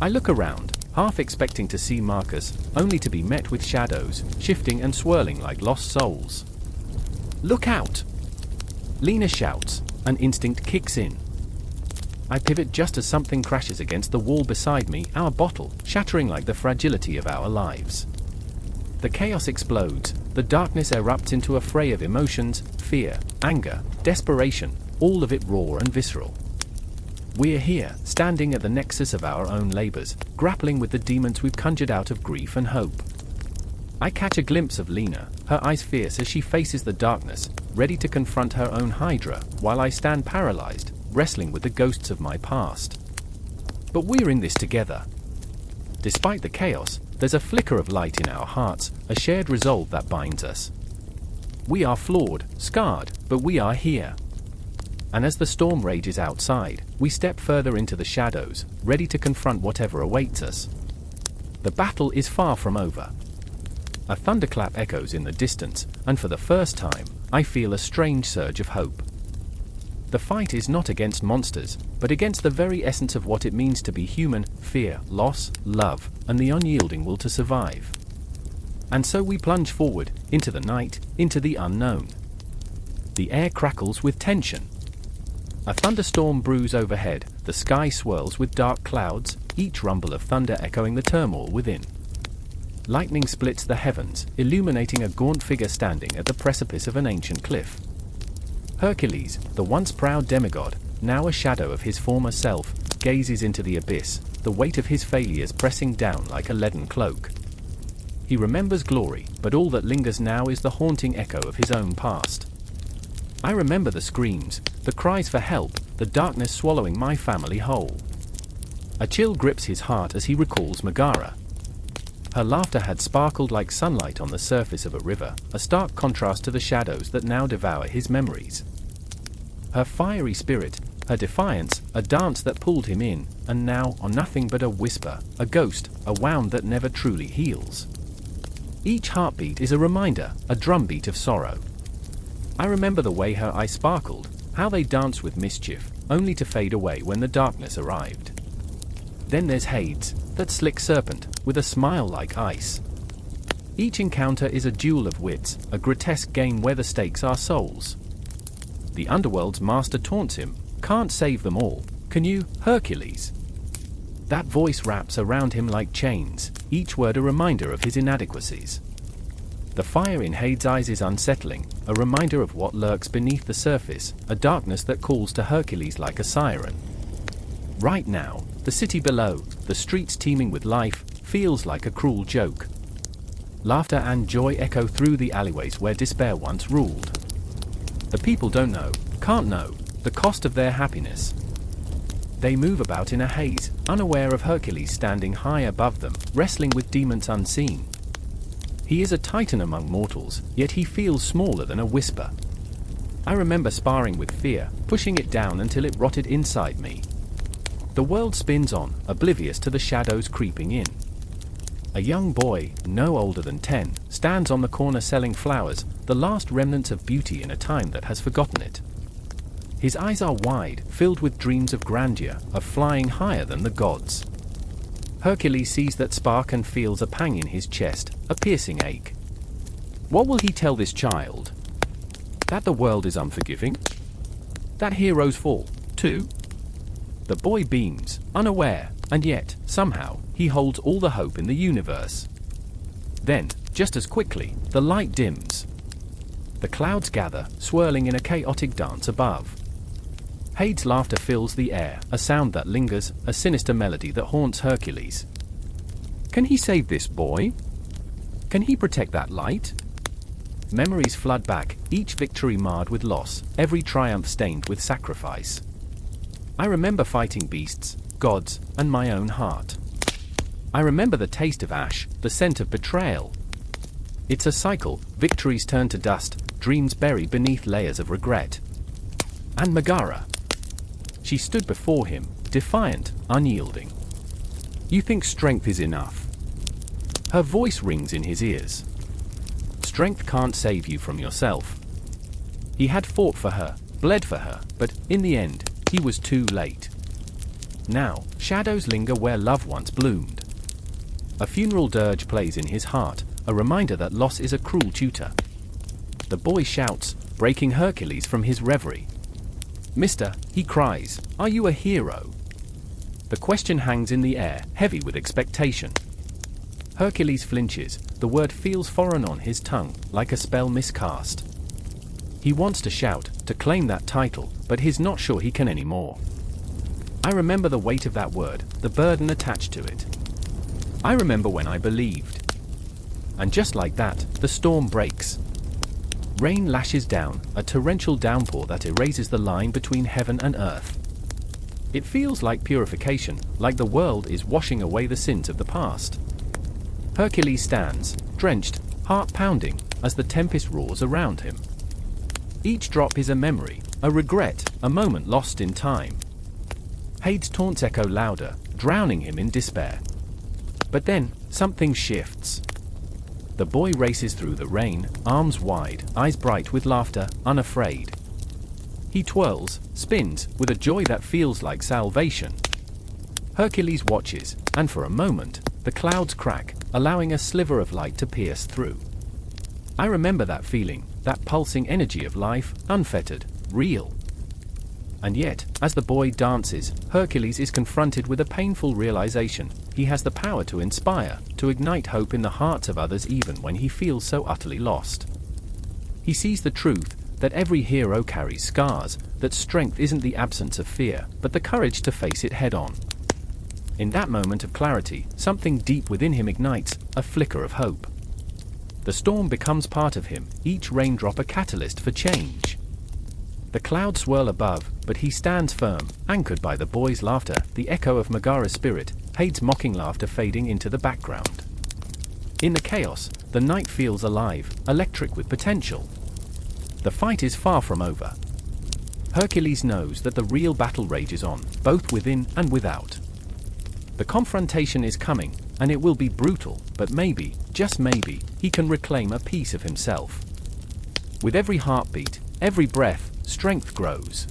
S1: I look around, half expecting to see Marcus, only to be met with shadows, shifting and swirling like lost souls. Look out! Lena shouts, an instinct kicks in. I pivot just as something crashes against the wall beside me, our bottle, shattering like the fragility of our lives. The chaos explodes, the darkness erupts into a fray of emotions, fear, anger, desperation, all of it raw and visceral. We're here, standing at the nexus of our own labors, grappling with the demons we've conjured out of grief and hope. I catch a glimpse of Lena, her eyes fierce as she faces the darkness, ready to confront her own Hydra, while I stand paralyzed, wrestling with the ghosts of my past. But we're in this together. Despite the chaos, there's a flicker of light in our hearts, a shared resolve that binds us. We are flawed, scarred, but we are here. And as the storm rages outside, we step further into the shadows, ready to confront whatever awaits us. The battle is far from over. A thunderclap echoes in the distance, and for the first time, I feel a strange surge of hope. The fight is not against monsters, but against the very essence of what it means to be human: fear, loss, love, and the unyielding will to survive. And so we plunge forward, into the night, into the unknown. The air crackles with tension. A thunderstorm brews overhead, the sky swirls with dark clouds, each rumble of thunder echoing the turmoil within. Lightning splits the heavens, illuminating a gaunt figure standing at the precipice of an ancient cliff. Hercules, the once proud demigod, now a shadow of his former self, gazes into the abyss, the weight of his failures pressing down like a leaden cloak. He remembers glory, but all that lingers now is the haunting echo of his own past. I remember the screams, the cries for help, the darkness swallowing my family whole. A chill grips his heart as he recalls Megara. Her laughter had sparkled like sunlight on the surface of a river, a stark contrast to the shadows that now devour his memories. Her fiery spirit, her defiance, a dance that pulled him in, and now on nothing but a whisper, a ghost, a wound that never truly heals. Each heartbeat is a reminder, a drumbeat of sorrow. I remember the way her eyes sparkled, how they danced with mischief, only to fade away when the darkness arrived. Then there's Hades, that slick serpent, with a smile like ice. Each encounter is a duel of wits, a grotesque game where the stakes are souls. The underworld's master taunts him, "Can't save them all, can you, Hercules?" That voice wraps around him like chains, each word a reminder of his inadequacies. The fire in Hades' eyes is unsettling, a reminder of what lurks beneath the surface, a darkness that calls to Hercules like a siren. Right now, the city below, the streets teeming with life, feels like a cruel joke. Laughter and joy echo through the alleyways where despair once ruled. The people don't know, can't know, the cost of their happiness. They move about in a haze, unaware of Hercules standing high above them, wrestling with demons unseen. He is a titan among mortals, yet he feels smaller than a whisper. I remember sparring with fear, pushing it down until it rotted inside me. The world spins on, oblivious to the shadows creeping in. A young boy, no older than 10, stands on the corner selling flowers, the last remnants of beauty in a time that has forgotten it. His eyes are wide, filled with dreams of grandeur, of flying higher than the gods. Hercules sees that spark and feels a pang in his chest, a piercing ache. What will he tell this child? That the world is unforgiving? That heroes fall, too? The boy beams, unaware, and yet, somehow, he holds all the hope in the universe. Then, just as quickly, the light dims. The clouds gather, swirling in a chaotic dance above. Hyd's laughter fills the air, a sound that lingers, a sinister melody that haunts Hercules. Can he save this boy? Can he protect that light? Memories flood back, each victory marred with loss, every triumph stained with sacrifice. I remember fighting beasts, gods, and my own heart. I remember the taste of ash, the scent of betrayal. It's a cycle, victories turn to dust, dreams buried beneath layers of regret. And Megara. She stood before him, defiant, unyielding. You think strength is enough? Her voice rings in his ears. Strength can't save you from yourself. He had fought for her, bled for her, but, in the end, he was too late. Now, shadows linger where love once bloomed. A funeral dirge plays in his heart, a reminder that loss is a cruel tutor. The boy shouts, breaking Hercules from his reverie. Mister, he cries, are you a hero? The question hangs in the air, heavy with expectation. Hercules flinches, the word feels foreign on his tongue, like a spell miscast. He wants to shout, to claim that title, but he's not sure he can anymore. I remember the weight of that word, the burden attached to it. I remember when I believed. And just like that, the storm breaks. Rain lashes down, a torrential downpour that erases the line between heaven and earth. It feels like purification, like the world is washing away the sins of the past. Hercules stands, drenched, heart pounding, as the tempest roars around him. Each drop is a memory, a regret, a moment lost in time. Hyd's taunts echo louder, drowning him in despair. But then, something shifts. The boy races through the rain, arms wide, eyes bright with laughter, unafraid. He twirls, spins, with a joy that feels like salvation. Hercules watches, and for a moment, the clouds crack, allowing a sliver of light to pierce through. I remember that feeling, that pulsing energy of life, unfettered, real. And yet, as the boy dances, Hercules is confronted with a painful realization. He has the power to inspire, to ignite hope in the hearts of others even when he feels so utterly lost. He sees the truth, that every hero carries scars, that strength isn't the absence of fear, but the courage to face it head-on. In that moment of clarity, something deep within him ignites, a flicker of hope. The storm becomes part of him, each raindrop a catalyst for change. The clouds swirl above, but he stands firm, anchored by the boy's laughter, the echo of Megara's spirit, Hyd's mocking laughter fading into the background. In the chaos, the night feels alive, electric with potential. The fight is far from over. Hercules knows that the real battle rages on, both within and without. The confrontation is coming, and it will be brutal, but maybe, just maybe, he can reclaim a piece of himself. With every heartbeat, every breath, strength grows.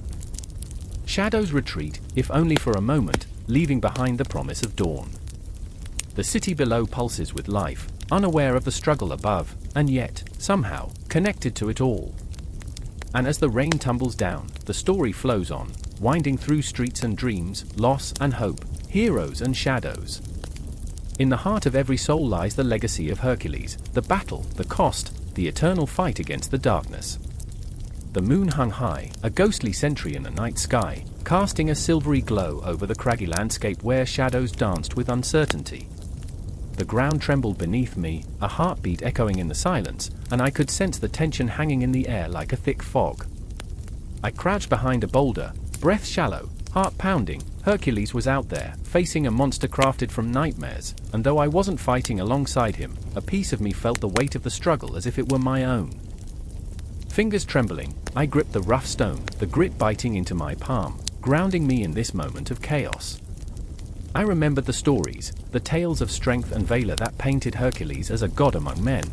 S1: Shadows retreat, if only for a moment, leaving behind the promise of dawn. The city below pulses with life, unaware of the struggle above, and yet, somehow, connected to it all. And as the rain tumbles down, the story flows on, winding through streets and dreams, loss and hope, heroes and shadows. In the heart of every soul lies the legacy of Hercules, the battle, the cost, the eternal fight against the darkness. The moon hung high, a ghostly sentry in the night sky, casting a silvery glow over the craggy landscape where shadows danced with uncertainty. The ground trembled beneath me, a heartbeat echoing in the silence, and I could sense the tension hanging in the air like a thick fog. I crouched behind a boulder, breath shallow, Heart-pounding, Hercules was out there, facing a monster crafted from nightmares, and though I wasn't fighting alongside him, a piece of me felt the weight of the struggle as if it were my own. Fingers trembling, I gripped the rough stone, the grit biting into my palm, grounding me in this moment of chaos. I remembered the stories, the tales of strength and valor that painted Hercules as a god among men.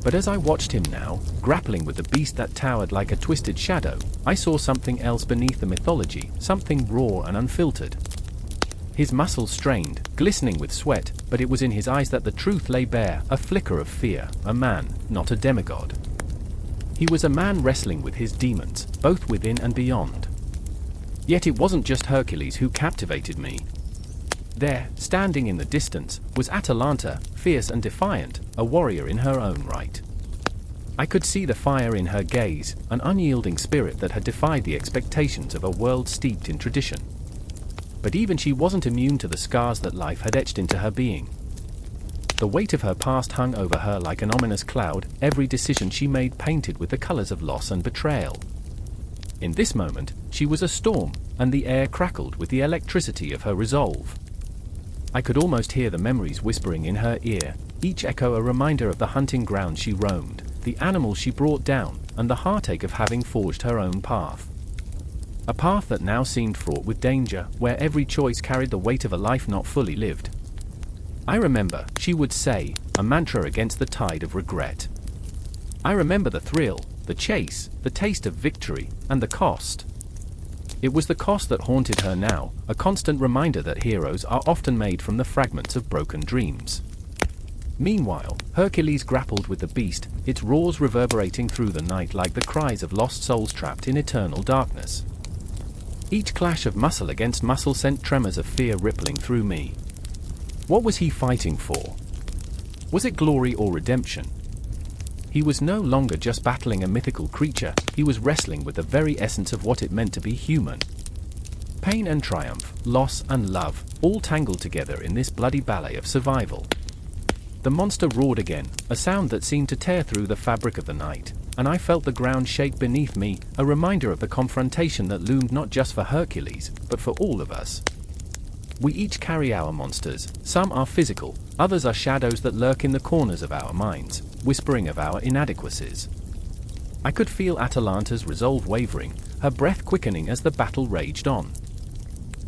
S1: But as I watched him now, grappling with the beast that towered like a twisted shadow, I saw something else beneath the mythology, something raw and unfiltered. His muscles strained, glistening with sweat, but it was in his eyes that the truth lay bare, a flicker of fear, a man, not a demigod. He was a man wrestling with his demons, both within and beyond. Yet it wasn't just Hercules who captivated me. There, standing in the distance, was Atalanta, fierce and defiant, a warrior in her own right. I could see the fire in her gaze, an unyielding spirit that had defied the expectations of a world steeped in tradition. But even she wasn't immune to the scars that life had etched into her being. The weight of her past hung over her like an ominous cloud, every decision she made painted with the colors of loss and betrayal. In this moment, she was a storm, and the air crackled with the electricity of her resolve. I could almost hear the memories whispering in her ear, each echo a reminder of the hunting ground she roamed, the animals she brought down, and the heartache of having forged her own path. A path that now seemed fraught with danger, where every choice carried the weight of a life not fully lived. I remember, she would say, a mantra against the tide of regret. I remember the thrill, the chase, the taste of victory, and the cost. It was the cost that haunted her now, a constant reminder that heroes are often made from the fragments of broken dreams. Meanwhile, Hercules grappled with the beast, its roars reverberating through the night like the cries of lost souls trapped in eternal darkness. Each clash of muscle against muscle sent tremors of fear rippling through me. What was he fighting for? Was it glory or redemption? He was no longer just battling a mythical creature, he was wrestling with the very essence of what it meant to be human. Pain and triumph, loss and love, all tangled together in this bloody ballet of survival. The monster roared again, a sound that seemed to tear through the fabric of the night, and I felt the ground shake beneath me, a reminder of the confrontation that loomed not just for Hercules, but for all of us. We each carry our monsters, some are physical, others are shadows that lurk in the corners of our minds, whispering of our inadequacies. I could feel Atalanta's resolve wavering, her breath quickening as the battle raged on.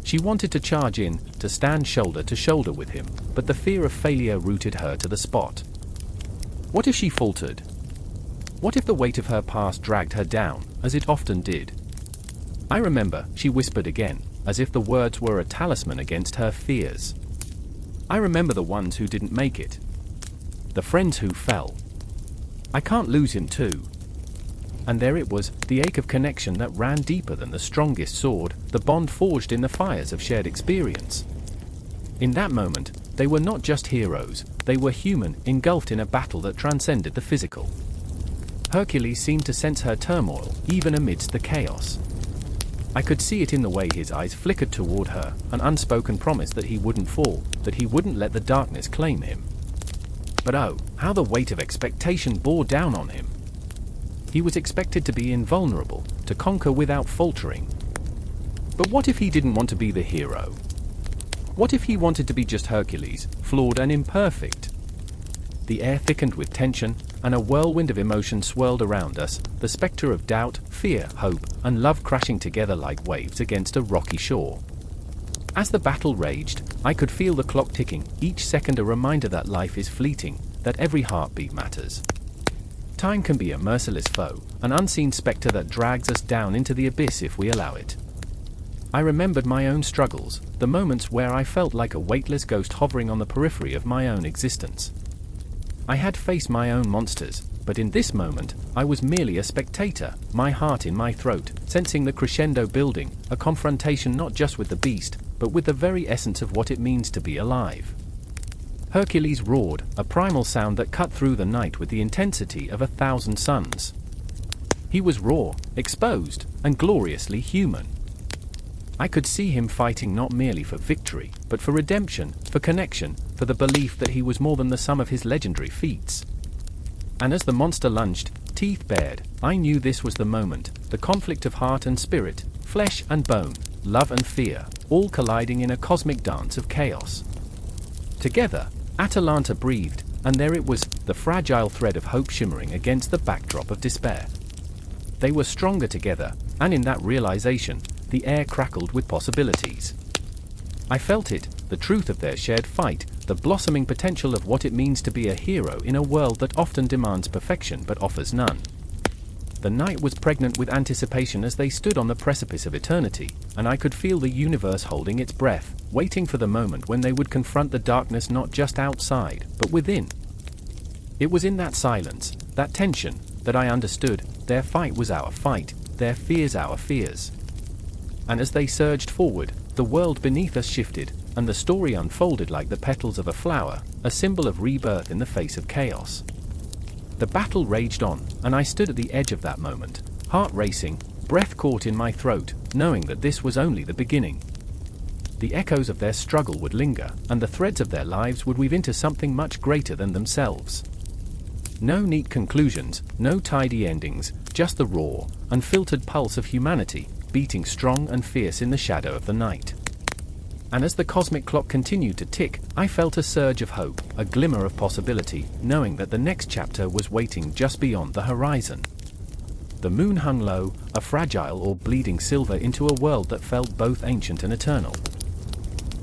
S1: She wanted to charge in, to stand shoulder to shoulder with him, but the fear of failure rooted her to the spot. What if she faltered? What if the weight of her past dragged her down, as it often did? I remember, she whispered again, as if the words were a talisman against her fears. I remember the ones who didn't make it. The friends who fell. I can't lose him too. And there it was, the ache of connection that ran deeper than the strongest sword, the bond forged in the fires of shared experience. In that moment, they were not just heroes, they were human, engulfed in a battle that transcended the physical. Hercules seemed to sense her turmoil, even amidst the chaos. I could see it in the way his eyes flickered toward her, an unspoken promise that he wouldn't fall, that he wouldn't let the darkness claim him. But oh, how the weight of expectation bore down on him. He was expected to be invulnerable, to conquer without faltering. But what if he didn't want to be the hero? What if he wanted to be just Hercules, flawed and imperfect? The air thickened with tension, and a whirlwind of emotion swirled around us, the spectre of doubt, fear, hope, and love crashing together like waves against a rocky shore. As the battle raged, I could feel the clock ticking, each second a reminder that life is fleeting, that every heartbeat matters. Time can be a merciless foe, an unseen spectre that drags us down into the abyss if we allow it. I remembered my own struggles, the moments where I felt like a weightless ghost hovering on the periphery of my own existence. I had faced my own monsters, but in this moment, I was merely a spectator, my heart in my throat, sensing the crescendo building, a confrontation not just with the beast, but with the very essence of what it means to be alive. Hercules roared, a primal sound that cut through the night with the intensity of 1,000 suns. He was raw, exposed, and gloriously human. I could see him fighting not merely for victory, but for redemption, for connection, for the belief that he was more than the sum of his legendary feats. And as the monster lunged, teeth bared, I knew this was the moment, the conflict of heart and spirit, flesh and bone, love and fear, all colliding in a cosmic dance of chaos. Together, Atalanta breathed, and there it was, the fragile thread of hope shimmering against the backdrop of despair. They were stronger together, and in that realization, the air crackled with possibilities. I felt it, the truth of their shared fight, the blossoming potential of what it means to be a hero in a world that often demands perfection but offers none. The night was pregnant with anticipation as they stood on the precipice of eternity, and I could feel the universe holding its breath, waiting for the moment when they would confront the darkness not just outside, but within. It was in that silence, that tension, that I understood, their fight was our fight, their fears our fears. And as they surged forward, the world beneath us shifted, and the story unfolded like the petals of a flower, a symbol of rebirth in the face of chaos. The battle raged on, and I stood at the edge of that moment, heart racing, breath caught in my throat, knowing that this was only the beginning. The echoes of their struggle would linger, and the threads of their lives would weave into something much greater than themselves. No neat conclusions, no tidy endings, just the raw, unfiltered pulse of humanity, beating strong and fierce in the shadow of the night. And as the cosmic clock continued to tick, I felt a surge of hope, a glimmer of possibility, knowing that the next chapter was waiting just beyond the horizon. The moon hung low, a fragile or bleeding silver into a world that felt both ancient and eternal.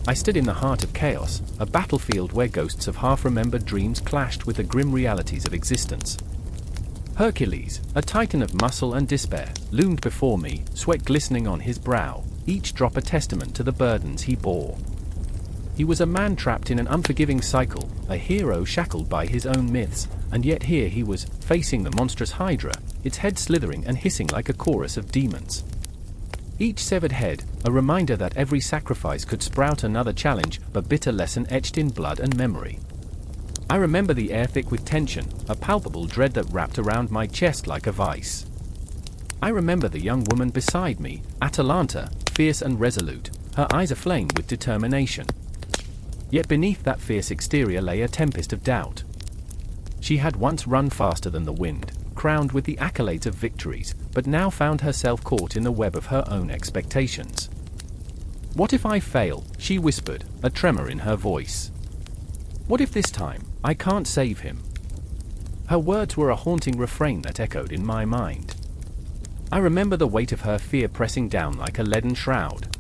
S1: I stood in the heart of chaos, a battlefield where ghosts of half-remembered dreams clashed with the grim realities of existence. Hercules, a titan of muscle and despair, loomed before me, sweat glistening on his brow, each drop a testament to the burdens he bore. He was a man trapped in an unforgiving cycle, a hero shackled by his own myths, and yet here he was, facing the monstrous Hydra, its head slithering and hissing like a chorus of demons. Each severed head, a reminder that every sacrifice could sprout another challenge, a bitter lesson etched in blood and memory. I remember the air thick with tension, a palpable dread that wrapped around my chest like a vice. I remember the young woman beside me, Atalanta, fierce and resolute, her eyes aflame with determination. Yet beneath that fierce exterior lay a tempest of doubt. She had once run faster than the wind, crowned with the accolades of victories, but now found herself caught in the web of her own expectations. "What if I fail?" she whispered, a tremor in her voice. "What if this time, I can't save him?" Her words were a haunting refrain that echoed in my mind. I remember the weight of her fear pressing down like a leaden shroud.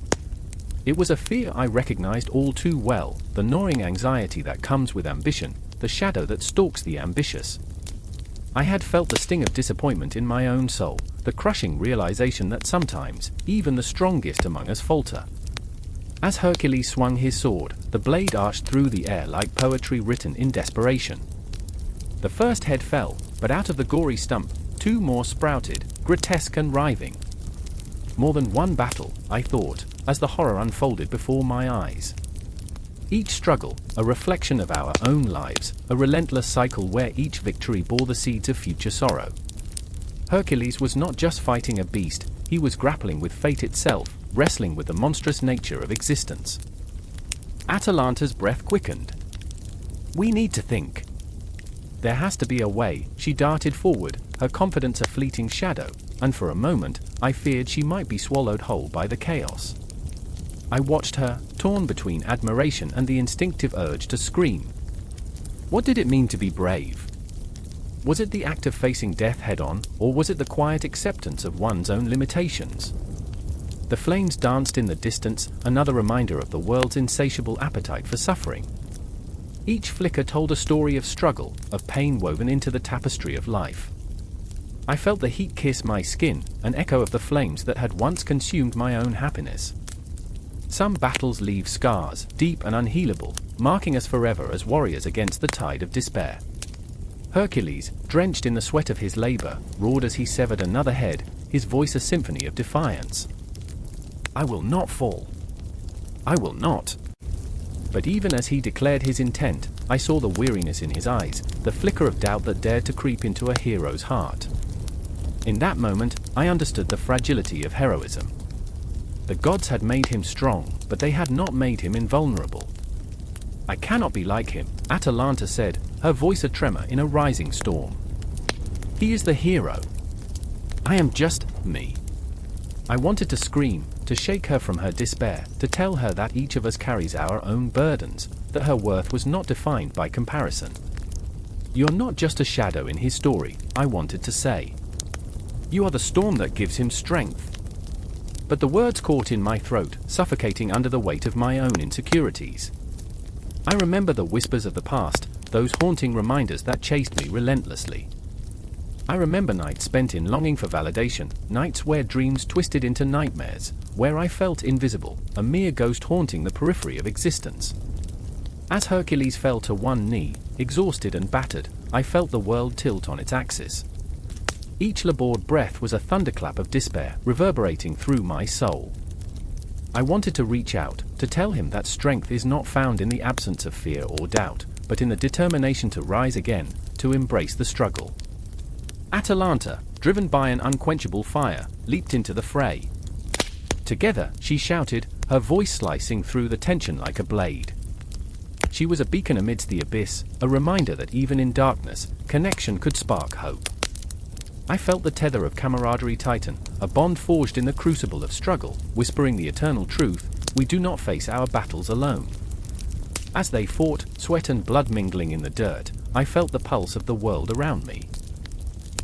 S1: It was a fear I recognized all too well, the gnawing anxiety that comes with ambition, the shadow that stalks the ambitious. I had felt the sting of disappointment in my own soul, the crushing realization that sometimes, even the strongest among us falter. As Hercules swung his sword, the blade arched through the air like poetry written in desperation. The first head fell, but out of the gory stump, two more sprouted, grotesque and writhing. More than one battle, I thought, as the horror unfolded before my eyes. Each struggle, a reflection of our own lives, a relentless cycle where each victory bore the seeds of future sorrow. Hercules was not just fighting a beast, he was grappling with fate itself, wrestling with the monstrous nature of existence. Atalanta's breath quickened. "We need to think. There has to be a way," she darted forward, her confidence a fleeting shadow, and for a moment, I feared she might be swallowed whole by the chaos. I watched her, torn between admiration and the instinctive urge to scream. What did it mean to be brave? Was it the act of facing death head-on, or was it the quiet acceptance of one's own limitations? The flames danced in the distance, another reminder of the world's insatiable appetite for suffering. Each flicker told a story of struggle, of pain woven into the tapestry of life. I felt the heat kiss my skin, an echo of the flames that had once consumed my own happiness. Some battles leave scars, deep and unhealable, marking us forever as warriors against the tide of despair. Hercules, drenched in the sweat of his labor, roared as he severed another head, his voice a symphony of defiance. "I will not fall. I will not." But even as he declared his intent, I saw the weariness in his eyes, the flicker of doubt that dared to creep into a hero's heart. In that moment, I understood the fragility of heroism. The gods had made him strong, but they had not made him invulnerable. "I cannot be like him," Atalanta said, her voice a tremor in a rising storm. "He is the hero. I am just me." I wanted to scream, to shake her from her despair, to tell her that each of us carries our own burdens, that her worth was not defined by comparison. You're not just a shadow in his story, I wanted to say. You are the storm that gives him strength. But the words caught in my throat, suffocating under the weight of my own insecurities. I remember the whispers of the past, those haunting reminders that chased me relentlessly. I remember nights spent in longing for validation, nights where dreams twisted into nightmares, where I felt invisible, a mere ghost haunting the periphery of existence. As Hercules fell to one knee, exhausted and battered, I felt the world tilt on its axis. Each labored breath was a thunderclap of despair reverberating through my soul. I wanted to reach out, to tell him that strength is not found in the absence of fear or doubt, but in the determination to rise again, to embrace the struggle. Atalanta, driven by an unquenchable fire, leaped into the fray. Together, she shouted, her voice slicing through the tension like a blade. She was a beacon amidst the abyss, a reminder that even in darkness, connection could spark hope. I felt the tether of camaraderie tighten, a bond forged in the crucible of struggle, whispering the eternal truth, we do not face our battles alone. As they fought, sweat and blood mingling in the dirt, I felt the pulse of the world around me.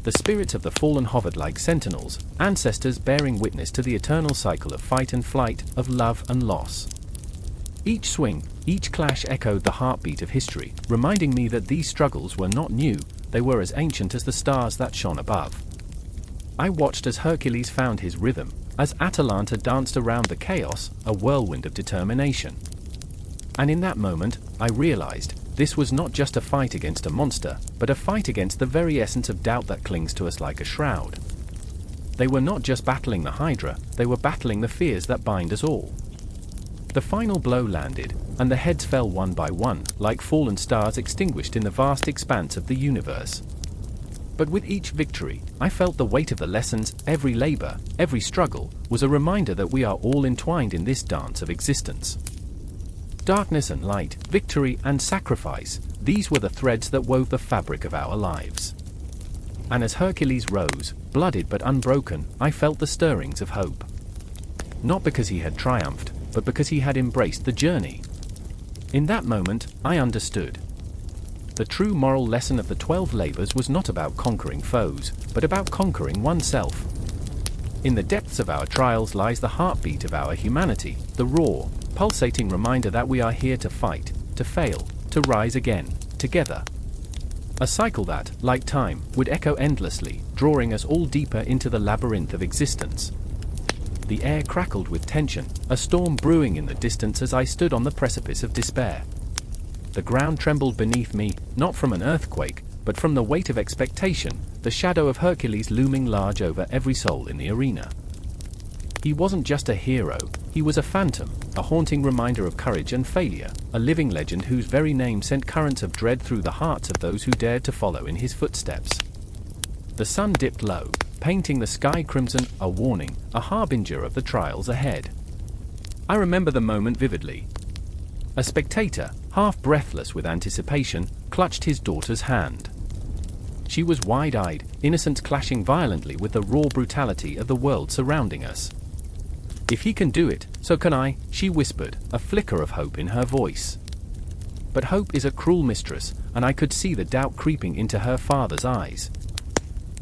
S1: The spirits of the fallen hovered like sentinels, ancestors bearing witness to the eternal cycle of fight and flight, of love and loss. Each swing, each clash echoed the heartbeat of history, reminding me that these struggles were not new, they were as ancient as the stars that shone above. I watched as Hercules found his rhythm, as Atalanta danced around the chaos, a whirlwind of determination. And in that moment, I realized, this was not just a fight against a monster, but a fight against the very essence of doubt that clings to us like a shroud. They were not just battling the Hydra, they were battling the fears that bind us all. The final blow landed, and the heads fell one by one, like fallen stars extinguished in the vast expanse of the universe. But with each victory, I felt the weight of the lessons. Every labor, every struggle, was a reminder that we are all entwined in this dance of existence. Darkness and light, victory and sacrifice, these were the threads that wove the fabric of our lives. And as Hercules rose, bloodied but unbroken, I felt the stirrings of hope. Not because he had triumphed, but because he had embraced the journey. In that moment, I understood. The true moral lesson of the 12 labors was not about conquering foes, but about conquering oneself. In the depths of our trials lies the heartbeat of our humanity, the raw, pulsating reminder that we are here to fight, to fail, to rise again, together. A cycle that, like time, would echo endlessly, drawing us all deeper into the labyrinth of existence. The air crackled with tension, a storm brewing in the distance as I stood on the precipice of despair. The ground trembled beneath me, not from an earthquake, but from the weight of expectation, the shadow of Hercules looming large over every soul in the arena. He wasn't just a hero, he was a phantom, a haunting reminder of courage and failure, a living legend whose very name sent currents of dread through the hearts of those who dared to follow in his footsteps. The sun dipped low, painting the sky crimson, a warning, a harbinger of the trials ahead. I remember the moment vividly. A spectator, half breathless with anticipation, clutched his daughter's hand. She was wide-eyed, innocence clashing violently with the raw brutality of the world surrounding us. If he can do it, so can I, she whispered, a flicker of hope in her voice. But hope is a cruel mistress, and I could see the doubt creeping into her father's eyes.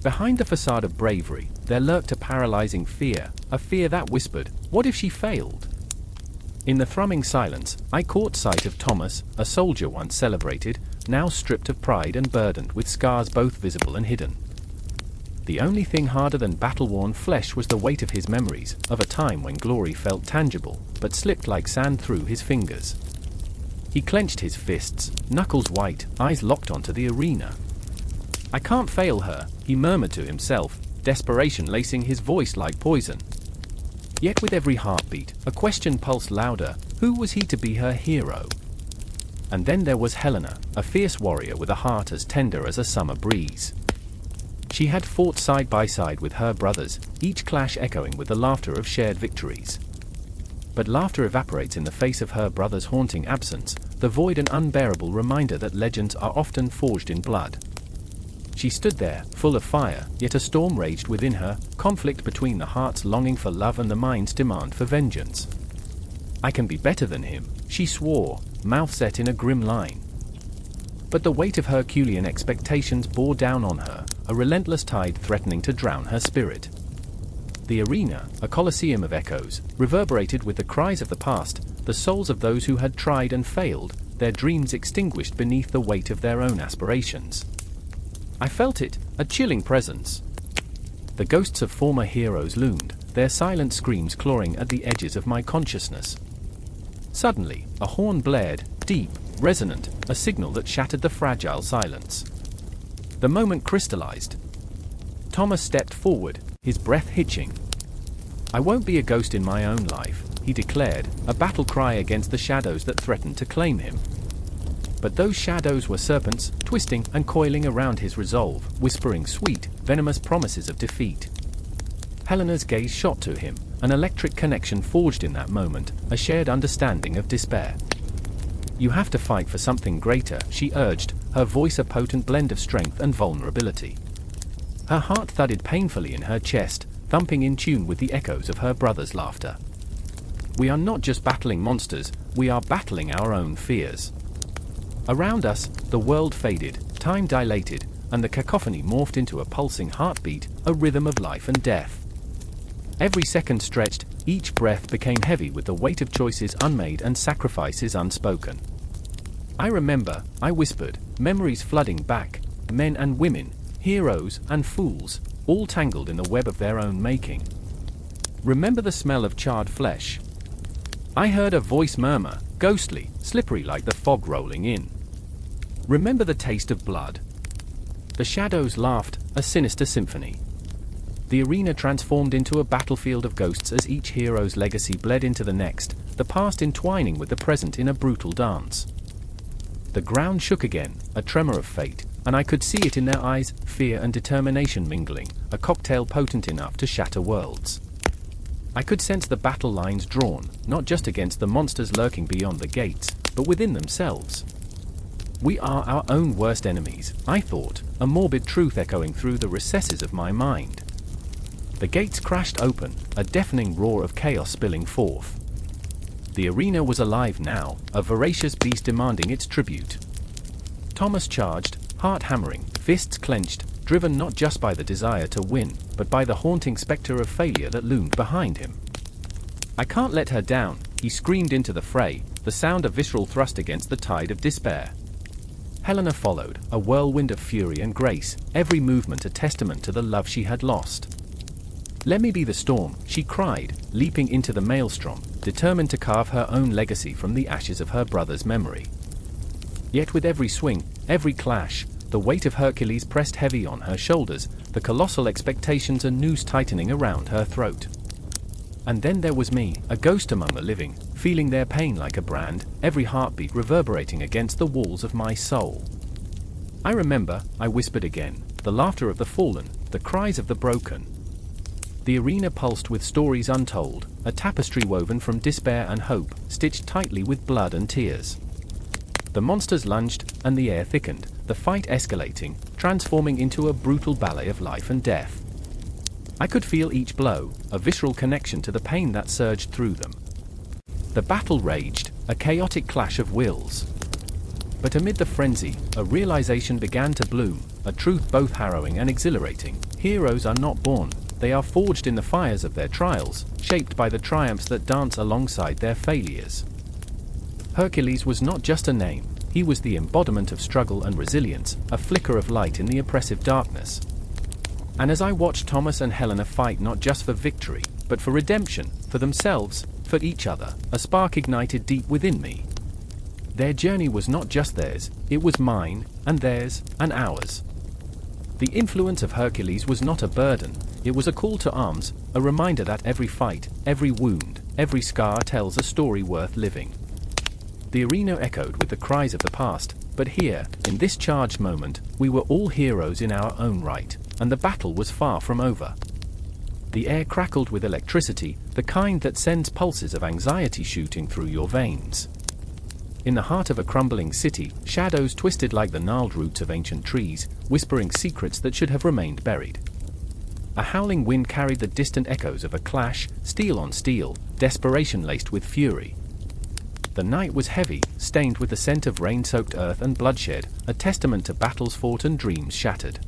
S1: Behind the facade of bravery, there lurked a paralyzing fear, a fear that whispered, what if she failed? In the thrumming silence, I caught sight of Thomas, a soldier once celebrated, now stripped of pride and burdened with scars both visible and hidden. The only thing harder than battle-worn flesh was the weight of his memories, of a time when glory felt tangible, but slipped like sand through his fingers. He clenched his fists, knuckles white, eyes locked onto the arena. I can't fail her, he murmured to himself, desperation lacing his voice like poison. Yet with every heartbeat, a question pulsed louder, who was he to be her hero? And then there was Helena, a fierce warrior with a heart as tender as a summer breeze. She had fought side by side with her brothers, each clash echoing with the laughter of shared victories. But laughter evaporates in the face of her brother's haunting absence, the void an unbearable reminder that legends are often forged in blood. She stood there, full of fire, yet a storm raged within her, conflict between the heart's longing for love and the mind's demand for vengeance. I can be better than him, she swore, mouth set in a grim line. But the weight of Herculean expectations bore down on her, a relentless tide threatening to drown her spirit. The arena, a colosseum of echoes, reverberated with the cries of the past, the souls of those who had tried and failed, their dreams extinguished beneath the weight of their own aspirations. I felt it, a chilling presence. The ghosts of former heroes loomed, their silent screams clawing at the edges of my consciousness. Suddenly, a horn blared, deep, resonant, a signal that shattered the fragile silence. The moment crystallized. Thomas stepped forward, his breath hitching. "I won't be a ghost in my own life," he declared, a battle cry against the shadows that threatened to claim him. But those shadows were serpents, twisting and coiling around his resolve, whispering sweet, venomous promises of defeat. Helena's gaze shot to him, an electric connection forged in that moment, a shared understanding of despair. "You have to fight for something greater," she urged, her voice a potent blend of strength and vulnerability. Her heart thudded painfully in her chest, thumping in tune with the echoes of her brother's laughter. "We are not just battling monsters, we are battling our own fears." Around us, the world faded, time dilated, and the cacophony morphed into a pulsing heartbeat, a rhythm of life and death. Every second stretched, each breath became heavy with the weight of choices unmade and sacrifices unspoken. "I remember," I whispered, memories flooding back, men and women, heroes and fools, all tangled in the web of their own making. "Remember the smell of charred flesh?" I heard a voice murmur, ghostly, slippery like the fog rolling in. "Remember the taste of blood?" The shadows laughed, a sinister symphony. The arena transformed into a battlefield of ghosts as each hero's legacy bled into the next, the past entwining with the present in a brutal dance. The ground shook again, a tremor of fate, and I could see it in their eyes, fear and determination mingling, a cocktail potent enough to shatter worlds. I could sense the battle lines drawn, not just against the monsters lurking beyond the gates, but within themselves. We are our own worst enemies, I thought, a morbid truth echoing through the recesses of my mind. The gates crashed open, a deafening roar of chaos spilling forth. The arena was alive now, a voracious beast demanding its tribute. Thomas charged, heart hammering, fists clenched, driven not just by the desire to win, but by the haunting specter of failure that loomed behind him. "I can't let her down," he screamed into the fray, the sound a visceral thrust against the tide of despair. Helena followed, a whirlwind of fury and grace, every movement a testament to the love she had lost. "Let me be the storm," she cried, leaping into the maelstrom, determined to carve her own legacy from the ashes of her brother's memory. Yet with every swing, every clash, the weight of Hercules pressed heavy on her shoulders, the colossal expectations a noose tightening around her throat. And then there was me, a ghost among the living, feeling their pain like a brand, every heartbeat reverberating against the walls of my soul. "I remember," I whispered again, "the laughter of the fallen, the cries of the broken." The arena pulsed with stories untold, a tapestry woven from despair and hope, stitched tightly with blood and tears. The monsters lunged, and the air thickened, the fight escalating, transforming into a brutal ballet of life and death. I could feel each blow, a visceral connection to the pain that surged through them. The battle raged, a chaotic clash of wills. But amid the frenzy, a realization began to bloom, a truth both harrowing and exhilarating. Heroes are not born, they are forged in the fires of their trials, shaped by the triumphs that dance alongside their failures. Hercules was not just a name, he was the embodiment of struggle and resilience, a flicker of light in the oppressive darkness. And as I watched Thomas and Helena fight not just for victory, but for redemption, for themselves, for each other, a spark ignited deep within me. Their journey was not just theirs, it was mine, and theirs, and ours. The influence of Hercules was not a burden, it was a call to arms, a reminder that every fight, every wound, every scar tells a story worth living. The arena echoed with the cries of the past, but here, in this charged moment, we were all heroes in our own right, and the battle was far from over. The air crackled with electricity, the kind that sends pulses of anxiety shooting through your veins. In the heart of a crumbling city, shadows twisted like the gnarled roots of ancient trees, whispering secrets that should have remained buried. A howling wind carried the distant echoes of a clash, steel on steel, desperation laced with fury. The night was heavy, stained with the scent of rain-soaked earth and bloodshed, a testament to battles fought and dreams shattered.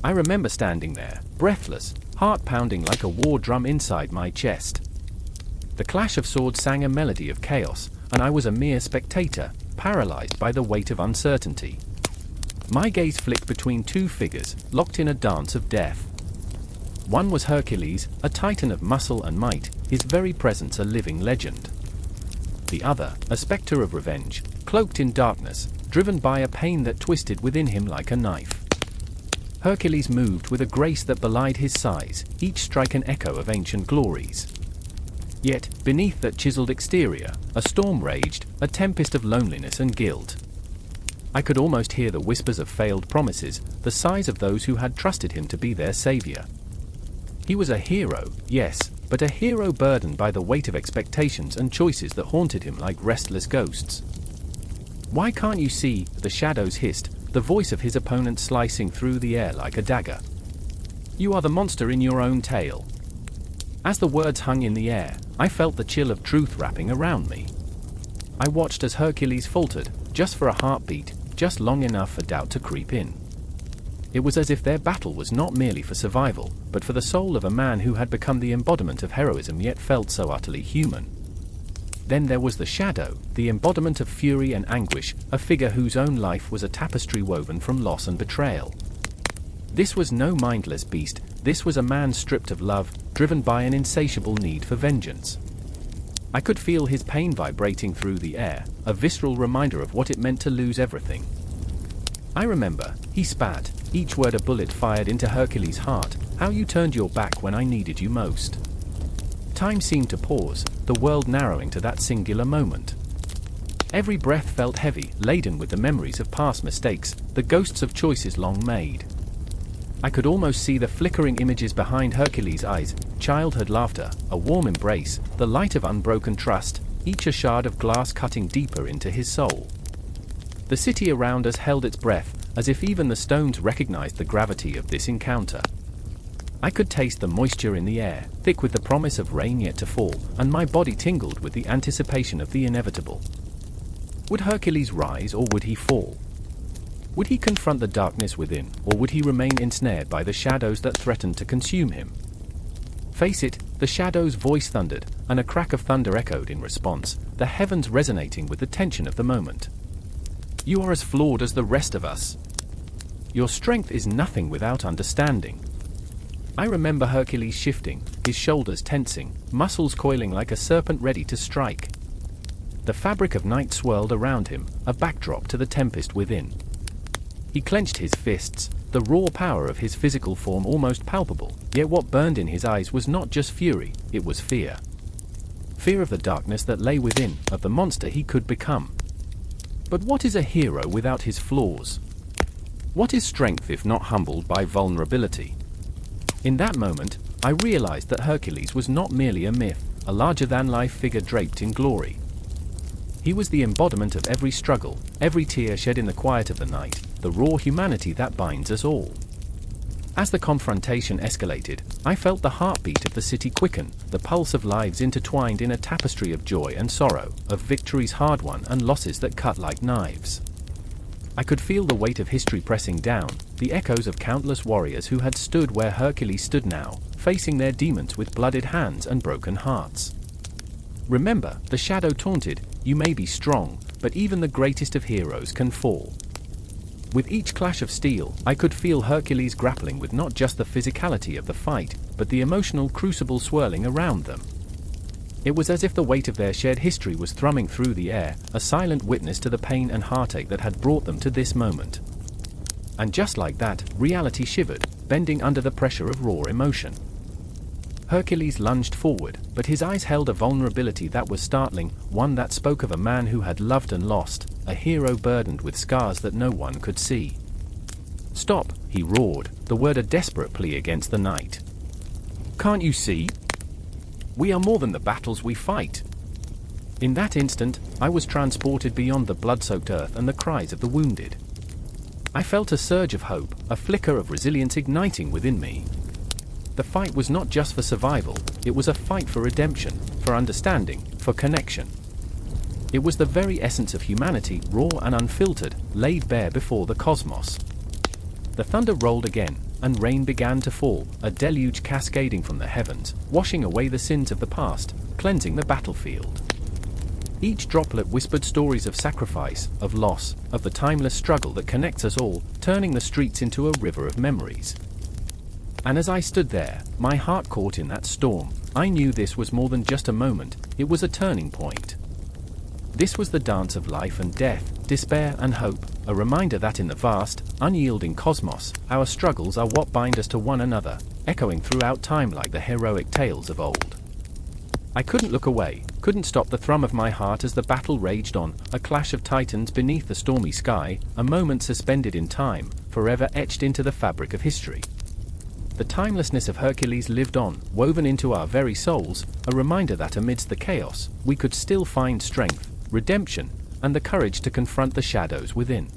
S1: I remember standing there, breathless, heart pounding like a war drum inside my chest. The clash of swords sang a melody of chaos, and I was a mere spectator, paralyzed by the weight of uncertainty. My gaze flicked between two figures, locked in a dance of death. One was Hercules, a titan of muscle and might, his very presence a living legend. The other, a spectre of revenge, cloaked in darkness, driven by a pain that twisted within him like a knife. Hercules moved with a grace that belied his size, each strike an echo of ancient glories. Yet, beneath that chiseled exterior, a storm raged, a tempest of loneliness and guilt. I could almost hear the whispers of failed promises, the sighs of those who had trusted him to be their savior. He was a hero, yes, but a hero burdened by the weight of expectations and choices that haunted him like restless ghosts. "Why can't you see?" the shadows hissed, the voice of his opponent slicing through the air like a dagger. "You are the monster in your own tale." As the words hung in the air, I felt the chill of truth wrapping around me. I watched as Hercules faltered, just for a heartbeat, just long enough for doubt to creep in. It was as if their battle was not merely for survival, but for the soul of a man who had become the embodiment of heroism yet felt so utterly human. Then there was the shadow, the embodiment of fury and anguish, a figure whose own life was a tapestry woven from loss and betrayal. This was no mindless beast, this was a man stripped of love, driven by an insatiable need for vengeance. I could feel his pain vibrating through the air, a visceral reminder of what it meant to lose everything. I remember, he spat, each word a bullet fired into Hercules' heart, "How you turned your back when I needed you most." Time seemed to pause, the world narrowing to that singular moment. Every breath felt heavy, laden with the memories of past mistakes, the ghosts of choices long made. I could almost see the flickering images behind Hercules' eyes, childhood laughter, a warm embrace, the light of unbroken trust, each a shard of glass cutting deeper into his soul. The city around us held its breath, as if even the stones recognized the gravity of this encounter. I could taste the moisture in the air, thick with the promise of rain yet to fall, and my body tingled with the anticipation of the inevitable. Would Hercules rise or would he fall? Would he confront the darkness within, or would he remain ensnared by the shadows that threatened to consume him? "Face it," the shadow's voice thundered, and a crack of thunder echoed in response, the heavens resonating with the tension of the moment. "You are as flawed as the rest of us. Your strength is nothing without understanding." I remember Hercules shifting, his shoulders tensing, muscles coiling like a serpent ready to strike. The fabric of night swirled around him, a backdrop to the tempest within. He clenched his fists, the raw power of his physical form almost palpable, yet what burned in his eyes was not just fury, it was fear. Fear of the darkness that lay within, of the monster he could become. But what is a hero without his flaws? What is strength if not humbled by vulnerability? In that moment, I realized that Hercules was not merely a myth, a larger-than-life figure draped in glory. He was the embodiment of every struggle, every tear shed in the quiet of the night, the raw humanity that binds us all. As the confrontation escalated, I felt the heartbeat of the city quicken, the pulse of lives intertwined in a tapestry of joy and sorrow, of victories hard-won and losses that cut like knives. I could feel the weight of history pressing down, the echoes of countless warriors who had stood where Hercules stood now, facing their demons with blooded hands and broken hearts. Remember, the shadow taunted, "You may be strong, but even the greatest of heroes can fall." With each clash of steel, I could feel Hercules grappling with not just the physicality of the fight, but the emotional crucible swirling around them. It was as if the weight of their shared history was thrumming through the air, a silent witness to the pain and heartache that had brought them to this moment. And just like that, reality shivered, bending under the pressure of raw emotion. Hercules lunged forward, but his eyes held a vulnerability that was startling, one that spoke of a man who had loved and lost, a hero burdened with scars that no one could see. "Stop," he roared, the word a desperate plea against the night. "Can't you see? We are more than the battles we fight." In that instant, I was transported beyond the blood-soaked earth and the cries of the wounded. I felt a surge of hope, a flicker of resilience igniting within me. The fight was not just for survival, it was a fight for redemption, for understanding, for connection. It was the very essence of humanity, raw and unfiltered, laid bare before the cosmos. The thunder rolled again, and rain began to fall, a deluge cascading from the heavens, washing away the sins of the past, cleansing the battlefield. Each droplet whispered stories of sacrifice, of loss, of the timeless struggle that connects us all, turning the streets into a river of memories. And as I stood there, my heart caught in that storm, I knew this was more than just a moment, it was a turning point. This was the dance of life and death, despair and hope, a reminder that in the vast, unyielding cosmos, our struggles are what bind us to one another, echoing throughout time like the heroic tales of old. I couldn't look away, couldn't stop the thrum of my heart as the battle raged on, a clash of titans beneath the stormy sky, a moment suspended in time, forever etched into the fabric of history. The timelessness of Hercules lived on, woven into our very souls, a reminder that amidst the chaos, we could still find strength, redemption, and the courage to confront the shadows within.